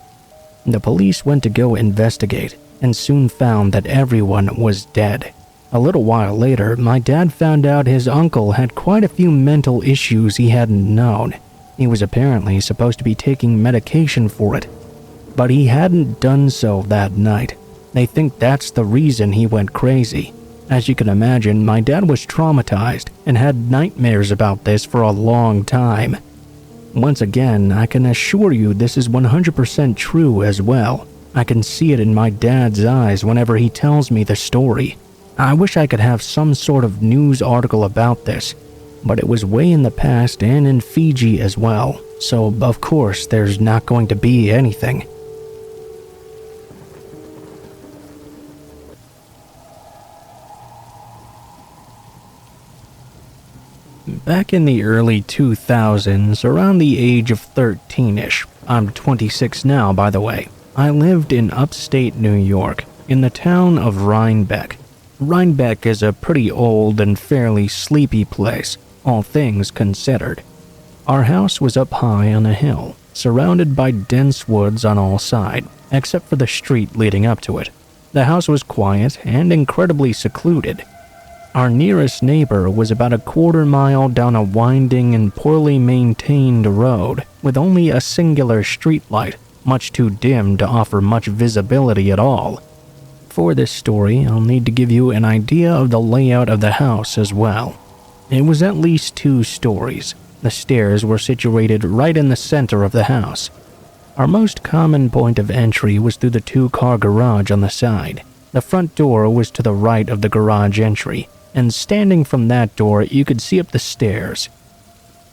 The police went to go investigate and soon found that everyone was dead. A little while later, my dad found out his uncle had quite a few mental issues he hadn't known. He was apparently supposed to be taking medication for it, but he hadn't done so that night. They think that's the reason he went crazy. As you can imagine, my dad was traumatized and had nightmares about this for a long time. Once again, I can assure you this is 100% true as well. I can see it in my dad's eyes whenever he tells me the story. I wish I could have some sort of news article about this, but it was way in the past and in Fiji as well, so of course there's not going to be anything. Back in the early 2000s, around the age of 13-ish, I'm 26 now by the way, I lived in upstate New York, in the town of Rhinebeck. Rhinebeck is a pretty old and fairly sleepy place, all things considered. Our house was up high on a hill, surrounded by dense woods on all sides, except for the street leading up to it. The house was quiet and incredibly secluded. Our nearest neighbor was about a quarter mile down a winding and poorly maintained road, with only a singular streetlight, much too dim to offer much visibility at all. For this story, I'll need to give you an idea of the layout of the house as well. It was at least 2 stories. The stairs were situated right in the center of the house. Our most common point of entry was through the 2-car garage on the side. The front door was to the right of the garage entry, and standing from that door, you could see up the stairs.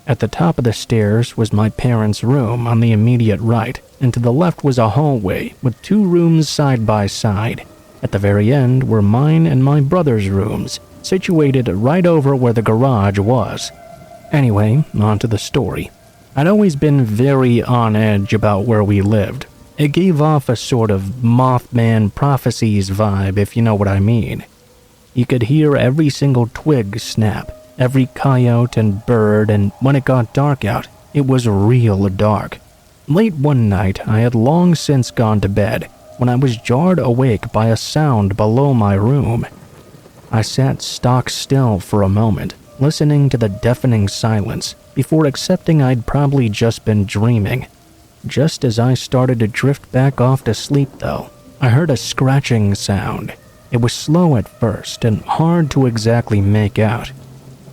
At the top of the stairs was my parents' room on the immediate right, and to the left was a hallway with 2 rooms side by side. At the very end were mine and my brother's rooms, situated right over where the garage was. Anyway, on to the story. I'd always been very on edge about where we lived. It gave off a sort of Mothman Prophecies vibe, if you know what I mean. You could hear every single twig snap, every coyote and bird, and when it got dark out, it was real dark. Late one night, I had long since gone to bed when I was jarred awake by a sound below my room. I sat stock still for a moment, listening to the deafening silence before accepting I'd probably just been dreaming. Just as I started to drift back off to sleep, though, I heard a scratching sound. It was slow at first and hard to exactly make out.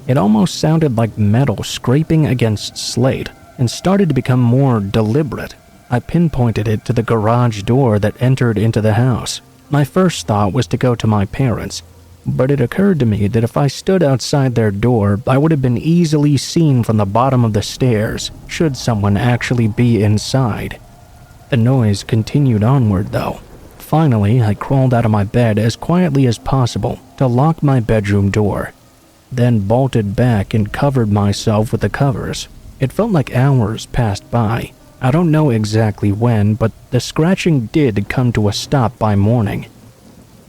It almost sounded like metal scraping against slate and started to become more deliberate. I pinpointed it to the garage door that entered into the house. My first thought was to go to my parents', but it occurred to me that if I stood outside their door, I would have been easily seen from the bottom of the stairs, should someone actually be inside. The noise continued onward, though. Finally, I crawled out of my bed as quietly as possible to lock my bedroom door, then bolted back and covered myself with the covers. It felt like hours passed by. I don't know exactly when, but the scratching did come to a stop by morning.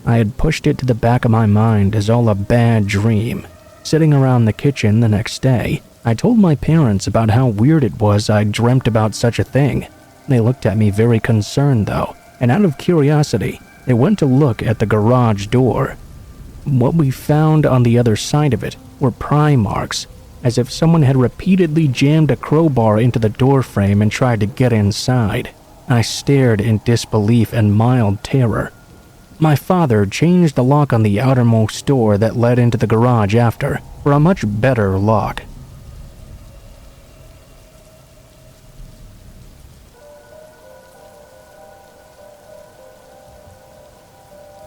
I had pushed it to the back of my mind as all a bad dream. Sitting around the kitchen the next day, I told my parents about how weird it was I dreamt about such a thing. They looked at me very concerned, though, and out of curiosity, they went to look at the garage door. What we found on the other side of it were pry marks, as if someone had repeatedly jammed a crowbar into the door frame and tried to get inside. I stared in disbelief and mild terror. My father changed the lock on the outermost door that led into the garage after, for a much better lock.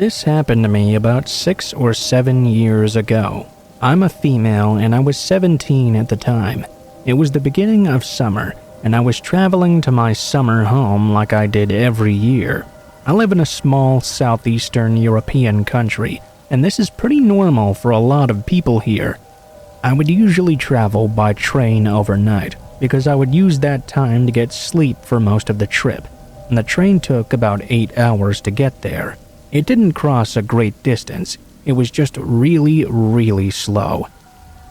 This happened to me about 6 or 7 years ago. I'm a female and I was 17 at the time. It was the beginning of summer, and I was traveling to my summer home like I did every year. I live in a small southeastern European country, and this is pretty normal for a lot of people here. I would usually travel by train overnight, because I would use that time to get sleep for most of the trip, and the train took about 8 hours to get there. It didn't cross a great distance, it was just really, really slow.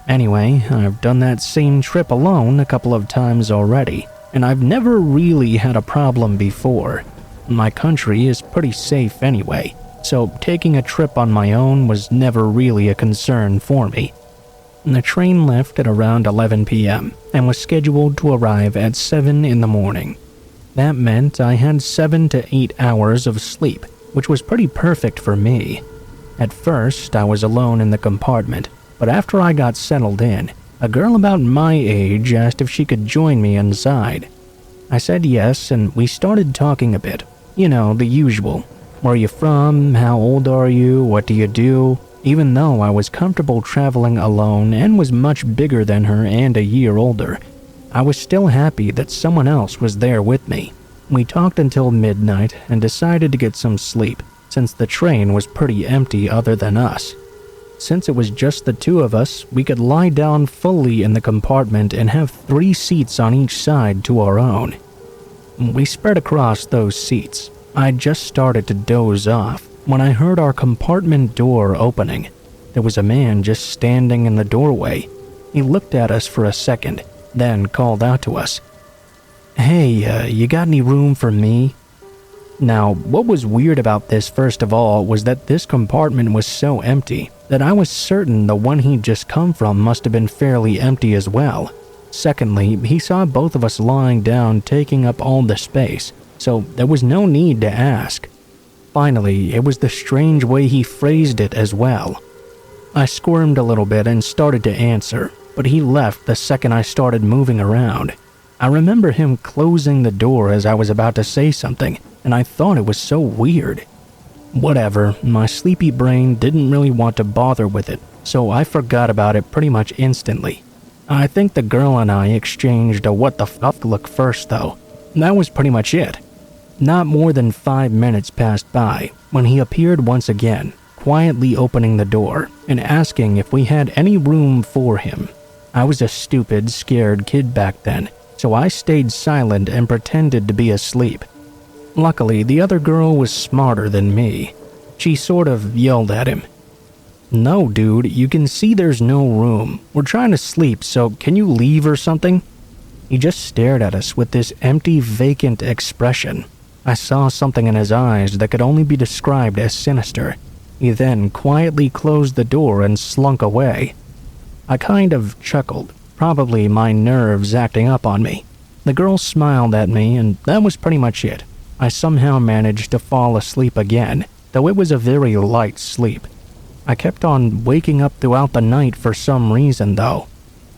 Anyway, I've done that same trip alone a couple of times already, and I've never really had a problem before. My country is pretty safe anyway, so taking a trip on my own was never really a concern for me. The train left at around 11 p.m. and was scheduled to arrive at 7 in the morning. That meant I had 7 to 8 hours of sleep, which was pretty perfect for me. At first, I was alone in the compartment, but after I got settled in, a girl about my age asked if she could join me inside. I said yes, and we started talking a bit. You know, the usual. Where are you from? How old are you? What do you do? Even though I was comfortable traveling alone and was much bigger than her and a year older, I was still happy that someone else was there with me. We talked until midnight and decided to get some sleep, since the train was pretty empty other than us. Since it was just the 2 of us, we could lie down fully in the compartment and have 3 seats on each side to our own. We spread across those seats. I'd just started to doze off when I heard our compartment door opening. There was a man just standing in the doorway. He looked at us for a second, then called out to us, "Hey, you got any room for me?" Now, what was weird about this first of all was that this compartment was so empty that I was certain the one he'd just come from must have been fairly empty as well. Secondly, he saw both of us lying down taking up all the space, so there was no need to ask. Finally, it was the strange way he phrased it as well. I squirmed a little bit and started to answer, but he left the second I started moving around. I remember him closing the door as I was about to say something, and I thought it was so weird. Whatever, my sleepy brain didn't really want to bother with it, so I forgot about it pretty much instantly. I think the girl and I exchanged a what the fuck look first though. That was pretty much it. Not more than 5 minutes passed by when he appeared once again, quietly opening the door and asking if we had any room for him. I was a stupid, scared kid back then, so I stayed silent and pretended to be asleep. Luckily, the other girl was smarter than me. She sort of yelled at him. "No, dude, you can see there's no room. We're trying to sleep, so can you leave or something?" He just stared at us with this empty, vacant expression. I saw something in his eyes that could only be described as sinister. He then quietly closed the door and slunk away. I kind of chuckled, probably my nerves acting up on me. The girl smiled at me, and that was pretty much it. I somehow managed to fall asleep again, though it was a very light sleep. I kept on waking up throughout the night for some reason, though.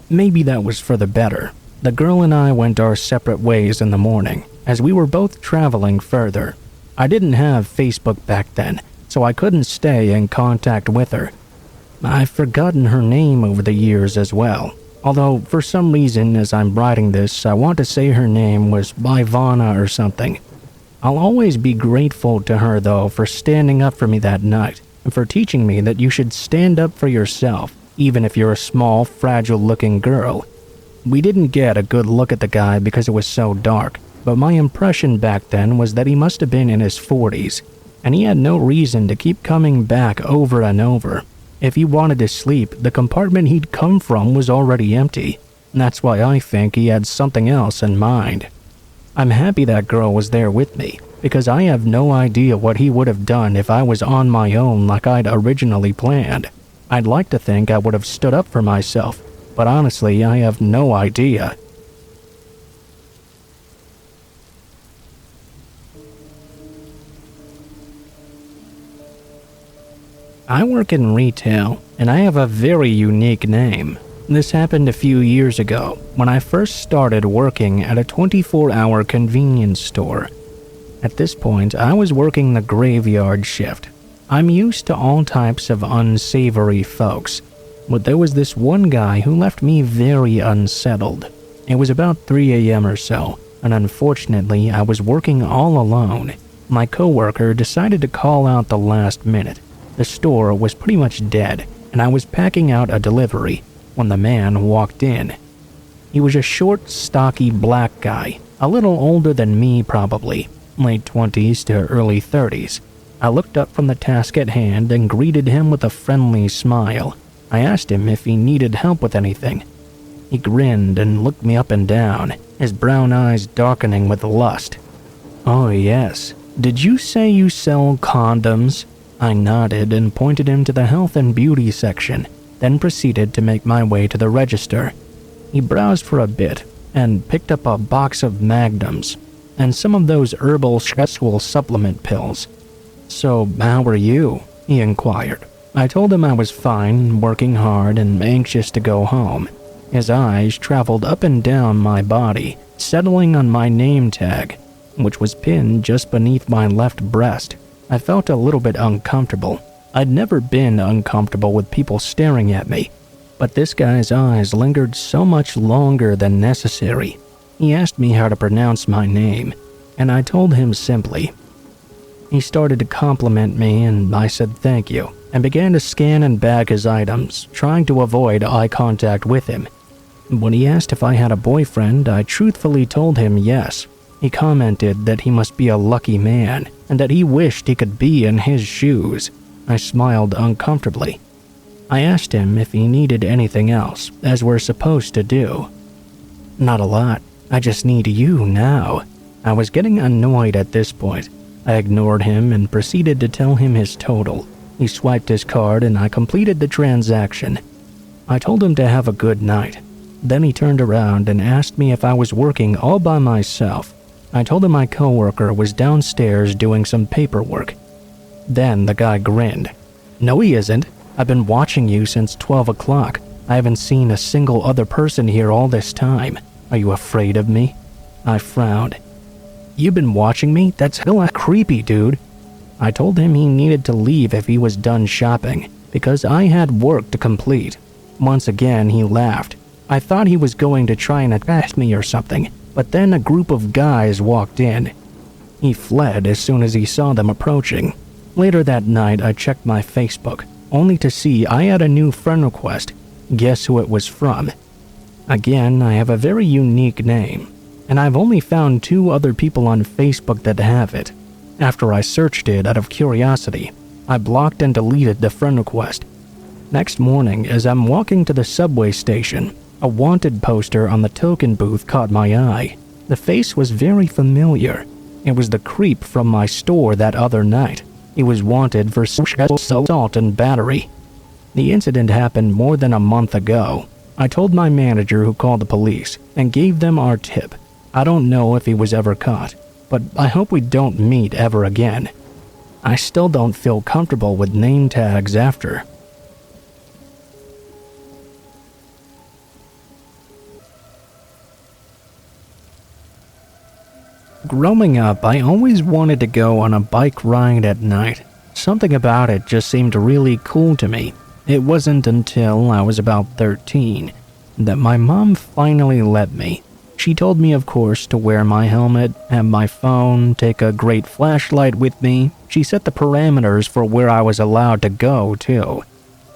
Maybe that was for the better. The girl and I went our separate ways in the morning, as we were both traveling further. I didn't have Facebook back then, so I couldn't stay in contact with her. I've forgotten her name over the years as well, although for some reason as I'm writing this, I want to say her name was Ivana or something. I'll always be grateful to her though for standing up for me that night, and for teaching me that you should stand up for yourself, even if you're a small, fragile-looking girl. We didn't get a good look at the guy because it was so dark, but my impression back then was that he must have been in his 40s, and he had no reason to keep coming back over and over. If he wanted to sleep, the compartment he'd come from was already empty. That's why I think he had something else in mind. I'm happy that girl was there with me, because I have no idea what he would have done if I was on my own like I'd originally planned. I'd like to think I would have stood up for myself, but honestly, I have no idea. I work in retail, and I have a very unique name. This happened a few years ago, when I first started working at a 24-hour convenience store. At this point, I was working the graveyard shift. I'm used to all types of unsavory folks, but there was this one guy who left me very unsettled. It was about 3 a.m. or so, and unfortunately, I was working all alone. My coworker decided to call out the last minute. The store was pretty much dead, and I was packing out a delivery when the man walked in. He was a short, stocky black guy, a little older than me probably, late 20s to early 30s. I looked up from the task at hand and greeted him with a friendly smile. I asked him if he needed help with anything. He grinned and looked me up and down, his brown eyes darkening with lust. "Oh yes, did you say you sell condoms?" I nodded and pointed him to the health and beauty section, then proceeded to make my way to the register. He browsed for a bit and picked up a box of Magnums and some of those herbal sexual supplement pills. "So, how are you?" he inquired. I told him I was fine, working hard, and anxious to go home. His eyes traveled up and down my body, settling on my name tag, which was pinned just beneath my left breast. I felt a little bit uncomfortable. I'd never been uncomfortable with people staring at me, but this guy's eyes lingered so much longer than necessary. He asked me how to pronounce my name, and I told him simply. He started to compliment me, and I said thank you, and began to scan and bag his items, trying to avoid eye contact with him. When he asked if I had a boyfriend, I truthfully told him yes. He commented that he must be a lucky man, and that he wished he could be in his shoes. I smiled uncomfortably. I asked him if he needed anything else, as we're supposed to do. "Not a lot. I just need you now." I was getting annoyed at this point. I ignored him and proceeded to tell him his total. He swiped his card and I completed the transaction. I told him to have a good night. Then he turned around and asked me if I was working all by myself. I told him my coworker was downstairs doing some paperwork. Then the guy grinned. "No, he isn't. I've been watching you since 12 o'clock. I haven't seen a single other person here all this time. Are you afraid of me?" I frowned. "You've been watching me? That's hella creepy, dude." I told him he needed to leave if he was done shopping, because I had work to complete. Once again, he laughed. I thought he was going to try and attack me or something, but then a group of guys walked in. He fled as soon as he saw them approaching. Later that night, I checked my Facebook, only to see I had a new friend request. Guess who it was from? Again, I have a very unique name, and I've only found 2 other people on Facebook that have it. After I searched it out of curiosity, I blocked and deleted the friend request. Next morning, as I'm walking to the subway station, a wanted poster on the token booth caught my eye. The face was very familiar. It was the creep from my store that other night. He was wanted for sexual assault and battery. The incident happened more than a month ago. I told my manager, who called the police, and gave them our tip. I don't know if he was ever caught, but I hope we don't meet ever again. I still don't feel comfortable with name tags after. Growing up, I always wanted to go on a bike ride at night. Something about it just seemed really cool to me. It wasn't until I was about 13 that my mom finally let me. She told me, of course, to wear my helmet, have my phone, take a great flashlight with me. She set the parameters for where I was allowed to go, too.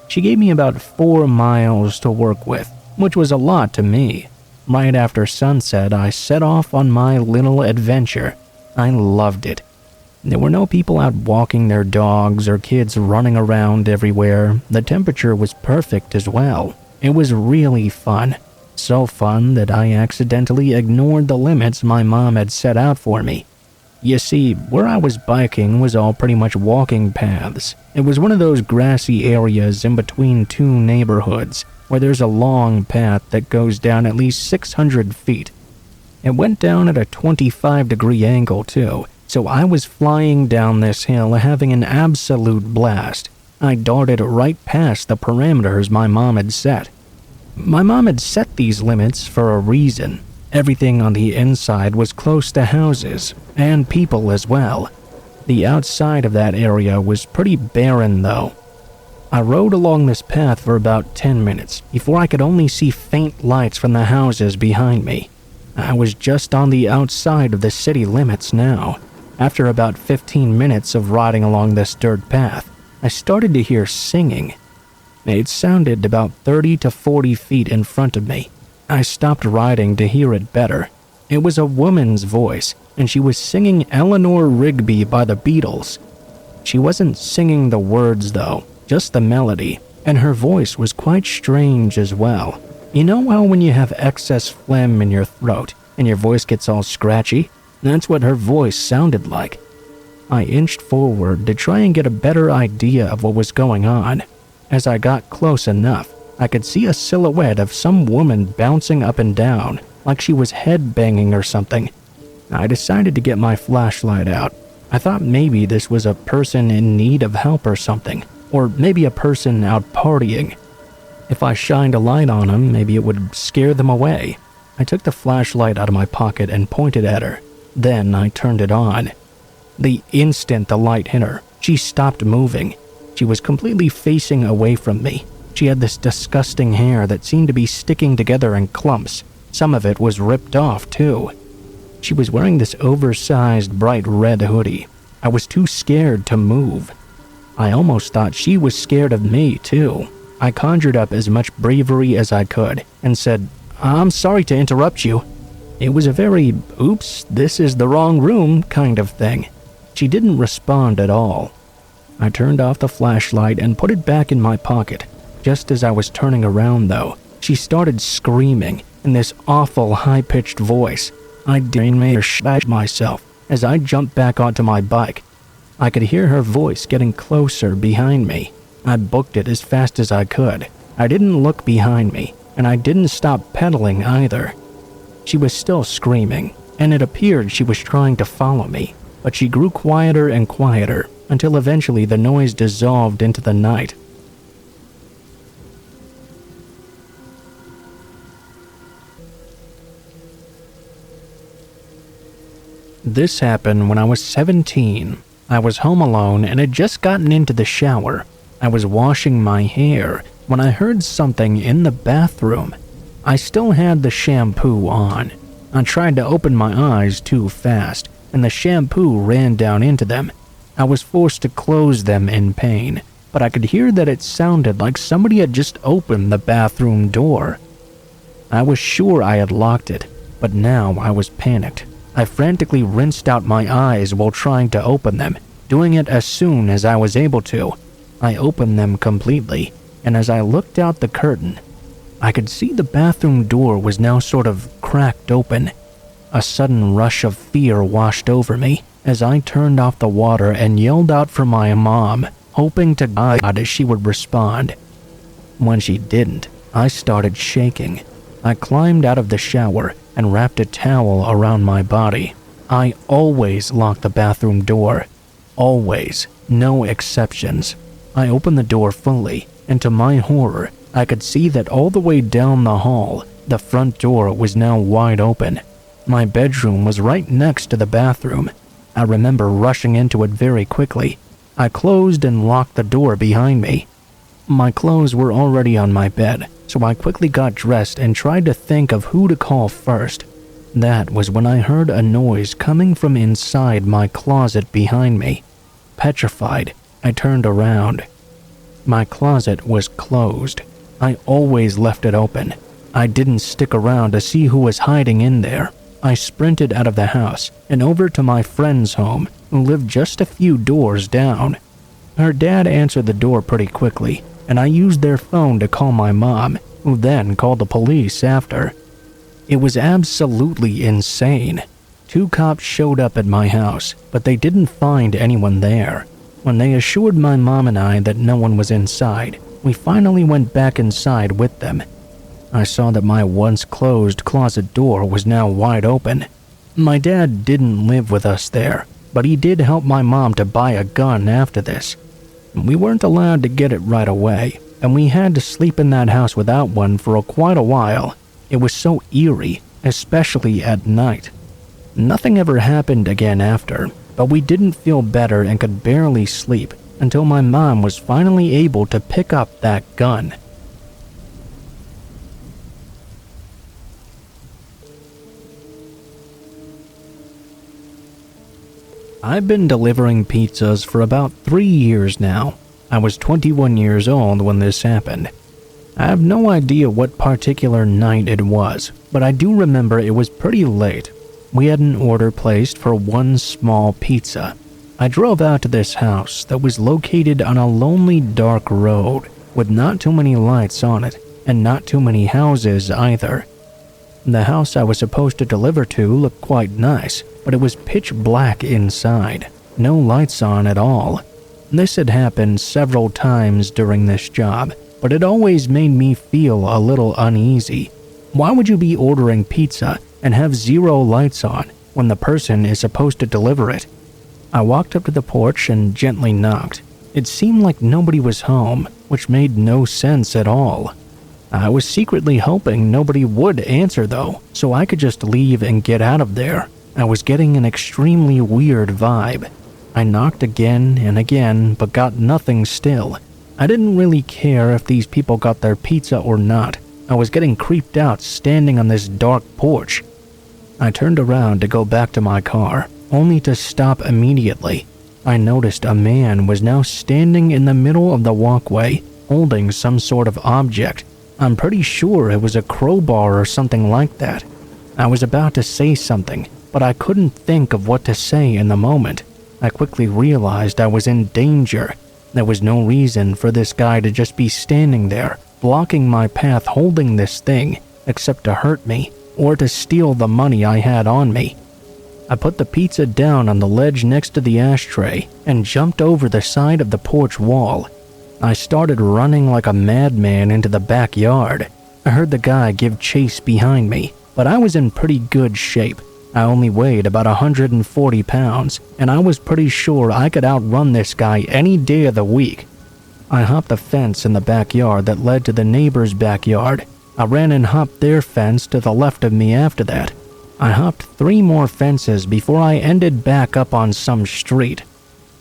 She gave me about 4 miles to work with, which was a lot to me. Right after sunset, I set off on my little adventure. I loved it. There were no people out walking their dogs or kids running around everywhere. The temperature was perfect as well. It was really fun. So fun that I accidentally ignored the limits my mom had set out for me. You see, where I was biking was all pretty much walking paths. It was one of those grassy areas in between 2 neighborhoods, where there's a long path that goes down at least 600 feet. It went down at a 25-degree angle too, so I was flying down this hill having an absolute blast. I darted right past the parameters my mom had set. My mom had set these limits for a reason. Everything on the inside was close to houses, and people as well. The outside of that area was pretty barren though. I rode along this path for about 10 minutes before I could only see faint lights from the houses behind me. I was just on the outside of the city limits now. After about 15 minutes of riding along this dirt path, I started to hear singing. It sounded about 30 to 40 feet in front of me. I stopped riding to hear it better. It was a woman's voice, and she was singing Eleanor Rigby by the Beatles. She wasn't singing the words though, just the melody, and her voice was quite strange as well. You know how when you have excess phlegm in your throat and your voice gets all scratchy? That's what her voice sounded like. I inched forward to try and get a better idea of what was going on. As I got close enough, I could see a silhouette of some woman bouncing up and down, like she was headbanging or something. I decided to get my flashlight out. I thought maybe this was a person in need of help or something, or maybe a person out partying. If I shined a light on them, maybe it would scare them away. I took the flashlight out of my pocket and pointed at her. Then I turned it on. The instant the light hit her, she stopped moving. She was completely facing away from me. She had this disgusting hair that seemed to be sticking together in clumps. Some of it was ripped off, too. She was wearing this oversized bright red hoodie. I was too scared to move. I almost thought she was scared of me, too. I conjured up as much bravery as I could and said, "I'm sorry to interrupt you." It was a very, "oops, this is the wrong room" kind of thing. She didn't respond at all. I turned off the flashlight and put it back in my pocket. Just as I was turning around, though, she started screaming in this awful high-pitched voice. I didn't make her shit myself as I jumped back onto my bike. I could hear her voice getting closer behind me. I booked it as fast as I could. I didn't look behind me, and I didn't stop pedaling either. She was still screaming, and it appeared she was trying to follow me, but she grew quieter and quieter. until eventually the noise dissolved into the night. This happened when I was 17. I was home alone and had just gotten into the shower. I was washing my hair when I heard something in the bathroom. I still had the shampoo on. I tried to open my eyes too fast, and the shampoo ran down into them. I was forced to close them in pain, but I could hear that it sounded like somebody had just opened the bathroom door. I was sure I had locked it, but now I was panicked. I frantically rinsed out my eyes while trying to open them, doing it as soon as I was able to. I opened them completely, and as I looked out the curtain, I could see the bathroom door was now sort of cracked open. A sudden rush of fear washed over me as I turned off the water and yelled out for my mom, hoping to God she would respond. When she didn't, I started shaking. I climbed out of the shower and wrapped a towel around my body. I always lock the bathroom door. Always. No exceptions. I opened the door fully, and to my horror, I could see that all the way down the hall, the front door was now wide open. My bedroom was right next to the bathroom. I remember rushing into it very quickly. I closed and locked the door behind me. My clothes were already on my bed, so I quickly got dressed and tried to think of who to call first. That was when I heard a noise coming from inside my closet behind me. Petrified, I turned around. My closet was closed. I always left it open. I didn't stick around to see who was hiding in there. I sprinted out of the house and over to my friend's home, who lived just a few doors down. Her dad answered the door pretty quickly, and I used their phone to call my mom, who then called the police after. It was absolutely insane. 2 cops showed up at my house, but they didn't find anyone there. When they assured my mom and I that no one was inside, we finally went back inside with them. I saw that my once closed closet door was now wide open. My dad didn't live with us there, but he did help my mom to buy a gun after this. We weren't allowed to get it right away, and we had to sleep in that house without one for quite a while. It was so eerie, especially at night. Nothing ever happened again after, but we didn't feel better and could barely sleep until my mom was finally able to pick up that gun. I've been delivering pizzas for about 3 years now. I was 21 years old when this happened. I have no idea what particular night it was, but I do remember it was pretty late. We had an order placed for 1 small pizza. I drove out to this house that was located on a lonely dark road with not too many lights on it and not too many houses either. The house I was supposed to deliver to looked quite nice, but it was pitch black inside, no lights on at all. This had happened several times during this job, but it always made me feel a little uneasy. Why would you be ordering pizza and have 0 lights on when the person is supposed to deliver it? I walked up to the porch and gently knocked. It seemed like nobody was home, which made no sense at all. I was secretly hoping nobody would answer though, so I could just leave and get out of there. I was getting an extremely weird vibe. I knocked again and again, but got nothing still. I didn't really care if these people got their pizza or not. I was getting creeped out standing on this dark porch. I turned around to go back to my car, only to stop immediately. I noticed a man was now standing in the middle of the walkway, holding some sort of object. I'm pretty sure it was a crowbar or something like that. I was about to say something, but I couldn't think of what to say in the moment. I quickly realized I was in danger. There was no reason for this guy to just be standing there, blocking my path holding this thing, except to hurt me, or to steal the money I had on me. I put the pizza down on the ledge next to the ashtray and jumped over the side of the porch wall. I started running like a madman into the backyard. I heard the guy give chase behind me, but I was in pretty good shape. I only weighed about 140 pounds, and I was pretty sure I could outrun this guy any day of the week. I hopped the fence in the backyard that led to the neighbor's backyard. I ran and hopped their fence to the left of me after that. I hopped 3 more fences before I ended back up on some street.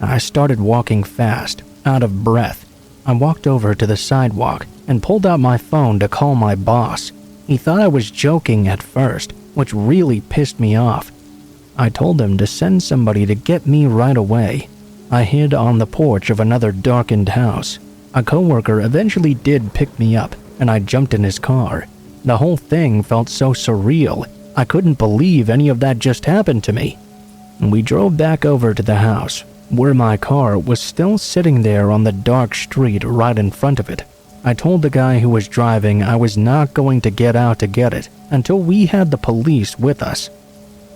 I started walking fast, out of breath. I walked over to the sidewalk and pulled out my phone to call my boss. He thought I was joking at first, which really pissed me off. I told him to send somebody to get me right away. I hid on the porch of another darkened house. A coworker eventually did pick me up, and I jumped in his car. The whole thing felt so surreal. I couldn't believe any of that just happened to me. We drove back over to the house, where my car was still sitting there on the dark street right in front of it. I told the guy who was driving I was not going to get out to get it until we had the police with us.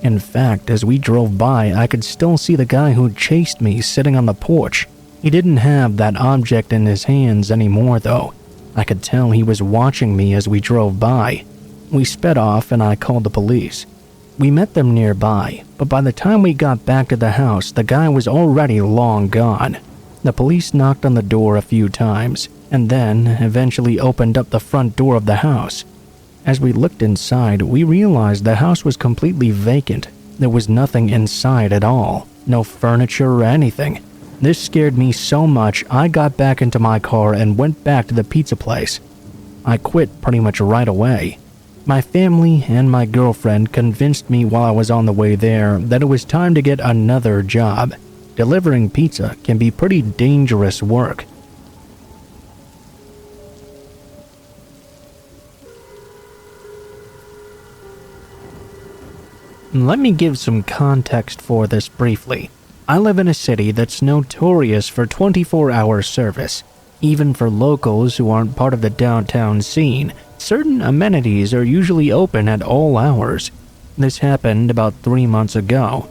In fact, as we drove by, I could still see the guy who chased me sitting on the porch. He didn't have that object in his hands anymore, though. I could tell he was watching me as we drove by. We sped off and I called the police. We met them nearby, but by the time we got back to the house, the guy was already long gone. The police knocked on the door a few times, and then eventually opened up the front door of the house. As we looked inside, we realized the house was completely vacant. There was nothing inside at all, no furniture or anything. This scared me so much, I got back into my car and went back to the pizza place. I quit pretty much right away. My family and my girlfriend convinced me while I was on the way there that it was time to get another job. Delivering pizza can be pretty dangerous work. Let me give some context for this briefly. I live in a city that's notorious for 24-hour service. Even for locals who aren't part of the downtown scene, certain amenities are usually open at all hours. This happened about 3 months ago.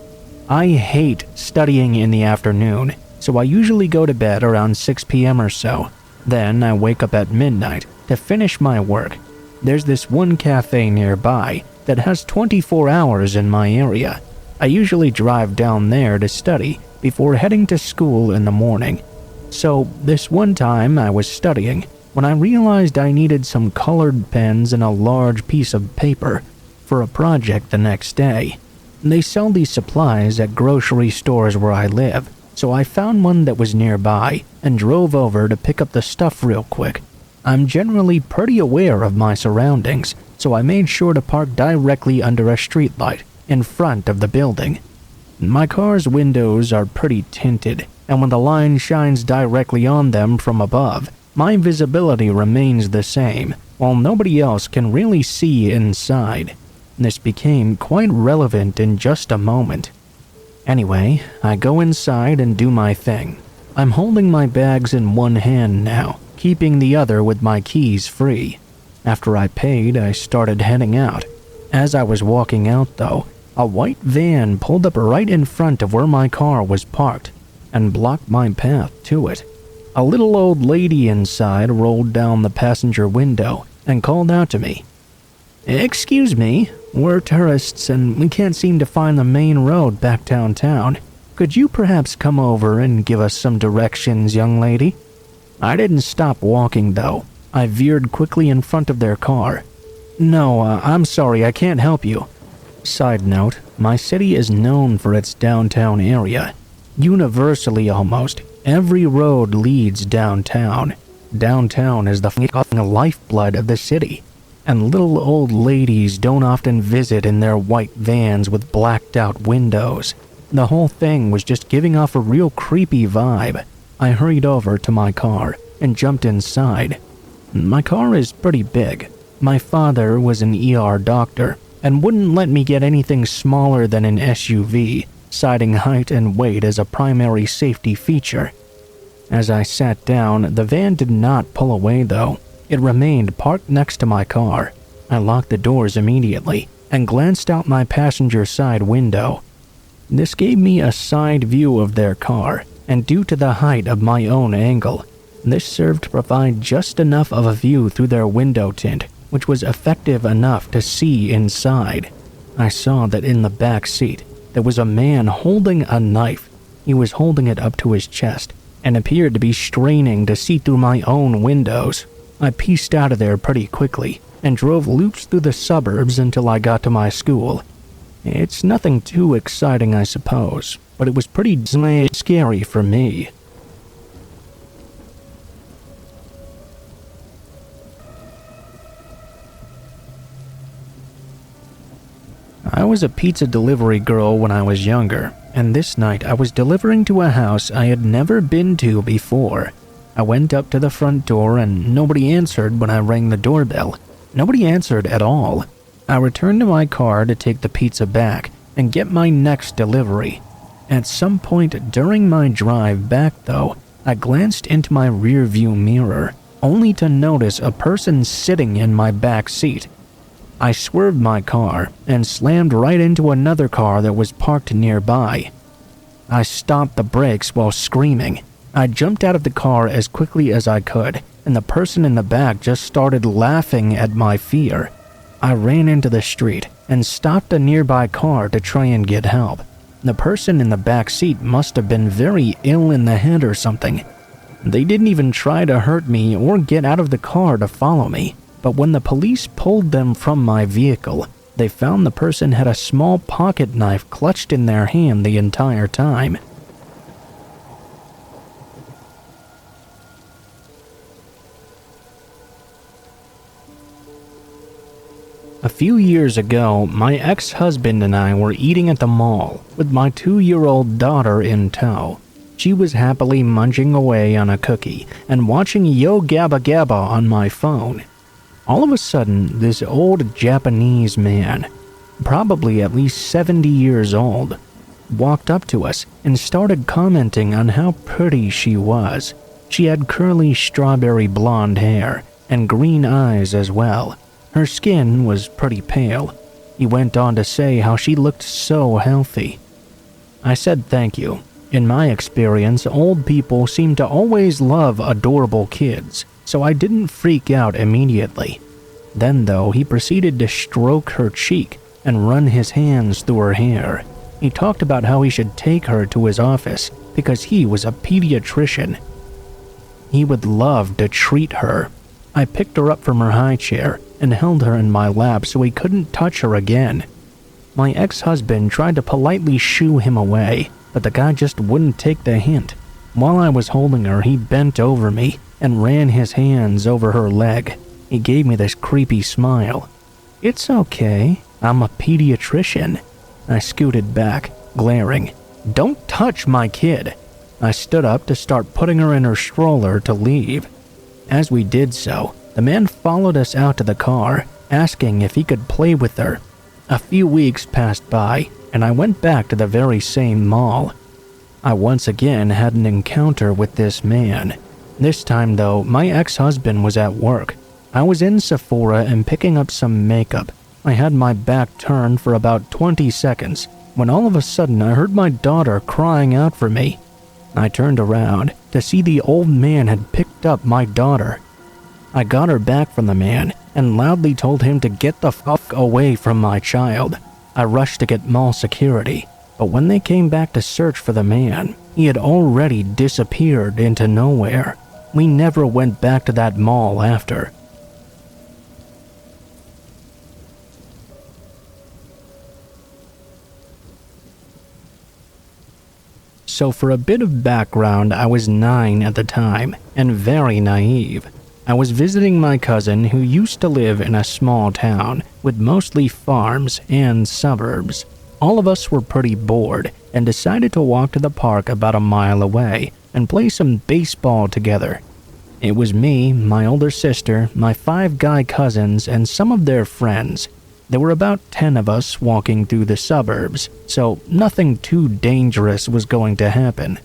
I hate studying in the afternoon, so I usually go to bed around 6 p.m. or so. Then I wake up at midnight to finish my work. There's this one cafe nearby that has 24 hours in my area. I usually drive down there to study before heading to school in the morning. So this one time I was studying when I realized I needed some colored pens and a large piece of paper for a project the next day. They sell these supplies at grocery stores where I live, so I found one that was nearby and drove over to pick up the stuff real quick. I'm generally pretty aware of my surroundings, so I made sure to park directly under a streetlight in front of the building. My car's windows are pretty tinted, and when the line shines directly on them from above, my visibility remains the same, while nobody else can really see inside. This became quite relevant in just a moment. Anyway, I go inside and do my thing. I'm holding my bags in one hand now, keeping the other with my keys free. After I paid, I started heading out. As I was walking out, though, a white van pulled up right in front of where my car was parked and blocked my path to it. A little old lady inside rolled down the passenger window and called out to me. "Excuse me, we're tourists and we can't seem to find the main road back downtown. Could you perhaps come over and give us some directions, young lady?" I didn't stop walking, though. I veered quickly in front of their car. "No, I'm sorry, I can't help you." Side note, my city is known for its downtown area. Universally almost, every road leads downtown. Downtown is the lifeblood of the city, and little old ladies don't often visit in their white vans with blacked out windows. The whole thing was just giving off a real creepy vibe. I hurried over to my car and jumped inside. My car is pretty big. My father was an ER doctor and wouldn't let me get anything smaller than an SUV, citing height and weight as a primary safety feature. As I sat down, the van did not pull away though. It remained parked next to my car. I locked the doors immediately and glanced out my passenger side window. This gave me a side view of their car, and due to the height of my own angle, this served to provide just enough of a view through their window tint, which was effective enough to see inside. I saw that in the back seat, there was a man holding a knife. He was holding it up to his chest and appeared to be straining to see through my own windows. I pieced out of there pretty quickly and drove loops through the suburbs until I got to my school. It's nothing too exciting, I suppose, but it was pretty scary for me. I was a pizza delivery girl when I was younger, and this night I was delivering to a house I had never been to before. I went up to the front door and nobody answered when I rang the doorbell. Nobody answered at all. I returned to my car to take the pizza back and get my next delivery. At some point during my drive back though, I glanced into my rearview mirror, only to notice a person sitting in my back seat. I swerved my car and slammed right into another car that was parked nearby. I stomped the brakes while screaming. I jumped out of the car as quickly as I could, and the person in the back just started laughing at my fear. I ran into the street and stopped a nearby car to try and get help. The person in the back seat must have been very ill in the head or something. They didn't even try to hurt me or get out of the car to follow me. But when the police pulled them from my vehicle, they found the person had a small pocket knife clutched in their hand the entire time. A few years ago, my ex-husband and I were eating at the mall with my 2-year-old daughter in tow. She was happily munching away on a cookie and watching Yo Gabba Gabba on my phone. All of a sudden, this old Japanese man, probably at least 70 years old, walked up to us and started commenting on how pretty she was. She had curly strawberry blonde hair and green eyes as well. Her skin was pretty pale. He went on to say how she looked so healthy. I said thank you. In my experience, old people seem to always love adorable kids, so I didn't freak out immediately. Then though, he proceeded to stroke her cheek and run his hands through her hair. He talked about how he should take her to his office because he was a pediatrician. He would love to treat her. I picked her up from her high chair and held her in my lap so he couldn't touch her again. My ex-husband tried to politely shoo him away, but the guy just wouldn't take the hint. While I was holding her, he bent over me and ran his hands over her leg. He gave me this creepy smile. "It's okay, I'm a pediatrician." I scooted back, glaring. "Don't touch my kid." I stood up to start putting her in her stroller to leave. As we did so, the man followed us out to the car, asking if he could play with her. A few weeks passed by, and I went back to the very same mall. I once again had an encounter with this man. This time though, my ex-husband was at work. I was in Sephora and picking up some makeup. I had my back turned for about 20 seconds, when all of a sudden I heard my daughter crying out for me. I turned around to see the old man had picked up my daughter. I got her back from the man and loudly told him to get the fuck away from my child. I rushed to get mall security, but when they came back to search for the man, he had already disappeared into nowhere. We never went back to that mall after. So for a bit of background, I was 9 at the time and very naive. I was visiting my cousin who used to live in a small town with mostly farms and suburbs. All of us were pretty bored and decided to walk to the park about a mile away and play some baseball together. It was me, my older sister, my 5 guy cousins, and some of their friends. There were about 10 of us walking through the suburbs, so nothing too dangerous was going to happen.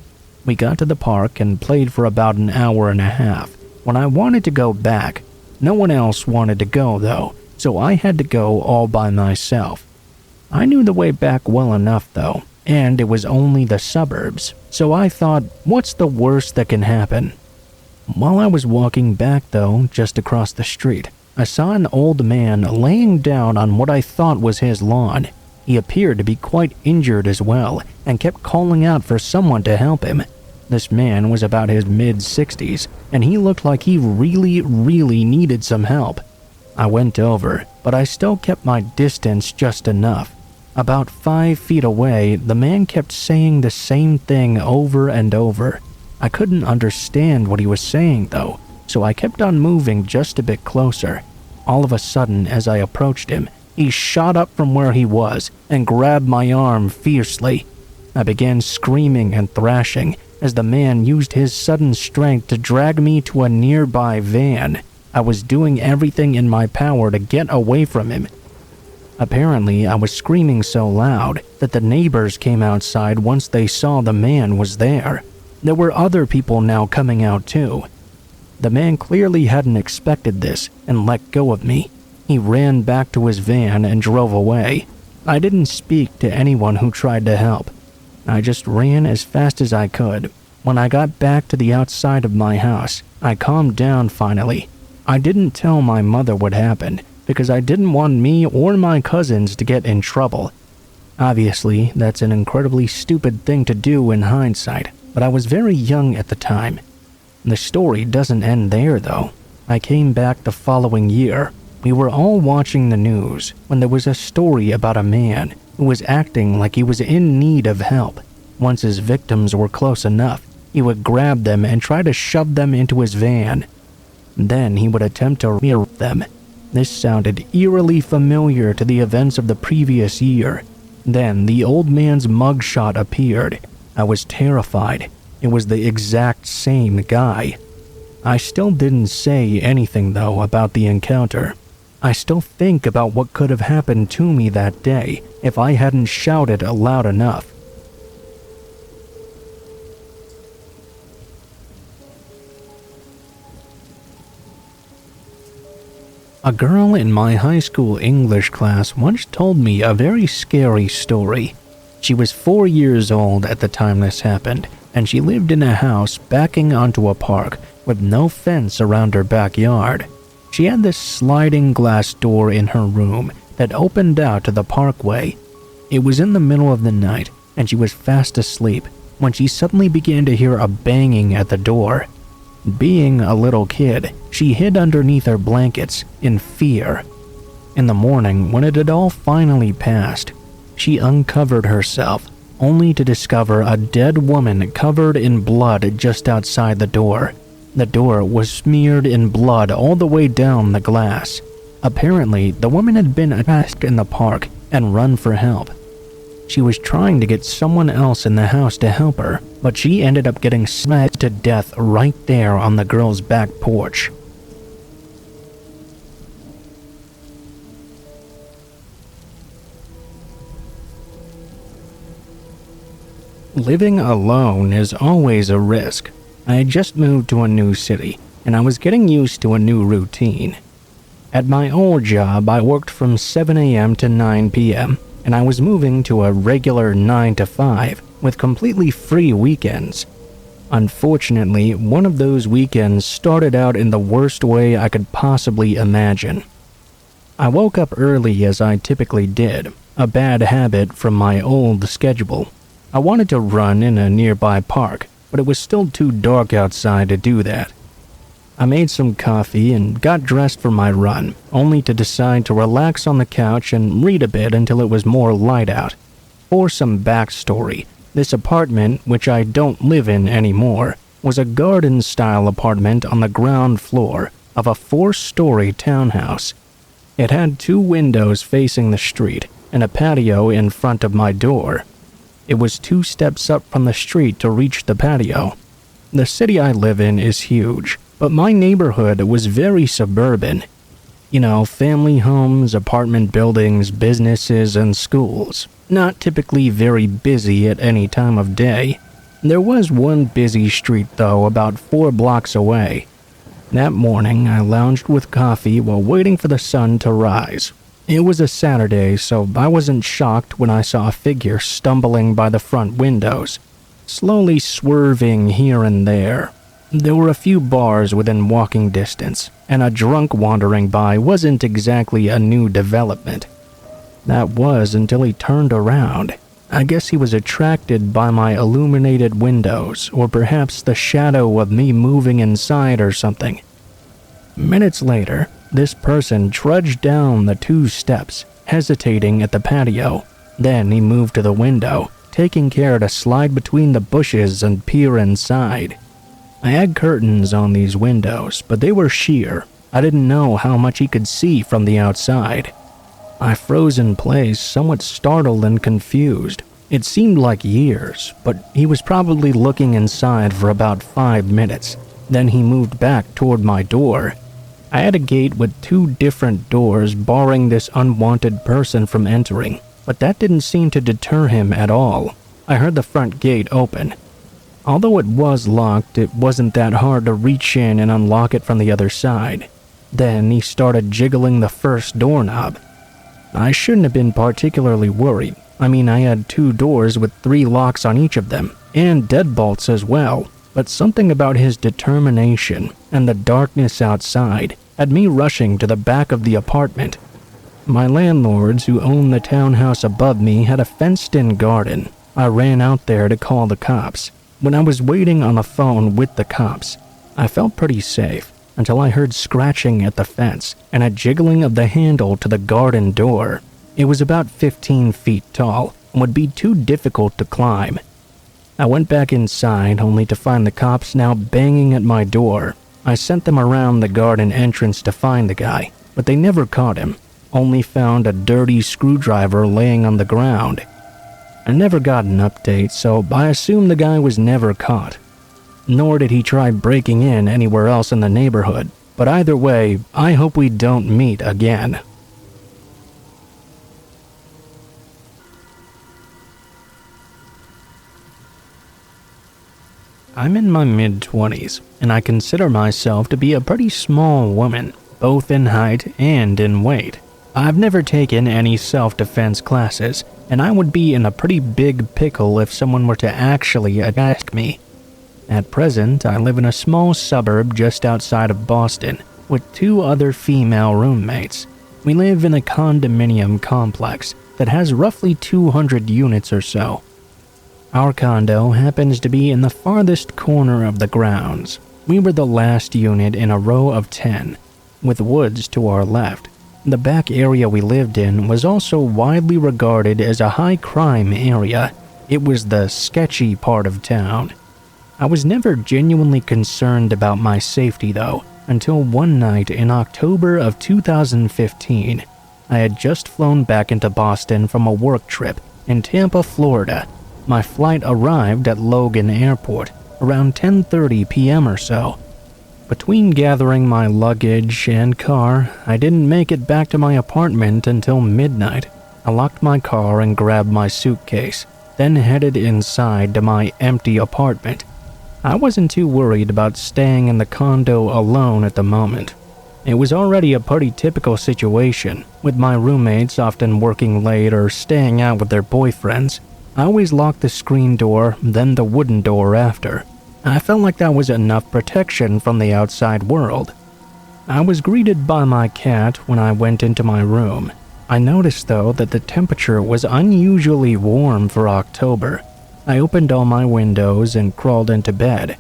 We got to the park and played for about an hour and a half. When I wanted to go back, no one else wanted to go though, so I had to go all by myself. I knew the way back well enough though, and it was only the suburbs, so I thought, what's the worst that can happen? While I was walking back though, just across the street, I saw an old man laying down on what I thought was his lawn. He appeared to be quite injured as well and kept calling out for someone to help him. This man was about his mid-60s, and he looked like he really needed some help. I went over, but I still kept my distance just enough. About 5 feet away, the man kept saying the same thing over and over. I couldn't understand what he was saying though, so I kept on moving just a bit closer. All of a sudden, as I approached him, he shot up from where he was and grabbed my arm fiercely. I began screaming and thrashing as the man used his sudden strength to drag me to a nearby van. I was doing everything in my power to get away from him. Apparently, I was screaming so loud that the neighbors came outside once they saw the man was there. There were other people now coming out too. The man clearly hadn't expected this and let go of me. He ran back to his van and drove away. I didn't speak to anyone who tried to help. I just ran as fast as I could. When I got back to the outside of my house, I calmed down finally. I didn't tell my mother what happened because I didn't want me or my cousins to get in trouble. Obviously, that's an incredibly stupid thing to do in hindsight, but I was very young at the time. The story doesn't end there though. I came back the following year. We were all watching the news when there was a story about a man who was acting like he was in need of help. Once his victims were close enough, he would grab them and try to shove them into his van. Then he would attempt to rear them. This sounded eerily familiar to the events of the previous year. Then the old man's mugshot appeared. I was terrified. It was the exact same guy. I still didn't say anything though about the encounter. I still think about what could have happened to me that day if I hadn't shouted loud enough. A girl in my high school English class once told me a very scary story. She was 4 years old at the time this happened, and she lived in a house backing onto a park with no fence around her backyard. She had this sliding glass door in her room that opened out to the parkway. It was in the middle of the night, and she was fast asleep when she suddenly began to hear a banging at the door. Being a little kid, she hid underneath her blankets in fear. In the morning, when it had all finally passed, she uncovered herself, only to discover a dead woman covered in blood just outside the door. The door was smeared in blood all the way down the glass. Apparently, the woman had been attacked in the park and run for help. She was trying to get someone else in the house to help her, but she ended up getting smacked to death right there on the girl's back porch. Living alone is always a risk. I had just moved to a new city, and I was getting used to a new routine. At my old job, I worked from 7 a.m. to 9 p.m., and I was moving to a regular 9 to 5 with completely free weekends. Unfortunately, one of those weekends started out in the worst way I could possibly imagine. I woke up early as I typically did, a bad habit from my old schedule. I wanted to run in a nearby park, but it was still too dark outside to do that. I made some coffee and got dressed for my run, only to decide to relax on the couch and read a bit until it was more light out. For some backstory, this apartment, which I don't live in anymore, was a garden-style apartment on the ground floor of a 4-story townhouse. It had 2 windows facing the street and a patio in front of my door. It was 2 steps up from the street to reach the patio. The city I live in is huge, but my neighborhood was very suburban. You know, family homes, apartment buildings, businesses, and schools. Not typically very busy at any time of day. There was one busy street, though, about 4 blocks away. That morning, I lounged with coffee while waiting for the sun to rise. It was a Saturday, so I wasn't shocked when I saw a figure stumbling by the front windows, slowly swerving here and there. There were a few bars within walking distance, and a drunk wandering by wasn't exactly a new development. That was until he turned around. I guess he was attracted by my illuminated windows, or perhaps the shadow of me moving inside or something. Minutes later, this person trudged down the 2 steps, hesitating at the patio. Then he moved to the window, taking care to slide between the bushes and peer inside. I had curtains on these windows, but they were sheer. I didn't know how much he could see from the outside. I froze in place, somewhat startled and confused. It seemed like years, but he was probably looking inside for about 5 minutes. Then he moved back toward my door. I had a gate with 2 different doors barring this unwanted person from entering, but that didn't seem to deter him at all. I heard the front gate open. Although it was locked, it wasn't that hard to reach in and unlock it from the other side. Then he started jiggling the first doorknob. I shouldn't have been particularly worried. I mean, I had 2 doors with 3 locks on each of them, and deadbolts as well. But something about his determination and the darkness outside had me rushing to the back of the apartment. My landlords, who owned the townhouse above me, had a fenced-in garden. I ran out there to call the cops. When I was waiting on the phone with the cops, I felt pretty safe until I heard scratching at the fence and a jiggling of the handle to the garden door. It was about 15 feet tall and would be too difficult to climb. I went back inside only to find the cops now banging at my door. I sent them around the garden entrance to find the guy, but they never caught him, only found a dirty screwdriver laying on the ground. I never got an update, so I assume the guy was never caught. Nor did he try breaking in anywhere else in the neighborhood, but either way, I hope we don't meet again. I'm in my mid-20s, and I consider myself to be a pretty small woman, both in height and in weight. I've never taken any self-defense classes, and I would be in a pretty big pickle if someone were to actually attack me. At present, I live in a small suburb just outside of Boston, with 2 other female roommates. We live in a condominium complex that has roughly 200 units or so. Our condo happens to be in the farthest corner of the grounds. We were the last unit in a row of 10, with woods to our left. The back area we lived in was also widely regarded as a high-crime area. It was the sketchy part of town. I was never genuinely concerned about my safety, though, until one night in October of 2015. I had just flown back into Boston from a work trip in Tampa, Florida. My flight arrived at Logan Airport around 10:30 p.m. or so. Between gathering my luggage and car, I didn't make it back to my apartment until midnight. I locked my car and grabbed my suitcase, then headed inside to my empty apartment. I wasn't too worried about staying in the condo alone at the moment. It was already a pretty typical situation, with my roommates often working late or staying out with their boyfriends. I always locked the screen door, then the wooden door after. I felt like that was enough protection from the outside world. I was greeted by my cat when I went into my room. I noticed, though, that the temperature was unusually warm for October. I opened all my windows and crawled into bed.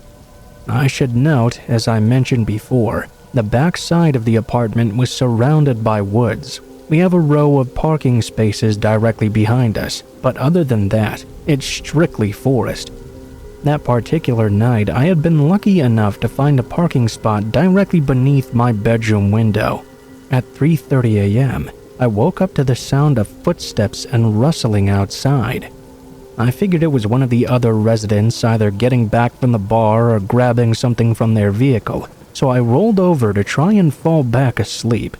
I should note, as I mentioned before, the back side of the apartment was surrounded by woods. We have a row of parking spaces directly behind us, but other than that, it's strictly forest. That particular night, I had been lucky enough to find a parking spot directly beneath my bedroom window. At 3:30 a.m., I woke up to the sound of footsteps and rustling outside. I figured it was one of the other residents either getting back from the bar or grabbing something from their vehicle, so I rolled over to try and fall back asleep.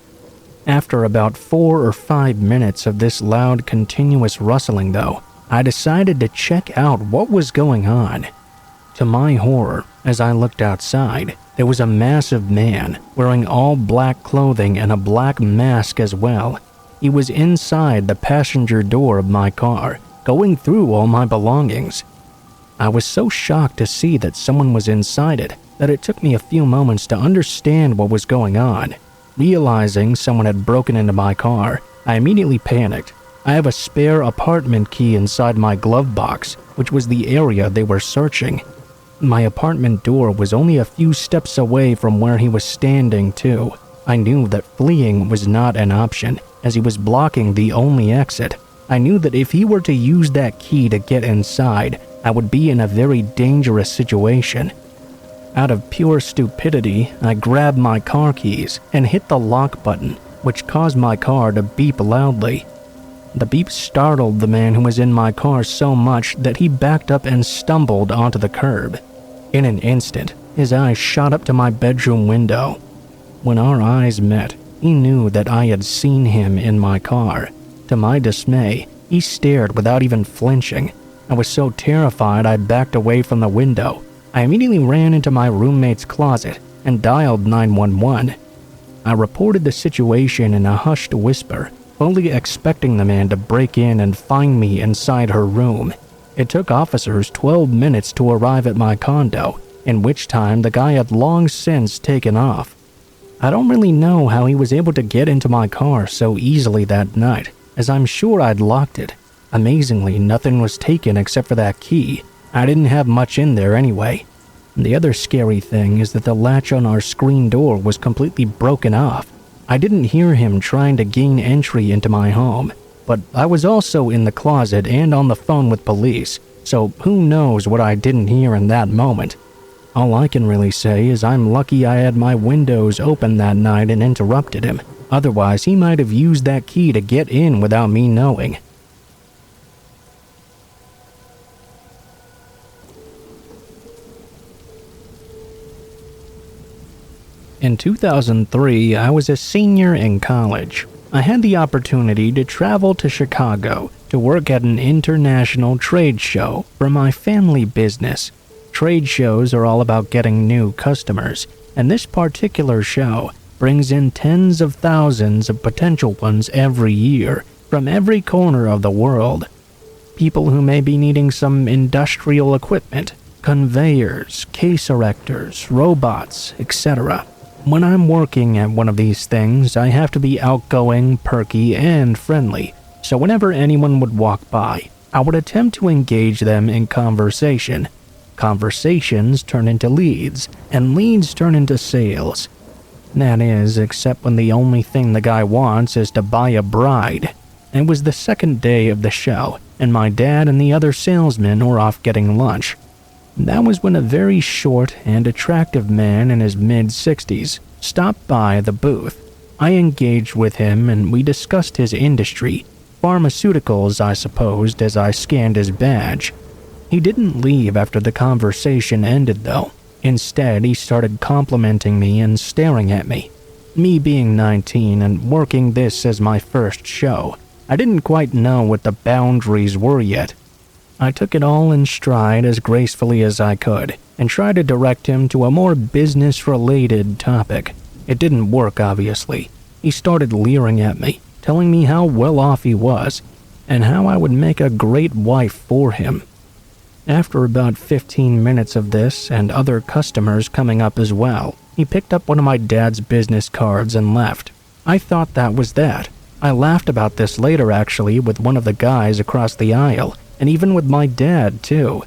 After about 4 or 5 minutes of this loud, continuous rustling, though, I decided to check out what was going on. To my horror, as I looked outside, there was a massive man wearing all black clothing and a black mask as well. He was inside the passenger door of my car, going through all my belongings. I was so shocked to see that someone was inside it that it took me a few moments to understand what was going on. Realizing someone had broken into my car, I immediately panicked. I have a spare apartment key inside my glove box, which was the area they were searching. My apartment door was only a few steps away from where he was standing too. I knew that fleeing was not an option, as he was blocking the only exit. I knew that if he were to use that key to get inside, I would be in a very dangerous situation. Out of pure stupidity, I grabbed my car keys and hit the lock button, which caused my car to beep loudly. The beep startled the man who was in my car so much that he backed up and stumbled onto the curb. In an instant, his eyes shot up to my bedroom window. When our eyes met, he knew that I had seen him in my car. To my dismay, he stared without even flinching. I was so terrified I backed away from the window. I immediately ran into my roommate's closet and dialed 911. I reported the situation in a hushed whisper, fully expecting the man to break in and find me inside her room. It took officers 12 minutes to arrive at my condo, in which time the guy had long since taken off. I don't really know how he was able to get into my car so easily that night, as I'm sure I'd locked it. Amazingly, nothing was taken except for that key. I didn't have much in there anyway. The other scary thing is that the latch on our screen door was completely broken off. I didn't hear him trying to gain entry into my home, but I was also in the closet and on the phone with police, so who knows what I didn't hear in that moment. All I can really say is I'm lucky I had my windows open that night and interrupted him. Otherwise, he might have used that key to get in without me knowing. In 2003, I was a senior in college. I had the opportunity to travel to Chicago to work at an international trade show for my family business. Trade shows are all about getting new customers, and this particular show brings in tens of thousands of potential ones every year from every corner of the world. People who may be needing some industrial equipment, conveyors, case erectors, robots, etc. When I'm working at one of these things, I have to be outgoing, perky, and friendly, so whenever anyone would walk by, I would attempt to engage them in conversation. Conversations turn into leads, and leads turn into sales. That is, except when the only thing the guy wants is to buy a bride. It was the second day of the show, and my dad and the other salesmen were off getting lunch. That was when a very short and attractive man in his mid-60s stopped by the booth. I engaged with him and we discussed his industry, pharmaceuticals I supposed, as I scanned his badge. He didn't leave after the conversation ended though. Instead, he started complimenting me and staring at me. Me being 19 and working this as my first show, I didn't quite know what the boundaries were yet. I took it all in stride as gracefully as I could and tried to direct him to a more business-related topic. It didn't work, obviously. He started leering at me, telling me how well off he was and how I would make a great wife for him. After about 15 minutes of this and other customers coming up as well, he picked up one of my dad's business cards and left. I thought that was that. I laughed about this later actually with one of the guys across the aisle, and even with my dad too.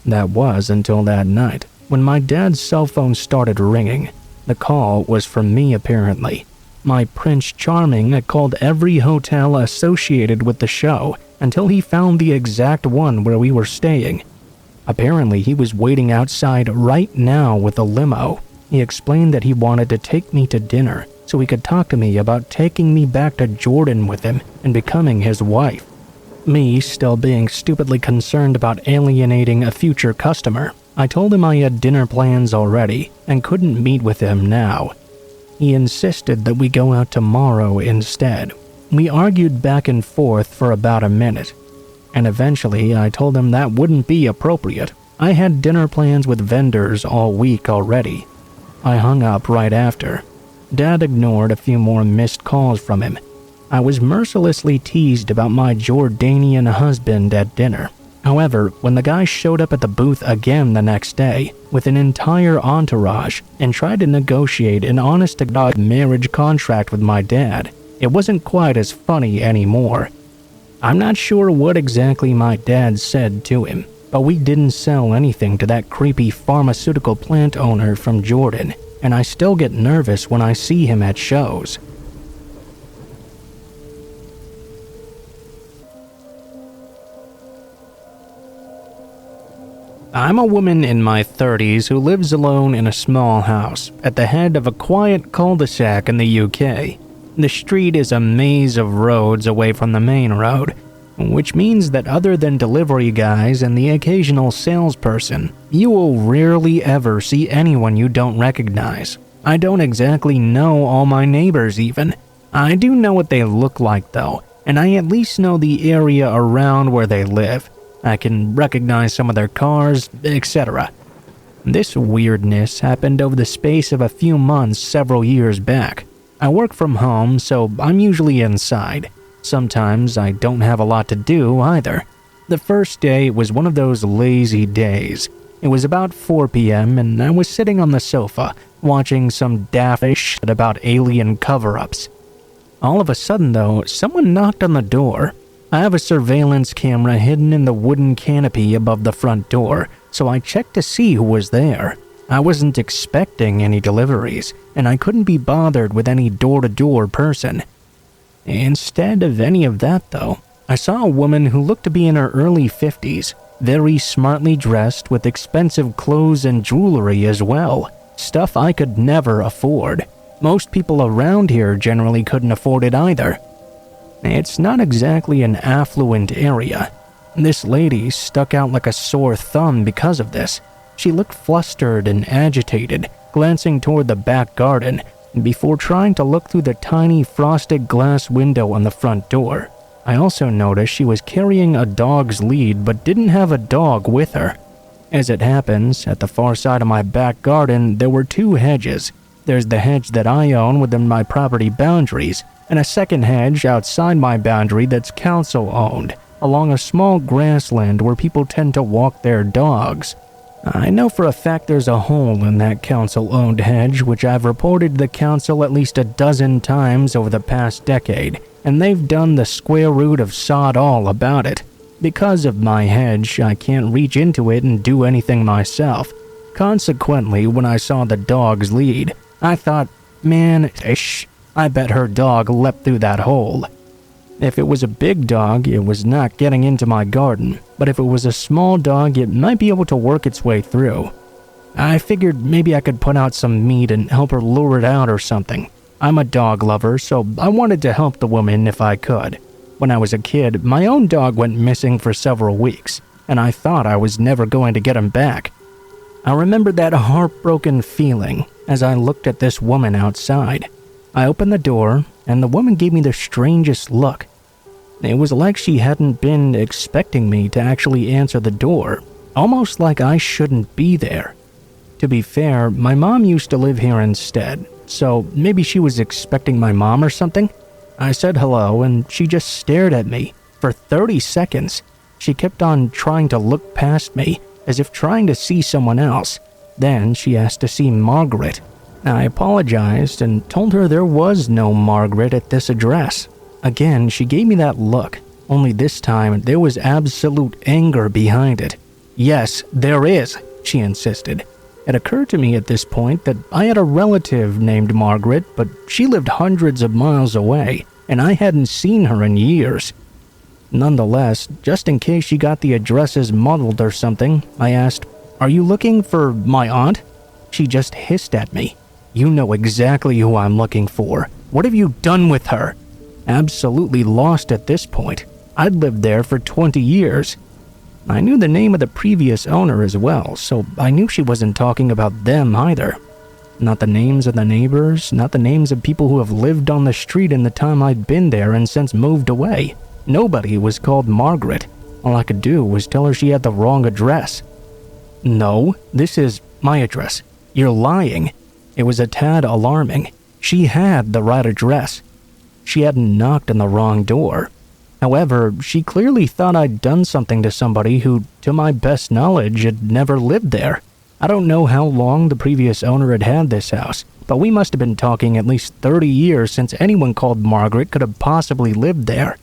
That was until that night, when my dad's cell phone started ringing. The call was from me apparently. My Prince Charming had called every hotel associated with the show until he found the exact one where we were staying. Apparently he was waiting outside right now with a limo. He explained that he wanted to take me to dinner so he could talk to me about taking me back to Jordan with him and becoming his wife. Me still being stupidly concerned about alienating a future customer, I told him I had dinner plans already and couldn't meet with him now. He insisted that we go out tomorrow instead. We argued back and forth for about a minute, and eventually I told him that wouldn't be appropriate. I had dinner plans with vendors all week already. I hung up right after. Dad ignored a few more missed calls from him. I was mercilessly teased about my Jordanian husband at dinner. However, when the guy showed up at the booth again the next day with an entire entourage and tried to negotiate an honest-to-God marriage contract with my dad, it wasn't quite as funny anymore. I'm not sure what exactly my dad said to him, but we didn't sell anything to that creepy pharmaceutical plant owner from Jordan, and I still get nervous when I see him at shows. I'm a woman in my 30s who lives alone in a small house at the head of a quiet cul-de-sac in the UK. The street is a maze of roads away from the main road, which means that other than delivery guys and the occasional salesperson, you will rarely ever see anyone you don't recognize. I don't exactly know all my neighbors even. I do know what they look like though, and I at least know the area around where they live. I can recognize some of their cars, etc. This weirdness happened over the space of a few months several years back. I work from home, so I'm usually inside. Sometimes I don't have a lot to do either. The first day was one of those lazy days. It was about 4 p.m. and I was sitting on the sofa, watching some daft shit about alien cover-ups. All of a sudden though, someone knocked on the door. I have a surveillance camera hidden in the wooden canopy above the front door, so I checked to see who was there. I wasn't expecting any deliveries, and I couldn't be bothered with any door-to-door person. Instead of any of that though, I saw a woman who looked to be in her early 50s, very smartly dressed with expensive clothes and jewelry as well, stuff I could never afford. Most people around here generally couldn't afford it either. It's not exactly an affluent area. This lady stuck out like a sore thumb because of this. She looked flustered and agitated, glancing toward the back garden, before trying to look through the tiny frosted glass window on the front door. I also noticed she was carrying a dog's lead but didn't have a dog with her. As it happens, at the far side of my back garden, there were 2 hedges. There's the hedge that I own within my property boundaries, and a second hedge outside my boundary that's council-owned, along a small grassland where people tend to walk their dogs. I know for a fact there's a hole in that council-owned hedge, which I've reported to the council at least a dozen times over the past decade, and they've done the square root of sod all about it. Because of my hedge, I can't reach into it and do anything myself. Consequently, when I saw the dog's lead, I thought, man, I bet her dog leapt through that hole. If it was a big dog, it was not getting into my garden, but if it was a small dog, it might be able to work its way through. I figured maybe I could put out some meat and help her lure it out or something. I'm a dog lover, so I wanted to help the woman if I could. When I was a kid, my own dog went missing for several weeks, and I thought I was never going to get him back. I remember that heartbroken feeling as I looked at this woman outside. I opened the door, and the woman gave me the strangest look. It was like she hadn't been expecting me to actually answer the door, almost like I shouldn't be there. To be fair, my mom used to live here instead, so maybe she was expecting my mom or something. I said hello, and she just stared at me for 30 seconds. She kept on trying to look past me, as if trying to see someone else. Then she asked to see Margaret. I apologized and told her there was no Margaret at this address. Again, she gave me that look, only this time there was absolute anger behind it. Yes, there is, she insisted. It occurred to me at this point that I had a relative named Margaret, but she lived hundreds of miles away, and I hadn't seen her in years. Nonetheless, just in case she got the addresses muddled or something, I asked, "Are you looking for my aunt?" She just hissed at me. "You know exactly who I'm looking for. What have you done with her?" Absolutely lost at this point. I'd lived there for 20 years. I knew the name of the previous owner as well, so I knew she wasn't talking about them either. Not the names of the neighbors, not the names of people who have lived on the street in the time I'd been there and since moved away. Nobody was called Margaret. All I could do was tell her she had the wrong address. "No, this is my address. You're lying." It was a tad alarming. She had the right address. She hadn't knocked on the wrong door. However, she clearly thought I'd done something to somebody who, to my best knowledge, had never lived there. I don't know how long the previous owner had had this house, but we must have been talking at least 30 years since anyone called Margaret could have possibly lived there.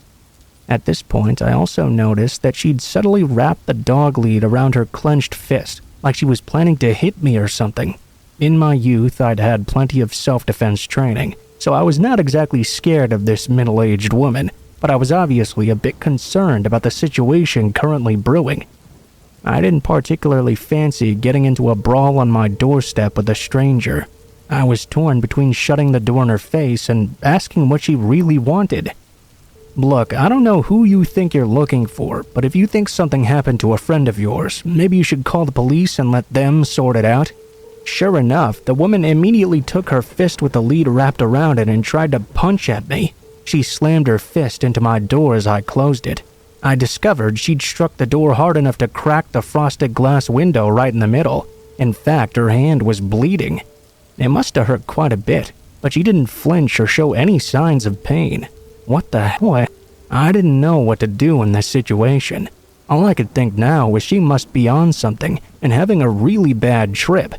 At this point, I also noticed that she'd subtly wrapped the dog lead around her clenched fist, like she was planning to hit me or something. In my youth, I'd had plenty of self-defense training, so I was not exactly scared of this middle-aged woman, but I was obviously a bit concerned about the situation currently brewing. I didn't particularly fancy getting into a brawl on my doorstep with a stranger. I was torn between shutting the door in her face and asking what she really wanted. Look, I don't know who you think you're looking for, but if you think something happened to a friend of yours, maybe you should call the police and let them sort it out. Sure enough, the woman immediately took her fist with the lead wrapped around it and tried to punch at me. She slammed her fist into my door as I closed it. I discovered she'd struck the door hard enough to crack the frosted glass window right in the middle. In fact, her hand was bleeding. It must have hurt quite a bit, but she didn't flinch or show any signs of pain. What the hell? I didn't know what to do in this situation. All I could think now was she must be on something and having a really bad trip.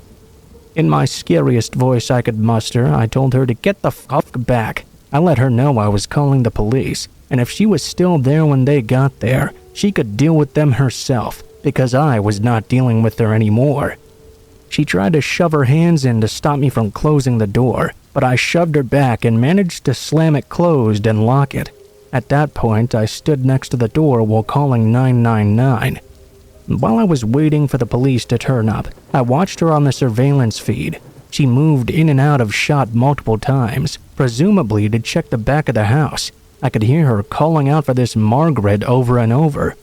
In my scariest voice I could muster, I told her to get the fuck back. I let her know I was calling the police, and if she was still there when they got there, she could deal with them herself, because I was not dealing with her anymore. She tried to shove her hands in to stop me from closing the door, but I shoved her back and managed to slam it closed and lock it. At that point, I stood next to the door while calling 999. While I was waiting for the police to turn up, I watched her on the surveillance feed. She moved in and out of shot multiple times, presumably to check the back of the house. I could hear her calling out for this Margaret over and over.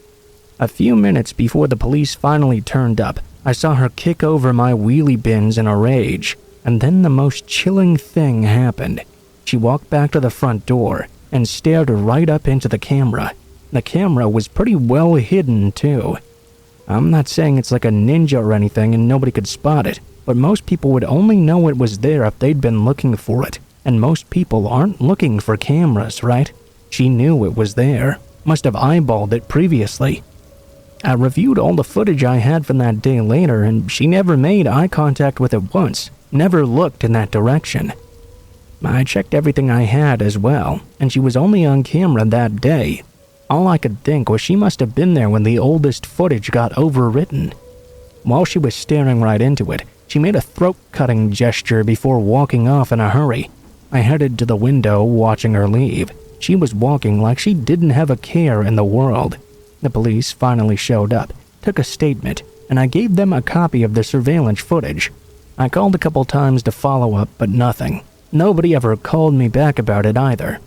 A few minutes before the police finally turned up, I saw her kick over my wheelie bins in a rage, and then the most chilling thing happened. She walked back to the front door and stared right up into the camera. The camera was pretty well hidden, too. I'm not saying it's like a ninja or anything and nobody could spot it, but most people would only know it was there if they'd been looking for it, and most people aren't looking for cameras, right? She knew it was there, must have eyeballed it previously. I reviewed all the footage I had from that day later, and she never made eye contact with it once, never looked in that direction. I checked everything I had as well, and she was only on camera that day. All I could think was she must have been there when the oldest footage got overwritten. While she was staring right into it, she made a throat-cutting gesture before walking off in a hurry. I headed to the window, watching her leave. She was walking like she didn't have a care in the world. The police finally showed up, took a statement, and I gave them a copy of the surveillance footage. I called a couple times to follow up, but nothing. Nobody ever called me back about it either.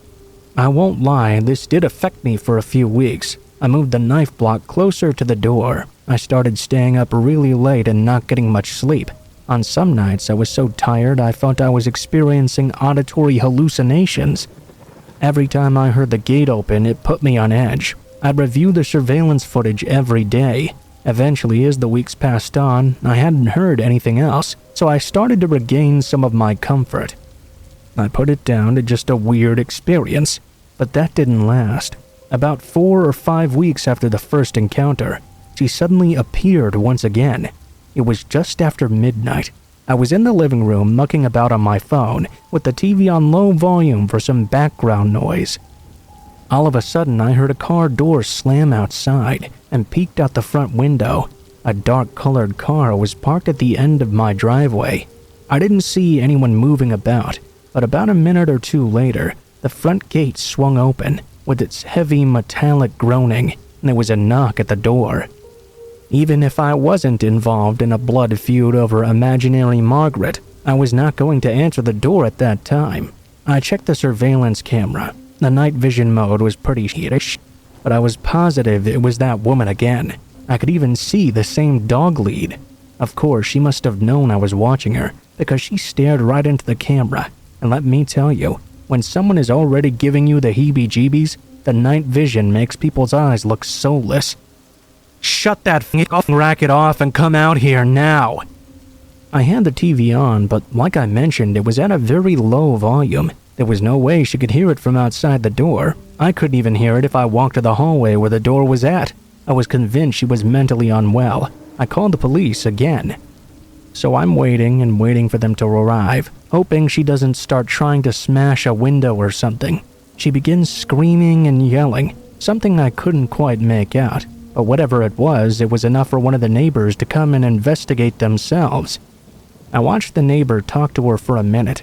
I won't lie, this did affect me for a few weeks. I moved the knife block closer to the door. I started staying up really late and not getting much sleep. On some nights, I was so tired I felt I was experiencing auditory hallucinations. Every time I heard the gate open, it put me on edge. I'd review the surveillance footage every day. Eventually, as the weeks passed on, I hadn't heard anything else, so I started to regain some of my comfort. I put it down to just a weird experience, but that didn't last. About 4 or 5 weeks after the first encounter, she suddenly appeared once again. It was just after midnight. I was in the living room mucking about on my phone with the TV on low volume for some background noise. All of a sudden, I heard a car door slam outside and peeked out the front window. A dark-colored car was parked at the end of my driveway. I didn't see anyone moving about, but about a minute or two later, the front gate swung open with its heavy metallic groaning, and there was a knock at the door. Even if I wasn't involved in a blood feud over imaginary Margaret, I was not going to answer the door at that time. I checked the surveillance camera. The night vision mode was pretty shittish, but I was positive it was that woman again. I could even see the same dog lead. Of course, she must have known I was watching her, because she stared right into the camera. And let me tell you, when someone is already giving you the heebie-jeebies, the night vision makes people's eyes look soulless. "Shut that f***ing racket off and come out here now!" I had the TV on, but like I mentioned, it was at a very low volume. There was no way she could hear it from outside the door. I couldn't even hear it if I walked to the hallway where the door was at. I was convinced she was mentally unwell. I called the police again. So I'm waiting and waiting for them to arrive, hoping she doesn't start trying to smash a window or something. She begins screaming and yelling, something I couldn't quite make out, but whatever it was enough for one of the neighbors to come and investigate themselves. I watched the neighbor talk to her for a minute.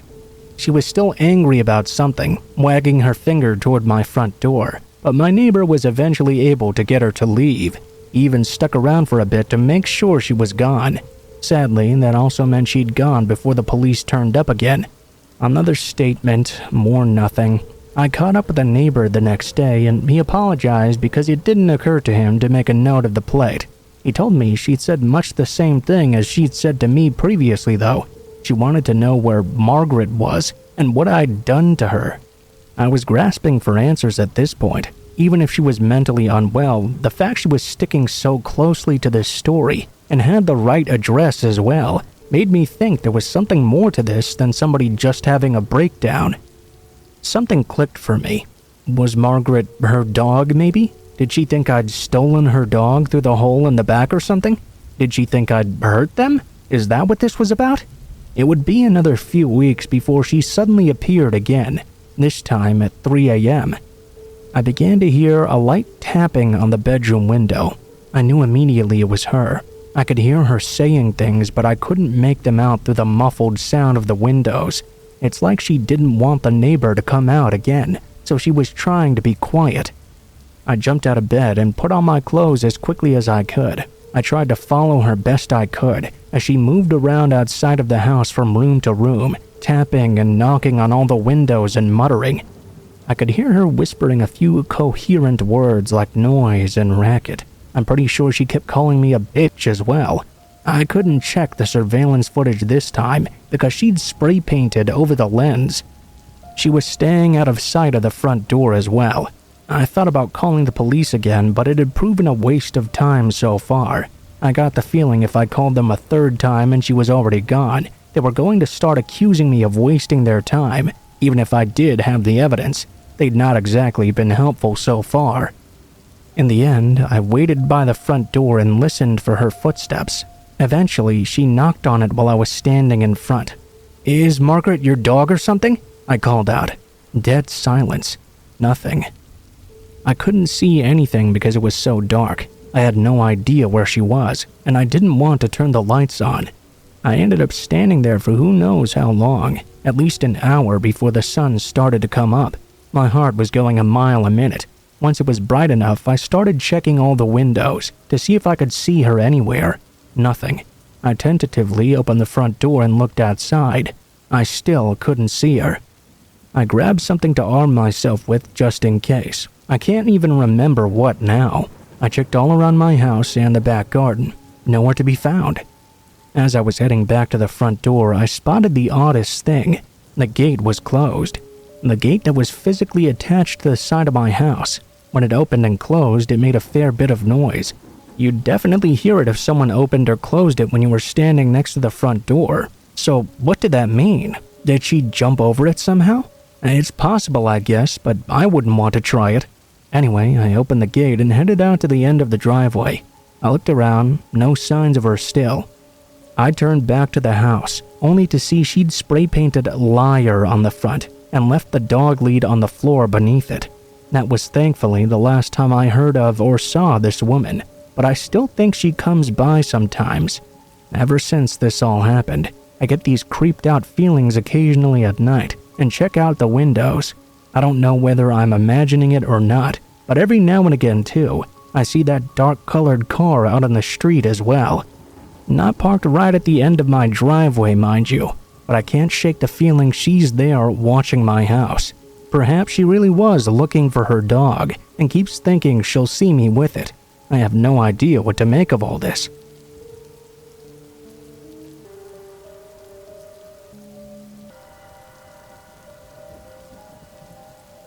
She was still angry about something, wagging her finger toward my front door, but my neighbor was eventually able to get her to leave. He even stuck around for a bit to make sure she was gone. Sadly, that also meant she'd gone before the police turned up again. Another statement, more nothing. I caught up with the neighbor the next day, and he apologized because it didn't occur to him to make a note of the plate. He told me she'd said much the same thing as she'd said to me previously, though. She wanted to know where Margaret was and what I'd done to her. I was grasping for answers at this point. Even if she was mentally unwell, the fact she was sticking so closely to this story and had the right address as well made me think there was something more to this than somebody just having a breakdown. Something clicked for me. Was Margaret her dog, maybe? Did she think I'd stolen her dog through the hole in the back or something? Did she think I'd hurt them? Is that what this was about? It would be another few weeks before she suddenly appeared again, this time at 3 a.m. I began to hear a light tapping on the bedroom window. I knew immediately it was her. I could hear her saying things, but I couldn't make them out through the muffled sound of the windows. It's like she didn't want the neighbor to come out again, so she was trying to be quiet. I jumped out of bed and put on my clothes as quickly as I could. I tried to follow her best I could as she moved around outside of the house from room to room, tapping and knocking on all the windows and muttering. I could hear her whispering a few coherent words like noise and racket. I'm pretty sure she kept calling me a bitch as well. I couldn't check the surveillance footage this time because she'd spray painted over the lens. She was staying out of sight of the front door as well. I thought about calling the police again, but it had proven a waste of time so far. I got the feeling if I called them a third time and she was already gone, they were going to start accusing me of wasting their time. Even if I did have the evidence, they'd not exactly been helpful so far. In the end, I waited by the front door and listened for her footsteps. Eventually, she knocked on it while I was standing in front. "Is Margaret your dog or something?" I called out. Dead silence. Nothing. I couldn't see anything because it was so dark. I had no idea where she was, and I didn't want to turn the lights on. I ended up standing there for who knows how long, at least an hour before the sun started to come up. My heart was going a mile a minute. Once it was bright enough, I started checking all the windows to see if I could see her anywhere. Nothing. I tentatively opened the front door and looked outside. I still couldn't see her. I grabbed something to arm myself with just in case. I can't even remember what now. I checked all around my house and the back garden. Nowhere to be found. As I was heading back to the front door, I spotted the oddest thing. The gate was closed. The gate that was physically attached to the side of my house. When it opened and closed, it made a fair bit of noise. You'd definitely hear it if someone opened or closed it when you were standing next to the front door. So what did that mean? Did she jump over it somehow? It's possible, I guess, but I wouldn't want to try it. Anyway, I opened the gate and headed out to the end of the driveway. I looked around, no signs of her still. I turned back to the house, only to see she'd spray-painted "liar" on the front and left the dog lead on the floor beneath it. That was thankfully the last time I heard of or saw this woman, but I still think she comes by sometimes. Ever since this all happened, I get these creeped-out feelings occasionally at night and check out the windows. I don't know whether I'm imagining it or not, but every now and again, too, I see that dark-colored car out on the street as well. Not parked right at the end of my driveway, mind you, but I can't shake the feeling she's there watching my house. Perhaps she really was looking for her dog and keeps thinking she'll see me with it. I have no idea what to make of all this.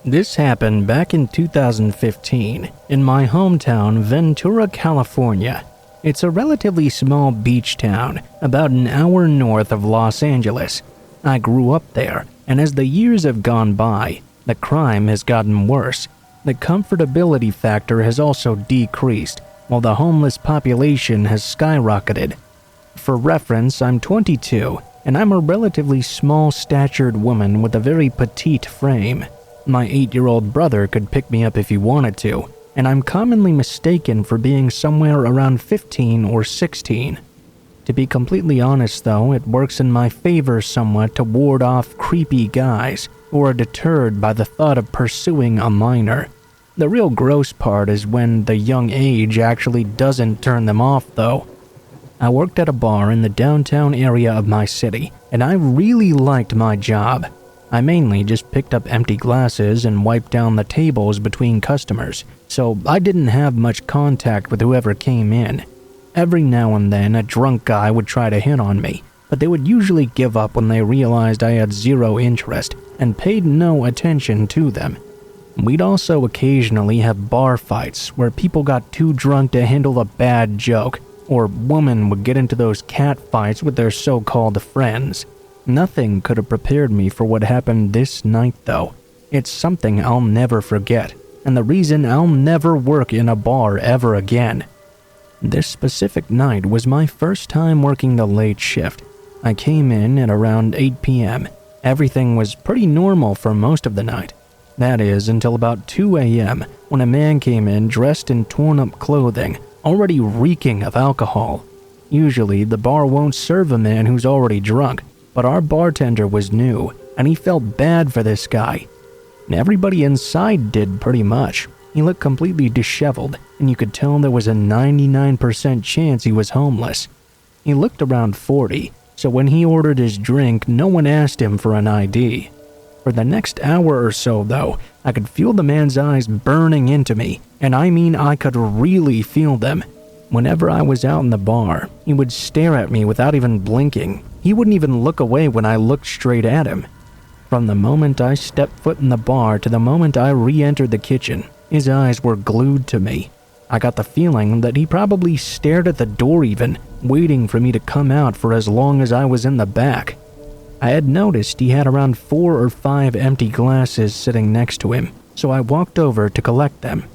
This happened back in 2015 in my hometown, Ventura, California. It's a relatively small beach town, about an hour north of Los Angeles. I grew up there, and as the years have gone by, the crime has gotten worse. The comfortability factor has also decreased, while the homeless population has skyrocketed. For reference, I'm 22, and I'm a relatively small-statured woman with a very petite frame. My 8-year-old brother could pick me up if he wanted to. and I'm commonly mistaken for being somewhere around 15 or 16. To be completely honest though, it works in my favor somewhat to ward off creepy guys who are deterred by the thought of pursuing a minor. The real gross part is when the young age actually doesn't turn them off though. I worked at a bar in the downtown area of my city, and I really liked my job. I mainly just picked up empty glasses and wiped down the tables between customers, so I didn't have much contact with whoever came in. Every now and then, a drunk guy would try to hit on me, but they would usually give up when they realized I had zero interest and paid no attention to them. We'd also occasionally have bar fights where people got too drunk to handle a bad joke, or women would get into those cat fights with their so-called friends. Nothing could have prepared me for what happened this night though. It's something I'll never forget, and the reason I'll never work in a bar ever again. This specific night was my first time working the late shift. I came in at around 8 p.m. Everything was pretty normal for most of the night. That is, until about 2 a.m. when a man came in dressed in torn-up clothing, already reeking of alcohol. Usually, the bar won't serve a man who's already drunk, but our bartender was new, and he felt bad for this guy. Everybody inside did pretty much. He looked completely disheveled, and you could tell there was a 99% chance he was homeless. He looked around 40, so when he ordered his drink, no one asked him for an ID. For the next hour or so, though, I could feel the man's eyes burning into me, and I mean I could really feel them. Whenever I was out in the bar, he would stare at me without even blinking. He wouldn't even look away when I looked straight at him. From the moment I stepped foot in the bar to the moment I re-entered the kitchen, his eyes were glued to me. I got the feeling that he probably stared at the door even, waiting for me to come out for as long as I was in the back. I had noticed he had around 4 or 5 empty glasses sitting next to him, so I walked over to collect them.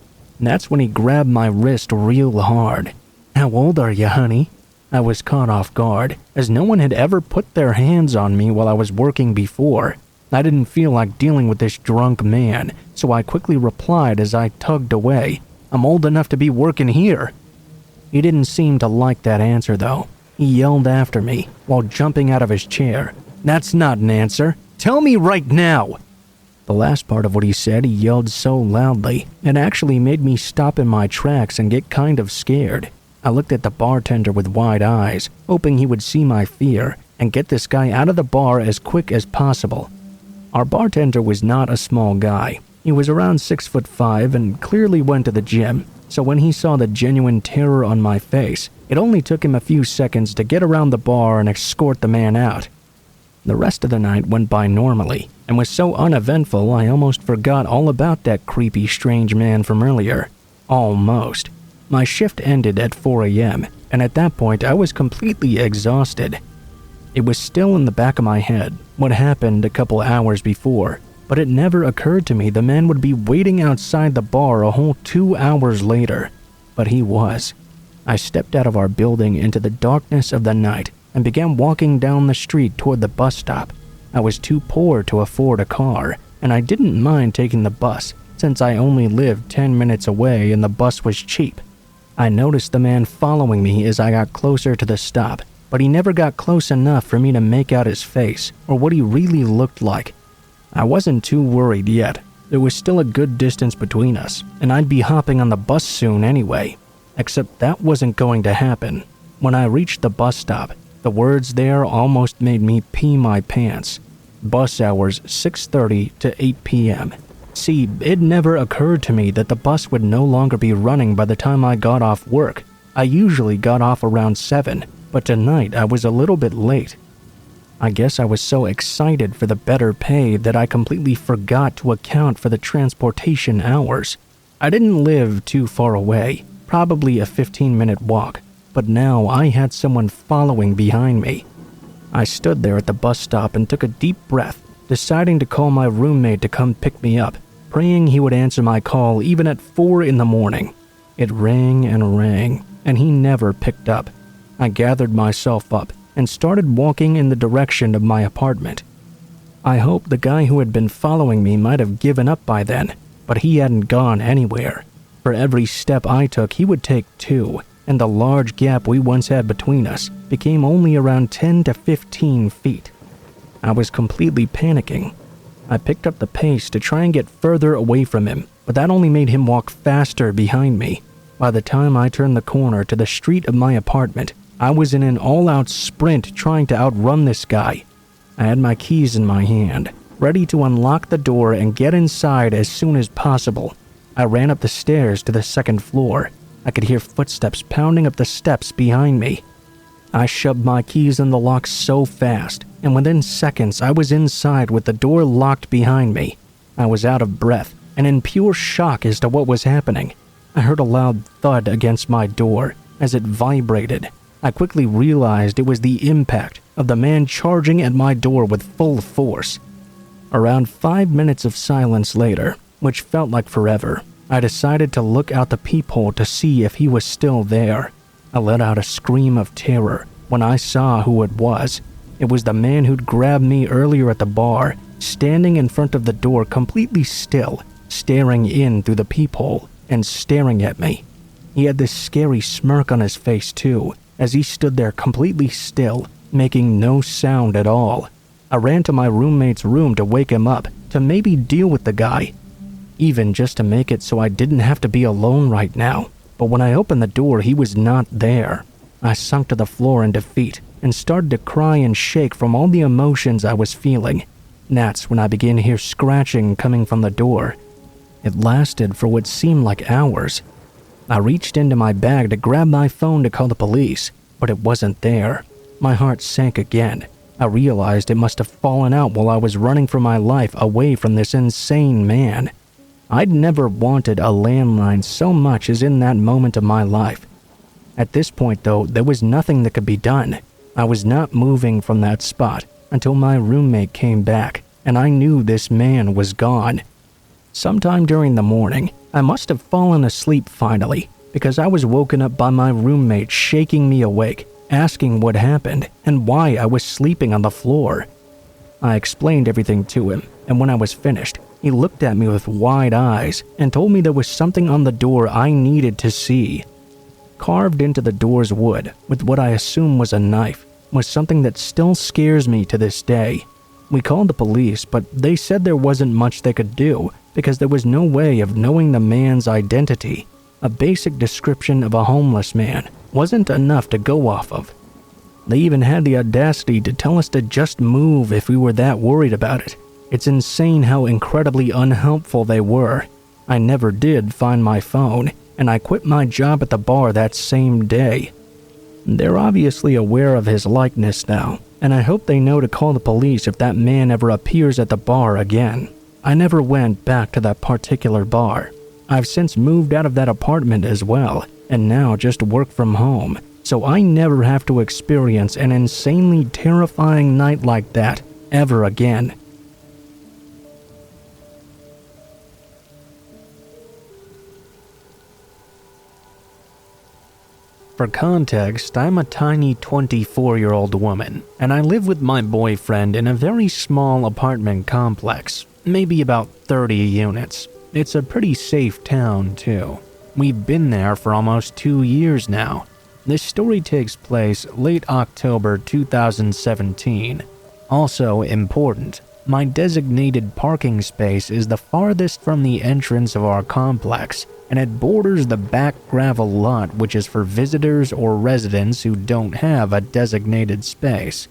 That's when he grabbed my wrist real hard. "How old are you, honey?" I was caught off guard, as no one had ever put their hands on me while I was working before. I didn't feel like dealing with this drunk man, so I quickly replied as I tugged away, "I'm old enough to be working here." He didn't seem to like that answer though. He yelled after me while jumping out of his chair, "That's not an answer. Tell me right now." The last part of what he said he yelled so loudly, it actually made me stop in my tracks and get kind of scared. I looked at the bartender with wide eyes, hoping he would see my fear and get this guy out of the bar as quick as possible. Our bartender was not a small guy. He was around 6'5" and clearly went to the gym, so when he saw the genuine terror on my face, it only took him a few seconds to get around the bar and escort the man out. The rest of the night went by normally, and was so uneventful I almost forgot all about that creepy strange man from earlier. Almost. My shift ended at 4 a.m., and at that point I was completely exhausted. It was still in the back of my head what happened a couple hours before, but it never occurred to me the man would be waiting outside the bar a whole 2 hours later. But he was. I stepped out of our building into the darkness of the night and began walking down the street toward the bus stop. I was too poor to afford a car, and I didn't mind taking the bus since I only lived 10 minutes away and the bus was cheap. I noticed the man following me as I got closer to the stop, but he never got close enough for me to make out his face or what he really looked like. I wasn't too worried yet. There was still a good distance between us, and I'd be hopping on the bus soon anyway. Except that wasn't going to happen. When I reached the bus stop, the words there almost made me pee my pants. Bus hours 6:30 to 8 p.m. See, it never occurred to me that the bus would no longer be running by the time I got off work. I usually got off around 7, but tonight I was a little bit late. I guess I was so excited for the better pay that I completely forgot to account for the transportation hours. I didn't live too far away, probably a 15-minute walk, but now I had someone following behind me. I stood there at the bus stop and took a deep breath, deciding to call my roommate to come pick me up, praying he would answer my call even at 4 in the morning. It rang, and he never picked up. I gathered myself up and started walking in the direction of my apartment. I hoped the guy who had been following me might have given up by then, but he hadn't gone anywhere. For every step I took, he would take 2, and the large gap we once had between us became only around 10 to 15 feet. I was completely panicking. I picked up the pace to try and get further away from him, but that only made him walk faster behind me. By the time I turned the corner to the street of my apartment, I was in an all-out sprint trying to outrun this guy. I had my keys in my hand, ready to unlock the door and get inside as soon as possible. I ran up the stairs to the second floor. I could hear footsteps pounding up the steps behind me. I shoved my keys in the lock so fast, and within seconds I was inside with the door locked behind me. I was out of breath and in pure shock as to what was happening. I heard a loud thud against my door as it vibrated. I quickly realized it was the impact of the man charging at my door with full force. Around 5 minutes of silence later, which felt like forever, I decided to look out the peephole to see if he was still there. I let out a scream of terror when I saw who it was. It was the man who'd grabbed me earlier at the bar, standing in front of the door completely still, staring in through the peephole and staring at me. He had this scary smirk on his face too, as he stood there completely still, making no sound at all. I ran to my roommate's room to wake him up, to maybe deal with the guy, even just to make it so I didn't have to be alone right now. But when I opened the door, he was not there. I sunk to the floor in defeat and started to cry and shake from all the emotions I was feeling. That's when I began to hear scratching coming from the door. It lasted for what seemed like hours. I reached into my bag to grab my phone to call the police, but it wasn't there. My heart sank again. I realized it must have fallen out while I was running for my life away from this insane man. I'd never wanted a landline so much as in that moment of my life. At this point, though, there was nothing that could be done. I was not moving from that spot until my roommate came back, and I knew this man was gone. Sometime during the morning, I must have fallen asleep finally, because I was woken up by my roommate shaking me awake, asking what happened and why I was sleeping on the floor. I explained everything to him, and when I was finished, he looked at me with wide eyes and told me there was something on the door I needed to see. Carved into the door's wood, with what I assume was a knife, was something that still scares me to this day. We called the police, but they said there wasn't much they could do because there was no way of knowing the man's identity. A basic description of a homeless man wasn't enough to go off of. They even had the audacity to tell us to just move if we were that worried about it. It's insane how incredibly unhelpful they were. I never did find my phone, and I quit my job at the bar that same day. They're obviously aware of his likeness now, and I hope they know to call the police if that man ever appears at the bar again. I never went back to that particular bar. I've since moved out of that apartment as well, and now just work from home, so I never have to experience an insanely terrifying night like that ever again. For context, I'm a tiny 24-year-old woman, and I live with my boyfriend in a very small apartment complex, maybe about 30 units. It's a pretty safe town, too. We've been there for almost 2 years now. This story takes place late October 2017. Also important, my designated parking space is the farthest from the entrance of our complex, and it borders the back gravel lot, which is for visitors or residents who don't have a designated space.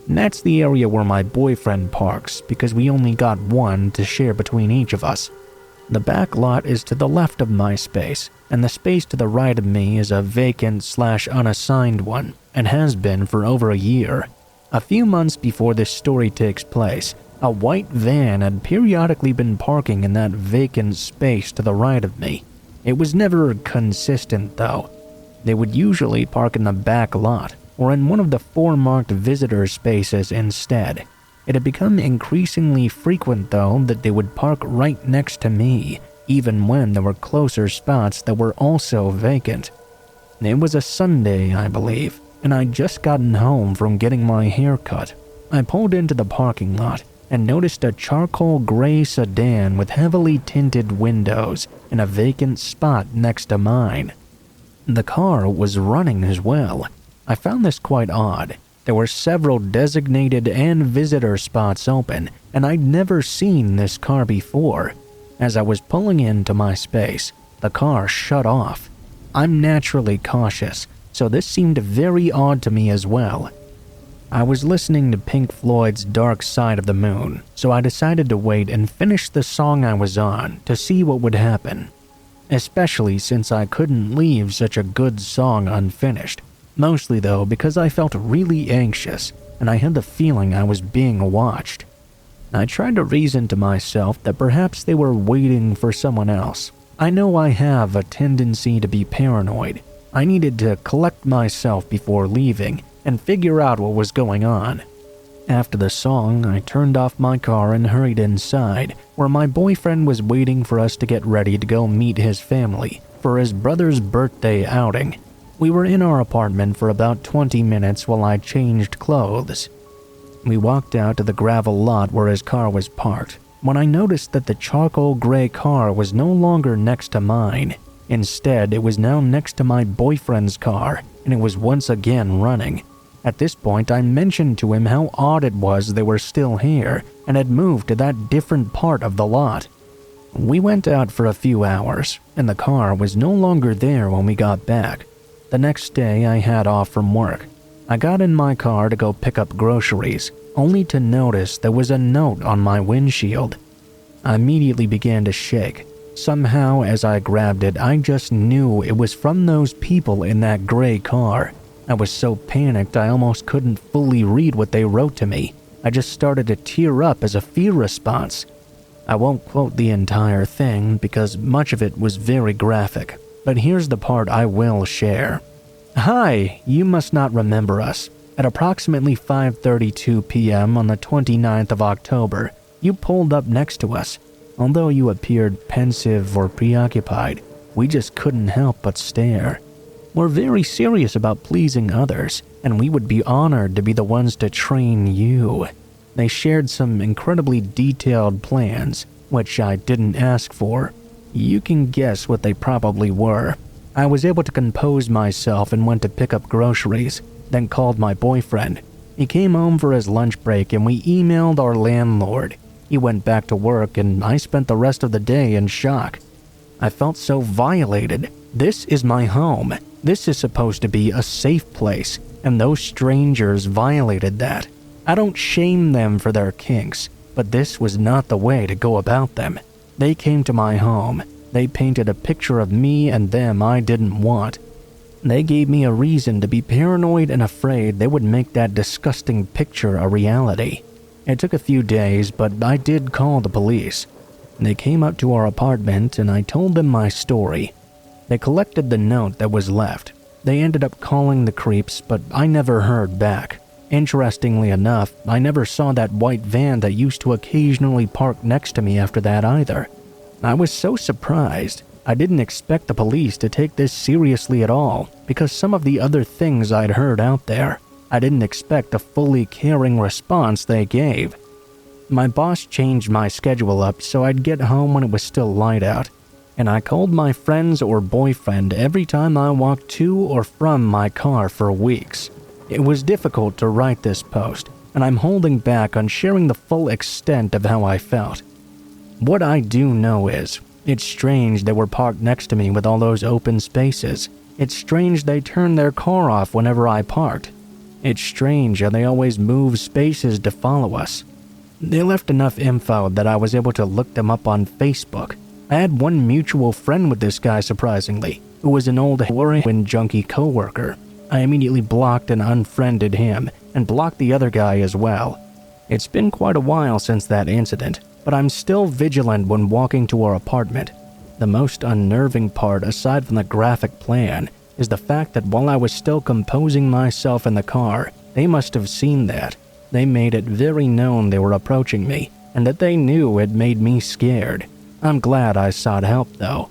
And that's the area where my boyfriend parks, because we only got one to share between each of us. The back lot is to the left of my space, and the space to the right of me is a vacant/unassigned one, and has been for over a year. A few months before this story takes place, a white van had periodically been parking in that vacant space to the right of me. It was never consistent, though. They would usually park in the back lot, or in one of the 4 marked visitor spaces instead. It had become increasingly frequent, though, that they would park right next to me, even when there were closer spots that were also vacant. It was a Sunday, I believe, and I'd just gotten home from getting my hair cut. I pulled into the parking lot and noticed a charcoal gray sedan with heavily tinted windows in a vacant spot next to mine. The car was running as well. I found this quite odd. There were several designated and visitor spots open, and I'd never seen this car before. As I was pulling into my space, the car shut off. I'm naturally cautious, so this seemed very odd to me as well. I was listening to Pink Floyd's Dark Side of the Moon, so I decided to wait and finish the song I was on to see what would happen. Especially since I couldn't leave such a good song unfinished. Mostly though because I felt really anxious and I had the feeling I was being watched. I tried to reason to myself that perhaps they were waiting for someone else. I know I have a tendency to be paranoid. I needed to collect myself before leaving and figure out what was going on. After the song, I turned off my car and hurried inside, where my boyfriend was waiting for us to get ready to go meet his family for his brother's birthday outing. We were in our apartment for about 20 minutes while I changed clothes. We walked out to the gravel lot where his car was parked, when I noticed that the charcoal gray car was no longer next to mine. Instead, it was now next to my boyfriend's car, and it was once again running. At this point, I mentioned to him how odd it was they were still here and had moved to that different part of the lot. We went out for a few hours, and the car was no longer there when we got back. The next day, I had off from work. I got in my car to go pick up groceries, only to notice there was a note on my windshield. I immediately began to shake. Somehow, as I grabbed it, I just knew it was from those people in that gray car. I was so panicked I almost couldn't fully read what they wrote to me. I just started to tear up as a fear response. I won't quote the entire thing because much of it was very graphic, but here's the part I will share. Hi, you must not remember us. At approximately 5:32 p.m. on the 29th of October, you pulled up next to us. Although you appeared pensive or preoccupied, we just couldn't help but stare. We're very serious about pleasing others, and we would be honored to be the ones to train you. They shared some incredibly detailed plans, which I didn't ask for. You can guess what they probably were. I was able to compose myself and went to pick up groceries, then called my boyfriend. He came home for his lunch break and we emailed our landlord. He went back to work and I spent the rest of the day in shock. I felt so violated. This is my home. This is supposed to be a safe place, and those strangers violated that. I don't shame them for their kinks, but this was not the way to go about them. They came to my home. They painted a picture of me and them I didn't want. They gave me a reason to be paranoid and afraid they would make that disgusting picture a reality. It took a few days, but I did call the police. They came up to our apartment and I told them my story. They collected the note that was left. They ended up calling the creeps, but I never heard back. Interestingly enough, I never saw that white van that used to occasionally park next to me after that either. I was so surprised. I didn't expect the police to take this seriously at all, because some of the other things I'd heard out there. I didn't expect the fully caring response they gave. My boss changed my schedule up so I'd get home when it was still light out. And I called my friends or boyfriend every time I walked to or from my car for weeks. It was difficult to write this post, and I'm holding back on sharing the full extent of how I felt. What I do know is, it's strange they were parked next to me with all those open spaces. It's strange they turned their car off whenever I parked. It's strange how they always move spaces to follow us. They left enough info that I was able to look them up on Facebook. I had one mutual friend with this guy, surprisingly, who was an old heroin junkie coworker. I immediately blocked and unfriended him, and blocked the other guy as well. It's been quite a while since that incident, but I'm still vigilant when walking to our apartment. The most unnerving part, aside from the graphic plan, is the fact that while I was still composing myself in the car, they must have seen that. They made it very known they were approaching me, and that they knew it made me scared. I'm glad I sought help, though.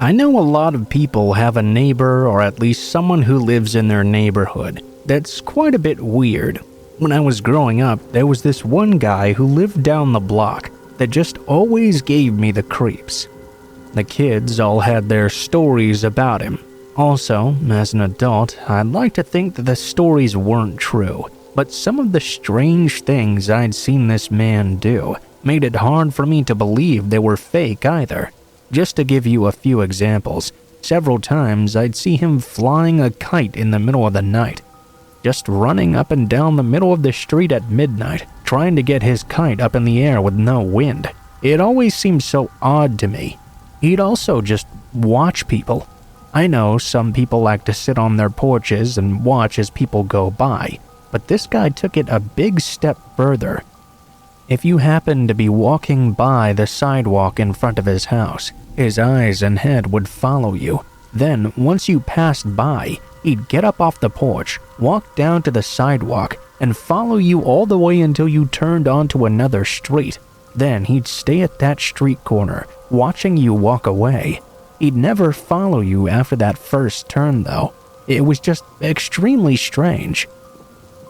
I know a lot of people have a neighbor or at least someone who lives in their neighborhood that's quite a bit weird. When I was growing up, there was this one guy who lived down the block that just always gave me the creeps. The kids all had their stories about him. Also, as an adult, I'd like to think that the stories weren't true, but some of the strange things I'd seen this man do made it hard for me to believe they were fake either. Just to give you a few examples, several times I'd see him flying a kite in the middle of the night, just running up and down the middle of the street at midnight, trying to get his kite up in the air with no wind. It always seemed so odd to me. He'd also just watch people. I know some people like to sit on their porches and watch as people go by, but this guy took it a big step further. If you happened to be walking by the sidewalk in front of his house, his eyes and head would follow you. Then, once you passed by, he'd get up off the porch, walk down to the sidewalk, and follow you all the way until you turned onto another street. Then he'd stay at that street corner, watching you walk away. He'd never follow you after that first turn, though. It was just extremely strange.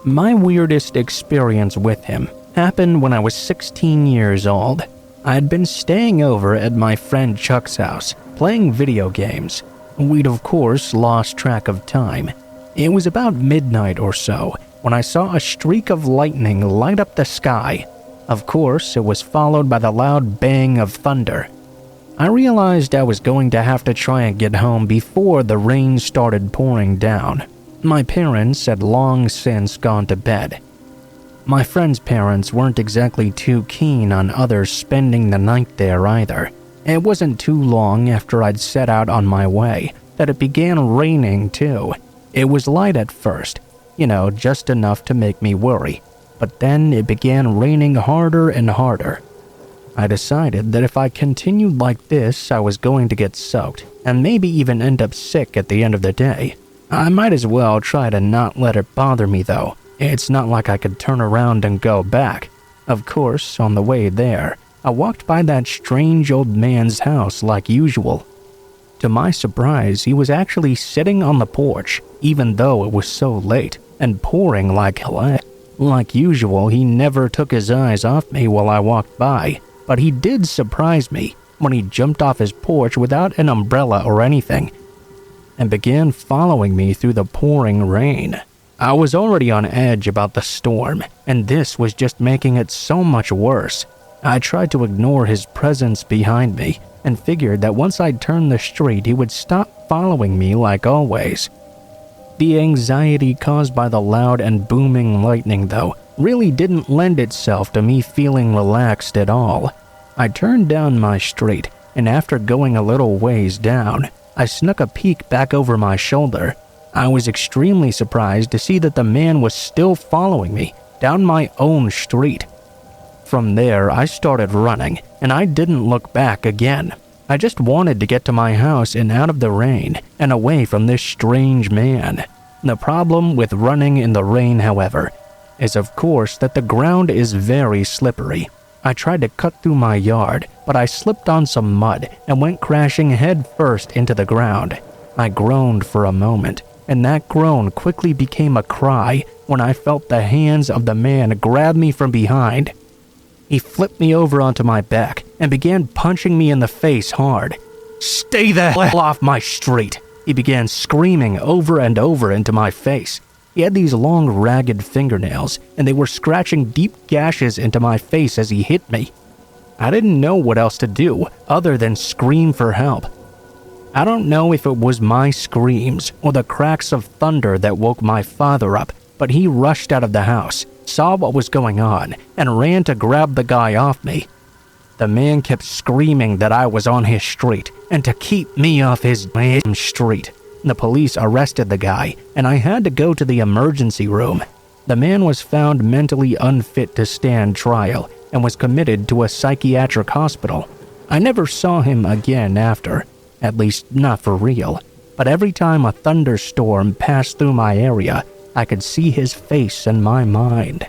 My weirdest experience with him happened when I was 16 years old. I'd been staying over at my friend Chuck's house, playing video games. We'd of course lost track of time. It was about midnight or so when I saw a streak of lightning light up the sky. Of course, it was followed by the loud bang of thunder. I realized I was going to have to try and get home before the rain started pouring down. My parents had long since gone to bed. My friend's parents weren't exactly too keen on others spending the night there either. It wasn't too long after I'd set out on my way that it began raining too. It was light at first, just enough to make me worry, but then it began raining harder and harder. I decided that if I continued like this, I was going to get soaked and maybe even end up sick at the end of the day. I might as well try to not let it bother me though. It's not like I could turn around and go back. Of course, on the way there, I walked by that strange old man's house like usual. To my surprise, he was actually sitting on the porch, even though it was so late, and pouring like hell. Like usual, he never took his eyes off me while I walked by, but he did surprise me when he jumped off his porch without an umbrella or anything, and began following me through the pouring rain. I was already on edge about the storm, and this was just making it so much worse. I tried to ignore his presence behind me, and figured that once I turned the street he would stop following me like always. The anxiety caused by the loud and booming lightning, though, really didn't lend itself to me feeling relaxed at all. I turned down my street, and after going a little ways down, I snuck a peek back over my shoulder. I was extremely surprised to see that the man was still following me down my own street. From there, I started running, and I didn't look back again. I just wanted to get to my house and out of the rain and away from this strange man. The problem with running in the rain, however, is of course that the ground is very slippery. I tried to cut through my yard, but I slipped on some mud and went crashing head first into the ground. I groaned for a moment, and that groan quickly became a cry when I felt the hands of the man grab me from behind. He flipped me over onto my back and began punching me in the face hard. "Stay the hell off my street!" he began screaming over and over into my face. He had these long, ragged fingernails, and they were scratching deep gashes into my face as he hit me. I didn't know what else to do other than scream for help. I don't know if it was my screams or the cracks of thunder that woke my father up, but he rushed out of the house, saw what was going on, and ran to grab the guy off me. The man kept screaming that I was on his street and to keep me off his damn street. The police arrested the guy, and I had to go to the emergency room. The man was found mentally unfit to stand trial and was committed to a psychiatric hospital. I never saw him again after, at least not for real, but every time a thunderstorm passed through my area, I could see his face in my mind.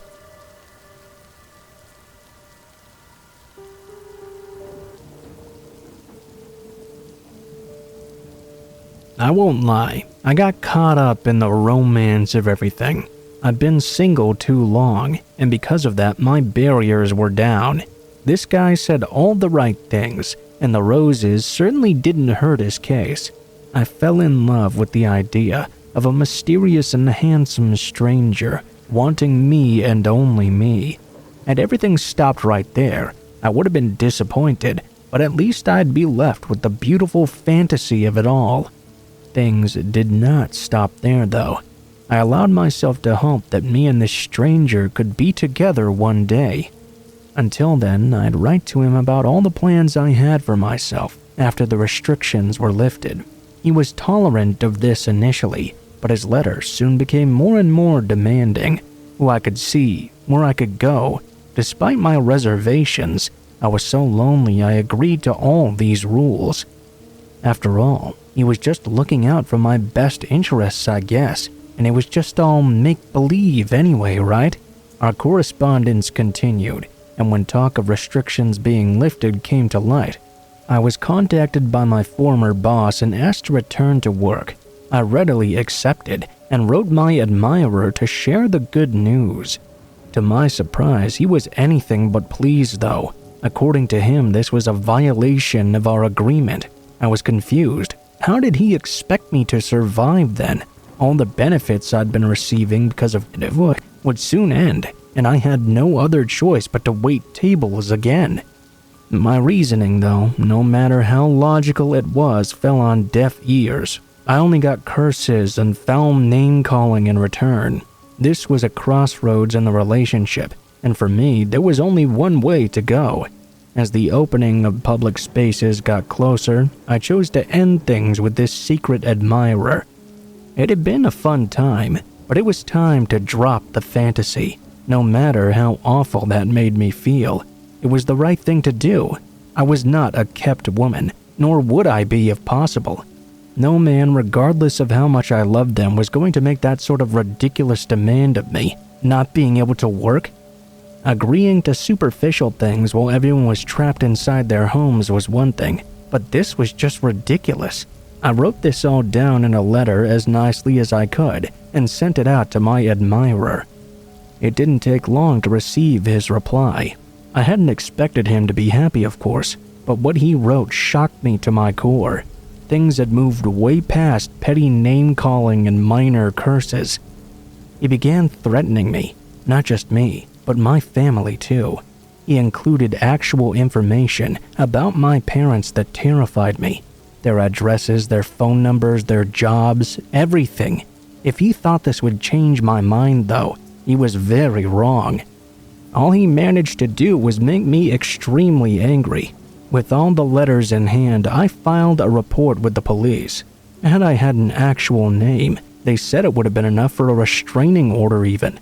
I won't lie, I got caught up in the romance of everything. I've been single too long, and because of that, my barriers were down. This guy said all the right things, and the roses certainly didn't hurt his case. I fell in love with the idea of a mysterious and handsome stranger wanting me and only me. Had everything stopped right there, I would have been disappointed, but at least I'd be left with the beautiful fantasy of it all. Things did not stop there, though. I allowed myself to hope that me and this stranger could be together one day. Until then, I'd write to him about all the plans I had for myself after the restrictions were lifted. He was tolerant of this initially, but his letters soon became more and more demanding. Who I could see, where I could go. Despite my reservations, I was so lonely I agreed to all these rules. After all, he was just looking out for my best interests, I guess, and it was just all make-believe anyway, right? Our correspondence continued, and when talk of restrictions being lifted came to light, I was contacted by my former boss and asked to return to work. I readily accepted and wrote my admirer to share the good news. To my surprise, he was anything but pleased, though. According to him, this was a violation of our agreement. I was confused. How did he expect me to survive then? All the benefits I'd been receiving because of it would soon end, and I had no other choice but to wait tables again. My reasoning, though, no matter how logical it was, fell on deaf ears. I only got curses and foul name-calling in return. This was a crossroads in the relationship, and for me, there was only one way to go. As the opening of public spaces got closer, I chose to end things with this secret admirer. It had been a fun time, but it was time to drop the fantasy. No matter how awful that made me feel, it was the right thing to do. I was not a kept woman, nor would I be if possible. No man, regardless of how much I loved them, was going to make that sort of ridiculous demand of me, not being able to work. Agreeing to superficial things while everyone was trapped inside their homes was one thing, but this was just ridiculous. I wrote this all down in a letter as nicely as I could and sent it out to my admirer. It didn't take long to receive his reply. I hadn't expected him to be happy, of course, but what he wrote shocked me to my core. Things had moved way past petty name-calling and minor curses. He began threatening me, not just me, but my family too. He included actual information about my parents that terrified me. Their addresses, their phone numbers, their jobs, everything. If he thought this would change my mind, though, he was very wrong. All he managed to do was make me extremely angry. With all the letters in hand, I filed a report with the police. Had I had an actual name, they said it would have been enough for a restraining order even.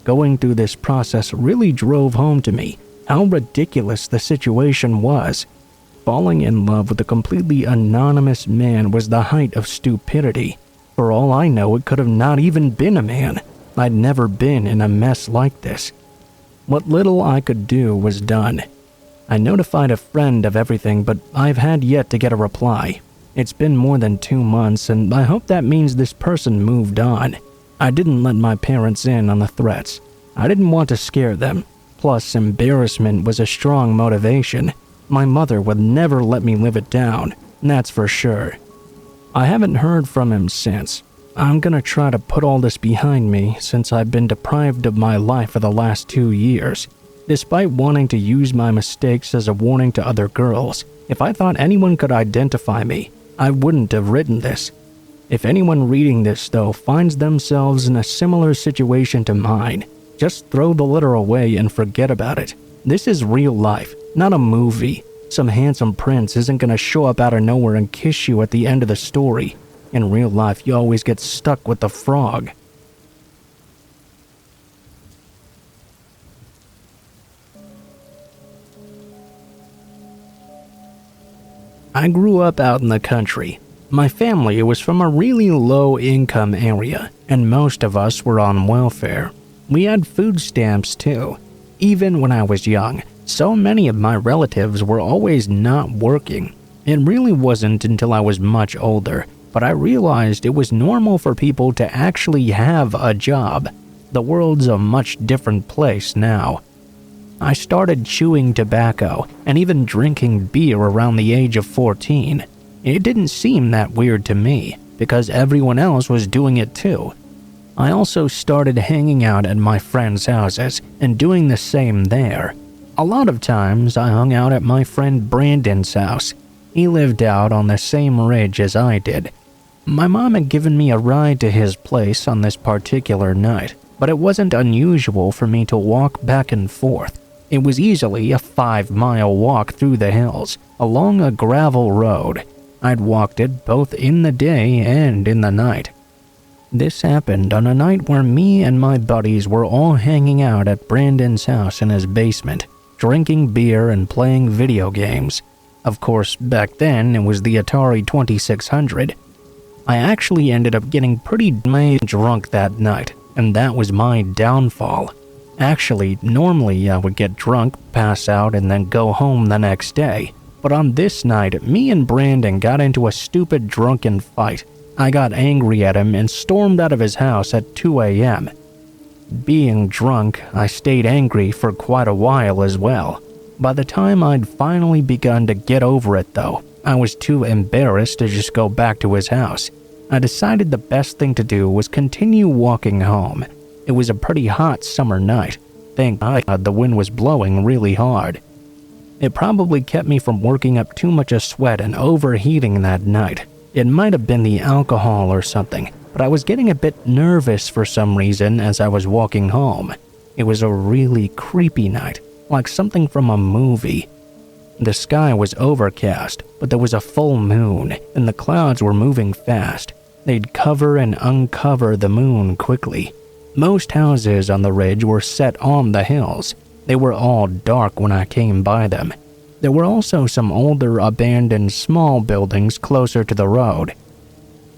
Going through this process really drove home to me how ridiculous the situation was. Falling in love with a completely anonymous man was the height of stupidity. For all I know, it could have not even been a man. I'd never been in a mess like this. What little I could do was done. I notified a friend of everything, but I've had yet to get a reply. It's been more than 2 months, and I hope that means this person moved on. I didn't let my parents in on the threats. I didn't want to scare them. Plus, embarrassment was a strong motivation. My mother would never let me live it down, that's for sure. I haven't heard from him since. I'm gonna try to put all this behind me since I've been deprived of my life for the last 2 years. Despite wanting to use my mistakes as a warning to other girls, if I thought anyone could identify me, I wouldn't have written this. If anyone reading this, though, finds themselves in a similar situation to mine, just throw the letter away and forget about it. This is real life, not a movie. Some handsome prince isn't gonna show up out of nowhere and kiss you at the end of the story. In real life, you always get stuck with the frog. I grew up out in the country. My family was from a really low-income area, and most of us were on welfare. We had food stamps too. Even when I was young, so many of my relatives were always not working. It really wasn't until I was much older but I realized it was normal for people to actually have a job. The world's a much different place now. I started chewing tobacco and even drinking beer around the age of 14. It didn't seem that weird to me because everyone else was doing it too. I also started hanging out at my friends' houses and doing the same there. A lot of times I hung out at my friend Brandon's house. He lived out on the same ridge as I did. My mom had given me a ride to his place on this particular night, but it wasn't unusual for me to walk back and forth. It was easily a 5-mile walk through the hills, along a gravel road. I'd walked it both in the day and in the night. This happened on a night where me and my buddies were all hanging out at Brandon's house in his basement, drinking beer and playing video games. Of course, back then it was the Atari 2600. I actually ended up getting pretty drunk that night, and that was my downfall. Actually, normally I would get drunk, pass out, and then go home the next day. But on this night, me and Brandon got into a stupid drunken fight. I got angry at him and stormed out of his house at 2 a.m. Being drunk, I stayed angry for quite a while as well. By the time I'd finally begun to get over it though, I was too embarrassed to just go back to his house. I decided the best thing to do was continue walking home. It was a pretty hot summer night. Thank God the wind was blowing really hard. It probably kept me from working up too much of sweat and overheating that night. It might have been the alcohol or something, but I was getting a bit nervous for some reason as I was walking home. It was a really creepy night, like something from a movie. The sky was overcast, but there was a full moon, and the clouds were moving fast. They'd cover and uncover the moon quickly. Most houses on the ridge were set on the hills. They were all dark when I came by them. There were also some older abandoned small buildings closer to the road.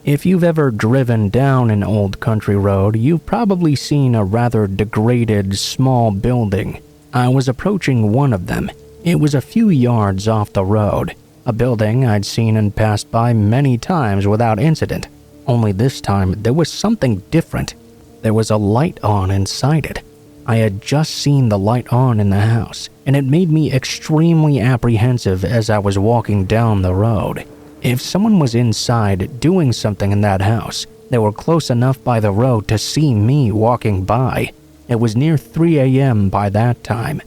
If you've ever driven down an old country road, you've probably seen a rather degraded small building. I was approaching one of them. It was a few yards off the road, a building I'd seen and passed by many times without incident. Only this time there was something different. There was a light on inside it. I had just seen the light on in the house, and it made me extremely apprehensive as I was walking down the road. If someone was inside doing something in that house, they were close enough by the road to see me walking by. It was near 3 a.m. by that time.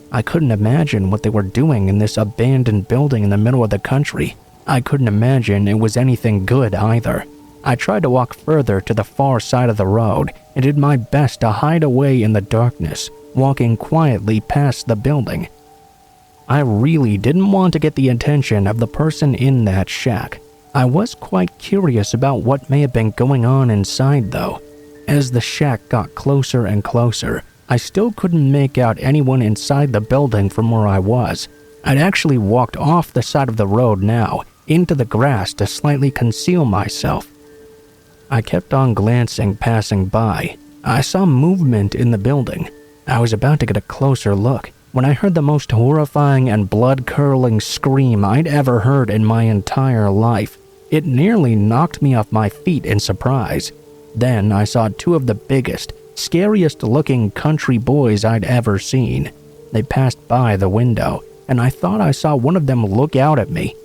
I couldn't imagine what they were doing in this abandoned building in the middle of the country. I couldn't imagine it was anything good either. I tried to walk further to the far side of the road and did my best to hide away in the darkness, walking quietly past the building. I really didn't want to get the attention of the person in that shack. I was quite curious about what may have been going on inside though. As the shack got closer and closer, I still couldn't make out anyone inside the building from where I was. I'd actually walked off the side of the road now, into the grass to slightly conceal myself. I kept on glancing passing by. I saw movement in the building. I was about to get a closer look when I heard the most horrifying and blood-curdling scream I'd ever heard in my entire life. It nearly knocked me off my feet in surprise. Then I saw two of the biggest, scariest-looking country boys I'd ever seen. They passed by the window, and I thought I saw one of them look out at me.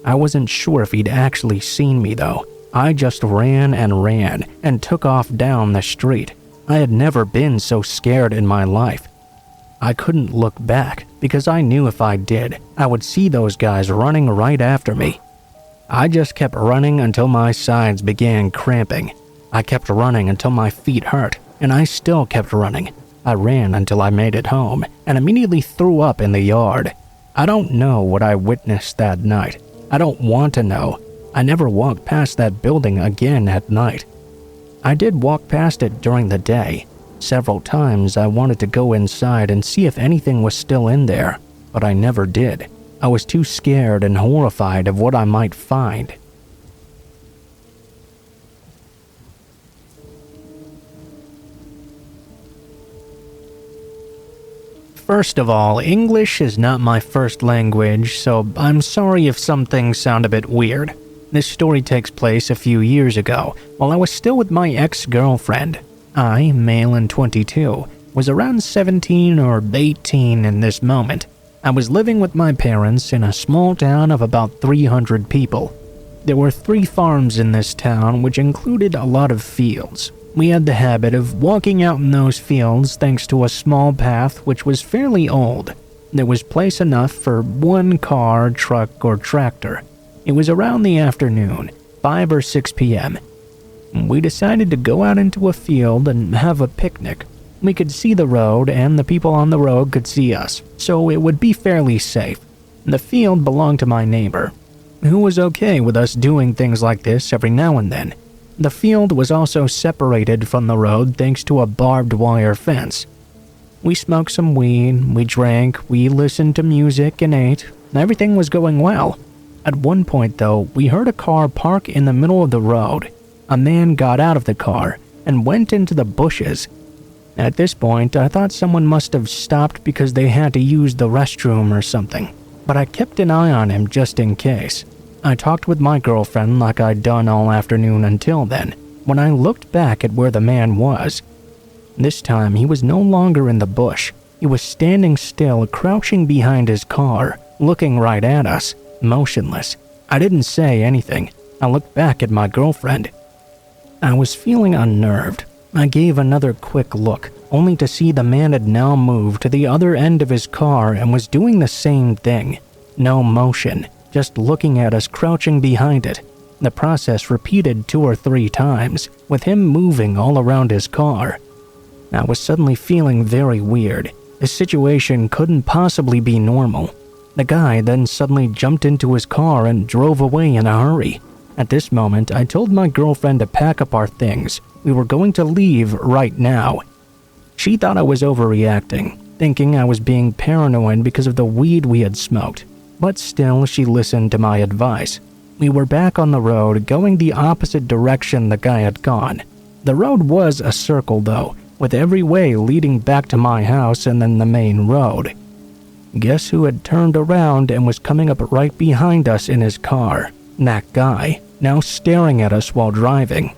I wasn't sure if he'd actually seen me though. I just ran and took off down the street. I had never been so scared in my life. I couldn't look back because I knew if I did, I would see those guys running right after me. I just kept running until my sides began cramping. I kept running until my feet hurt, and I still kept running. I ran until I made it home and immediately threw up in the yard. I don't know what I witnessed that night. I don't want to know. I never walked past that building again at night. I did walk past it during the day. Several times I wanted to go inside and see if anything was still in there, but I never did. I was too scared and horrified of what I might find. First of all, English is not my first language, so I'm sorry if some things sound a bit weird. This story takes place a few years ago, while I was still with my ex-girlfriend. I, male and 22, was around 17 or 18 in this moment. I was living with my parents in a small town of about 300 people. There were 3 farms in this town, which included a lot of fields. We had the habit of walking out in those fields thanks to a small path which was fairly old. There was place enough for 1 car, truck, or tractor. It was around the afternoon, 5 or 6 p.m. We decided to go out into a field and have a picnic. We could see the road and the people on the road could see us, so it would be fairly safe. The field belonged to my neighbor, who was okay with us doing things like this every now and then. The field was also separated from the road thanks to a barbed wire fence. We smoked some weed, we drank, we listened to music and ate. Everything was going well. At one point though, we heard a car park in the middle of the road. A man got out of the car and went into the bushes. At this point, I thought someone must have stopped because they had to use the restroom or something, but I kept an eye on him just in case. I talked with my girlfriend like I'd done all afternoon until then, when I looked back at where the man was. This time, he was no longer in the bush. He was standing still, crouching behind his car, looking right at us, motionless. I didn't say anything. I looked back at my girlfriend. I was feeling unnerved. I gave another quick look, only to see the man had now moved to the other end of his car and was doing the same thing. No motion, just looking at us crouching behind it. The process repeated 2 or 3 times, with him moving all around his car. I was suddenly feeling very weird. This situation couldn't possibly be normal. The guy then suddenly jumped into his car and drove away in a hurry. At this moment, I told my girlfriend to pack up our things. We were going to leave right now. She thought I was overreacting, thinking I was being paranoid because of the weed we had smoked. But still, she listened to my advice. We were back on the road, going the opposite direction the guy had gone. The road was a circle though, with every way leading back to my house and then the main road. Guess who had turned around and was coming up right behind us in his car? That guy, now staring at us while driving.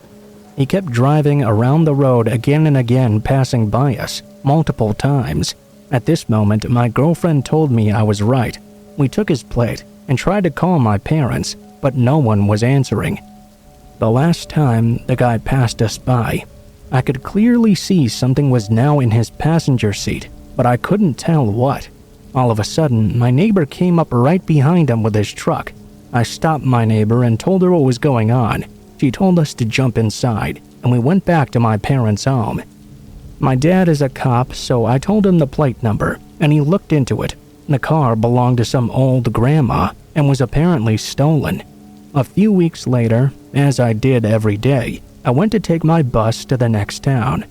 He kept driving around the road again and again, passing by us, multiple times. At this moment, my girlfriend told me I was right. We took his plate and tried to call my parents, but no one was answering. The last time the guy passed us by, I could clearly see something was now in his passenger seat, but I couldn't tell what. All of a sudden, my neighbor came up right behind him with his truck. I stopped my neighbor and told her what was going on. She told us to jump inside, and we went back to my parents' home. My dad is a cop, so I told him the plate number, and he looked into it. The car belonged to some old grandma and was apparently stolen. A few weeks later, as I did every day, I went to take my bus to the next town.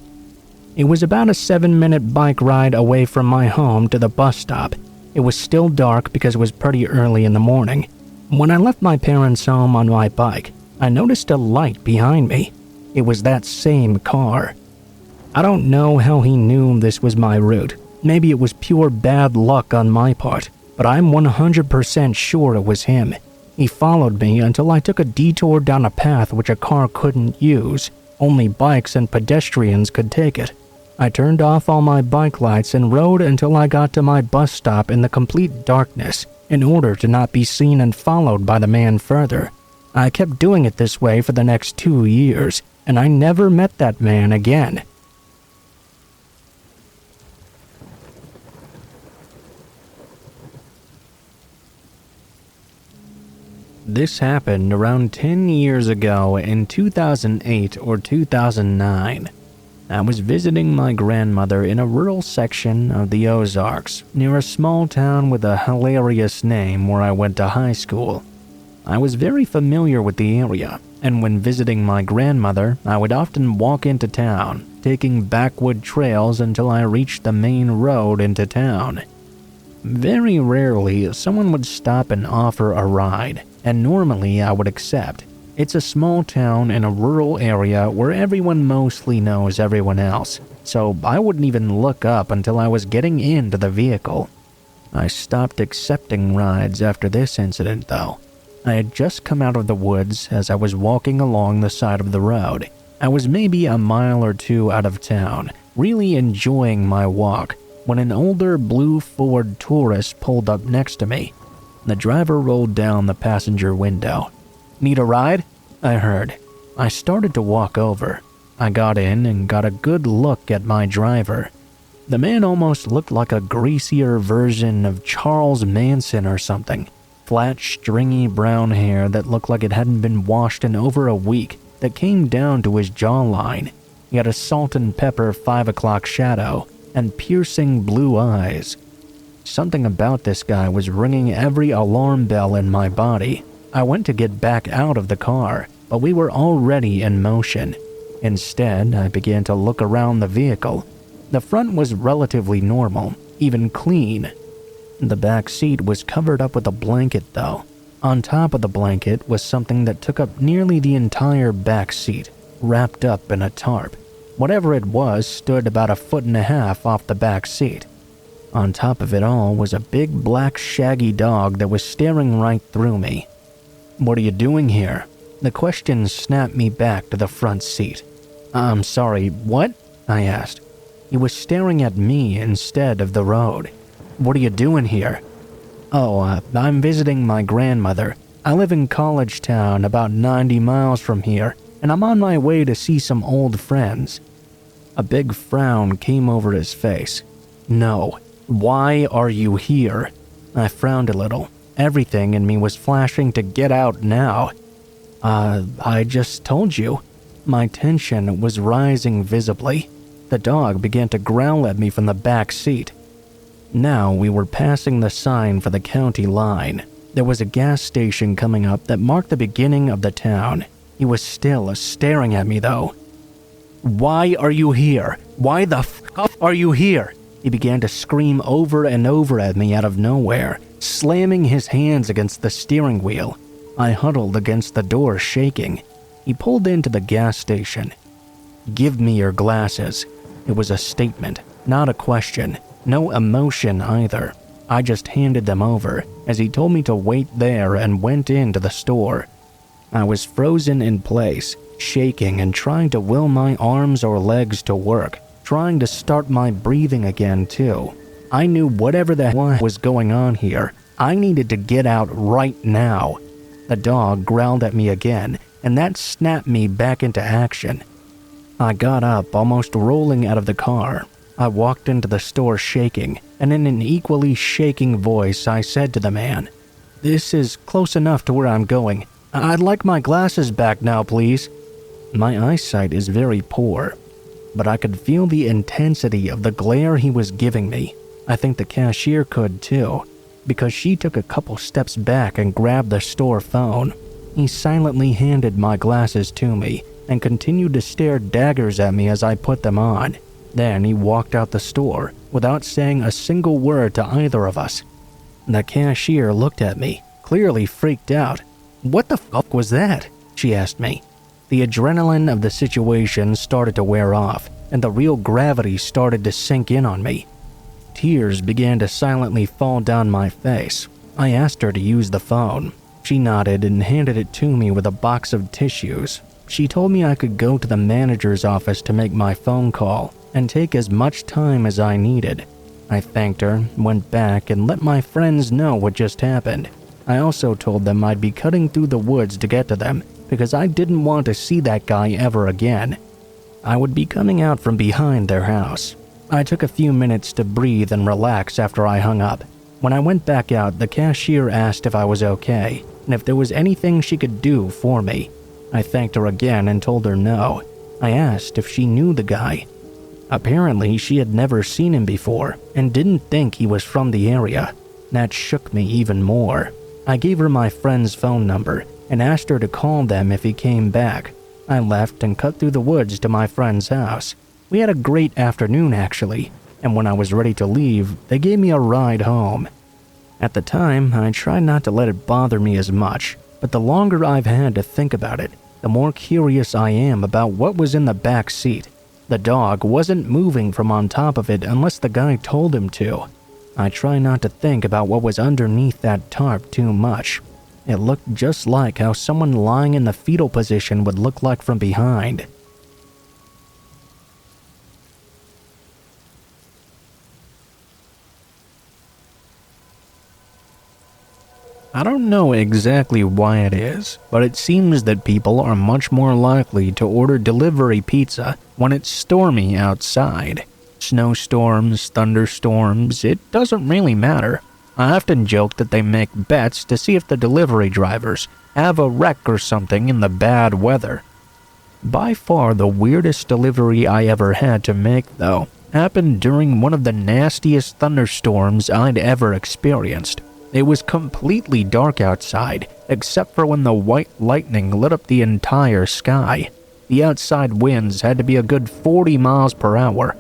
It was about a 7-minute bike ride away from my home to the bus stop. It was still dark because it was pretty early in the morning. When I left my parents' home on my bike, I noticed a light behind me. It was that same car. I don't know how he knew this was my route. Maybe it was pure bad luck on my part, but I'm 100% sure it was him. He followed me until I took a detour down a path which a car couldn't use. Only bikes and pedestrians could take it. I turned off all my bike lights and rode until I got to my bus stop in the complete darkness in order to not be seen and followed by the man further. I kept doing it this way for the next 2 years, and I never met that man again. This happened around 10 years ago in 2008 or 2009. I was visiting my grandmother in a rural section of the Ozarks, near a small town with a hilarious name where I went to high school. I was very familiar with the area, and when visiting my grandmother, I would often walk into town, taking backwood trails until I reached the main road into town. Very rarely, someone would stop and offer a ride, and normally I would accept. It's a small town in a rural area where everyone mostly knows everyone else, so I wouldn't even look up until I was getting into the vehicle. I stopped accepting rides after this incident though. I had just come out of the woods as I was walking along the side of the road. I was maybe a mile or two out of town, really enjoying my walk, when an older blue Ford Taurus pulled up next to me. The driver rolled down the passenger window. "Need a ride?" I heard. I started to walk over. I got in and got a good look at my driver. The man almost looked like a greasier version of Charles Manson or something. Flat, stringy brown hair that looked like it hadn't been washed in over a week that came down to his jawline. He had a salt and pepper 5 o'clock shadow and piercing blue eyes. Something about this guy was ringing every alarm bell in my body. I went to get back out of the car, but we were already in motion. Instead, I began to look around the vehicle. The front was relatively normal, even clean. The back seat was covered up with a blanket though. On top of the blanket was something that took up nearly the entire back seat, wrapped up in a tarp. Whatever it was stood about 1.5 feet off the back seat. On top of it all was a big black shaggy dog that was staring right through me. "What are you doing here?" The question snapped me back to the front seat. "I'm sorry, what?" I asked. He was staring at me instead of the road. "What are you doing here?" "Oh, I'm visiting my grandmother. I live in College Town, about 90 miles from here, and I'm on my way to see some old friends." A big frown came over his face. "No. Why are you here?" I frowned a little. Everything in me was flashing to get out now. I just told you." My tension was rising visibly. The dog began to growl at me from the back seat. Now we were passing the sign for the county line. There was a gas station coming up that marked the beginning of the town. He was still staring at me though. "Why are you here? Why the f*** are you here?" He began to scream over and over at me out of nowhere, slamming his hands against the steering wheel. I huddled against the door, shaking. He pulled into the gas station. "Give me your glasses." It was a statement, not a question. No emotion either. I just handed them over as he told me to wait there and went into the store. I was frozen in place, shaking and trying to will my arms or legs to work, trying to start my breathing again too. I knew whatever the hell was going on here, I needed to get out right now. The dog growled at me again, and that snapped me back into action. I got up, almost rolling out of the car. I walked into the store shaking, and in an equally shaking voice I said to the man, "This is close enough to where I'm going. I'd like my glasses back now, please." My eyesight is very poor, but I could feel the intensity of the glare he was giving me. I think the cashier could too, because she took a couple steps back and grabbed the store phone. He silently handed my glasses to me and continued to stare daggers at me as I put them on. Then he walked out the store without saying a single word to either of us. The cashier looked at me, clearly freaked out. "What the fuck was that?" she asked me. The adrenaline of the situation started to wear off, and the real gravity started to sink in on me. Tears began to silently fall down my face. I asked her to use the phone. She nodded and handed it to me with a box of tissues. She told me I could go to the manager's office to make my phone call and take as much time as I needed. I thanked her, went back, and let my friends know what just happened. I also told them I'd be cutting through the woods to get to them because I didn't want to see that guy ever again. I would be coming out from behind their house. I took a few minutes to breathe and relax after I hung up. When I went back out, the cashier asked if I was okay and if there was anything she could do for me. I thanked her again and told her no. I asked if she knew the guy. Apparently, she had never seen him before and didn't think he was from the area. That shook me even more. I gave her my friend's phone number and asked her to call them if he came back. I left and cut through the woods to my friend's house. We had a great afternoon actually, and when I was ready to leave, they gave me a ride home. At the time, I tried not to let it bother me as much, but the longer I've had to think about it, the more curious I am about what was in the back seat. The dog wasn't moving from on top of it unless the guy told him to. I try not to think about what was underneath that tarp too much. It looked just like how someone lying in the fetal position would look like from behind. I don't know exactly why it is, but it seems that people are much more likely to order delivery pizza when it's stormy outside. Snowstorms, thunderstorms, it doesn't really matter. I often joke that they make bets to see if the delivery drivers have a wreck or something in the bad weather. By far the weirdest delivery I ever had to make, though, happened during one of the nastiest thunderstorms I'd ever experienced. It was completely dark outside, except for when the white lightning lit up the entire sky. The outside winds had to be a good 40 miles per hour.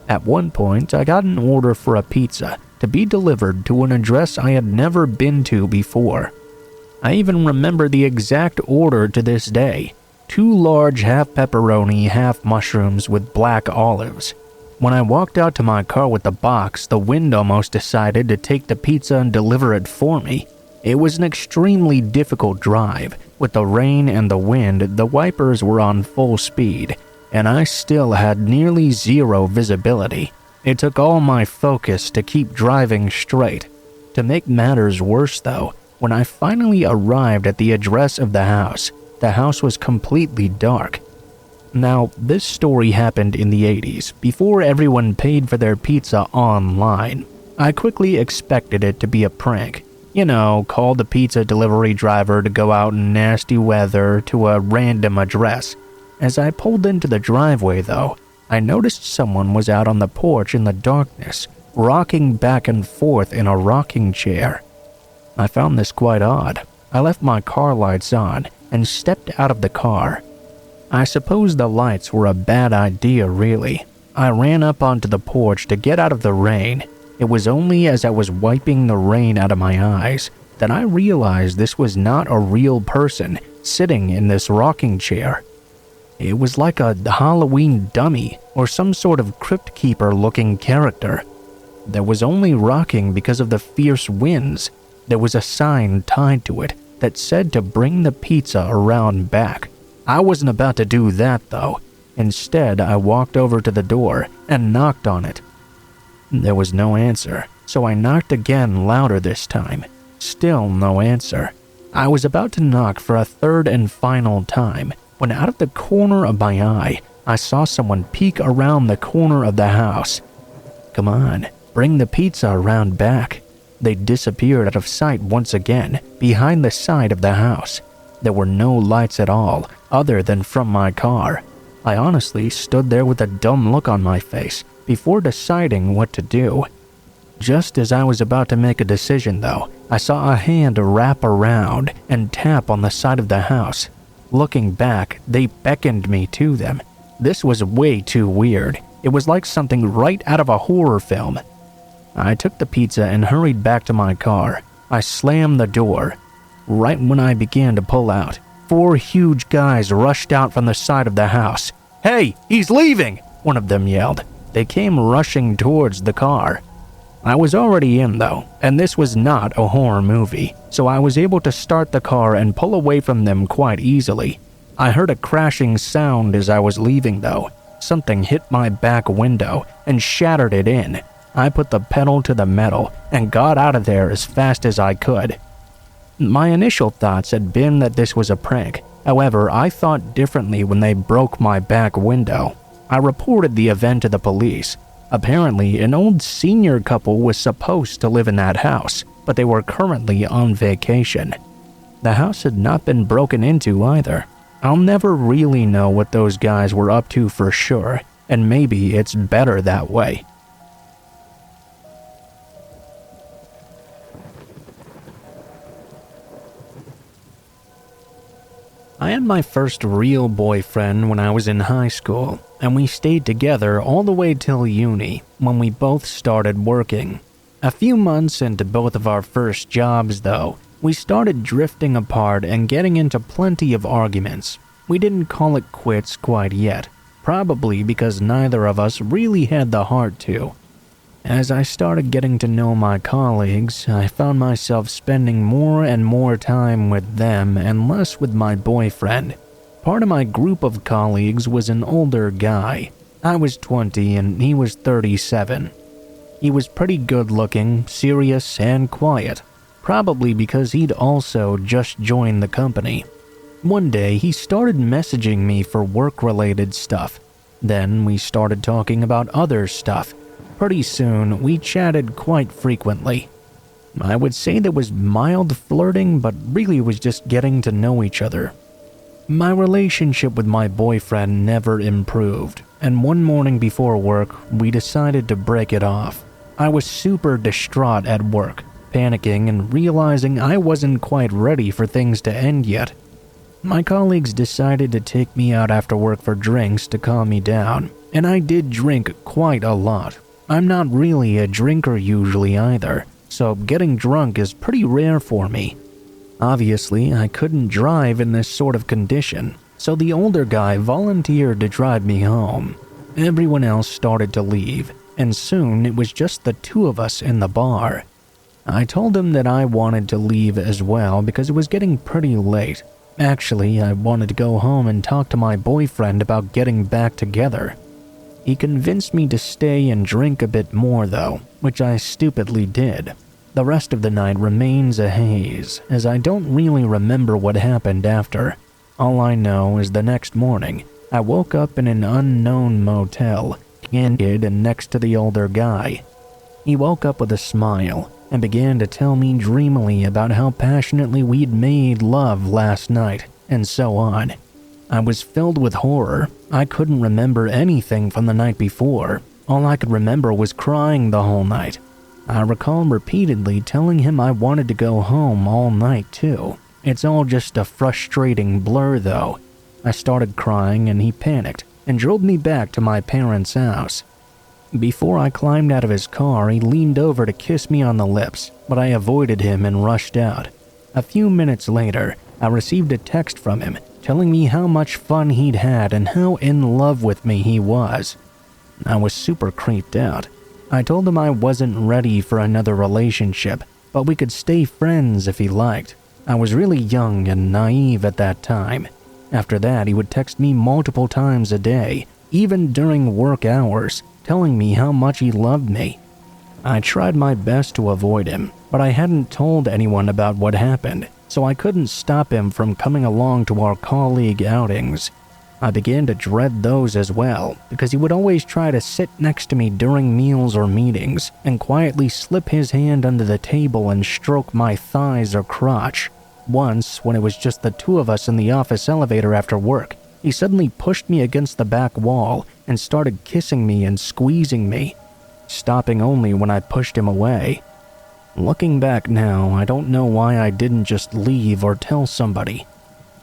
At one point, I got an order for a pizza to be delivered to an address I had never been to before. I even remember the exact order to this day: 2 large half pepperoni, half mushrooms with black olives. When I walked out to my car with the box, the wind almost decided to take the pizza and deliver it for me. It was an extremely difficult drive. With the rain and the wind, the wipers were on full speed, and I still had nearly zero visibility. It took all my focus to keep driving straight. To make matters worse, though, when I finally arrived at the address of the house was completely dark. Now, this story happened in the 80s, before everyone paid for their pizza online. I quickly expected it to be a prank. You know, call the pizza delivery driver to go out in nasty weather to a random address. As I pulled into the driveway, though, I noticed someone was out on the porch in the darkness, rocking back and forth in a rocking chair. I found this quite odd. I left my car lights on and stepped out of the car. I suppose the lights were a bad idea, really. I ran up onto the porch to get out of the rain. It was only as I was wiping the rain out of my eyes that I realized this was not a real person sitting in this rocking chair. It was like a Halloween dummy or some sort of crypt keeper looking character. There was only rocking because of the fierce winds. There was a sign tied to it that said to bring the pizza around back. I wasn't about to do that, though. Instead, I walked over to the door and knocked on it. There was no answer, so I knocked again, louder this time. Still no answer. I was about to knock for a third and final time when out of the corner of my eye, I saw someone peek around the corner of the house. Come on, bring the pizza around back. They disappeared out of sight once again, behind the side of the house. There were no lights at all, other than from my car. I honestly stood there with a dumb look on my face before deciding what to do. Just as I was about to make a decision, though, I saw a hand wrap around and tap on the side of the house. Looking back, they beckoned me to them. This was way too weird. It was like something right out of a horror film. I took the pizza and hurried back to my car. I slammed the door. Right when I began to pull out, 4 huge guys rushed out from the side of the house. "Hey, he's leaving!" one of them yelled. They came rushing towards the car. I was already in, though, and this was not a horror movie, so I was able to start the car and pull away from them quite easily. I heard a crashing sound as I was leaving, though. Something hit my back window and shattered it in. I put the pedal to the metal and got out of there as fast as I could. My initial thoughts had been that this was a prank. However, I thought differently when they broke my back window. I reported the event to the police. Apparently, an old senior couple was supposed to live in that house, but they were currently on vacation. The house had not been broken into either. I'll never really know what those guys were up to for sure, and maybe it's better that way. I had my first real boyfriend when I was in high school, and we stayed together all the way till uni, when we both started working. A few months into both of our first jobs, though, we started drifting apart and getting into plenty of arguments. We didn't call it quits quite yet, probably because neither of us really had the heart to. As I started getting to know my colleagues, I found myself spending more and more time with them and less with my boyfriend. Part of my group of colleagues was an older guy. I was 20 and he was 37. He was pretty good looking, serious, and quiet, probably because he'd also just joined the company. One day, he started messaging me for work-related stuff. Then we started talking about other stuff. Pretty soon, we chatted quite frequently. I would say there was mild flirting, but really was just getting to know each other. My relationship with my boyfriend never improved, and one morning before work, we decided to break it off. I was super distraught at work, panicking and realizing I wasn't quite ready for things to end yet. My colleagues decided to take me out after work for drinks to calm me down, and I did drink quite a lot. I'm not really a drinker usually either, so getting drunk is pretty rare for me. Obviously, I couldn't drive in this sort of condition, so the older guy volunteered to drive me home. Everyone else started to leave, and soon it was just the two of us in the bar. I told him that I wanted to leave as well because it was getting pretty late. Actually, I wanted to go home and talk to my boyfriend about getting back together. He convinced me to stay and drink a bit more though, which I stupidly did. The rest of the night remains a haze, as I don't really remember what happened after. All I know is the next morning, I woke up in an unknown motel, candid and next to the older guy. He woke up with a smile and began to tell me dreamily about how passionately we'd made love last night, and so on. I was filled with horror. I couldn't remember anything from the night before. All I could remember was crying the whole night. I recall repeatedly telling him I wanted to go home all night too. It's all just a frustrating blur though. I started crying and he panicked and drove me back to my parents' house. Before I climbed out of his car, he leaned over to kiss me on the lips, but I avoided him and rushed out. A few minutes later, I received a text from him telling me how much fun he'd had and how in love with me he was. I was super creeped out. I told him I wasn't ready for another relationship, but we could stay friends if he liked. I was really young and naive at that time. After that, he would text me multiple times a day, even during work hours, telling me how much he loved me. I tried my best to avoid him, but I hadn't told anyone about what happened, so I couldn't stop him from coming along to our colleague outings. I began to dread those as well, because he would always try to sit next to me during meals or meetings and quietly slip his hand under the table and stroke my thighs or crotch. Once, when it was just the two of us in the office elevator after work, he suddenly pushed me against the back wall and started kissing me and squeezing me, stopping only when I pushed him away. Looking back now, I don't know why I didn't just leave or tell somebody.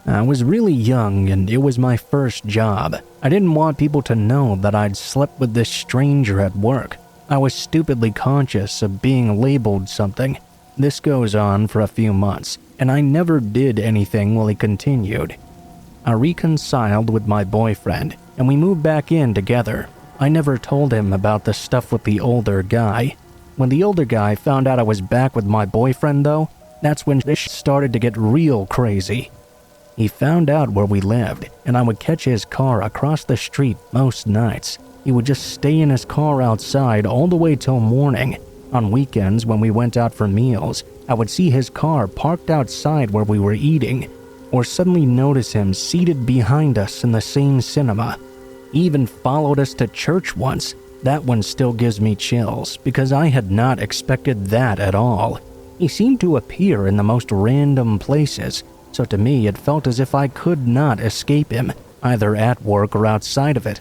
I was really young and it was my first job. I didn't want people to know that I'd slept with this stranger at work. I was stupidly conscious of being labeled something. This goes on for a few months, and I never did anything while he continued. I reconciled with my boyfriend, and we moved back in together. I never told him about the stuff with the older guy. When the older guy found out I was back with my boyfriend though, that's when this started to get real crazy. He found out where we lived, and I would catch his car across the street most nights. He would just stay in his car outside all the way till morning. On weekends, when we went out for meals, I would see his car parked outside where we were eating, or suddenly notice him seated behind us in the same cinema. He even followed us to church once. That one still gives me chills, because I had not expected that at all. He seemed to appear in the most random places, so to me it felt as if I could not escape him, either at work or outside of it.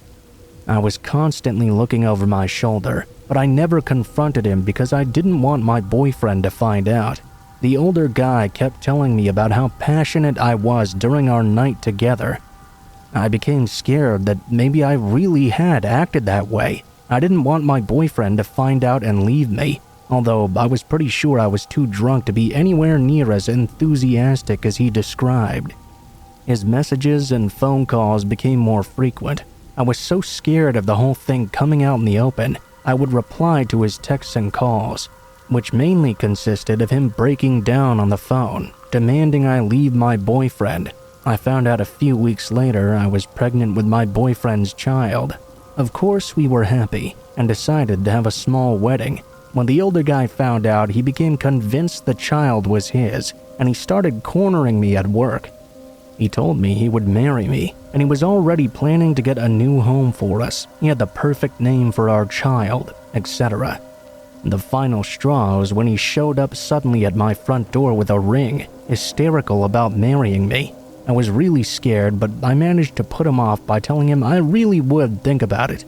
I was constantly looking over my shoulder, but I never confronted him because I didn't want my boyfriend to find out. The older guy kept telling me about how passionate I was during our night together. I became scared that maybe I really had acted that way. I didn't want my boyfriend to find out and leave me, although I was pretty sure I was too drunk to be anywhere near as enthusiastic as he described. His messages and phone calls became more frequent. I was so scared of the whole thing coming out in the open, I would reply to his texts and calls, which mainly consisted of him breaking down on the phone, demanding I leave my boyfriend. I found out a few weeks later I was pregnant with my boyfriend's child. Of course, we were happy and decided to have a small wedding. When the older guy found out, he became convinced the child was his, and he started cornering me at work. He told me he would marry me, and he was already planning to get a new home for us. He had the perfect name for our child, etc. The final straw was when he showed up suddenly at my front door with a ring, hysterical about marrying me. I was really scared, but I managed to put him off by telling him I really would think about it.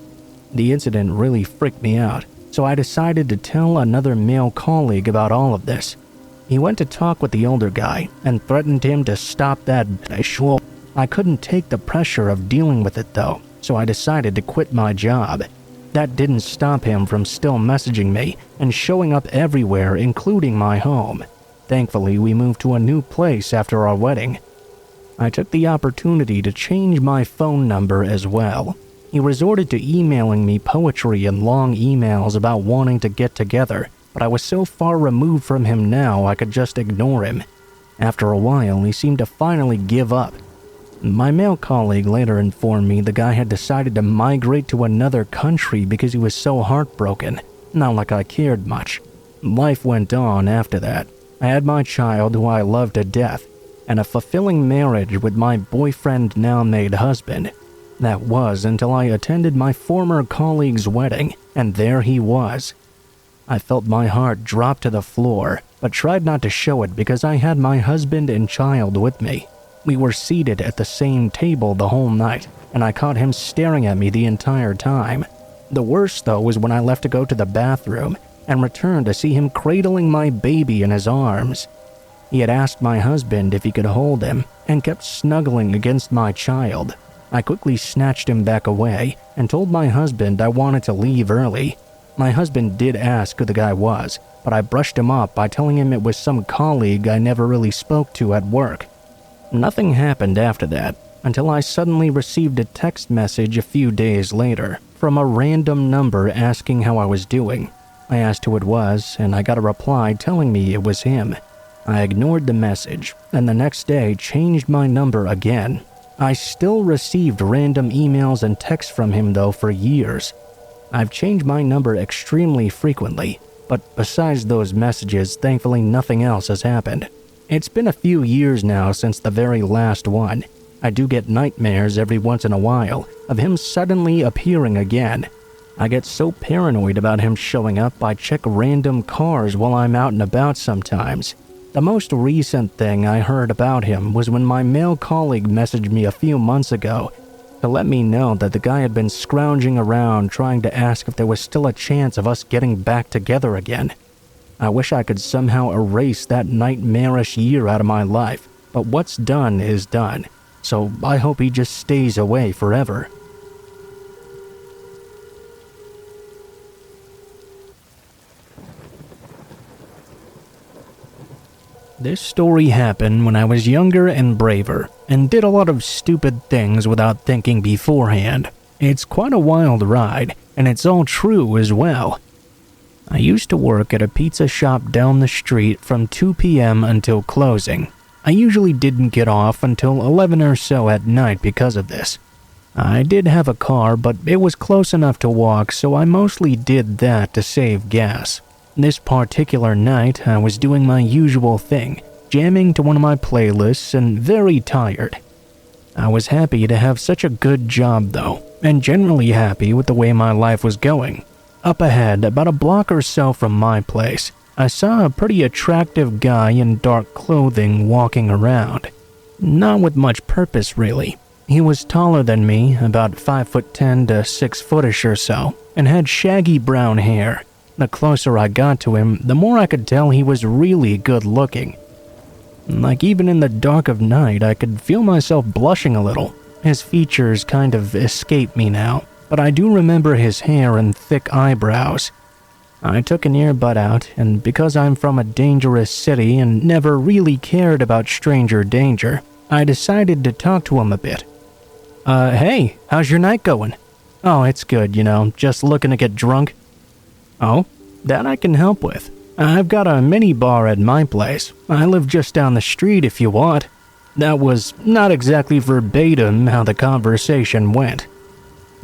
The incident really freaked me out, so I decided to tell another male colleague about all of this. He went to talk with the older guy and threatened him to stop that shit. I couldn't take the pressure of dealing with it though, so I decided to quit my job. That didn't stop him from still messaging me and showing up everywhere, including my home. Thankfully, we moved to a new place after our wedding. I took the opportunity to change my phone number as well. He resorted to emailing me poetry and long emails about wanting to get together, but I was so far removed from him now I could just ignore him. After a while, he seemed to finally give up. My male colleague later informed me the guy had decided to migrate to another country because he was so heartbroken. Not like I cared much. Life went on after that. I had my child, who I loved to death, and a fulfilling marriage with my boyfriend, now made husband. That was until I attended my former colleague's wedding, and there he was. I felt my heart drop to the floor, but tried not to show it because I had my husband and child with me. We were seated at the same table the whole night, and I caught him staring at me the entire time. The worst, though, was when I left to go to the bathroom and returned to see him cradling my baby in his arms. He had asked my husband if he could hold him and kept snuggling against my child. I quickly snatched him back away and told my husband I wanted to leave early. My husband did ask who the guy was, but I brushed him off by telling him it was some colleague I never really spoke to at work. Nothing happened after that, until I suddenly received a text message a few days later from a random number asking how I was doing. I asked who it was, and I got a reply telling me it was him. I ignored the message, and the next day changed my number again. I still received random emails and texts from him though for years. I've changed my number extremely frequently, but besides those messages, thankfully nothing else has happened. It's been a few years now since the very last one. I do get nightmares every once in a while of him suddenly appearing again. I get so paranoid about him showing up, I check random cars while I'm out and about sometimes. The most recent thing I heard about him was when my male colleague messaged me a few months ago to let me know that the guy had been scrounging around trying to ask if there was still a chance of us getting back together again. I wish I could somehow erase that nightmarish year out of my life, but what's done is done, so I hope he just stays away forever. This story happened when I was younger and braver, and did a lot of stupid things without thinking beforehand. It's quite a wild ride, and it's all true as well. I used to work at a pizza shop down the street from 2 p.m. until closing. I usually didn't get off until 11 or so at night because of this. I did have a car, but it was close enough to walk, so I mostly did that to save gas. This particular night, I was doing my usual thing, jamming to one of my playlists and very tired. I was happy to have such a good job though, and generally happy with the way my life was going. Up ahead, about a block or so from my place, I saw a pretty attractive guy in dark clothing walking around. Not with much purpose really. He was taller than me, about 5'10" to 6'ish or so, and had shaggy brown hair. The closer I got to him, the more I could tell he was really good looking. Like even in the dark of night, I could feel myself blushing a little. His features kind of escape me now, but I do remember his hair and thick eyebrows. I took an earbud out, and because I'm from a dangerous city and never really cared about stranger danger, I decided to talk to him a bit. Hey, how's your night going? Oh, it's good, just looking to get drunk. Oh, that I can help with. I've got a mini bar at my place. I live just down the street if you want. That was not exactly verbatim how the conversation went.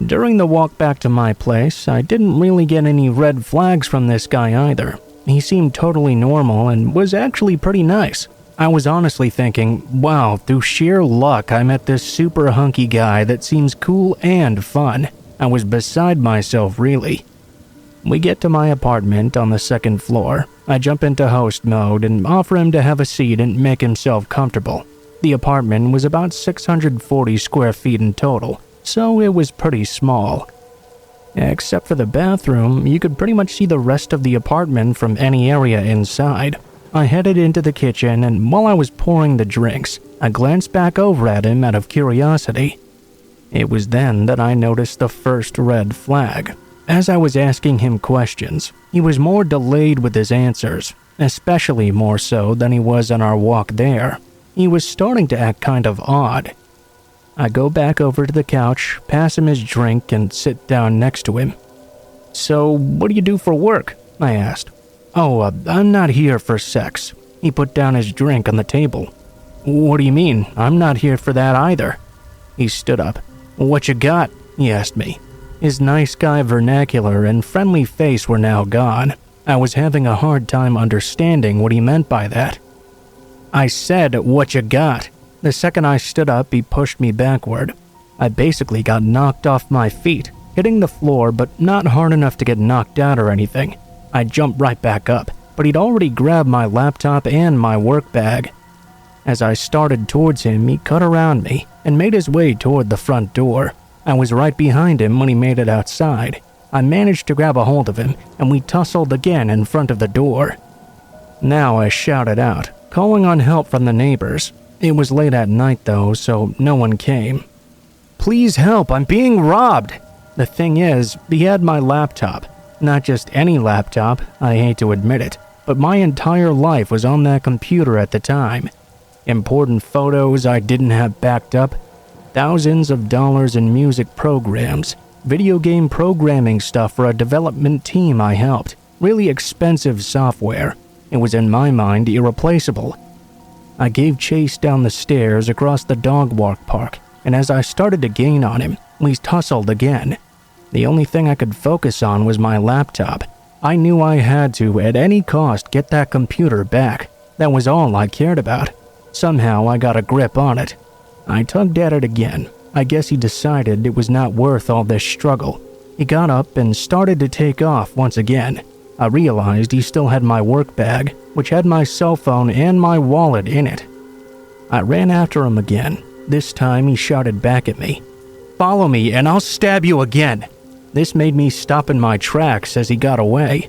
During the walk back to my place, I didn't really get any red flags from this guy either. He seemed totally normal and was actually pretty nice. I was honestly thinking, wow, through sheer luck I met this super hunky guy that seems cool and fun. I was beside myself really. We get to my apartment on the second floor. I jump into host mode and offer him to have a seat and make himself comfortable. The apartment was about 640 square feet in total, so it was pretty small. Except for the bathroom, you could pretty much see the rest of the apartment from any area inside. I headed into the kitchen, and while I was pouring the drinks, I glanced back over at him out of curiosity. It was then that I noticed the first red flag. As I was asking him questions, he was more delayed with his answers, especially more so than he was on our walk there. He was starting to act kind of odd. I go back over to the couch, pass him his drink, and sit down next to him. "So, what do you do for work?" I asked. "Oh, I'm not here for sex." He put down his drink on the table. "What do you mean? I'm not here for that either." He stood up. "What you got?" he asked me. His nice guy vernacular and friendly face were now gone. I was having a hard time understanding what he meant by that. I said, "What you got?" The second I stood up, he pushed me backward. I basically got knocked off my feet, hitting the floor but not hard enough to get knocked out or anything. I jumped right back up, but he'd already grabbed my laptop and my work bag. As I started towards him, he cut around me and made his way toward the front door. I was right behind him when he made it outside. I managed to grab a hold of him, and we tussled again in front of the door. Now I shouted out, calling on help from the neighbors. It was late at night though, so no one came. "Please help, I'm being robbed!" The thing is, he had my laptop. Not just any laptop, I hate to admit it, but my entire life was on that computer at the time. Important photos I didn't have backed up, thousands of dollars in music programs, video game programming stuff for a development team I helped, really expensive software. It was in my mind irreplaceable. I gave chase down the stairs across the dog walk park, and as I started to gain on him, we tussled again. The only thing I could focus on was my laptop. I knew I had to, at any cost, get that computer back. That was all I cared about. Somehow I got a grip on it. I tugged at it again. I guess he decided it was not worth all this struggle. He got up and started to take off once again. I realized he still had my work bag, which had my cell phone and my wallet in it. I ran after him again. This time he shouted back at me, "Follow me and I'll stab you again." This made me stop in my tracks as he got away.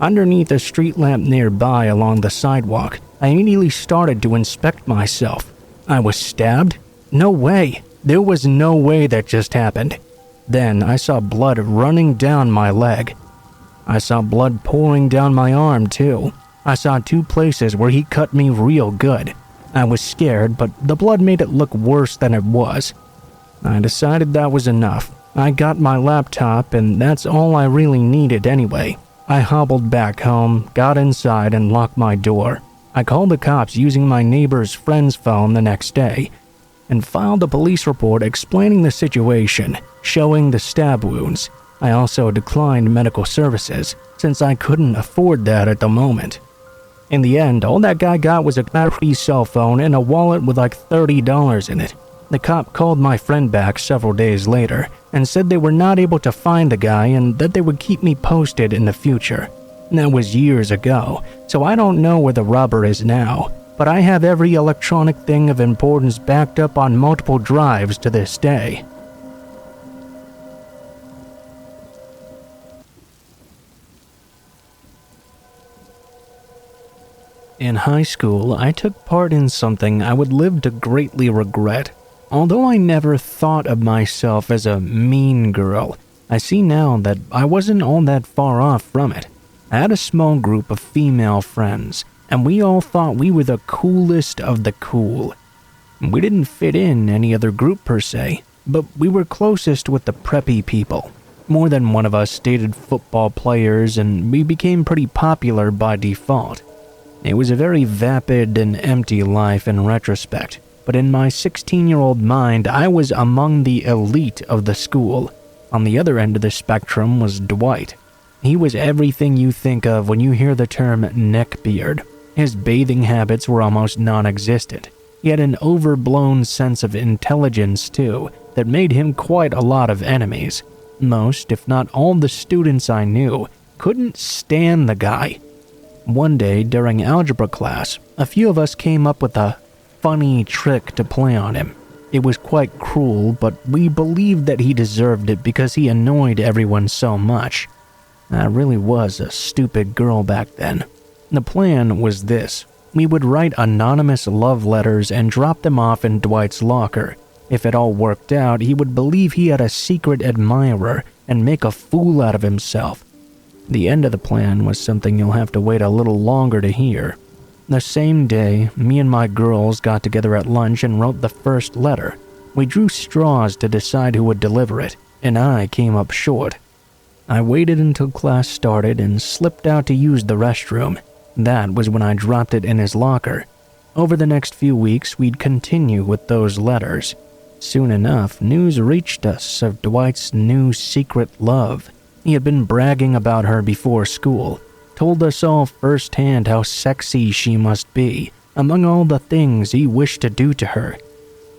Underneath a street lamp nearby along the sidewalk, I immediately started to inspect myself. I was stabbed? No way. There was no way that just happened. Then I saw blood running down my leg. I saw blood pouring down my arm too. I saw two places where he cut me real good. I was scared, but the blood made it look worse than it was. I decided that was enough. I got my laptop, and that's all I really needed anyway. I hobbled back home, got inside, and locked my door. I called the cops using my neighbor's friend's phone the next day, and filed a police report explaining the situation, showing the stab wounds. I also declined medical services, since I couldn't afford that at the moment. In the end, all that guy got was a crappy cell phone and a wallet with like $30 in it. The cop called my friend back several days later and said they were not able to find the guy and that they would keep me posted in the future. That was years ago, so I don't know where the robber is now, but I have every electronic thing of importance backed up on multiple drives to this day. In high school, I took part in something I would live to greatly regret. Although I never thought of myself as a mean girl, I see now that I wasn't all that far off from it. I had a small group of female friends, and we all thought we were the coolest of the cool. We didn't fit in any other group per se, but we were closest with the preppy people. More than one of us dated football players, and we became pretty popular by default. It was a very vapid and empty life in retrospect, but in my 16-year-old mind, I was among the elite of the school. On the other end of the spectrum was Dwight. He was everything you think of when you hear the term neckbeard. His bathing habits were almost non-existent. He had an overblown sense of intelligence, too, that made him quite a lot of enemies. Most, if not all the students I knew, couldn't stand the guy. One day during algebra class, a few of us came up with a funny trick to play on him. It was quite cruel, but we believed that he deserved it because he annoyed everyone so much. I really was a stupid girl back then. The plan was this. We would write anonymous love letters and drop them off in Dwight's locker. If it all worked out, he would believe he had a secret admirer and make a fool out of himself. The end of the plan was something you'll have to wait a little longer to hear. The same day, me and my girls got together at lunch and wrote the first letter. We drew straws to decide who would deliver it, and I came up short. I waited until class started and slipped out to use the restroom. That was when I dropped it in his locker. Over the next few weeks, we'd continue with those letters. Soon enough, news reached us of Dwight's new secret love. He had been bragging about her before school, told us all firsthand how sexy she must be, among all the things he wished to do to her.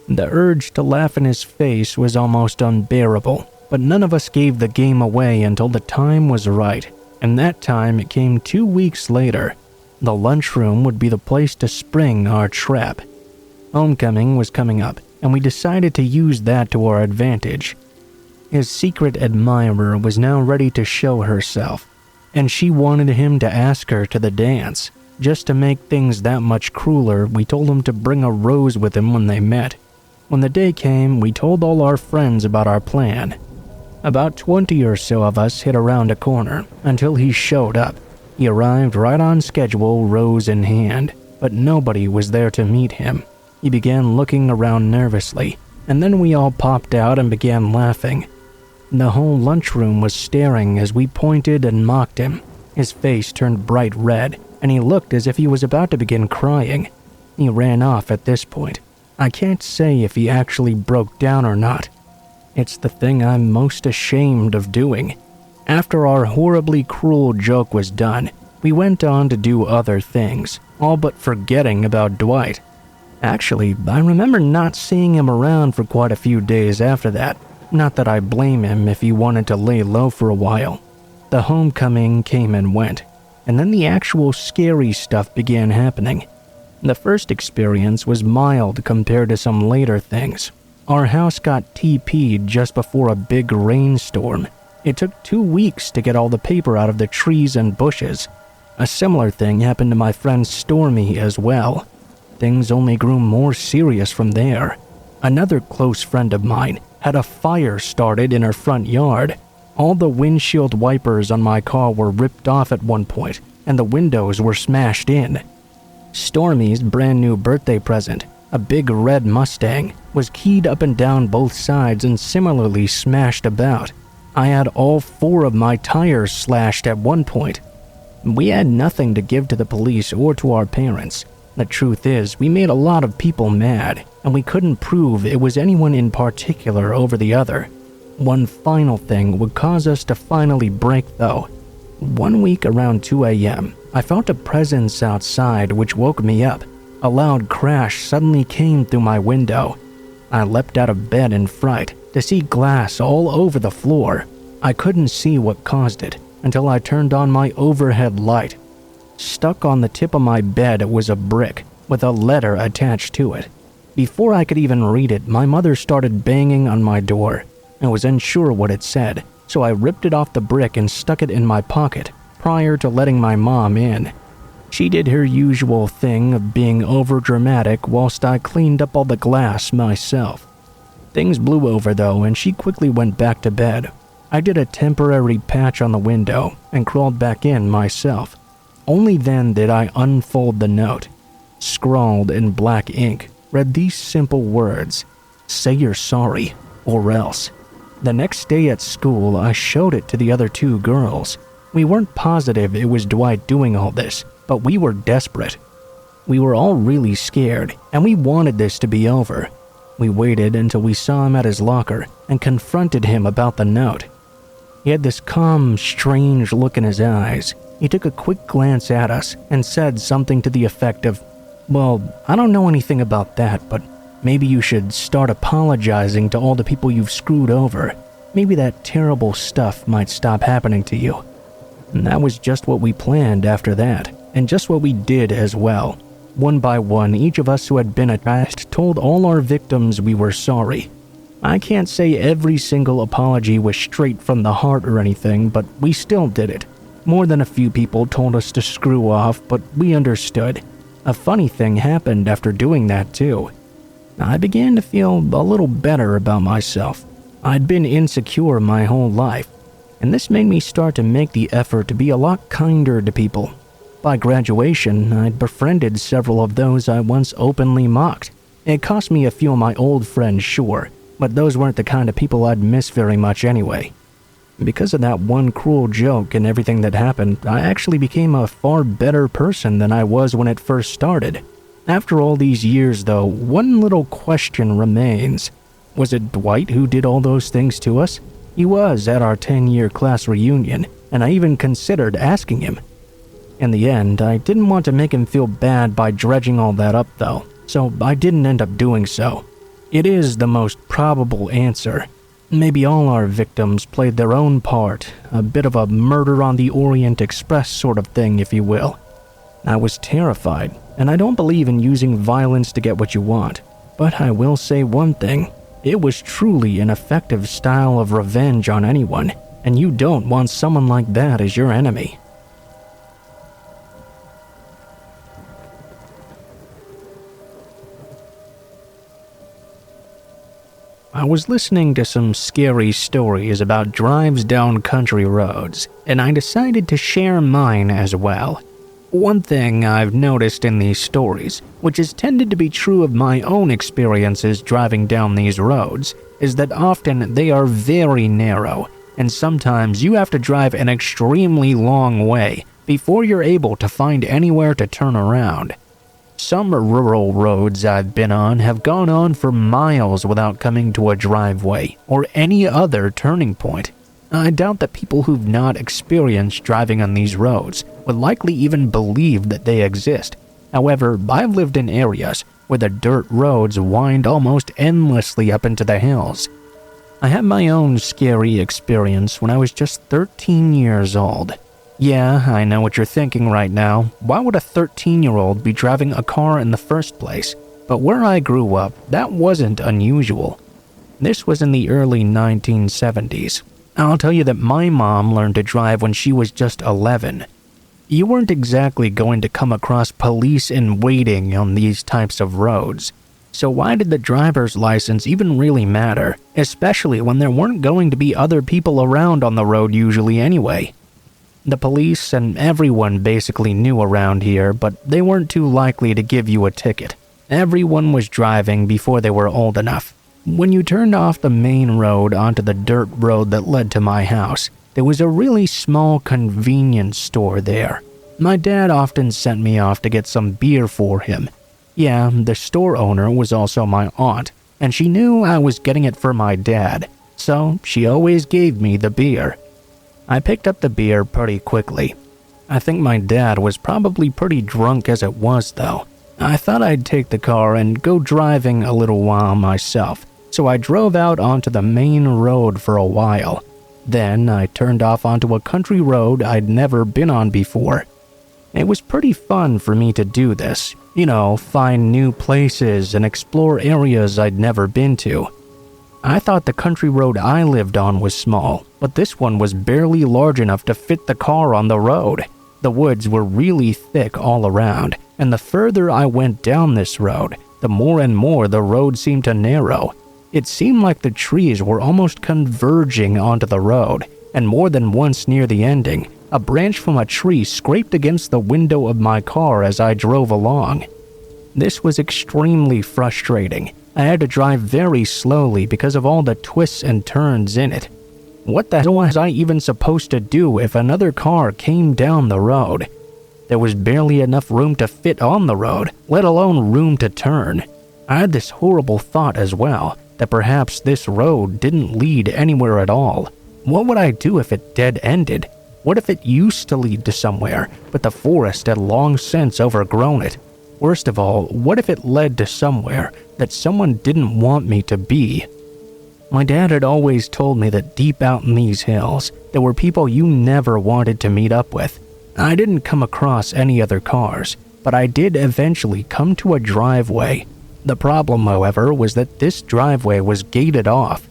The urge to laugh in his face was almost unbearable, but none of us gave the game away until the time was right, and that time it came 2 weeks later. The lunchroom would be the place to spring our trap. Homecoming was coming up, and we decided to use that to our advantage. His secret admirer was now ready to show herself, and she wanted him to ask her to the dance. Just to make things that much crueler, we told him to bring a rose with him when they met. When the day came, we told all our friends about our plan. About 20 or so of us hid around a corner until he showed up. He arrived right on schedule, rose in hand, but nobody was there to meet him. He began looking around nervously, and then we all popped out and began laughing. The whole lunchroom was staring as we pointed and mocked him. His face turned bright red, and he looked as if he was about to begin crying. He ran off at this point. I can't say if he actually broke down or not. It's the thing I'm most ashamed of doing. After our horribly cruel joke was done, we went on to do other things, all but forgetting about Dwight. Actually, I remember not seeing him around for quite a few days after that. Not that I blame him if he wanted to lay low for a while. The homecoming came and went, and then the actual scary stuff began happening. The first experience was mild compared to some later things. Our house got TP'd just before a big rainstorm. It took 2 weeks to get all the paper out of the trees and bushes. A similar thing happened to my friend Stormy as well. Things only grew more serious from there. Another close friend of mine had a fire started in her front yard. All the windshield wipers on my car were ripped off at one point, and the windows were smashed in. Stormy's brand new birthday present, a big red Mustang, was keyed up and down both sides and similarly smashed about. I had all 4 of my tires slashed at one point. We had nothing to give to the police or to our parents. The truth is, we made a lot of people mad, and we couldn't prove it was anyone in particular over the other. One final thing would cause us to finally break, though. One week around 2 a.m., I felt a presence outside which woke me up. A loud crash suddenly came through my window. I leapt out of bed in fright to see glass all over the floor. I couldn't see what caused it until I turned on my overhead light. Stuck on the tip of my bed was a brick with a letter attached to it. Before I could even read it, my mother started banging on my door. I was unsure what it said, so I ripped it off the brick and stuck it in my pocket prior to letting my mom in. She did her usual thing of being overdramatic whilst I cleaned up all the glass myself. Things blew over though, and she quickly went back to bed. I did a temporary patch on the window and crawled back in myself. Only then did I unfold the note. Scrawled in black ink, read these simple words: "Say you're sorry, or else." The next day at school, I showed it to the other two girls. We weren't positive it was Dwight doing all this, but we were desperate. We were all really scared, and we wanted this to be over. We waited until we saw him at his locker and confronted him about the note. He had this calm, strange look in his eyes. He took a quick glance at us and said something to the effect of, "Well, I don't know anything about that, but maybe you should start apologizing to all the people you've screwed over. Maybe that terrible stuff might stop happening to you." And that was just what we planned after that, and just what we did as well. One by one, each of us who had been attacked told all our victims we were sorry. I can't say every single apology was straight from the heart or anything, but we still did it. More than a few people told us to screw off, but we understood. A funny thing happened after doing that too. I began to feel a little better about myself. I'd been insecure my whole life, and this made me start to make the effort to be a lot kinder to people. By graduation, I'd befriended several of those I once openly mocked. It cost me a few of my old friends, sure, but those weren't the kind of people I'd miss very much anyway. Because of that one cruel joke and everything that happened, I actually became a far better person than I was when it first started. After all these years, though, one little question remains. Was it Dwight who did all those things to us? He was at our 10-year class reunion, and I even considered asking him. In the end, I didn't want to make him feel bad by dredging all that up, though, so I didn't end up doing so. It is the most probable answer. Maybe all our victims played their own part, a bit of a Murder on the Orient Express sort of thing, if you will. I was terrified, and I don't believe in using violence to get what you want. But I will say one thing. It was truly an effective style of revenge on anyone, and you don't want someone like that as your enemy. I was listening to some scary stories about drives down country roads, and I decided to share mine as well. One thing I've noticed in these stories, which has tended to be true of my own experiences driving down these roads, is that often they are very narrow, and sometimes you have to drive an extremely long way before you're able to find anywhere to turn around. Some rural roads I've been on have gone on for miles without coming to a driveway or any other turning point. I doubt that people who've not experienced driving on these roads would likely even believe that they exist. However, I've lived in areas where the dirt roads wind almost endlessly up into the hills. I had my own scary experience when I was just 13 years old. Yeah, I know what you're thinking right now. Why would a 13-year-old be driving a car in the first place? But where I grew up, that wasn't unusual. This was in the early 1970s. I'll tell you that my mom learned to drive when she was just 11. You weren't exactly going to come across police in waiting on these types of roads. So why did the driver's license even really matter, especially when there weren't going to be other people around on the road usually anyway? The police and everyone basically knew around here, but they weren't too likely to give you a ticket. Everyone was driving before they were old enough. When you turned off the main road onto the dirt road that led to my house, there was a really small convenience store there. My dad often sent me off to get some beer for him. Yeah, the store owner was also my aunt, and she knew I was getting it for my dad, so she always gave me the beer. I picked up the beer pretty quickly. I think my dad was probably pretty drunk as it was, though. I thought I'd take the car and go driving a little while myself, so I drove out onto the main road for a while. Then I turned off onto a country road I'd never been on before. It was pretty fun for me to do this, find new places and explore areas I'd never been to. I thought the country road I lived on was small, but this one was barely large enough to fit the car on the road. The woods were really thick all around, and the further I went down this road, the more and more the road seemed to narrow. It seemed like the trees were almost converging onto the road, and more than once near the ending, a branch from a tree scraped against the window of my car as I drove along. This was extremely frustrating. I had to drive very slowly because of all the twists and turns in it. What the hell was I even supposed to do if another car came down the road? There was barely enough room to fit on the road, let alone room to turn. I had this horrible thought as well, that perhaps this road didn't lead anywhere at all. What would I do if it dead-ended? What if it used to lead to somewhere, but the forest had long since overgrown it? Worst of all, what if it led to somewhere that someone didn't want me to be? My dad had always told me that deep out in these hills, there were people you never wanted to meet up with. I didn't come across any other cars, but I did eventually come to a driveway. The problem, however, was that this driveway was gated off.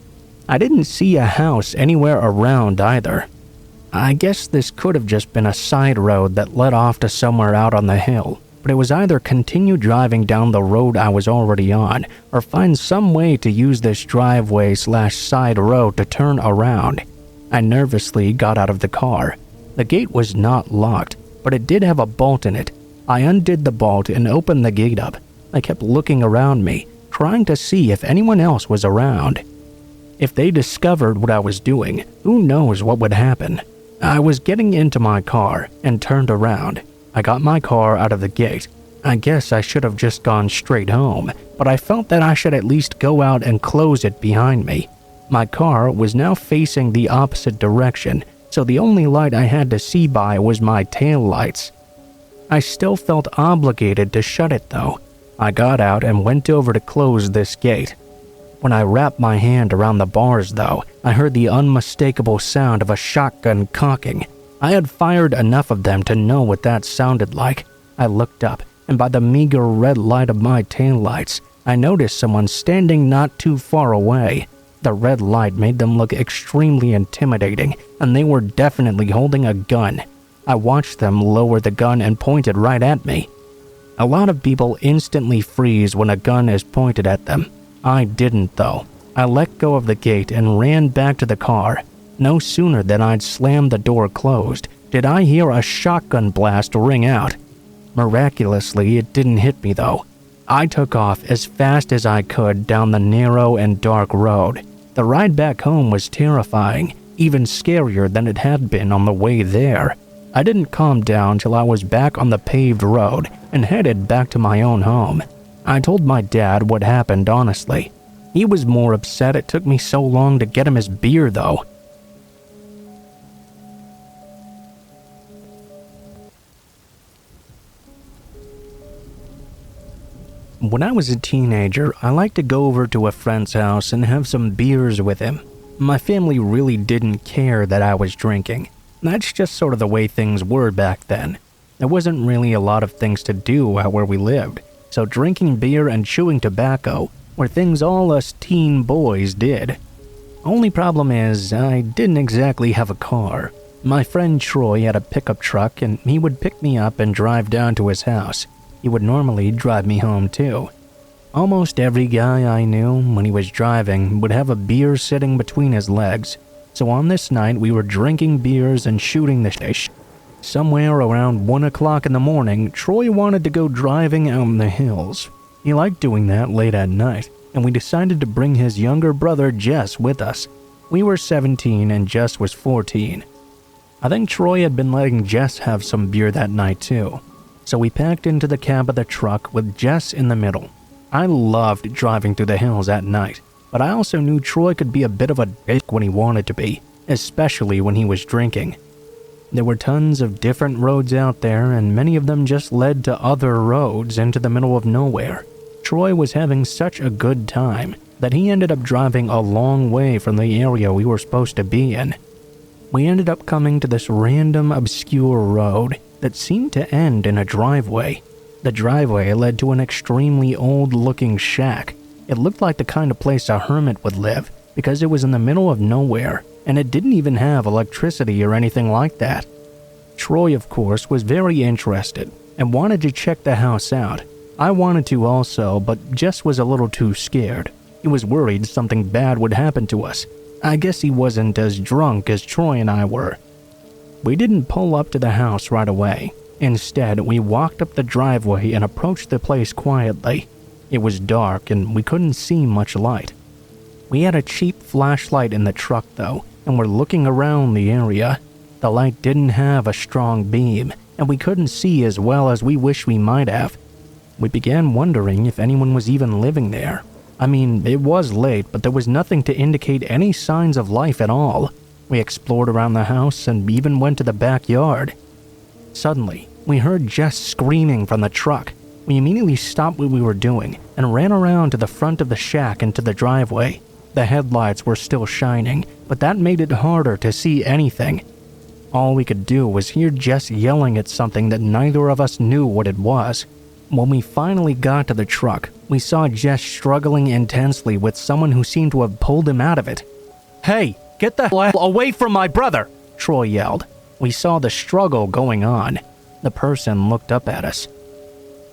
I didn't see a house anywhere around either. I guess this could have just been a side road that led off to somewhere out on the hill, but it was either continue driving down the road I was already on, or find some way to use this driveway/side road to turn around. I nervously got out of the car. The gate was not locked, but it did have a bolt in it. I undid the bolt and opened the gate up. I kept looking around me, trying to see if anyone else was around. If they discovered what I was doing, who knows what would happen. I was getting into my car and turned around. I got my car out of the gate. I guess I should have just gone straight home, but I felt that I should at least go out and close it behind me. My car was now facing the opposite direction, so the only light I had to see by was my tail lights. I still felt obligated to shut it though. I got out and went over to close this gate. When I wrapped my hand around the bars though, I heard the unmistakable sound of a shotgun cocking. I had fired enough of them to know what that sounded like. I looked up, and by the meager red light of my taillights, I noticed someone standing not too far away. The red light made them look extremely intimidating, and they were definitely holding a gun. I watched them lower the gun and point it right at me. A lot of people instantly freeze when a gun is pointed at them. I didn't though. I let go of the gate and ran back to the car. No sooner than I'd slammed the door closed, did I hear a shotgun blast ring out. Miraculously, it didn't hit me though. I took off as fast as I could down the narrow and dark road. The ride back home was terrifying, even scarier than it had been on the way there. I didn't calm down till I was back on the paved road and headed back to my own home. I told my dad what happened honestly. He was more upset it took me so long to get him his beer though. When I was a teenager, I liked to go over to a friend's house and have some beers with him. My family really didn't care that I was drinking. That's just sort of the way things were back then. There wasn't really a lot of things to do out where we lived, so drinking beer and chewing tobacco were things all us teen boys did. Only problem is, I didn't exactly have a car. My friend Troy had a pickup truck and he would pick me up and drive down to his house. He would normally drive me home too. Almost every guy I knew, when he was driving, would have a beer sitting between his legs. So on this night, we were drinking beers and shooting the shit. Somewhere around 1 o'clock in the morning, Troy wanted to go driving out in the hills. He liked doing that late at night, and we decided to bring his younger brother Jess with us. We were 17 and Jess was 14. I think Troy had been letting Jess have some beer that night too. So we packed into the cab of the truck with Jess in the middle. I loved driving through the hills at night, but I also knew Troy could be a bit of a dick when he wanted to be, especially when he was drinking. There were tons of different roads out there, and many of them just led to other roads into the middle of nowhere. Troy was having such a good time that he ended up driving a long way from the area we were supposed to be in. We ended up coming to this random obscure road that seemed to end in a driveway. The driveway led to an extremely old-looking shack. It looked like the kind of place a hermit would live because it was in the middle of nowhere, and it didn't even have electricity or anything like that. Troy, of course, was very interested and wanted to check the house out. I wanted to also, but Jess was a little too scared. He was worried something bad would happen to us. I guess he wasn't as drunk as Troy and I were. We didn't pull up to the house right away. Instead, we walked up the driveway and approached the place quietly. It was dark and we couldn't see much light. We had a cheap flashlight in the truck though, and were looking around the area. The light didn't have a strong beam, and we couldn't see as well as we wish we might have. We began wondering if anyone was even living there. I mean, it was late, but there was nothing to indicate any signs of life at all. We explored around the house and even went to the backyard. Suddenly, we heard Jess screaming from the truck. We immediately stopped what we were doing and ran around to the front of the shack and to the driveway. The headlights were still shining, but that made it harder to see anything. All we could do was hear Jess yelling at something that neither of us knew what it was. When we finally got to the truck, we saw Jess struggling intensely with someone who seemed to have pulled him out of it. "Hey, get the hell away from my brother!" Troy yelled. We saw the struggle going on. The person looked up at us.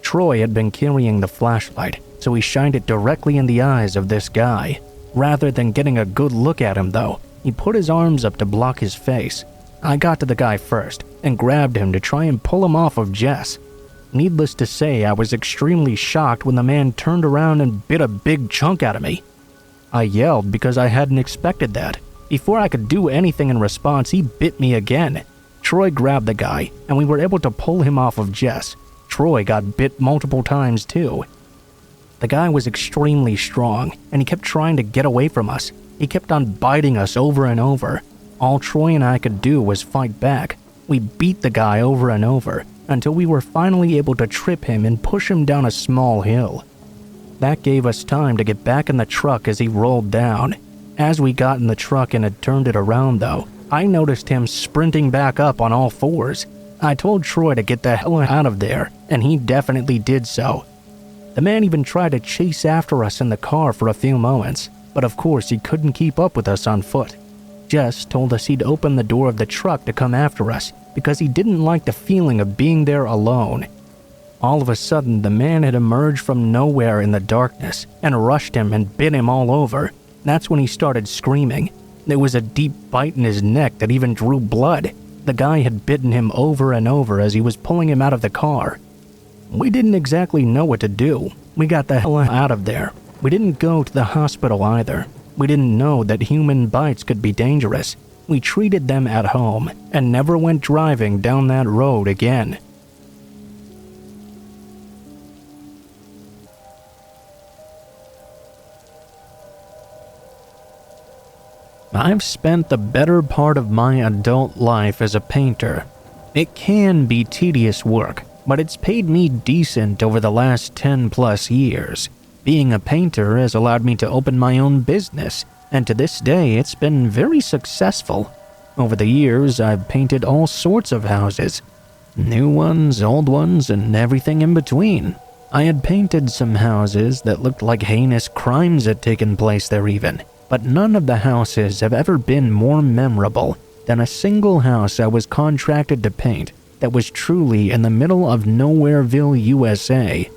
Troy had been carrying the flashlight, so he shined it directly in the eyes of this guy. Rather than getting a good look at him though, he put his arms up to block his face. I got to the guy first and grabbed him to try and pull him off of Jess. Needless to say, I was extremely shocked when the man turned around and bit a big chunk out of me. I yelled because I hadn't expected that. Before I could do anything in response, he bit me again. Troy grabbed the guy, and we were able to pull him off of Jess. Troy got bit multiple times too. The guy was extremely strong, and he kept trying to get away from us. He kept on biting us over and over. All Troy and I could do was fight back. We beat the guy over and over, until we were finally able to trip him and push him down a small hill. That gave us time to get back in the truck as he rolled down. As we got in the truck and had turned it around though, I noticed him sprinting back up on all fours. I told Troy to get the hell out of there, and he definitely did so. The man even tried to chase after us in the car for a few moments, but of course he couldn't keep up with us on foot. Jess told us he'd open the door of the truck to come after us because he didn't like the feeling of being there alone. All of a sudden, the man had emerged from nowhere in the darkness and rushed him and bit him all over. That's when he started screaming. There was a deep bite in his neck that even drew blood. The guy had bitten him over and over as he was pulling him out of the car. We didn't exactly know what to do. We got the hell out of there. We didn't go to the hospital either. We didn't know that human bites could be dangerous. We treated them at home and never went driving down that road again. I've spent the better part of my adult life as a painter. It can be tedious work, but it's paid me decent over the last 10 plus years. Being a painter has allowed me to open my own business, and to this day it's been very successful. Over the years, I've painted all sorts of houses. New ones, old ones, and everything in between. I had painted some houses that looked like heinous crimes had taken place there even, but none of the houses have ever been more memorable than a single house I was contracted to paint that was truly in the middle of Nowhereville, USA.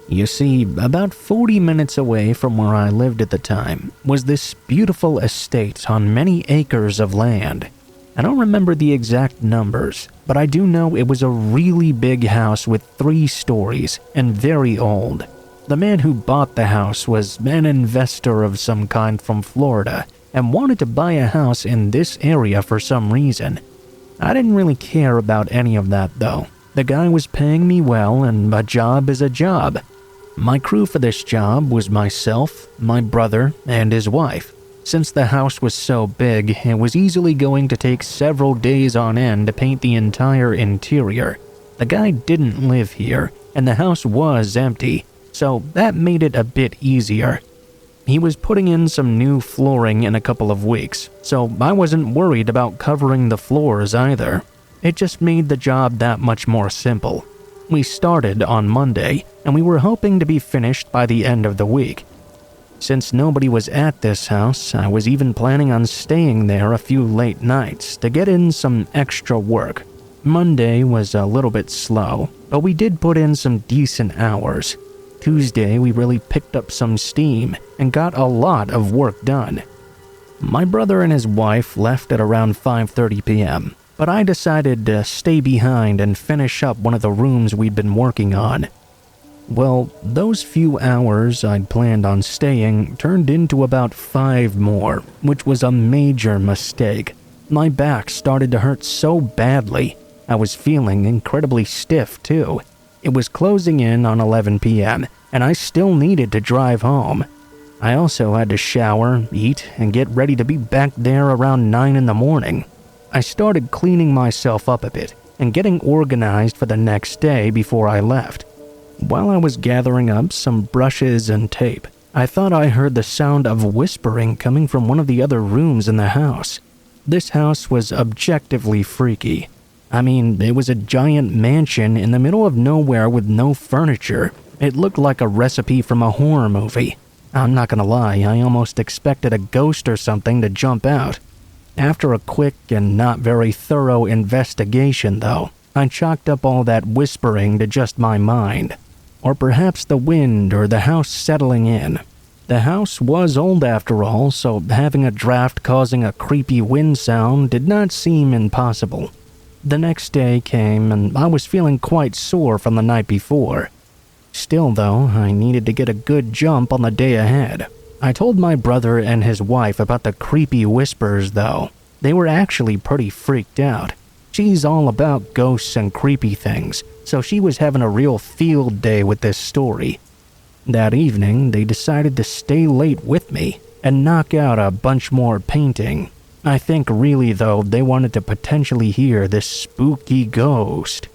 You see, about 40 minutes away from where I lived at the time was this beautiful estate on many acres of land. I don't remember the exact numbers, but I do know it was a really big house with 3 stories and very old. The man who bought the house was an investor of some kind from Florida and wanted to buy a house in this area for some reason. I didn't really care about any of that though. The guy was paying me well, and a job is a job. My crew for this job was myself, my brother, and his wife. Since the house was so big, it was easily going to take several days on end to paint the entire interior. The guy didn't live here, and the house was empty, so that made it a bit easier. He was putting in some new flooring in a couple of weeks, so I wasn't worried about covering the floors either. It just made the job that much more simple. We started on Monday, and we were hoping to be finished by the end of the week. Since nobody was at this house, I was even planning on staying there a few late nights to get in some extra work. Monday was a little bit slow, but we did put in some decent hours. Tuesday, we really picked up some steam and got a lot of work done. My brother and his wife left at around 5:30 p.m., but I decided to stay behind and finish up one of the rooms we'd been working on. Well, those few hours I'd planned on staying turned into about 5 more, which was a major mistake. My back started to hurt so badly. I was feeling incredibly stiff too. It was closing in on 11 p.m., and I still needed to drive home. I also had to shower, eat, and get ready to be back there around 9 in the morning. I started cleaning myself up a bit and getting organized for the next day before I left. While I was gathering up some brushes and tape, I thought I heard the sound of whispering coming from one of the other rooms in the house. This house was objectively freaky. I mean, it was a giant mansion in the middle of nowhere with no furniture. It looked like a recipe from a horror movie. I'm not gonna lie, I almost expected a ghost or something to jump out. After a quick and not very thorough investigation, though, I chalked up all that whispering to just my mind. Or perhaps the wind or the house settling in. The house was old after all, so having a draft causing a creepy wind sound did not seem impossible. The next day came and I was feeling quite sore from the night before. Still though, I needed to get a good jump on the day ahead. I told my brother and his wife about the creepy whispers though. They were actually pretty freaked out. She's all about ghosts and creepy things, so she was having a real field day with this story. That evening, they decided to stay late with me and knock out a bunch more painting. I think really though, they wanted to potentially hear this spooky ghost.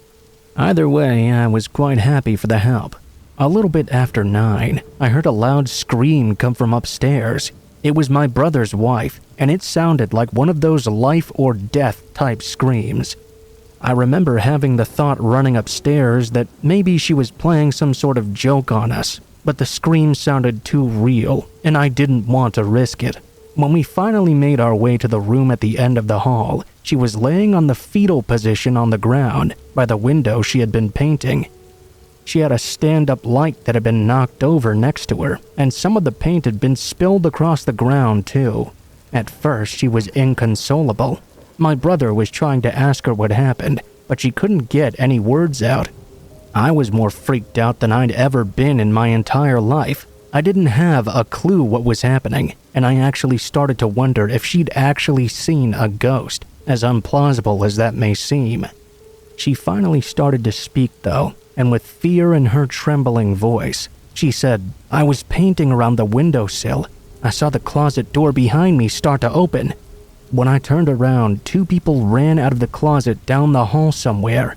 Either way, I was quite happy for the help. A little bit after 9, I heard a loud scream come from upstairs. It was my brother's wife, and it sounded like one of those life or death type screams. I remember having the thought running upstairs that maybe she was playing some sort of joke on us, but the scream sounded too real, and I didn't want to risk it. When we finally made our way to the room at the end of the hall, she was laying on the fetal position on the ground by the window she had been painting. She had a stand-up light that had been knocked over next to her, and some of the paint had been spilled across the ground too. At first, she was inconsolable. My brother was trying to ask her what happened, but she couldn't get any words out. I was more freaked out than I'd ever been in my entire life. I didn't have a clue what was happening, and I actually started to wonder if she'd actually seen a ghost, as implausible as that may seem. She finally started to speak though, and with fear in her trembling voice, she said, "I was painting around the windowsill. I saw the closet door behind me start to open. When I turned around, 2 people ran out of the closet down the hall somewhere."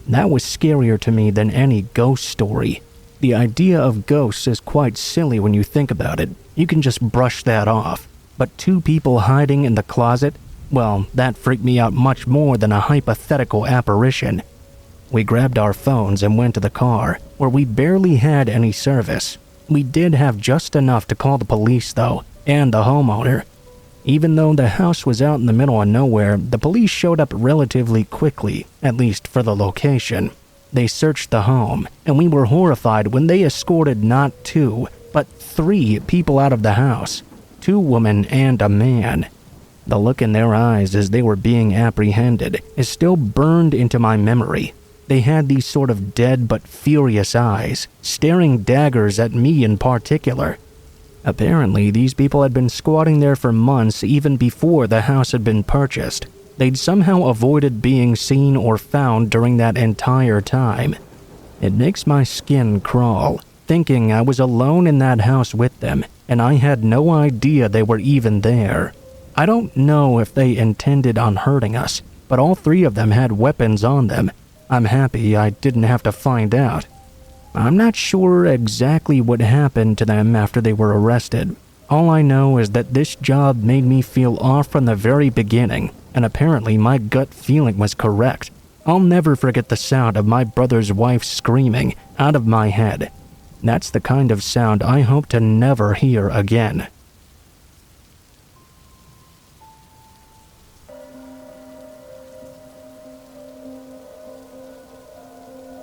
That was scarier to me than any ghost story. The idea of ghosts is quite silly when you think about it. You can just brush that off. But 2 people hiding in the closet? Well, that freaked me out much more than a hypothetical apparition. We grabbed our phones and went to the car, where we barely had any service. We did have just enough to call the police though, and the homeowner. Even though the house was out in the middle of nowhere, the police showed up relatively quickly, at least for the location. They searched the home, and we were horrified when they escorted not 2, but 3 people out of the house. 2 women and a man. The look in their eyes as they were being apprehended is still burned into my memory. They had these sort of dead but furious eyes, staring daggers at me in particular. Apparently, these people had been squatting there for months even before the house had been purchased. They'd somehow avoided being seen or found during that entire time. It makes my skin crawl, thinking I was alone in that house with them, and I had no idea they were even there. I don't know if they intended on hurting us, but all 3 of them had weapons on them. I'm happy I didn't have to find out. I'm not sure exactly what happened to them after they were arrested. All I know is that this job made me feel off from the very beginning, and apparently my gut feeling was correct. I'll never forget the sound of my brother's wife screaming out of my head. That's the kind of sound I hope to never hear again.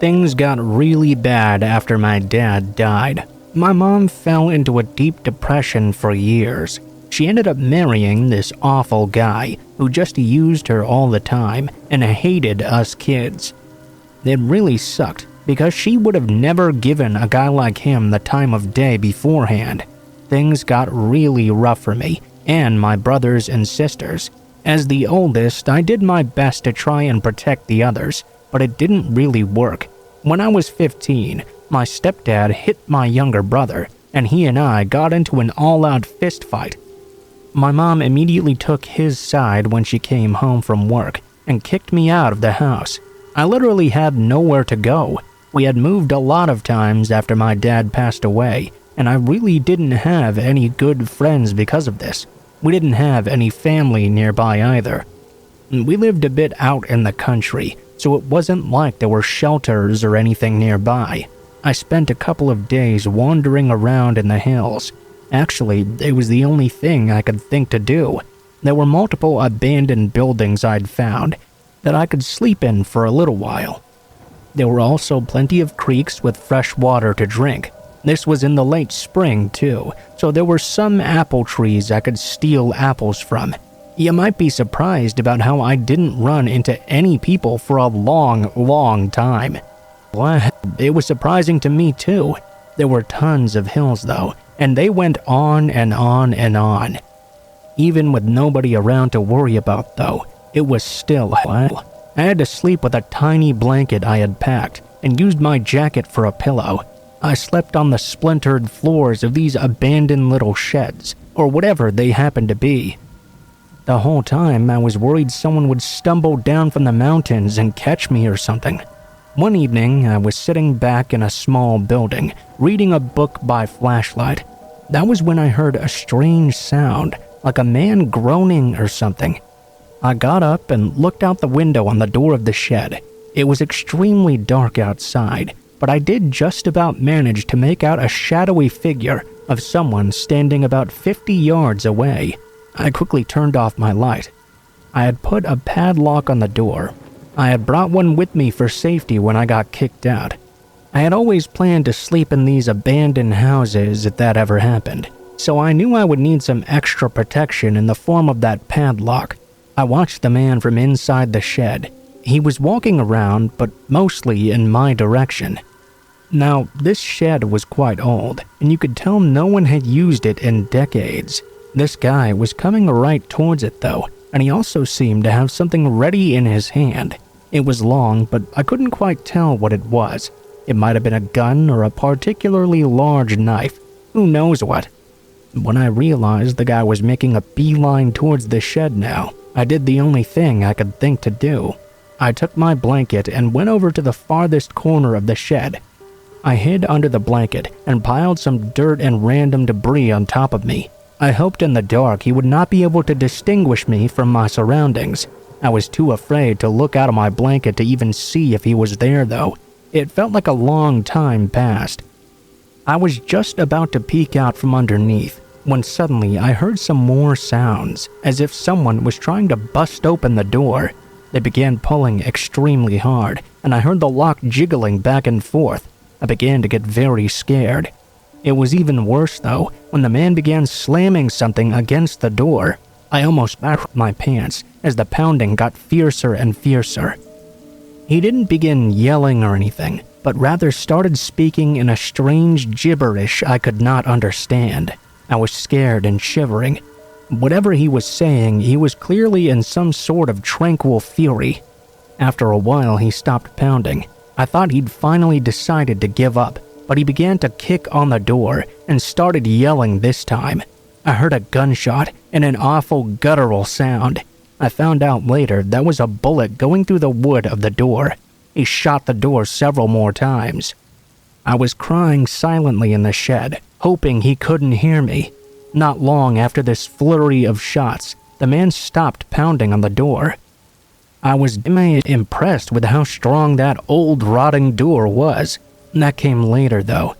Things got really bad after my dad died. My mom fell into a deep depression for years. She ended up marrying this awful guy who just used her all the time and hated us kids. It really sucked, because she would have never given a guy like him the time of day beforehand. Things got really rough for me and my brothers and sisters. As the oldest, I did my best to try and protect the others, but it didn't really work. When I was 15, my stepdad hit my younger brother, and he and I got into an all-out fist fight. My mom immediately took his side when she came home from work and kicked me out of the house. I literally had nowhere to go. We had moved a lot of times after my dad passed away, and I really didn't have any good friends because of this. We didn't have any family nearby either. We lived a bit out in the country, so it wasn't like there were shelters or anything nearby. I spent a couple of days wandering around in the hills. Actually, it was the only thing I could think to do. There were multiple abandoned buildings I'd found that I could sleep in for a little while. There were also plenty of creeks with fresh water to drink. This was in the late spring too, so there were some apple trees I could steal apples from. You might be surprised about how I didn't run into any people for a long time. It was surprising to me too. There were tons of hills though, and they went on and on and on. Even with nobody around to worry about though, it was still hell. I had to sleep with a tiny blanket I had packed and used my jacket for a pillow. I slept on the splintered floors of these abandoned little sheds, or whatever they happened to be. The whole time I was worried someone would stumble down from the mountains and catch me or something. One evening, I was sitting back in a small building, reading a book by flashlight. That was when I heard a strange sound, like a man groaning or something. I got up and looked out the window on the door of the shed. It was extremely dark outside, but I did just about manage to make out a shadowy figure of someone standing about 50 yards away. I quickly turned off my light. I had put a padlock on the door. I had brought one with me for safety when I got kicked out. I had always planned to sleep in these abandoned houses if that ever happened, so I knew I would need some extra protection in the form of that padlock. I watched the man from inside the shed. He was walking around, but mostly in my direction. Now, this shed was quite old, and you could tell no one had used it in decades. This guy was coming right towards it though, and he also seemed to have something ready in his hand. It was long, but I couldn't quite tell what it was. It might have been a gun or a particularly large knife. Who knows what? When I realized the guy was making a beeline towards the shed now, I did the only thing I could think to do. I took my blanket and went over to the farthest corner of the shed. I hid under the blanket and piled some dirt and random debris on top of me. I hoped in the dark he would not be able to distinguish me from my surroundings. I was too afraid to look out of my blanket to even see if he was there though. It felt like a long time passed. I was just about to peek out from underneath when suddenly I heard some more sounds, as if someone was trying to bust open the door. They began pulling extremely hard, and I heard the lock jiggling back and forth. I began to get very scared. It was even worse though when the man began slamming something against the door. I almost backed my pants as the pounding got fiercer and fiercer. He didn't begin yelling or anything, but rather started speaking in a strange gibberish I could not understand. I was scared and shivering. Whatever he was saying, he was clearly in some sort of tranquil fury. After a while, he stopped pounding. I thought he'd finally decided to give up, but he began to kick on the door and started yelling this time. I heard a gunshot and an awful guttural sound. I found out later that was a bullet going through the wood of the door. He shot the door several more times. I was crying silently in the shed, hoping he couldn't hear me. Not long after this flurry of shots, the man stopped pounding on the door. I was impressed with how strong that old rotting door was. That came later though.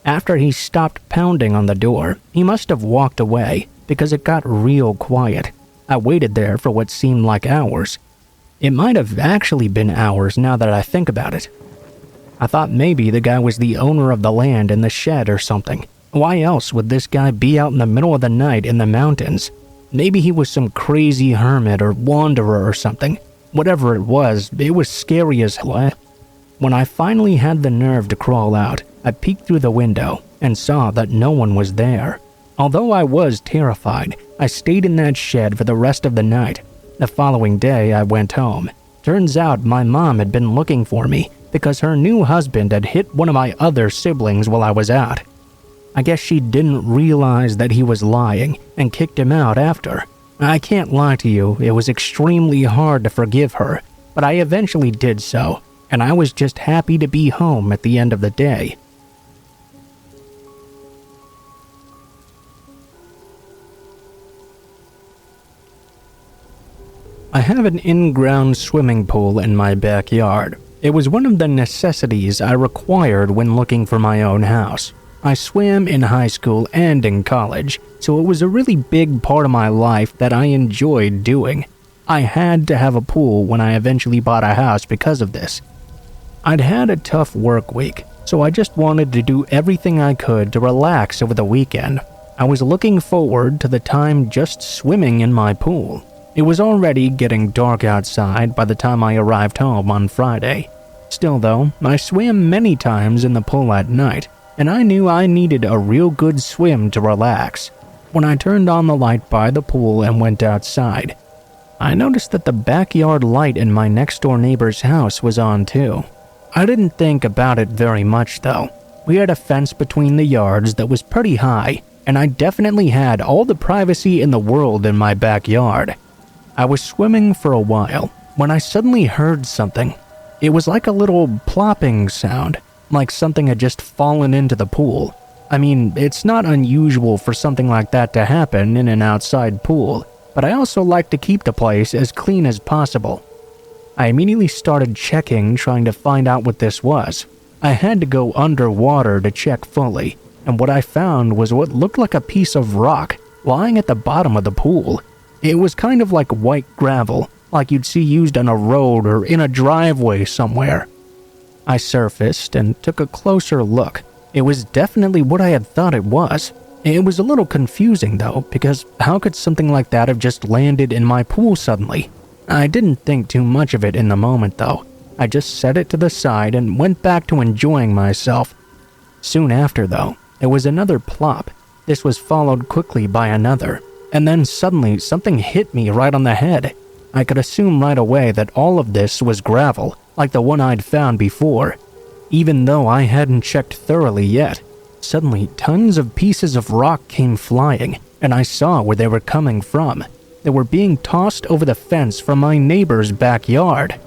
After he stopped pounding on the door, he must have walked away because it got real quiet. I waited there for what seemed like hours. It might have actually been hours now that I think about it. I thought maybe the guy was the owner of the land in the shed or something. Why else would this guy be out in the middle of the night in the mountains? Maybe he was some crazy hermit or wanderer or something. Whatever it was scary as hell. When I finally had the nerve to crawl out, I peeked through the window and saw that no one was there. Although I was terrified, I stayed in that shed for the rest of the night. The following day, I went home. Turns out my mom had been looking for me because her new husband had hit one of my other siblings while I was out. I guess she didn't realize that he was lying and kicked him out after. I can't lie to you, it was extremely hard to forgive her, but I eventually did so, and I was just happy to be home at the end of the day. I have an in-ground swimming pool in my backyard. It was one of the necessities I required when looking for my own house. I swam in high school and in college, so it was a really big part of my life that I enjoyed doing. I had to have a pool when I eventually bought a house because of this. I'd had a tough work week, so I just wanted to do everything I could to relax over the weekend. I was looking forward to the time just swimming in my pool. It was already getting dark outside by the time I arrived home on Friday. Still though, I swam many times in the pool at night, and I knew I needed a real good swim to relax. When I turned on the light by the pool and went outside, I noticed that the backyard light in my next-door neighbor's house was on too. I didn't think about it very much though. We had a fence between the yards that was pretty high, and I definitely had all the privacy in the world in my backyard. I was swimming for a while when I suddenly heard something. It was like a little plopping sound, like something had just fallen into the pool. I mean, it's not unusual for something like that to happen in an outside pool, but I also like to keep the place as clean as possible. I immediately started checking, trying to find out what this was. I had to go underwater to check fully, and what I found was what looked like a piece of rock lying at the bottom of the pool. It was kind of like white gravel, like you'd see used on a road or in a driveway somewhere. I surfaced and took a closer look. It was definitely what I had thought it was. It was a little confusing though, because how could something like that have just landed in my pool suddenly? I didn't think too much of it in the moment though. I just set it to the side and went back to enjoying myself. Soon after though, there was another plop. This was followed quickly by another. And then suddenly something hit me right on the head. I could assume right away that all of this was gravel, like the one I'd found before. Even though I hadn't checked thoroughly yet, suddenly tons of pieces of rock came flying, and I saw where they were coming from. They were being tossed over the fence from my neighbor's backyard.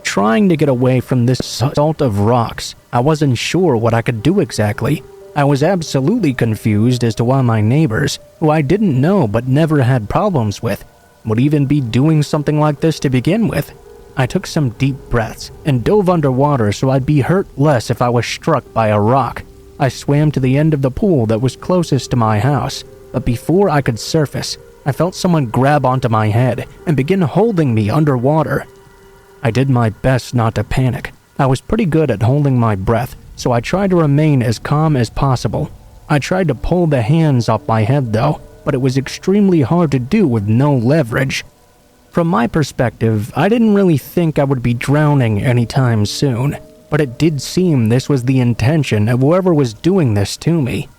Trying to get away from this assault of rocks, I wasn't sure what I could do exactly. I was absolutely confused as to why my neighbors, who I didn't know but never had problems with, would even be doing something like this to begin with. I took some deep breaths and dove underwater so I'd be hurt less if I was struck by a rock. I swam to the end of the pool that was closest to my house, but before I could surface, I felt someone grab onto my head and begin holding me underwater. I did my best not to panic. I was pretty good at holding my breath, so I tried to remain as calm as possible. I tried to pull the hands off my head though, but it was extremely hard to do with no leverage. From my perspective, I didn't really think I would be drowning anytime soon, but it did seem this was the intention of whoever was doing this to me.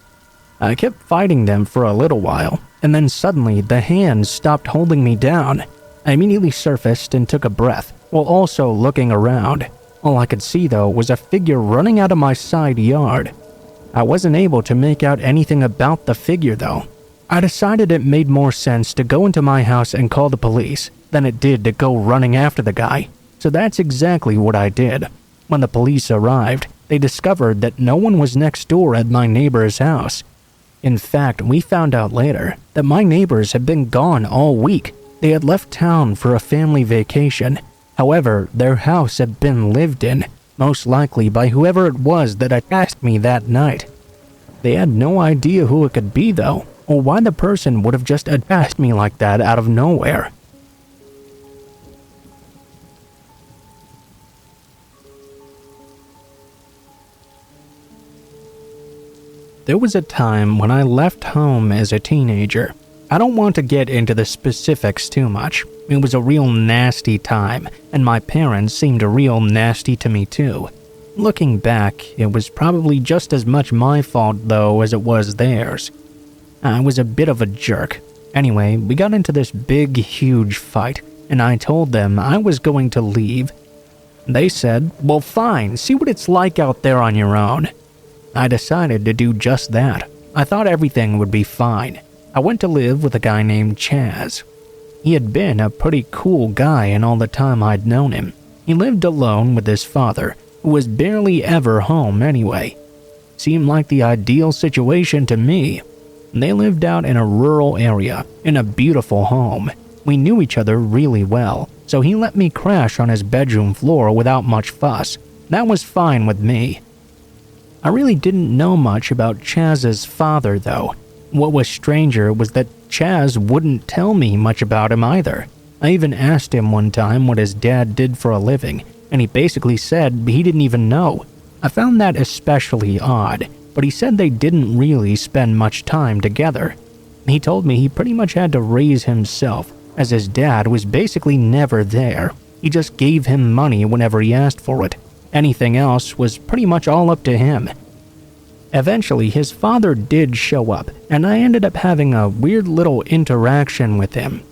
I kept fighting them for a little while, and then suddenly the hands stopped holding me down. I immediately surfaced and took a breath, while also looking around. All I could see though was a figure running out of my side yard. I wasn't able to make out anything about the figure though. I decided it made more sense to go into my house and call the police than it did to go running after the guy. So that's exactly what I did. When the police arrived, they discovered that no one was next door at my neighbor's house. In fact, we found out later that my neighbors had been gone all week. They had left town for a family vacation. However, their house had been lived in, most likely by whoever it was that attacked me that night. They had no idea who it could be though, or why the person would have just attacked me like that out of nowhere. There was a time when I left home as a teenager. I don't want to get into the specifics too much. It was a real nasty time, and my parents seemed real nasty to me too. Looking back, it was probably just as much my fault though as it was theirs. I was a bit of a jerk. Anyway, we got into this big, huge fight, and I told them I was going to leave. They said, "Well, fine, see what it's like out there on your own." I decided to do just that. I thought everything would be fine. I went to live with a guy named Chaz. He had been a pretty cool guy in all the time I'd known him. He lived alone with his father, who was barely ever home anyway. Seemed like the ideal situation to me. They lived out in a rural area, in a beautiful home. We knew each other really well, so he let me crash on his bedroom floor without much fuss. That was fine with me. I really didn't know much about Chaz's father though. What was stranger was that Chaz wouldn't tell me much about him either. I even asked him one time what his dad did for a living, and he basically said he didn't even know. I found that especially odd, but he said they didn't really spend much time together. He told me he pretty much had to raise himself, as his dad was basically never there. He just gave him money whenever he asked for it. Anything else was pretty much all up to him. Eventually, his father did show up, and I ended up having a weird little interaction with him.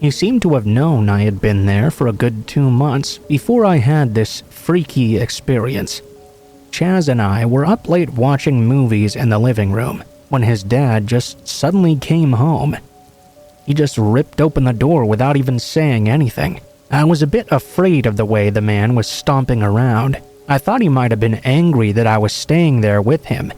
He seemed to have known I had been there for a good 2 months before I had this freaky experience. Chaz and I were up late watching movies in the living room when his dad just suddenly came home. He just ripped open the door without even saying anything. I was a bit afraid of the way the man was stomping around. I thought he might have been angry that I was staying there with him,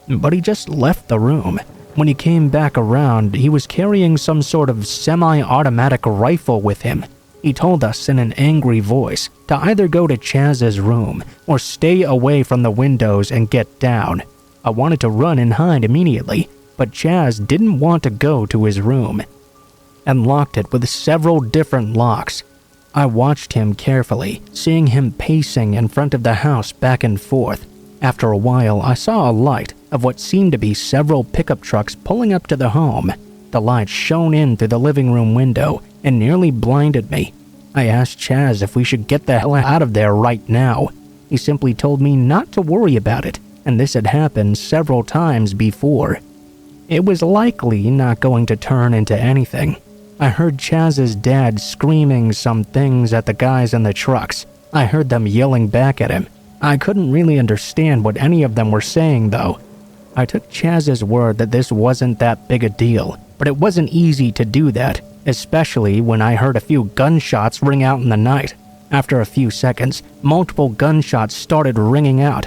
but he just left the room. When he came back around, he was carrying some sort of semi-automatic rifle with him. He told us in an angry voice to either go to Chaz's room or stay away from the windows and get down. I wanted to run and hide immediately, but Chaz didn't want to go to his room and locked it with several different locks. I watched him carefully, seeing him pacing in front of the house back and forth. After a while, I saw a light of what seemed to be several pickup trucks pulling up to the home. The light shone in through the living room window and nearly blinded me. I asked Chaz if we should get the hell out of there right now. He simply told me not to worry about it, and this had happened several times before. It was likely not going to turn into anything. I heard Chaz's dad screaming some things at the guys in the trucks. I heard them yelling back at him. I couldn't really understand what any of them were saying though. I took Chaz's word that this wasn't that big a deal, but it wasn't easy to do that, especially when I heard a few gunshots ring out in the night. After a few seconds, multiple gunshots started ringing out.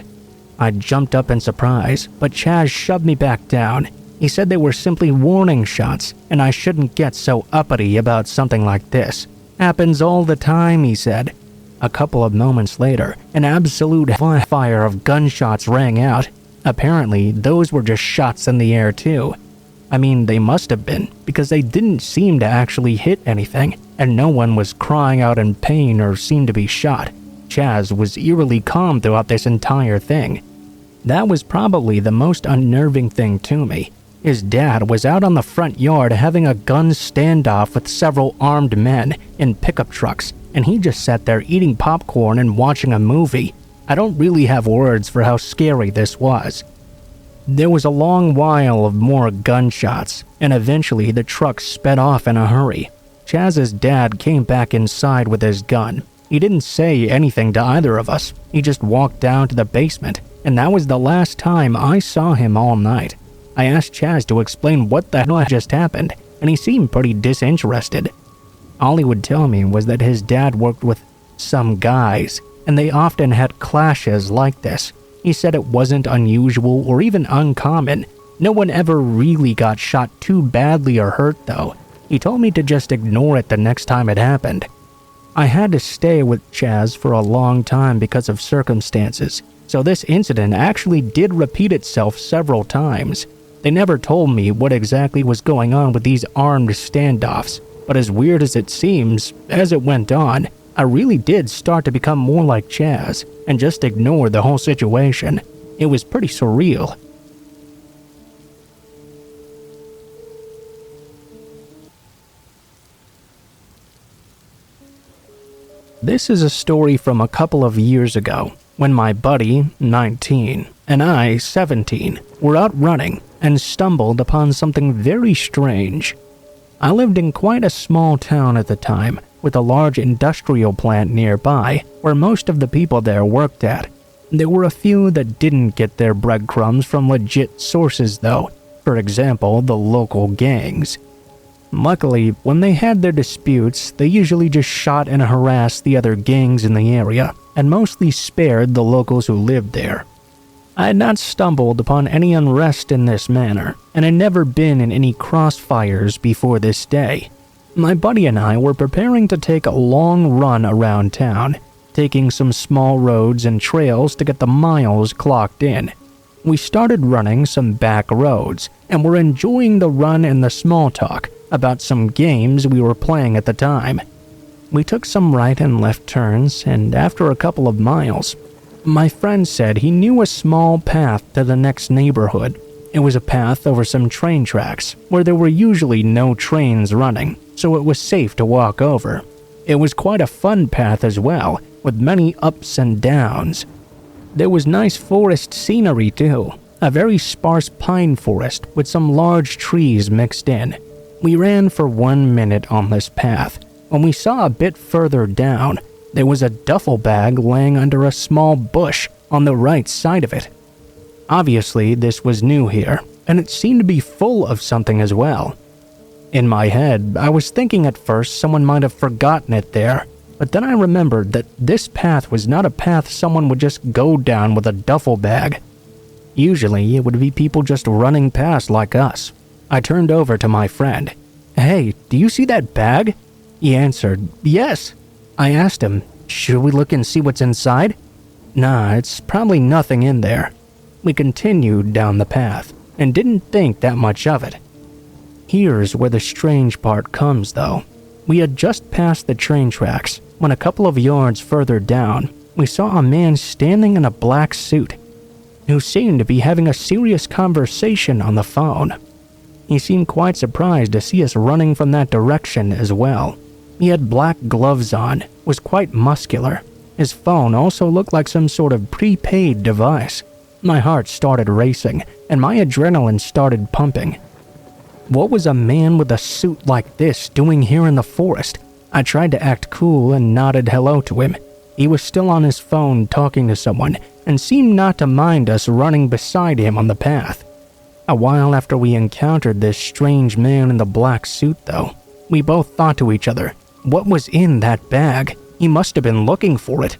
I jumped up in surprise, but Chaz shoved me back down. He said they were simply warning shots, and I shouldn't get so uppity about something like this. Happens all the time, he said. A couple of moments later, an absolute fire of gunshots rang out. Apparently, those were just shots in the air too. I mean, they must have been, because they didn't seem to actually hit anything, and no one was crying out in pain or seemed to be shot. Chaz was eerily calm throughout this entire thing. That was probably the most unnerving thing to me. His dad was out on the front yard having a gun standoff with several armed men in pickup trucks, and he just sat there eating popcorn and watching a movie. I don't really have words for how scary this was. There was a long while of more gunshots, and eventually the truck sped off in a hurry. Chaz's dad came back inside with his gun. He didn't say anything to either of us. He just walked down to the basement, and that was the last time I saw him all night. I asked Chaz to explain what the hell just happened, and he seemed pretty disinterested. All he would tell me was that his dad worked with some guys, and they often had clashes like this. He said it wasn't unusual or even uncommon. No one ever really got shot too badly or hurt though. He told me to just ignore it the next time it happened. I had to stay with Chaz for a long time because of circumstances, so this incident actually did repeat itself several times. They never told me what exactly was going on with these armed standoffs, but as weird as it seems, as it went on, I really did start to become more like Chaz and just ignore the whole situation. It was pretty surreal. This is a story from a couple of years ago, when my buddy, 19, and I, 17, were out running and stumbled upon something very strange. I lived in quite a small town at the time, with a large industrial plant nearby, where most of the people there worked at. There were a few that didn't get their breadcrumbs from legit sources though, for example, the local gangs. Luckily, when they had their disputes, they usually just shot and harassed the other gangs in the area, and mostly spared the locals who lived there. I had not stumbled upon any unrest in this manner, and had never been in any crossfires before this day. My buddy and I were preparing to take a long run around town, taking some small roads and trails to get the miles clocked in. We started running some back roads, and were enjoying the run and the small talk about some games we were playing at the time. We took some right and left turns, and after a couple of miles, my friend said he knew a small path to the next neighborhood. It was a path over some train tracks, where there were usually no trains running, so it was safe to walk over. It was quite a fun path as well, with many ups and downs. There was nice forest scenery too, a very sparse pine forest with some large trees mixed in. We ran for 1 minute on this path. When we saw a bit further down, there was a duffel bag laying under a small bush on the right side of it. Obviously, this was new here, and it seemed to be full of something as well. In my head, I was thinking at first someone might have forgotten it there, but then I remembered that this path was not a path someone would just go down with a duffel bag. Usually, it would be people just running past like us. I turned over to my friend. "Hey, do you see that bag?" He answered, "Yes." I asked him, "Should we look and see what's inside?" "Nah, it's probably nothing in there." We continued down the path, and didn't think that much of it. Here's where the strange part comes though. We had just passed the train tracks, when a couple of yards further down, we saw a man standing in a black suit, who seemed to be having a serious conversation on the phone. He seemed quite surprised to see us running from that direction as well. He had black gloves on, was quite muscular. His phone also looked like some sort of prepaid device. My heart started racing, and my adrenaline started pumping. What was a man with a suit like this doing here in the forest? I tried to act cool and nodded hello to him. He was still on his phone talking to someone, and seemed not to mind us running beside him on the path. A while after we encountered this strange man in the black suit though, we both thought to each other, what was in that bag? He must have been looking for it.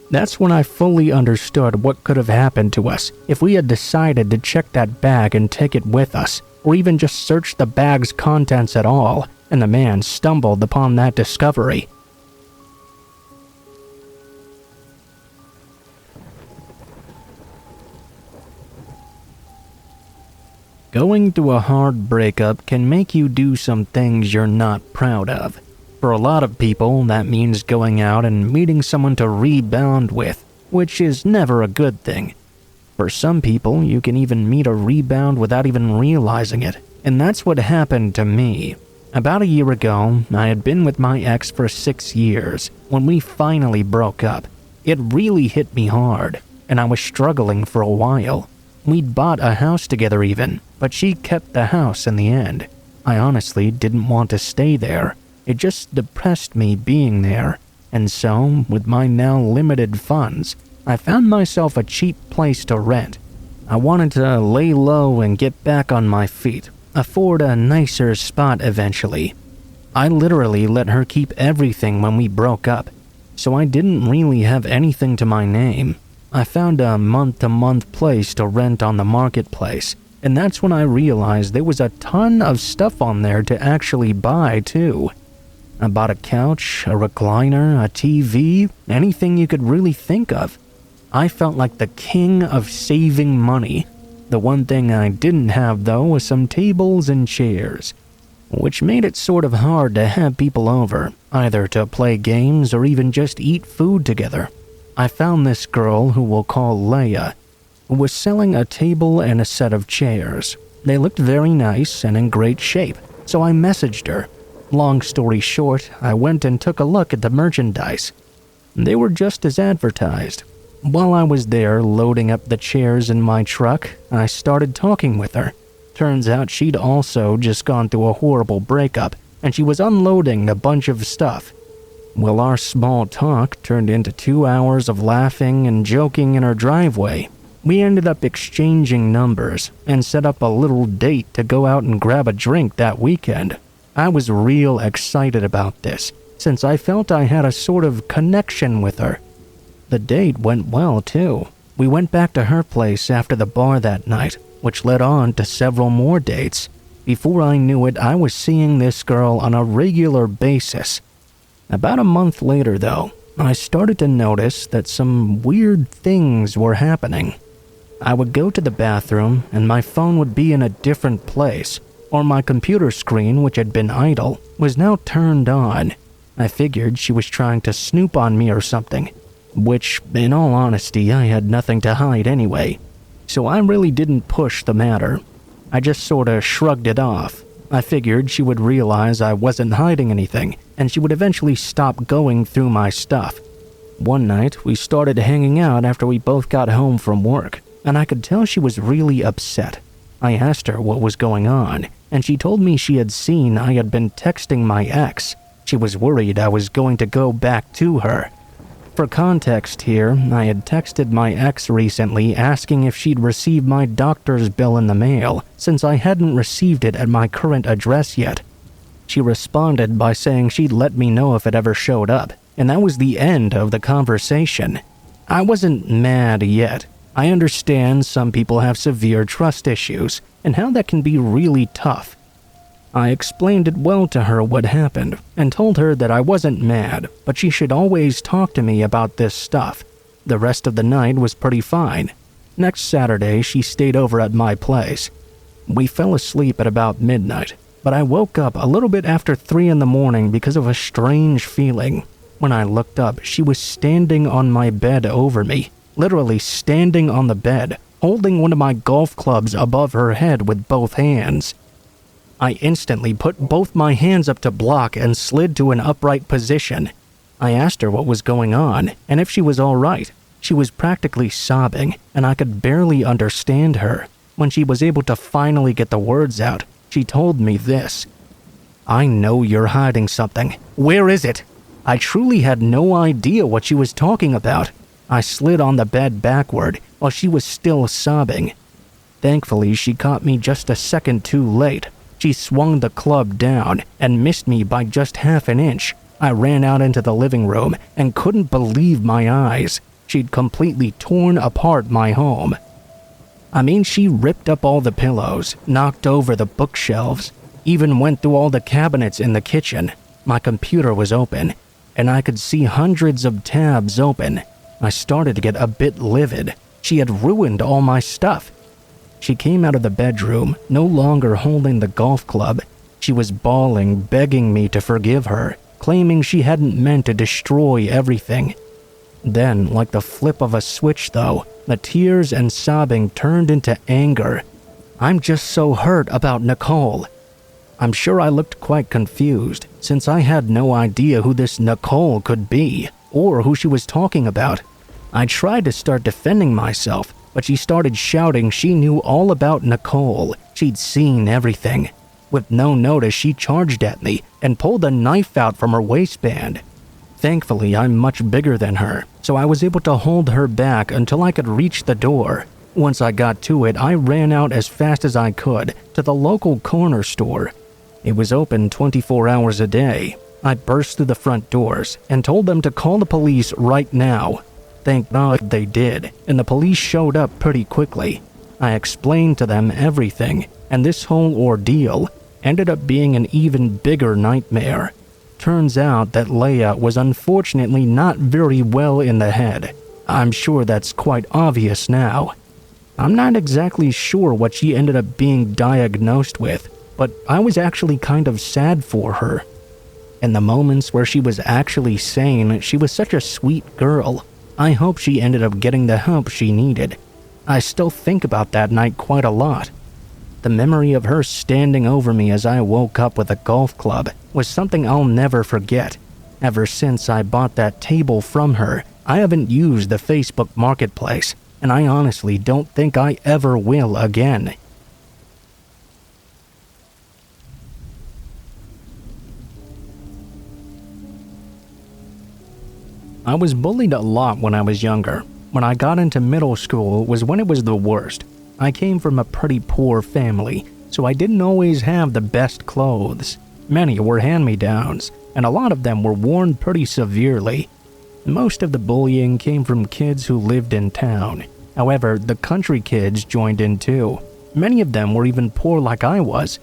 That's when I fully understood what could have happened to us if we had decided to check that bag and take it with us, or even just search the bag's contents at all, and the man stumbled upon that discovery. Going through a hard breakup can make you do some things you're not proud of. For a lot of people, that means going out and meeting someone to rebound with, which is never a good thing. For some people, you can even meet a rebound without even realizing it, and that's what happened to me. About a year ago, I had been with my ex for 6 years. When we finally broke up, it really hit me hard, and I was struggling for a while. We'd bought a house together even, but she kept the house in the end. I honestly didn't want to stay there. It just depressed me being there. And so, with my now limited funds, I found myself a cheap place to rent. I wanted to lay low and get back on my feet, afford a nicer spot eventually. I literally let her keep everything when we broke up, so I didn't really have anything to my name. I found a month-to-month place to rent on the marketplace, and that's when I realized there was a ton of stuff on there to actually buy too. I bought a couch, a recliner, a TV, anything you could really think of. I felt like the king of saving money. The one thing I didn't have though was some tables and chairs, which made it sort of hard to have people over, either to play games or even just eat food together. I found this girl, who we'll call Leia, who was selling a table and a set of chairs. They looked very nice and in great shape, so I messaged her. Long story short, I went and took a look at the merchandise. They were just as advertised. While I was there loading up the chairs in my truck, I started talking with her. Turns out she'd also just gone through a horrible breakup, and she was unloading a bunch of stuff. Well, our small talk turned into 2 hours of laughing and joking in her driveway. We ended up exchanging numbers and set up a little date to go out and grab a drink that weekend. I was real excited about this, since I felt I had a sort of connection with her. The date went well, too. We went back to her place after the bar that night, which led on to several more dates. Before I knew it, I was seeing this girl on a regular basis. About a month later, though, I started to notice that some weird things were happening. I would go to the bathroom, and my phone would be in a different place, or my computer screen, which had been idle, was now turned on. I figured she was trying to snoop on me or something, which, in all honesty, I had nothing to hide anyway. So I really didn't push the matter. I just sorta shrugged it off. I figured she would realize I wasn't hiding anything, and she would eventually stop going through my stuff. One night, we started hanging out after we both got home from work, and I could tell she was really upset. I asked her what was going on, and she told me she had seen I had been texting my ex. She was worried I was going to go back to her. For context here, I had texted my ex recently asking if she'd received my doctor's bill in the mail, since I hadn't received it at my current address yet. She responded by saying she'd let me know if it ever showed up, and that was the end of the conversation. I wasn't mad yet. I understand some people have severe trust issues, and how that can be really tough. I explained it well to her what happened, and told her that I wasn't mad, but she should always talk to me about this stuff. The rest of the night was pretty fine. Next Saturday, she stayed over at my place. We fell asleep at about midnight, but I woke up a little bit after 3 in the morning because of a strange feeling. When I looked up, she was standing on my bed over me, literally standing on the bed, holding one of my golf clubs above her head with both hands. I instantly put both my hands up to block and slid to an upright position. I asked her what was going on and if she was all right. She was practically sobbing, and I could barely understand her. When she was able to finally get the words out, she told me this: "I know you're hiding something. Where is it?" I truly had no idea what she was talking about. I slid on the bed backward while she was still sobbing. Thankfully, she caught me just a second too late. She swung the club down and missed me by just half an inch. I ran out into the living room and couldn't believe my eyes. She'd completely torn apart my home. I mean, she ripped up all the pillows, knocked over the bookshelves, even went through all the cabinets in the kitchen. My computer was open, and I could see hundreds of tabs open. I started to get a bit livid. She had ruined all my stuff. She came out of the bedroom, no longer holding the golf club. She was bawling, begging me to forgive her, claiming she hadn't meant to destroy everything. Then, like the flip of a switch though, the tears and sobbing turned into anger. "I'm just so hurt about Nicole." I'm sure I looked quite confused, since I had no idea who this Nicole could be, or who she was talking about. I tried to start defending myself, but she started shouting she knew all about Nicole. She'd seen everything. With no notice, she charged at me and pulled a knife out from her waistband. Thankfully, I'm much bigger than her, so I was able to hold her back until I could reach the door. Once I got to it, I ran out as fast as I could to the local corner store. It was open 24 hours a day. I burst through the front doors and told them to call the police right now. Thank God they did, and the police showed up pretty quickly. I explained to them everything, and this whole ordeal ended up being an even bigger nightmare. Turns out that Leia was unfortunately not very well in the head. I'm sure that's quite obvious now. I'm not exactly sure what she ended up being diagnosed with, but I was actually kind of sad for her. In the moments where she was actually sane, she was such a sweet girl. I hope she ended up getting the help she needed. I still think about that night quite a lot. The memory of her standing over me as I woke up with a golf club was something I'll never forget. Ever since I bought that table from her, I haven't used the Facebook Marketplace, and I honestly don't think I ever will again. I was bullied a lot when I was younger. When I got into middle school was when it was the worst. I came from a pretty poor family, so I didn't always have the best clothes. Many were hand-me-downs, and a lot of them were worn pretty severely. Most of the bullying came from kids who lived in town. However, the country kids joined in too. Many of them were even poor like I was.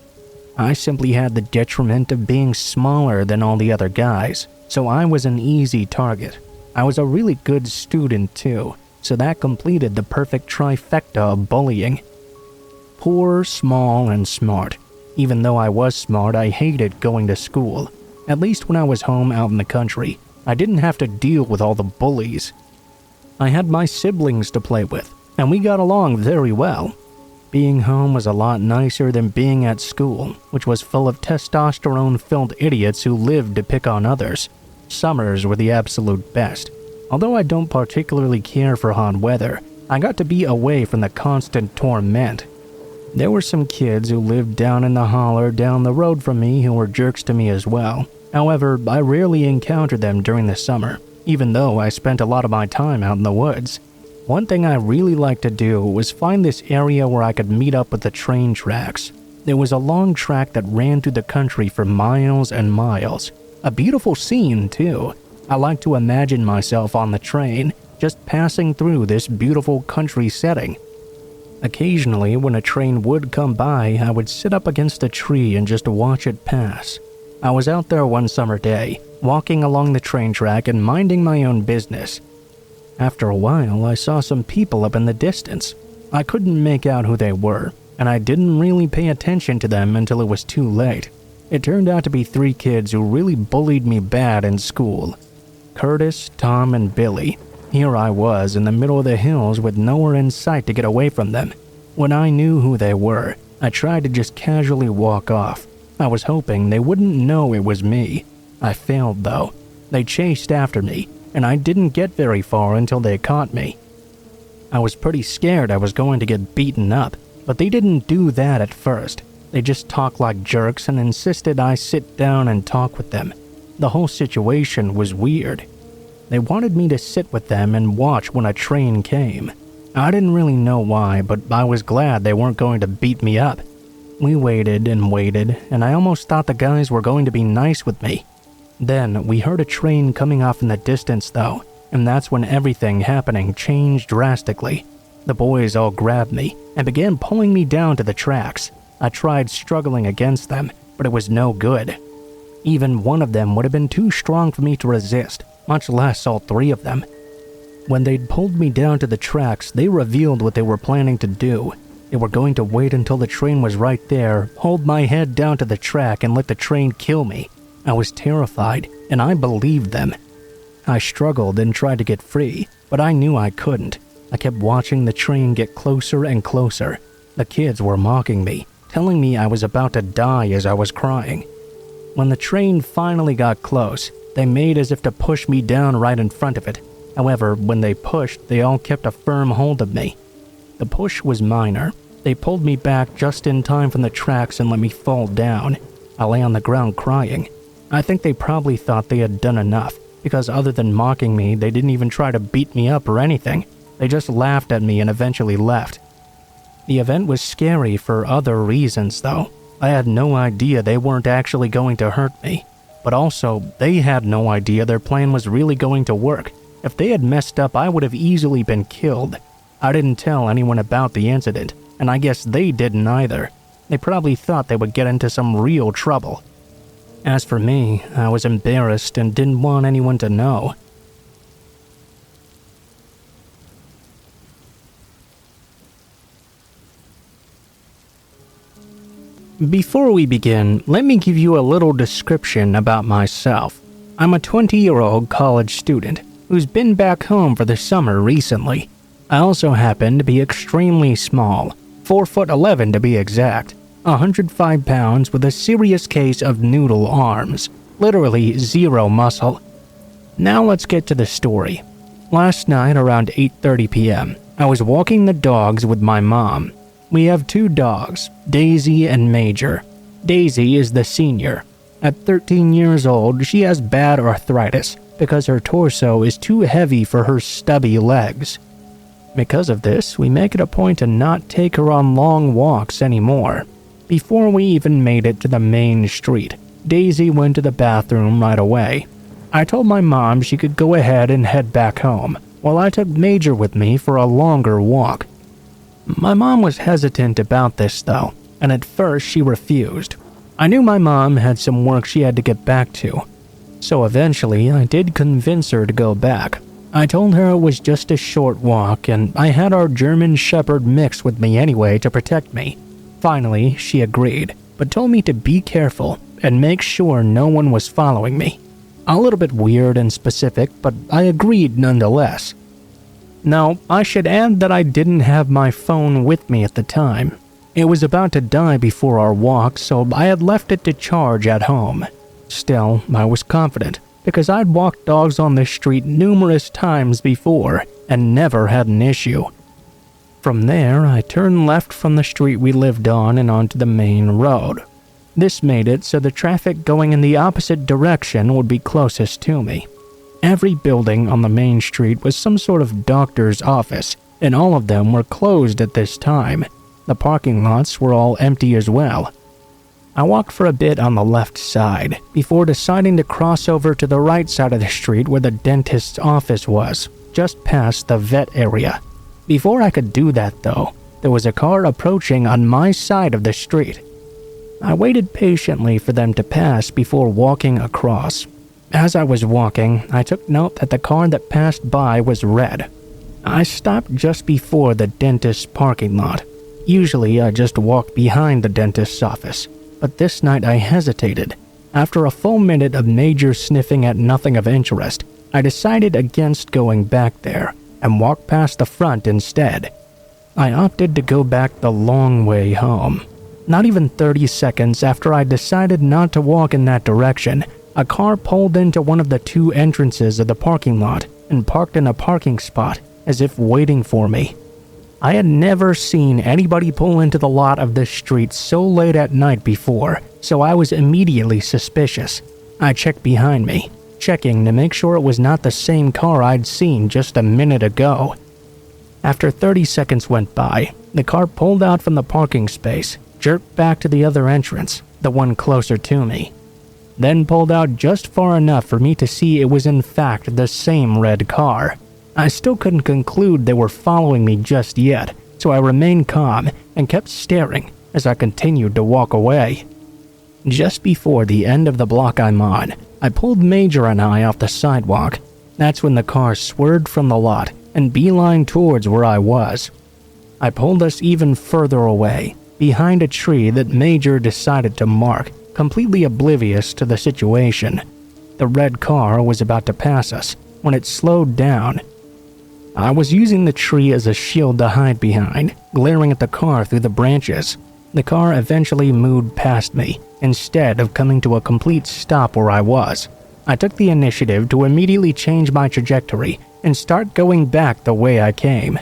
I simply had the detriment of being smaller than all the other guys, so I was an easy target. I was a really good student too, so that completed the perfect trifecta of bullying. Poor, small, and smart. Even though I was smart, I hated going to school. At least when I was home out in the country, I didn't have to deal with all the bullies. I had my siblings to play with, and we got along very well. Being home was a lot nicer than being at school, which was full of testosterone-filled idiots who lived to pick on others. Summers were the absolute best. Although I don't particularly care for hot weather, I got to be away from the constant torment. There were some kids who lived down in the holler down the road from me who were jerks to me as well. However, I rarely encountered them during the summer, even though I spent a lot of my time out in the woods. One thing I really liked to do was find this area where I could meet up with the train tracks. There was a long track that ran through the country for miles and miles. A beautiful scene, too. I like to imagine myself on the train, just passing through this beautiful country setting. Occasionally, when a train would come by, I would sit up against a tree and just watch it pass. I was out there one summer day, walking along the train track and minding my own business. After a while, I saw some people up in the distance. I couldn't make out who they were, and I didn't really pay attention to them until it was too late. It turned out to be 3 kids who really bullied me bad in school. Curtis, Tom, and Billy. Here I was in the middle of the hills with nowhere in sight to get away from them. When I knew who they were, I tried to just casually walk off. I was hoping they wouldn't know it was me. I failed though. They chased after me, and I didn't get very far until they caught me. I was pretty scared I was going to get beaten up, but they didn't do that at first. They just talked like jerks and insisted I sit down and talk with them. The whole situation was weird. They wanted me to sit with them and watch when a train came. I didn't really know why, but I was glad they weren't going to beat me up. We waited and waited, and I almost thought the guys were going to be nice with me. Then we heard a train coming off in the distance though, and that's when everything happening changed drastically. The boys all grabbed me and began pulling me down to the tracks. I tried struggling against them, but it was no good. Even one of them would have been too strong for me to resist, much less all 3 of them. When they'd pulled me down to the tracks, they revealed what they were planning to do. They were going to wait until the train was right there, hold my head down to the track, and let the train kill me. I was terrified, and I believed them. I struggled and tried to get free, but I knew I couldn't. I kept watching the train get closer and closer. The kids were mocking me, telling me I was about to die as I was crying. When the train finally got close, they made as if to push me down right in front of it. However, when they pushed, they all kept a firm hold of me. The push was minor. They pulled me back just in time from the tracks and let me fall down. I lay on the ground crying. I think they probably thought they had done enough, because other than mocking me, they didn't even try to beat me up or anything. They just laughed at me and eventually left. The event was scary for other reasons, though. I had no idea they weren't actually going to hurt me. But also, they had no idea their plan was really going to work. If they had messed up, I would have easily been killed. I didn't tell anyone about the incident, and I guess they didn't either. They probably thought they would get into some real trouble. As for me, I was embarrassed and didn't want anyone to know. Before we begin, let me give you a little description about myself. I'm a 20-year-old college student who's been back home for the summer recently. I also happen to be extremely small, 4'11" to be exact, 105 pounds with a serious case of noodle arms, literally zero muscle. Now let's get to the story. Last night around 8:30 p.m., I was walking the dogs with my mom. We have 2 dogs, Daisy and Major. Daisy is the senior. At 13 years old, she has bad arthritis because her torso is too heavy for her stubby legs. Because of this, we make it a point to not take her on long walks anymore. Before we even made it to the main street, Daisy went to the bathroom right away. I told my mom she could go ahead and head back home, while I took Major with me for a longer walk. My mom was hesitant about this though, and at first she refused. I knew my mom had some work she had to get back to, so eventually I did convince her to go back. I told her it was just a short walk and I had our German Shepherd mix with me anyway to protect me. Finally, she agreed, but told me to be careful and make sure no one was following me. A little bit weird and specific, but I agreed nonetheless. Now, I should add that I didn't have my phone with me at the time. It was about to die before our walk, so I had left it to charge at home. Still, I was confident, because I'd walked dogs on this street numerous times before and never had an issue. From there, I turned left from the street we lived on and onto the main road. This made it so the traffic going in the opposite direction would be closest to me. Every building on the main street was some sort of doctor's office, and all of them were closed at this time. The parking lots were all empty as well. I walked for a bit on the left side, before deciding to cross over to the right side of the street where the dentist's office was, just past the vet area. Before I could do that though, there was a car approaching on my side of the street. I waited patiently for them to pass before walking across. As I was walking, I took note that the car that passed by was red. I stopped just before the dentist's parking lot. Usually I just walk behind the dentist's office, but this night I hesitated. After a full minute of Major sniffing at nothing of interest, I decided against going back there and walked past the front instead. I opted to go back the long way home. Not even 30 seconds after I decided not to walk in that direction, a car pulled into one of the 2 entrances of the parking lot and parked in a parking spot as if waiting for me. I had never seen anybody pull into the lot of this street so late at night before, so I was immediately suspicious. I checked behind me, checking to make sure it was not the same car I'd seen just a minute ago. After 30 seconds went by, the car pulled out from the parking space, jerked back to the other entrance, the one closer to me, then pulled out just far enough for me to see it was in fact the same red car. I still couldn't conclude they were following me just yet, so I remained calm and kept staring as I continued to walk away. Just before the end of the block I'm on, I pulled Major and I off the sidewalk. That's when the car swerved from the lot and beelined towards where I was. I pulled us even further away, behind a tree that Major decided to mark, completely oblivious to the situation. The red car was about to pass us when it slowed down. I was using the tree as a shield to hide behind, glaring at the car through the branches. The car eventually moved past me, instead of coming to a complete stop where I was. I took the initiative to immediately change my trajectory and start going back the way I came.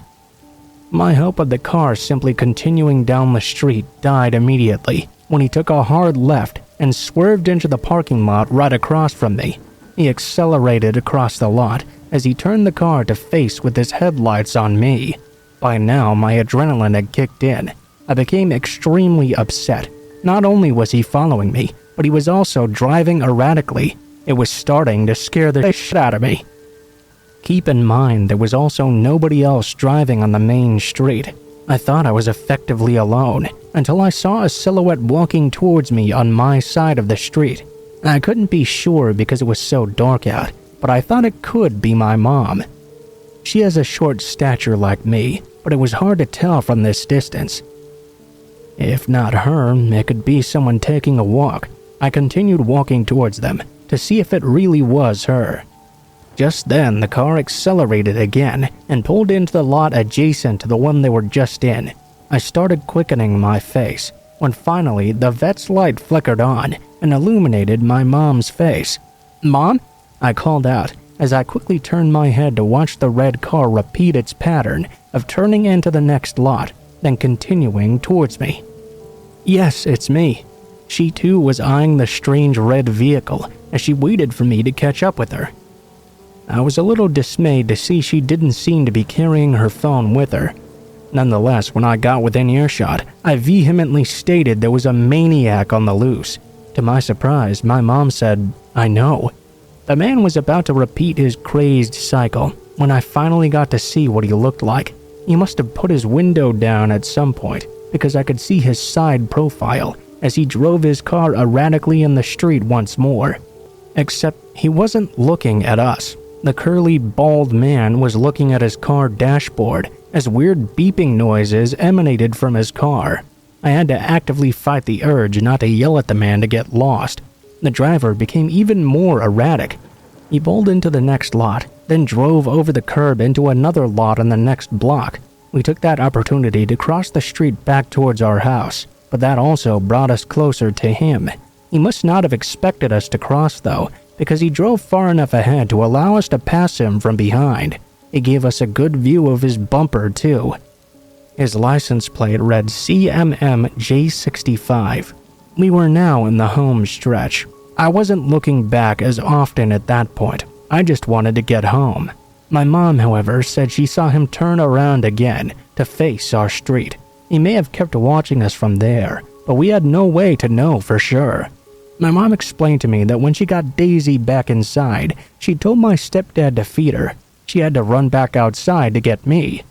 My hope of the car simply continuing down the street died immediately when he took a hard left and swerved into the parking lot right across from me. He accelerated across the lot as he turned the car to face with his headlights on me. By now, my adrenaline had kicked in. I became extremely upset. Not only was he following me, but he was also driving erratically. It was starting to scare the shit out of me. Keep in mind, there was also nobody else driving on the main street. I thought I was effectively alone, until I saw a silhouette walking towards me on my side of the street. I couldn't be sure because it was so dark out, but I thought it could be my mom. She has a short stature like me, but it was hard to tell from this distance. If not her, it could be someone taking a walk. I continued walking towards them to see if it really was her. Just then, the car accelerated again and pulled into the lot adjacent to the one they were just in. I started quickening my face, when finally the vet's light flickered on and illuminated my mom's face. "Mom?" I called out as I quickly turned my head to watch the red car repeat its pattern of turning into the next lot, then continuing towards me. "Yes, it's me." She too was eyeing the strange red vehicle as she waited for me to catch up with her. I was a little dismayed to see she didn't seem to be carrying her phone with her. Nonetheless, when I got within earshot, I vehemently stated there was a maniac on the loose. To my surprise, my mom said, "I know." The man was about to repeat his crazed cycle when I finally got to see what he looked like. He must have put his window down at some point because I could see his side profile as he drove his car erratically in the street once more. Except he wasn't looking at us. The curly, bald man was looking at his car dashboard as weird beeping noises emanated from his car. I had to actively fight the urge not to yell at the man to get lost. The driver became even more erratic. He pulled into the next lot, then drove over the curb into another lot on the next block. We took that opportunity to cross the street back towards our house, but that also brought us closer to him. He must not have expected us to cross though, because he drove far enough ahead to allow us to pass him from behind. He gave us a good view of his bumper too. His license plate read CMMJ65. We were now in the home stretch. I wasn't looking back as often at that point. I just wanted to get home. My mom, however, said she saw him turn around again to face our street. He may have kept watching us from there, but we had no way to know for sure. My mom explained to me that when she got Daisy back inside, she told my stepdad to feed her. She had to run back outside to get me.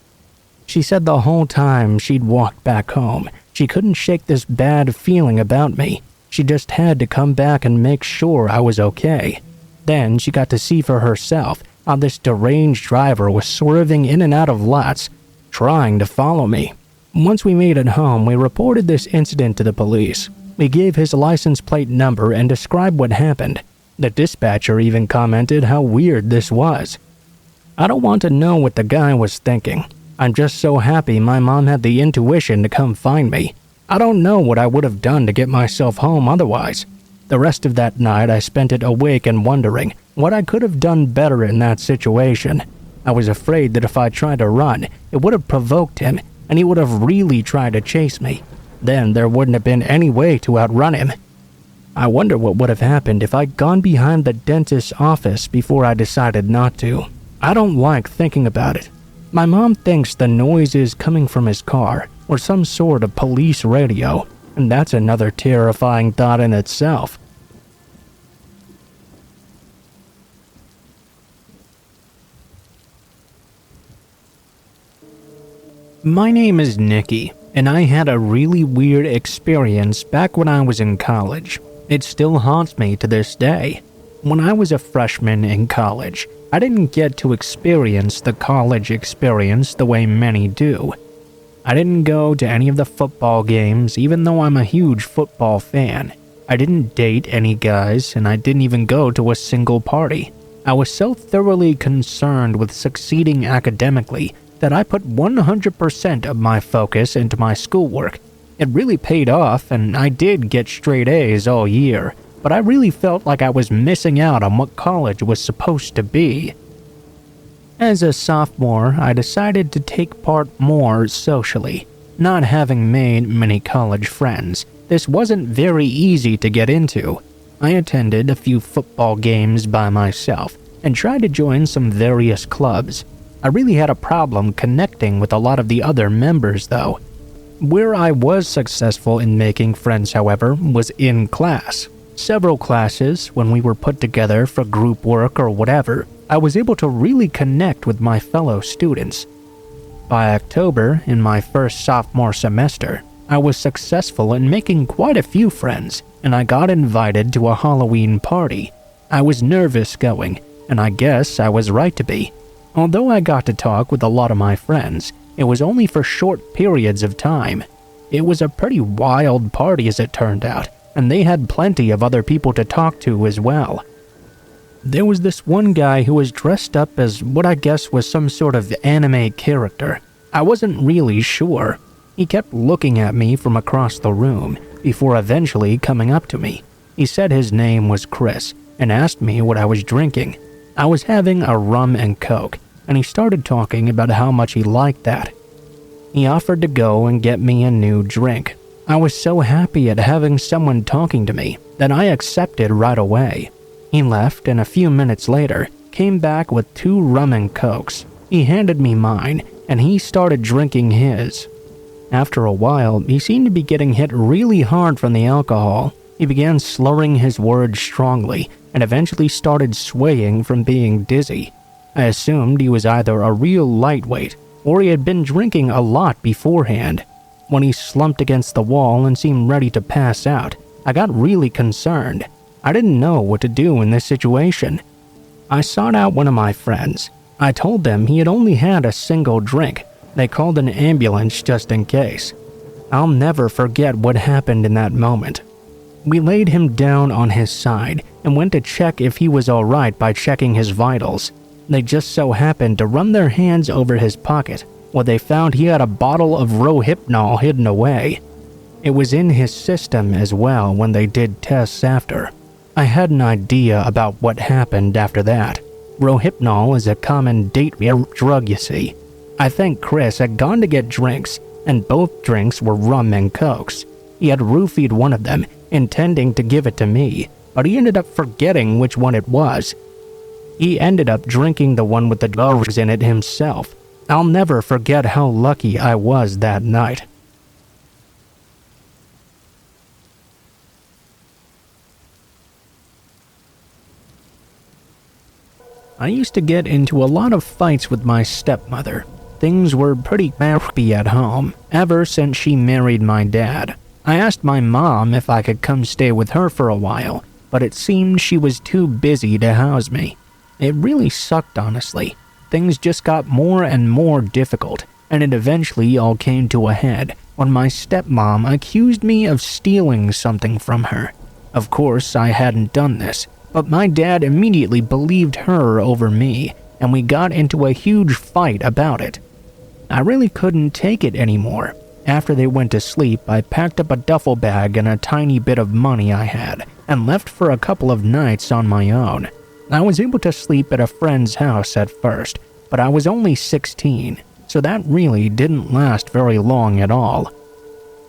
She said the whole time she'd walked back home, she couldn't shake this bad feeling about me. She just had to come back and make sure I was okay. Then she got to see for herself how this deranged driver was swerving in and out of lots, trying to follow me. Once we made it home, we reported this incident to the police. We gave his license plate number and described what happened. The dispatcher even commented how weird this was. I don't want to know what the guy was thinking. I'm just so happy my mom had the intuition to come find me. I don't know what I would have done to get myself home otherwise. The rest of that night I spent it awake and wondering what I could have done better in that situation. I was afraid that if I tried to run, it would have provoked him and he would have really tried to chase me. Then there wouldn't have been any way to outrun him. I wonder what would have happened if I'd gone behind the dentist's office before I decided not to. I don't like thinking about it. My mom thinks the noise is coming from his car or some sort of police radio, and that's another terrifying thought in itself. My name is Nikki, and I had a really weird experience back when I was in college. It still haunts me to this day. When I was a freshman in college, I didn't get to experience the college experience the way many do. I didn't go to any of the football games, even though I'm a huge football fan. I didn't date any guys, and I didn't even go to a single party. I was so thoroughly concerned with succeeding academically that I put 100% of my focus into my schoolwork. It really paid off, and I did get straight A's all year, but I really felt like I was missing out on what college was supposed to be. As a sophomore, I decided to take part more socially. Not having made many college friends, this wasn't very easy to get into. I attended a few football games by myself and tried to join some various clubs. I really had a problem connecting with a lot of the other members though. Where I was successful in making friends, however, was in class. Several classes, when we were put together for group work or whatever, I was able to really connect with my fellow students. By October, in my first sophomore semester, I was successful in making quite a few friends, and I got invited to a Halloween party. I was nervous going, and I guess I was right to be. Although I got to talk with a lot of my friends, it was only for short periods of time. It was a pretty wild party as it turned out, and they had plenty of other people to talk to as well. There was this one guy who was dressed up as what I guess was some sort of anime character. I wasn't really sure. He kept looking at me from across the room before eventually coming up to me. He said his name was Chris and asked me what I was drinking. I was having a rum and coke, and he started talking about how much he liked that. He offered to go and get me a new drink. I was so happy at having someone talking to me that I accepted right away. He left, and a few minutes later came back with 2 rum and cokes. He handed me mine, and he started drinking his. After a while, he seemed to be getting hit really hard from the alcohol. He began slurring his words strongly and eventually started swaying from being dizzy. I assumed he was either a real lightweight or he had been drinking a lot beforehand. When he slumped against the wall and seemed ready to pass out, I got really concerned. I didn't know what to do in this situation. I sought out one of my friends. I told them he had only had a single drink. They called an ambulance just in case. I'll never forget what happened in that moment. We laid him down on his side and went to check if he was alright by checking his vitals. They just so happened to run their hands over his pocket, where they found he had a bottle of Rohypnol hidden away. It was in his system as well when they did tests after. I had an idea about what happened after that. Rohypnol is a common date drug, you see. I think Chris had gone to get drinks, and both drinks were rum and cokes. He had roofied one of them, intending to give it to me, but he ended up forgetting which one it was. He ended up drinking the one with the drugs in it himself. I'll never forget how lucky I was that night. I used to get into a lot of fights with my stepmother. Things were pretty crappy at home ever since she married my dad. I asked my mom if I could come stay with her for a while, but it seemed she was too busy to house me. It really sucked, honestly. Things just got more and more difficult, and it eventually all came to a head when my stepmom accused me of stealing something from her. Of course, I hadn't done this, but my dad immediately believed her over me, and we got into a huge fight about it. I really couldn't take it anymore. After they went to sleep, I packed up a duffel bag and a tiny bit of money I had, and left for a couple of nights on my own. I was able to sleep at a friend's house at first, but I was only 16, so that really didn't last very long at all.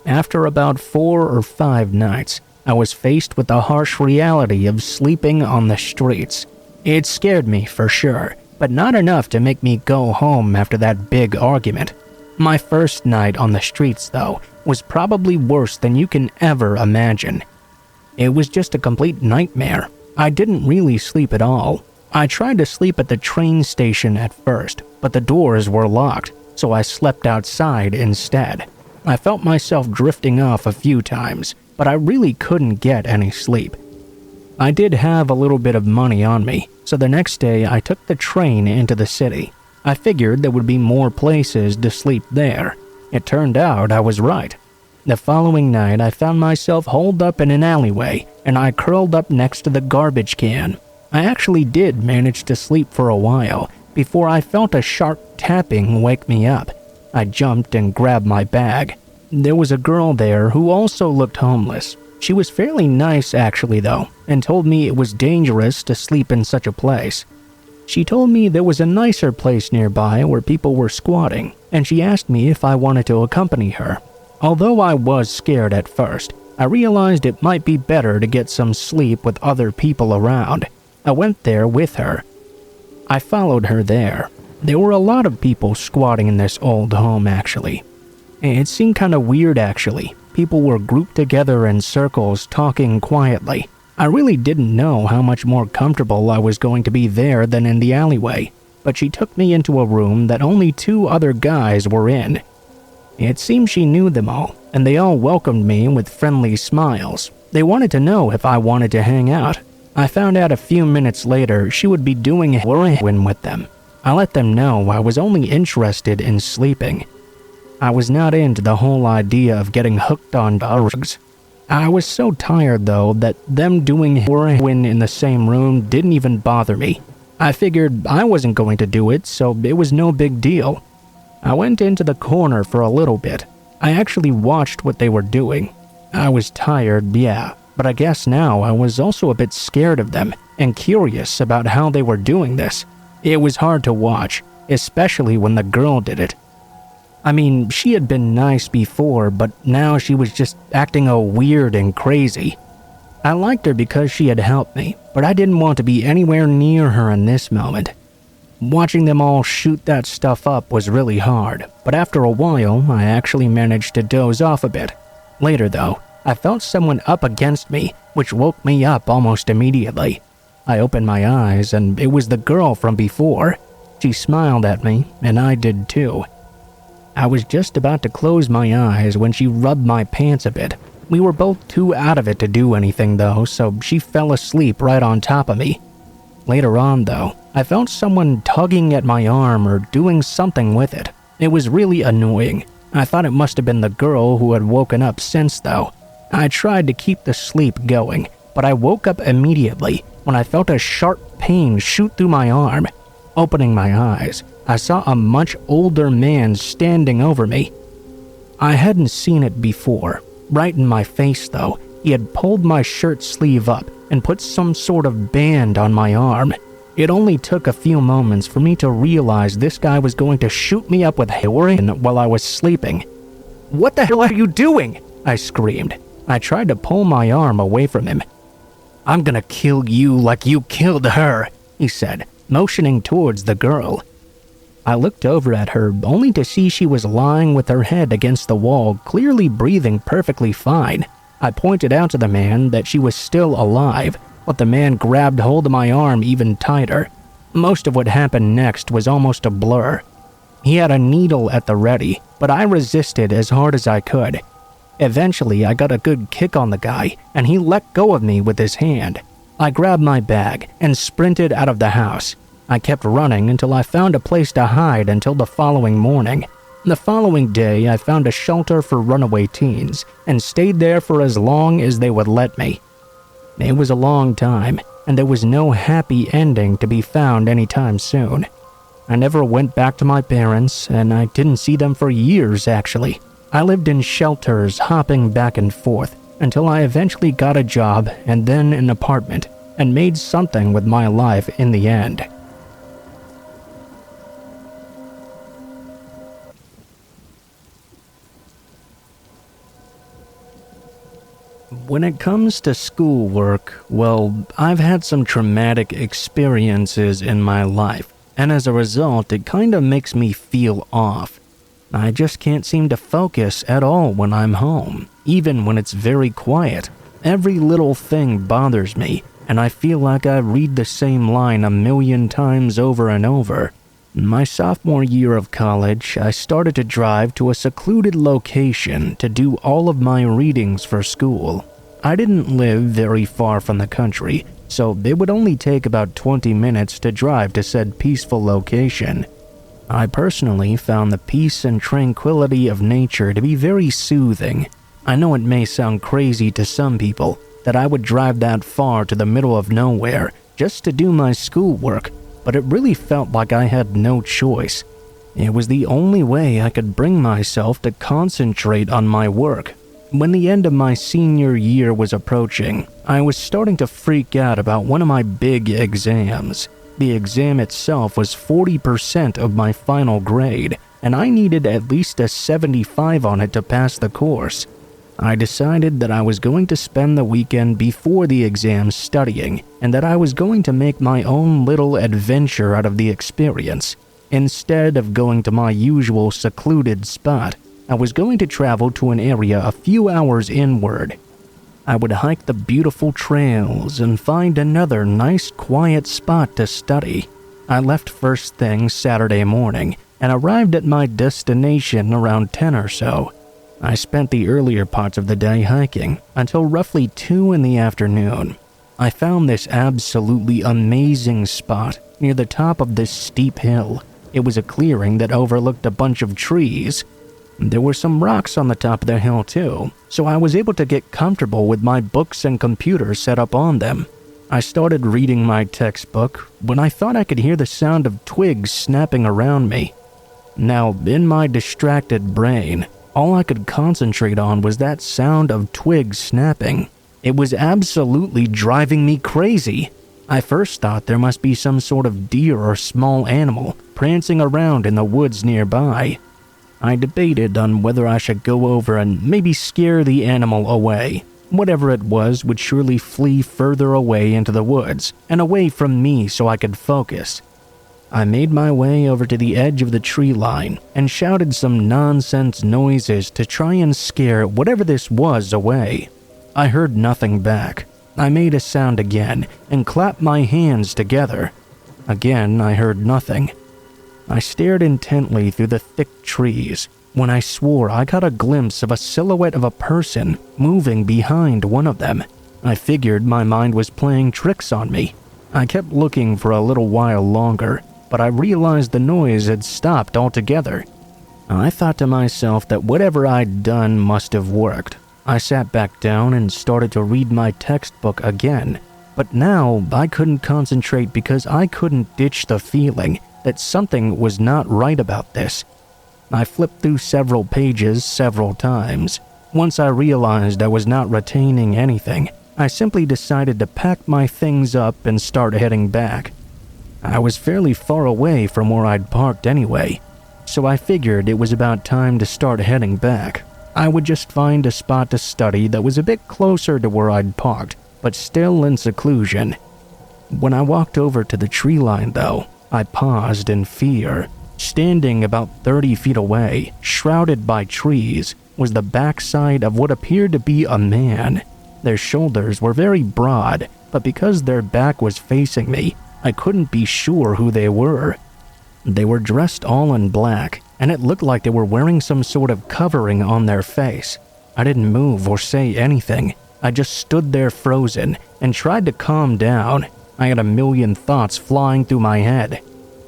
After about 4 or 5 nights, I was faced with the harsh reality of sleeping on the streets. It scared me for sure, but not enough to make me go home after that big argument. My first night on the streets, though, was probably worse than you can ever imagine. It was just a complete nightmare. I didn't really sleep at all. I tried to sleep at the train station at first, but the doors were locked, so I slept outside instead. I felt myself drifting off a few times, but I really couldn't get any sleep. I did have a little bit of money on me, so the next day I took the train into the city. I figured there would be more places to sleep there. It turned out I was right. The following night, I found myself holed up in an alleyway, and I curled up next to the garbage can. I actually did manage to sleep for a while, before I felt a sharp tapping wake me up. I jumped and grabbed my bag. There was a girl there who also looked homeless. She was fairly nice actually though, and told me it was dangerous to sleep in such a place. She told me there was a nicer place nearby where people were squatting, and she asked me if I wanted to accompany her. Although I was scared at first, I realized it might be better to get some sleep with other people around. I went there with her. I followed her there. There were a lot of people squatting in this old home actually. It seemed kind of weird actually. People were grouped together in circles talking quietly. I really didn't know how much more comfortable I was going to be there than in the alleyway, but she took me into a room that only 2 other guys were in. It seemed she knew them all, and they all welcomed me with friendly smiles. They wanted to know if I wanted to hang out. I found out a few minutes later she would be doing heroin with them. I let them know I was only interested in sleeping. I was not into the whole idea of getting hooked on drugs. I was so tired though that them doing heroin in the same room didn't even bother me. I figured I wasn't going to do it, so it was no big deal. I went into the corner for a little bit. I actually watched what they were doing. I was tired, yeah, but I guess now I was also a bit scared of them and curious about how they were doing this. It was hard to watch, especially when the girl did it. I mean, she had been nice before, but now she was just acting all weird and crazy. I liked her because she had helped me, but I didn't want to be anywhere near her in this moment. Watching them all shoot that stuff up was really hard, but after a while, I actually managed to doze off a bit. Later though, I felt someone up against me, which woke me up almost immediately. I opened my eyes, and it was the girl from before. She smiled at me, and I did too. I was just about to close my eyes when she rubbed my pants a bit. We were both too out of it to do anything though, so she fell asleep right on top of me. Later on though, I felt someone tugging at my arm or doing something with it. It was really annoying. I thought it must have been the girl who had woken up since though. I tried to keep the sleep going, but I woke up immediately when I felt a sharp pain shoot through my arm. Opening my eyes, I saw a much older man standing over me. I hadn't seen it before. Right in my face though, he had pulled my shirt sleeve up and put some sort of band on my arm. It only took a few moments for me to realize this guy was going to shoot me up with heroin while I was sleeping. "What the hell are you doing?" I screamed. I tried to pull my arm away from him. "I'm gonna kill you like you killed her," he said, motioning towards the girl. I looked over at her only to see she was lying with her head against the wall, clearly breathing perfectly fine. I pointed out to the man that she was still alive, but the man grabbed hold of my arm even tighter. Most of what happened next was almost a blur. He had a needle at the ready, but I resisted as hard as I could. Eventually, I got a good kick on the guy, and he let go of me with his hand. I grabbed my bag and sprinted out of the house. I kept running until I found a place to hide until the following morning. The following day, I found a shelter for runaway teens and stayed there for as long as they would let me. It was a long time, and there was no happy ending to be found anytime soon. I never went back to my parents, and I didn't see them for years, actually. I lived in shelters, hopping back and forth, until I eventually got a job and then an apartment, and made something with my life in the end. When it comes to schoolwork, well, I've had some traumatic experiences in my life, and as a result, it kinda makes me feel off. I just can't seem to focus at all when I'm home, even when it's very quiet. Every little thing bothers me, and I feel like I read the same line a million times over and over. My sophomore year of college, I started to drive to a secluded location to do all of my readings for school. I didn't live very far from the country, so it would only take about 20 minutes to drive to said peaceful location. I personally found the peace and tranquility of nature to be very soothing. I know it may sound crazy to some people that I would drive that far to the middle of nowhere just to do my schoolwork, but it really felt like I had no choice. It was the only way I could bring myself to concentrate on my work. When the end of my senior year was approaching, I was starting to freak out about one of my big exams. The exam itself was 40% of my final grade, and I needed at least a 75 on it to pass the course. I decided that I was going to spend the weekend before the exam studying, and that I was going to make my own little adventure out of the experience. Instead of going to my usual secluded spot, I was going to travel to an area a few hours inward. I would hike the beautiful trails and find another nice quiet spot to study. I left first thing Saturday morning and arrived at my destination around 10 or so. I spent the earlier parts of the day hiking until roughly 2 in the afternoon. I found this absolutely amazing spot near the top of this steep hill. It was a clearing that overlooked a bunch of trees. There were some rocks on the top of the hill too, so I was able to get comfortable with my books and computer set up on them. I started reading my textbook when I thought I could hear the sound of twigs snapping around me. Now, in my distracted brain, All I could concentrate on was that sound of twigs snapping. It was absolutely driving me crazy. I first thought there must be some sort of deer or small animal prancing around in the woods nearby. I debated on whether I should go over and maybe scare the animal away. Whatever it was would surely flee further away into the woods and away from me so I could focus. I made my way over to the edge of the tree line and shouted some nonsense noises to try and scare whatever this was away. I heard nothing back. I made a sound again and clapped my hands together. Again, I heard nothing. I stared intently through the thick trees when I swore I got a glimpse of a silhouette of a person moving behind one of them. I figured my mind was playing tricks on me. I kept looking for a little while longer, but I realized the noise had stopped altogether. I thought to myself that whatever I'd done must have worked. I sat back down and started to read my textbook again, but now I couldn't concentrate because I couldn't ditch the feeling that something was not right about this. I flipped through several pages several times. Once I realized I was not retaining anything, I simply decided to pack my things up and start heading back. I was fairly far away from where I'd parked anyway, so I figured it was about time to start heading back. I would just find a spot to study that was a bit closer to where I'd parked, but still in seclusion. When I walked over to the tree line, though, I paused in fear. Standing about 30 feet away, shrouded by trees, was the backside of what appeared to be a man. Their shoulders were very broad, but because their back was facing me, I couldn't be sure who they were. They were dressed all in black, and it looked like they were wearing some sort of covering on their face. I didn't move or say anything. I just stood there frozen and tried to calm down. I had a million thoughts flying through my head.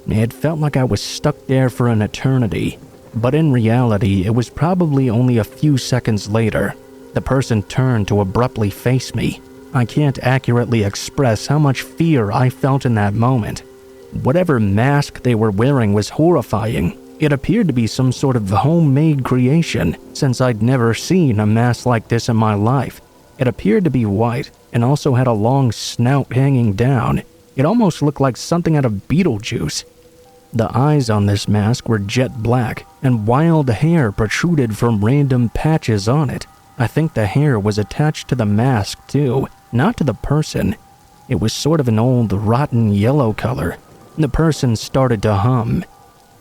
It felt like I was stuck there for an eternity, but in reality, it was probably only a few seconds later. The person turned to abruptly face me. I can't accurately express how much fear I felt in that moment. Whatever mask they were wearing was horrifying. It appeared to be some sort of homemade creation, since I'd never seen a mask like this in my life. It appeared to be white, and also had a long snout hanging down. It almost looked like something out of Beetlejuice. The eyes on this mask were jet black, and wild hair protruded from random patches on it. I think the hair was attached to the mask too, not to the person. It was sort of an old, rotten yellow color. The person started to hum.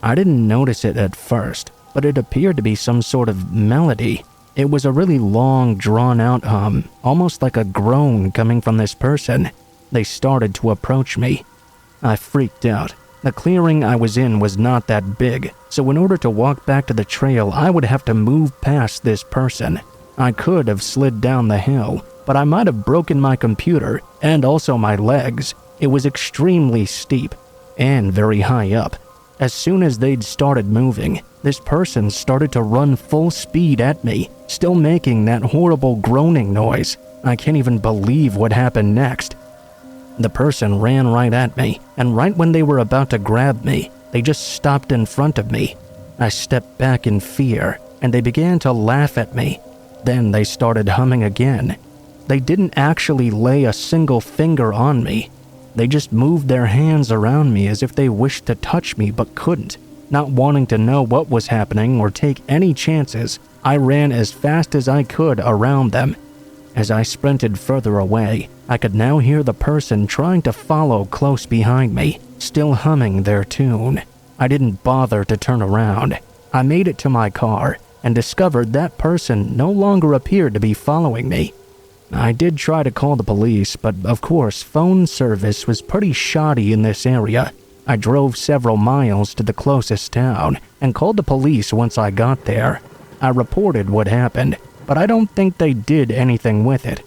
I didn't notice it at first, but it appeared to be some sort of melody. It was a really long, drawn-out hum, almost like a groan coming from this person. They started to approach me. I freaked out. The clearing I was in was not that big, so in order to walk back to the trail, I would have to move past this person. I could have slid down the hill, but I might have broken my computer and also my legs. It was extremely steep and very high up. As soon as they'd started moving, this person started to run full speed at me, still making that horrible groaning noise. I can't even believe what happened next. The person ran right at me, and right when they were about to grab me, they just stopped in front of me. I stepped back in fear, and they began to laugh at me. Then they started humming again. They didn't actually lay a single finger on me. They just moved their hands around me as if they wished to touch me but couldn't. Not wanting to know what was happening or take any chances, I ran as fast as I could around them. As I sprinted further away, I could now hear the person trying to follow close behind me, still humming their tune. I didn't bother to turn around. I made it to my car and discovered that person no longer appeared to be following me. I did try to call the police, but of course phone service was pretty shoddy in this area. I drove several miles to the closest town and called the police once I got there. I reported what happened, but I don't think they did anything with it.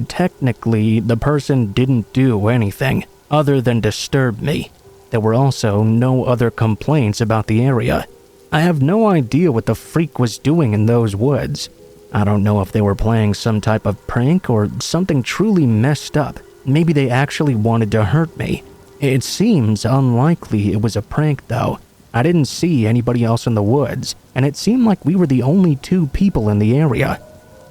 Technically, the person didn't do anything other than disturb me. There were also no other complaints about the area. I have no idea what the freak was doing in those woods. I don't know if they were playing some type of prank or something truly messed up. Maybe they actually wanted to hurt me. It seems unlikely it was a prank though. I didn't see anybody else in the woods, and it seemed like we were the only two people in the area.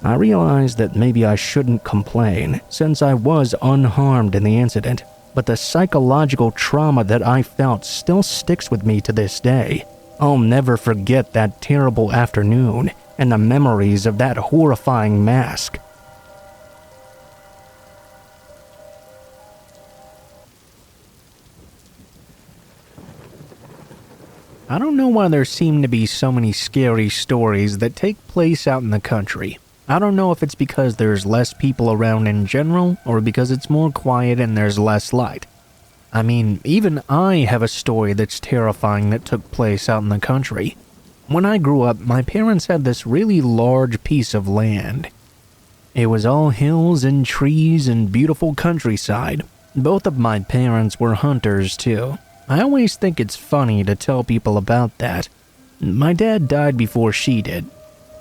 I realized that maybe I shouldn't complain, since I was unharmed in the incident, but the psychological trauma that I felt still sticks with me to this day. I'll never forget that terrible afternoon and the memories of that horrifying mask. I don't know why there seem to be so many scary stories that take place out in the country. I don't know if it's because there's less people around in general, or because it's more quiet and there's less light. I mean, even I have a story that's terrifying that took place out in the country. When I grew up, my parents had this really large piece of land. It was all hills and trees and beautiful countryside. Both of my parents were hunters too. I always think it's funny to tell people about that. My dad died before she did.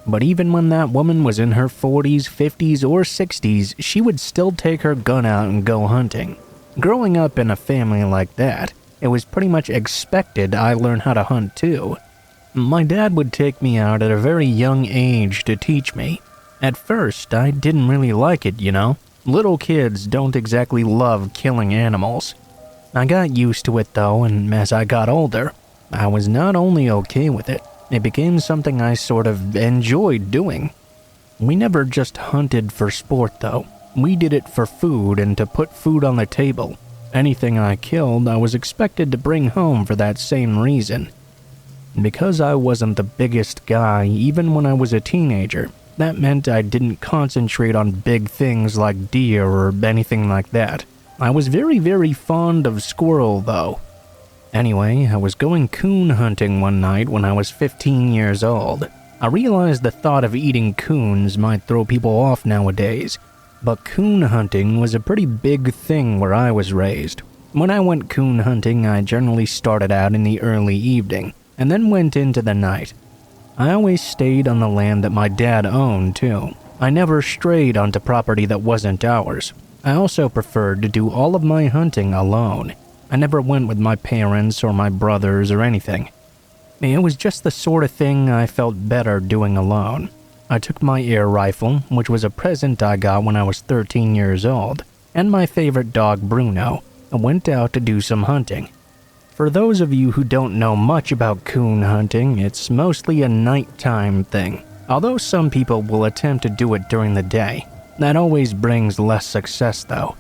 But even when that woman was in her 40s, 50s, or 60s, she would still take her gun out and go hunting. Growing up in a family like that, it was pretty much expected I learn how to hunt too. My dad would take me out at a very young age to teach me. At first, I didn't really like it, you know. Little kids don't exactly love killing animals. I got used to it though, and as I got older, I was not only okay with it, it became something I sort of enjoyed doing. We never just hunted for sport though. We did it for food and to put food on the table. Anything I killed, I was expected to bring home for that same reason. Because I wasn't the biggest guy even when I was a teenager, that meant I didn't concentrate on big things like deer or anything like that. I was very fond of squirrel though. Anyway, I was going coon hunting one night when I was 15 years old. I realized the thought of eating coons might throw people off nowadays, but coon hunting was a pretty big thing where I was raised. When I went coon hunting, I generally started out in the early evening and then went into the night. I always stayed on the land that my dad owned too. I never strayed onto property that wasn't ours. I also preferred to do all of my hunting alone. I never went with my parents or my brothers or anything. It was just the sort of thing I felt better doing alone. I took my air rifle, which was a present I got when I was 13 years old, and my favorite dog Bruno, and went out to do some hunting. For those of you who don't know much about coon hunting, it's mostly a nighttime thing, although some people will attempt to do it during the day. That always brings less success though.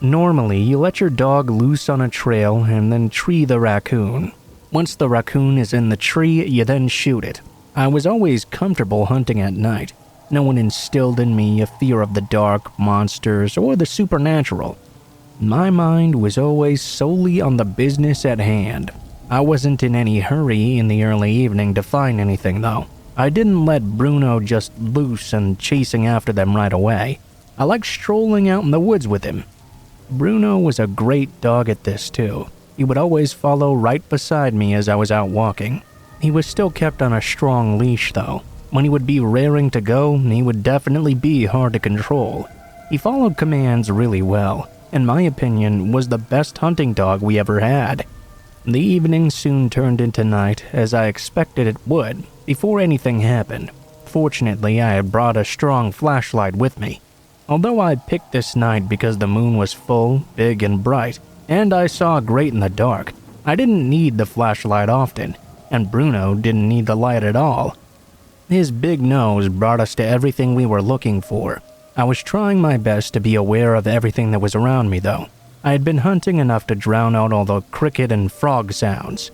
Normally, you let your dog loose on a trail and then tree the raccoon. Once the raccoon is in the tree, you then shoot it. I was always comfortable hunting at night. No one instilled in me a fear of the dark, monsters, or the supernatural. My mind was always solely on the business at hand. I wasn't in any hurry in the early evening to find anything though. I didn't let Bruno just loose and chasing after them right away. I liked strolling out in the woods with him. Bruno was a great dog at this too. He would always follow right beside me as I was out walking. He was still kept on a strong leash though. When he would be raring to go, he would definitely be hard to control. He followed commands really well. In my opinion, was the best hunting dog we ever had. The evening soon turned into night, as I expected it would, before anything happened. Fortunately, I had brought a strong flashlight with me. Although I picked this night because the moon was full, big and bright, and I saw great in the dark, I didn't need the flashlight often, and Bruno didn't need the light at all. His big nose brought us to everything we were looking for. I was trying my best to be aware of everything that was around me though. I had been hunting enough to drown out all the cricket and frog sounds.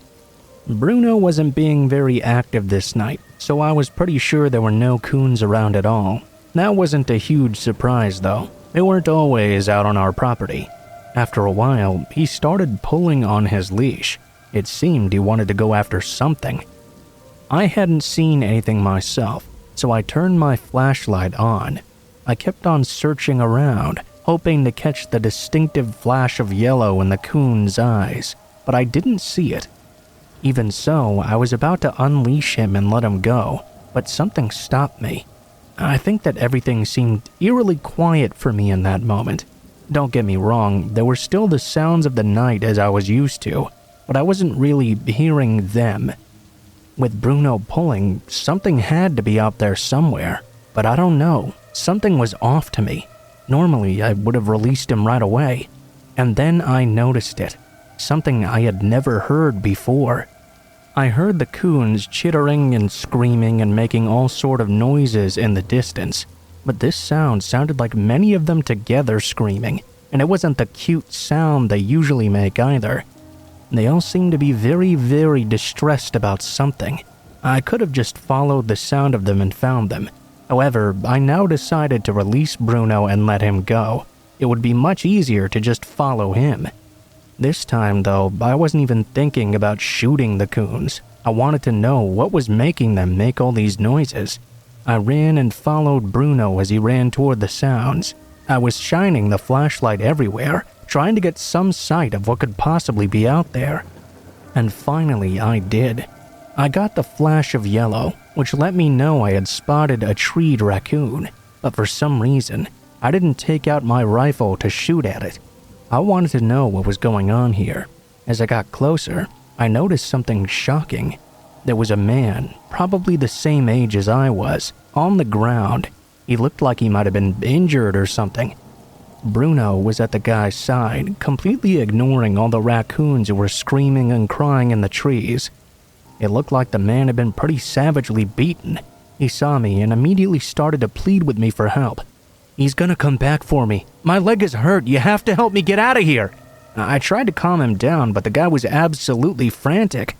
Bruno wasn't being very active this night, so I was pretty sure there were no coons around at all. That wasn't a huge surprise though. They weren't always out on our property. After a while, he started pulling on his leash. It seemed he wanted to go after something. I hadn't seen anything myself, so I turned my flashlight on. I kept on searching around, hoping to catch the distinctive flash of yellow in the coon's eyes, but I didn't see it. Even so, I was about to unleash him and let him go, but something stopped me. I think that everything seemed eerily quiet for me in that moment. Don't get me wrong, there were still the sounds of the night as I was used to, but I wasn't really hearing them. With Bruno pulling, something had to be out there somewhere, but I don't know. Something was off to me. Normally, I would have released him right away. And then I noticed it. Something I had never heard before. I heard the coons chittering and screaming and making all sort of noises in the distance, but this sound sounded like many of them together screaming, and it wasn't the cute sound they usually make either. They all seemed to be very, very distressed about something. I could have just followed the sound of them and found them. However, I now decided to release Bruno and let him go. It would be much easier to just follow him. This time, though, I wasn't even thinking about shooting the coons. I wanted to know what was making them make all these noises. I ran and followed Bruno as he ran toward the sounds. I was shining the flashlight everywhere, trying to get some sight of what could possibly be out there. And finally, I did. I got the flash of yellow, which let me know I had spotted a treed raccoon, but for some reason, I didn't take out my rifle to shoot at it. I wanted to know what was going on here. As I got closer, I noticed something shocking. There was a man, probably the same age as I was, on the ground. He looked like he might have been injured or something. Bruno was at the guy's side, completely ignoring all the raccoons who were screaming and crying in the trees. It looked like the man had been pretty savagely beaten. He saw me and immediately started to plead with me for help. "He's gonna come back for me. My leg is hurt. You have to help me get out of here." I tried to calm him down, but the guy was absolutely frantic.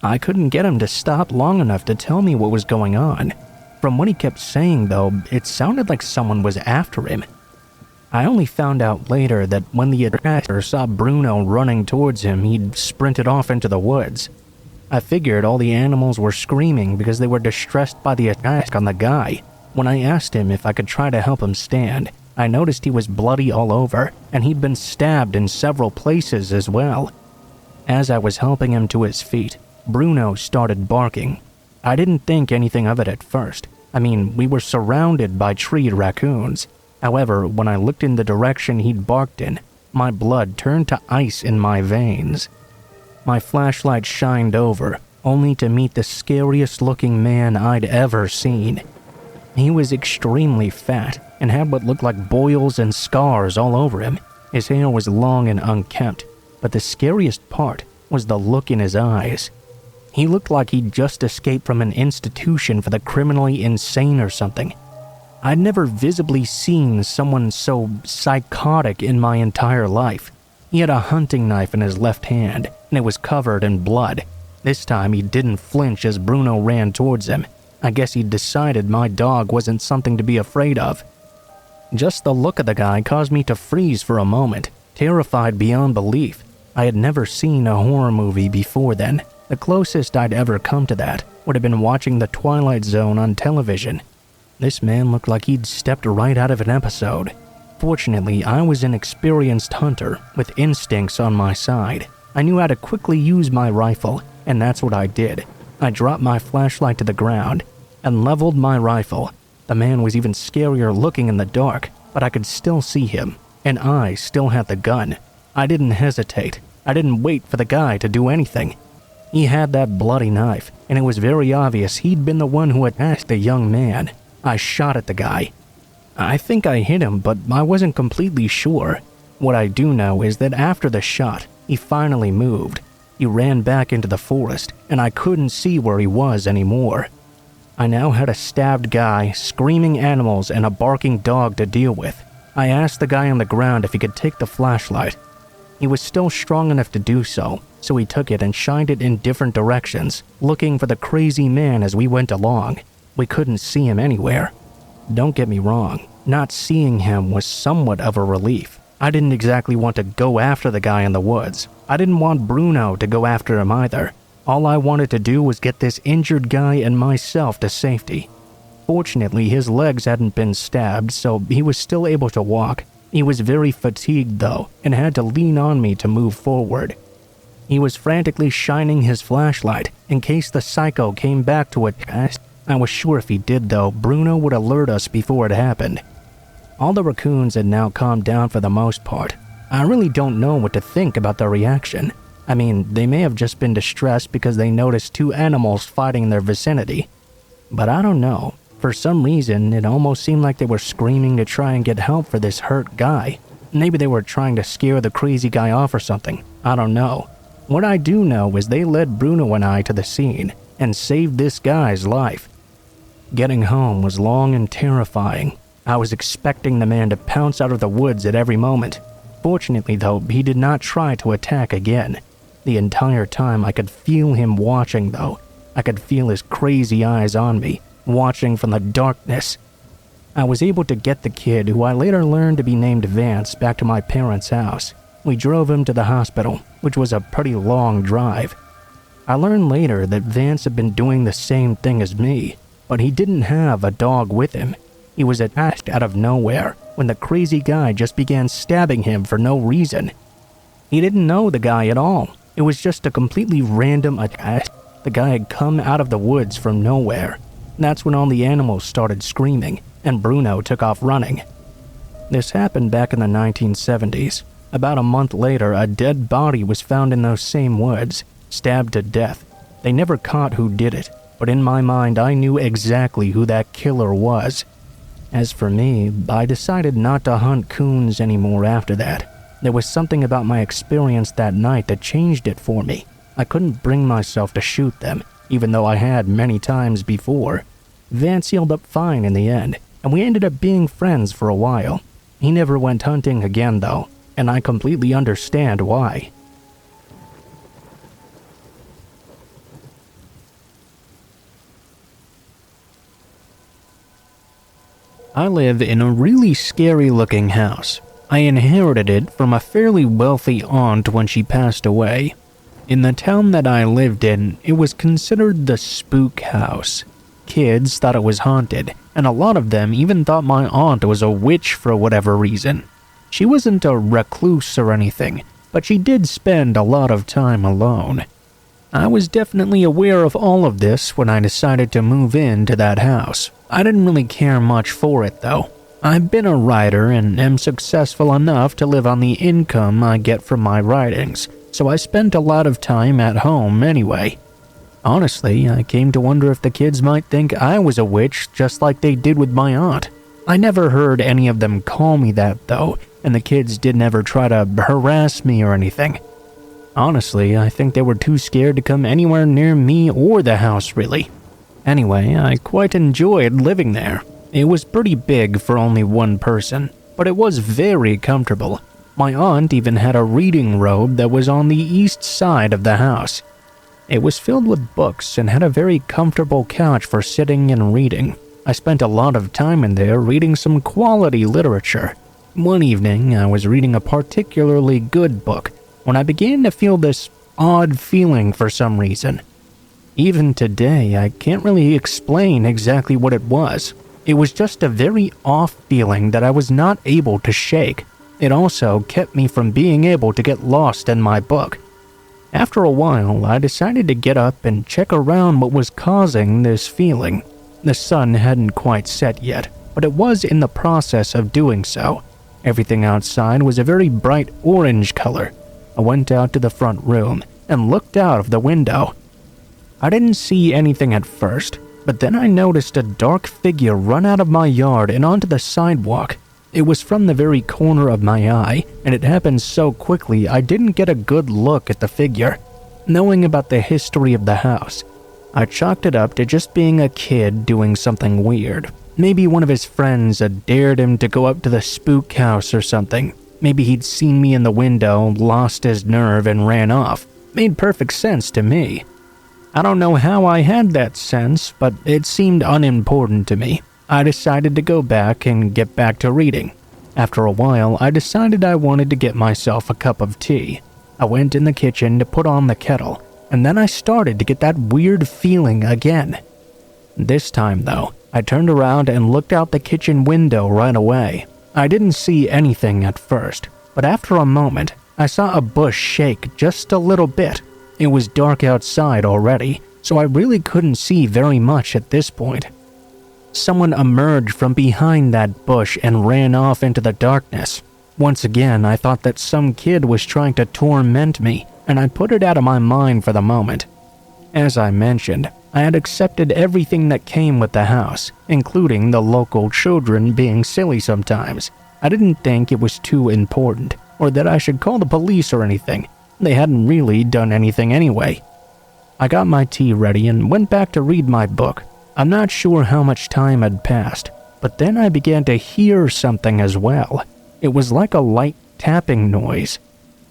I couldn't get him to stop long enough to tell me what was going on. From what he kept saying, though, it sounded like someone was after him. I only found out later that when the aggressor saw Bruno running towards him, he'd sprinted off into the woods. I figured all the animals were screaming because they were distressed by the attack on the guy. When I asked him if I could try to help him stand, I noticed he was bloody all over, and he'd been stabbed in several places as well. As I was helping him to his feet, Bruno started barking. I didn't think anything of it at first. I mean, we were surrounded by treed raccoons. However, when I looked in the direction he'd barked in, my blood turned to ice in my veins. My flashlight shined over, only to meet the scariest-looking man I'd ever seen. He was extremely fat and had what looked like boils and scars all over him. His hair was long and unkempt, but the scariest part was the look in his eyes. He looked like he'd just escaped from an institution for the criminally insane or something. I'd never visibly seen someone so psychotic in my entire life. He had a hunting knife in his left hand, and it was covered in blood. This time he didn't flinch as Bruno ran towards him. I guess he'd decided my dog wasn't something to be afraid of. Just the look of the guy caused me to freeze for a moment, terrified beyond belief. I had never seen a horror movie before then. The closest I'd ever come to that would have been watching The Twilight Zone on television. This man looked like he'd stepped right out of an episode. Fortunately, I was an experienced hunter with instincts on my side. I knew how to quickly use my rifle, and that's what I did. I dropped my flashlight to the ground and leveled my rifle. The man was even scarier looking in the dark, but I could still see him, and I still had the gun. I didn't hesitate. I didn't wait for the guy to do anything. He had that bloody knife, and it was very obvious he'd been the one who attacked the young man. I shot at the guy. I think I hit him, but I wasn't completely sure. What I do know is that after the shot, he finally moved. He ran back into the forest, and I couldn't see where he was anymore. I now had a stabbed guy, screaming animals, and a barking dog to deal with. I asked the guy on the ground if he could take the flashlight. He was still strong enough to do so he took it and shined it in different directions, looking for the crazy man as we went along. We couldn't see him anywhere. Don't get me wrong, not seeing him was somewhat of a relief. I didn't exactly want to go after the guy in the woods. I didn't want Bruno to go after him either. All I wanted to do was get this injured guy and myself to safety. Fortunately, his legs hadn't been stabbed, so he was still able to walk. He was very fatigued, though, and had to lean on me to move forward. He was frantically shining his flashlight in case the psycho came back to attack. I was sure if he did, though, Bruno would alert us before it happened. All the raccoons had now calmed down for the most part. I really don't know what to think about their reaction. I mean, they may have just been distressed because they noticed two animals fighting in their vicinity. But I don't know. For some reason, it almost seemed like they were screaming to try and get help for this hurt guy. Maybe they were trying to scare the crazy guy off or something. I don't know. What I do know is they led Bruno and I to the scene and saved this guy's life. Getting home was long and terrifying. I was expecting the man to pounce out of the woods at every moment. Fortunately, though, he did not try to attack again. The entire time I could feel him watching, though. I could feel his crazy eyes on me, watching from the darkness. I was able to get the kid, who I later learned to be named Vance, back to my parents' house. We drove him to the hospital, which was a pretty long drive. I learned later that Vance had been doing the same thing as me, but he didn't have a dog with him. He was attacked out of nowhere when the crazy guy just began stabbing him for no reason. He didn't know the guy at all. It was just a completely random attack. The guy had come out of the woods from nowhere. That's when all the animals started screaming, and Bruno took off running. This happened back in the 1970s. About a month later, a dead body was found in those same woods, stabbed to death. They never caught who did it, but in my mind I knew exactly who that killer was. As for me, I decided not to hunt coons anymore after that. There was something about my experience that night that changed it for me. I couldn't bring myself to shoot them, even though I had many times before. Vance healed up fine in the end, and we ended up being friends for a while. He never went hunting again though, and I completely understand why. I live in a really scary-looking house. I inherited it from a fairly wealthy aunt when she passed away. In the town that I lived in, it was considered the spook house. Kids thought it was haunted, and a lot of them even thought my aunt was a witch for whatever reason. She wasn't a recluse or anything, but she did spend a lot of time alone. I was definitely aware of all of this when I decided to move into that house. I didn't really care much for it though. I've been a writer and am successful enough to live on the income I get from my writings, so I spent a lot of time at home anyway. Honestly, I came to wonder if the kids might think I was a witch just like they did with my aunt. I never heard any of them call me that though, and the kids didn't ever try to harass me or anything. Honestly, I think they were too scared to come anywhere near me or the house really. Anyway, I quite enjoyed living there. It was pretty big for only one person, but it was very comfortable. My aunt even had a reading robe that was on the east side of the house. It was filled with books and had a very comfortable couch for sitting and reading. I spent a lot of time in there reading some quality literature. One evening, I was reading a particularly good book when I began to feel this odd feeling for some reason. Even today, I can't really explain exactly what it was. It was just a very off feeling that I was not able to shake. It also kept me from being able to get lost in my book. After a while, I decided to get up and check around what was causing this feeling. The sun hadn't quite set yet, but it was in the process of doing so. Everything outside was a very bright orange color. I went out to the front room and looked out of the window. I didn't see anything at first, but then I noticed a dark figure run out of my yard and onto the sidewalk. It was from the very corner of my eye, and it happened so quickly I didn't get a good look at the figure. Knowing about the history of the house, I chalked it up to just being a kid doing something weird. Maybe one of his friends had dared him to go up to the spook house or something. Maybe he'd seen me in the window, lost his nerve, and ran off. Made perfect sense to me. I don't know how I had that sense, but it seemed unimportant to me. I decided to go back and get back to reading. After a while, I decided I wanted to get myself a cup of tea. I went in the kitchen to put on the kettle, and then I started to get that weird feeling again. This time, though, I turned around and looked out the kitchen window right away. I didn't see anything at first, but after a moment, I saw a bush shake just a little bit. It was dark outside already, so I really couldn't see very much at this point. Someone emerged from behind that bush and ran off into the darkness. Once again, I thought that some kid was trying to torment me, and I put it out of my mind for the moment. As I mentioned, I had accepted everything that came with the house, including the local children being silly sometimes. I didn't think it was too important, or that I should call the police or anything. They hadn't really done anything anyway. I got my tea ready and went back to read my book. I'm not sure how much time had passed, but then I began to hear something as well. It was like a light tapping noise.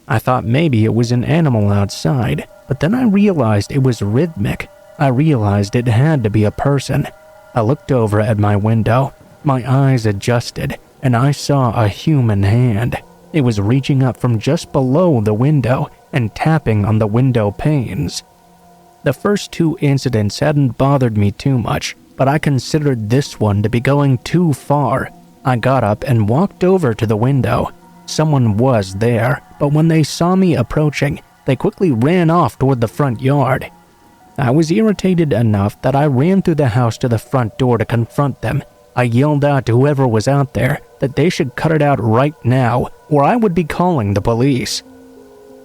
I thought maybe it was an animal outside, but then I realized it was rhythmic. I realized it had to be a person. I looked over at my window. My eyes adjusted, and I saw a human hand. It was reaching up from just below the window and tapping on the window panes. The first two incidents hadn't bothered me too much, but I considered this one to be going too far. I got up and walked over to the window. Someone was there, but when they saw me approaching, they quickly ran off toward the front yard. I was irritated enough that I ran through the house to the front door to confront them. I yelled out to whoever was out there that they should cut it out right now, or I would be calling the police.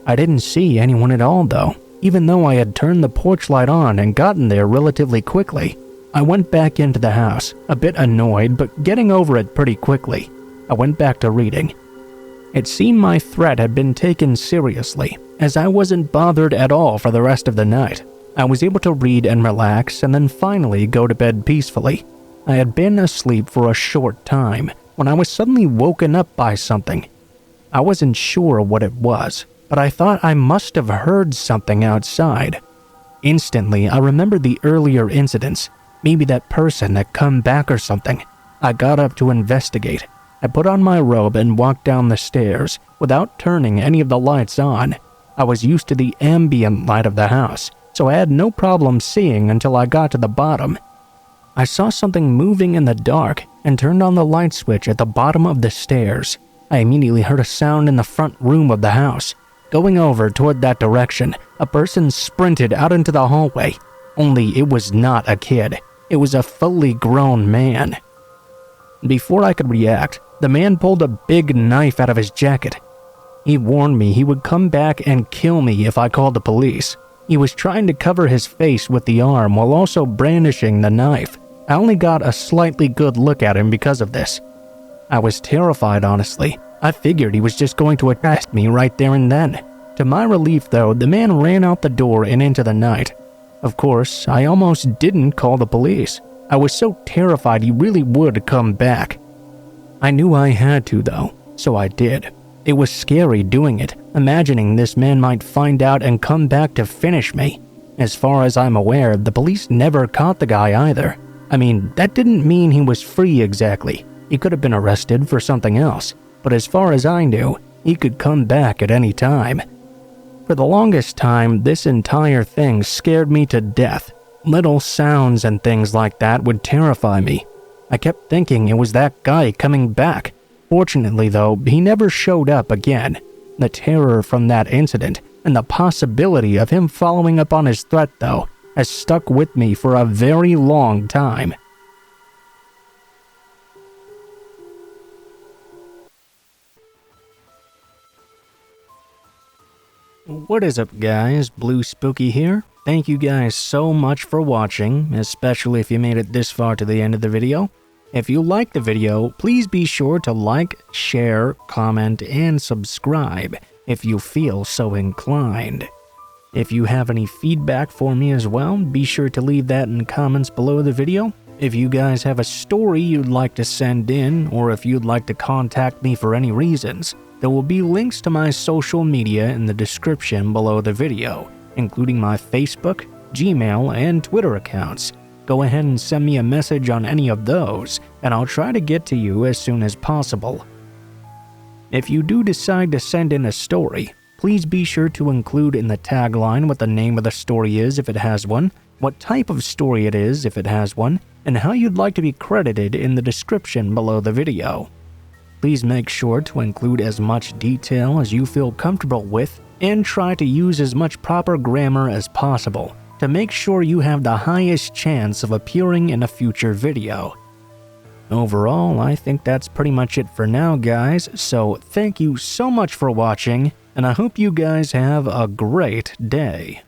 I didn't see anyone at all though, even though I had turned the porch light on and gotten there relatively quickly. I went back into the house, a bit annoyed but getting over it pretty quickly. I went back to reading. It seemed my threat had been taken seriously, as I wasn't bothered at all for the rest of the night. I was able to read and relax and then finally go to bed peacefully. I had been asleep for a short time when I was suddenly woken up by something. I wasn't sure what it was, but I thought I must have heard something outside. Instantly, I remembered the earlier incidents. Maybe that person had come back or something. I got up to investigate. I put on my robe and walked down the stairs without turning any of the lights on. I was used to the ambient light of the house, so I had no problem seeing until I got to the bottom. I saw something moving in the dark and turned on the light switch at the bottom of the stairs. I immediately heard a sound in the front room of the house. Going over toward that direction, a person sprinted out into the hallway. Only it was not a kid. It was a fully grown man. Before I could react, the man pulled a big knife out of his jacket. He warned me he would come back and kill me if I called the police. He was trying to cover his face with the arm while also brandishing the knife. I only got a slightly good look at him because of this. I was terrified, honestly. I figured he was just going to attack me right there and then. To my relief, though, the man ran out the door and into the night. Of course, I almost didn't call the police. I was so terrified he really would come back. I knew I had to, though, so I did. It was scary doing it, imagining this man might find out and come back to finish me. As far as I'm aware, the police never caught the guy either. I mean, that didn't mean he was free exactly. He could have been arrested for something else, but as far as I knew, he could come back at any time. For the longest time, this entire thing scared me to death. Little sounds and things like that would terrify me. I kept thinking it was that guy coming back. Fortunately, though, he never showed up again. The terror from that incident and the possibility of him following up on his threat, though, has stuck with me for a very long time. What is up, guys? Blue Spooky here. Thank you guys so much for watching, especially if you made it this far to the end of the video. If you liked the video, please be sure to like, share, comment, and subscribe if you feel so inclined. If you have any feedback for me as well, be sure to leave that in the comments below the video. If you guys have a story you'd like to send in, or if you'd like to contact me for any reasons, there will be links to my social media in the description below the video, including my Facebook, Gmail, and Twitter accounts. Go ahead and send me a message on any of those, and I'll try to get to you as soon as possible. If you do decide to send in a story, please be sure to include in the tagline what the name of the story is if it has one, what type of story it is if it has one, and how you'd like to be credited in the description below the video. Please make sure to include as much detail as you feel comfortable with, and try to use as much proper grammar as possible to make sure you have the highest chance of appearing in a future video. Overall, I think that's pretty much it for now, guys, so thank you so much for watching, and I hope you guys have a great day.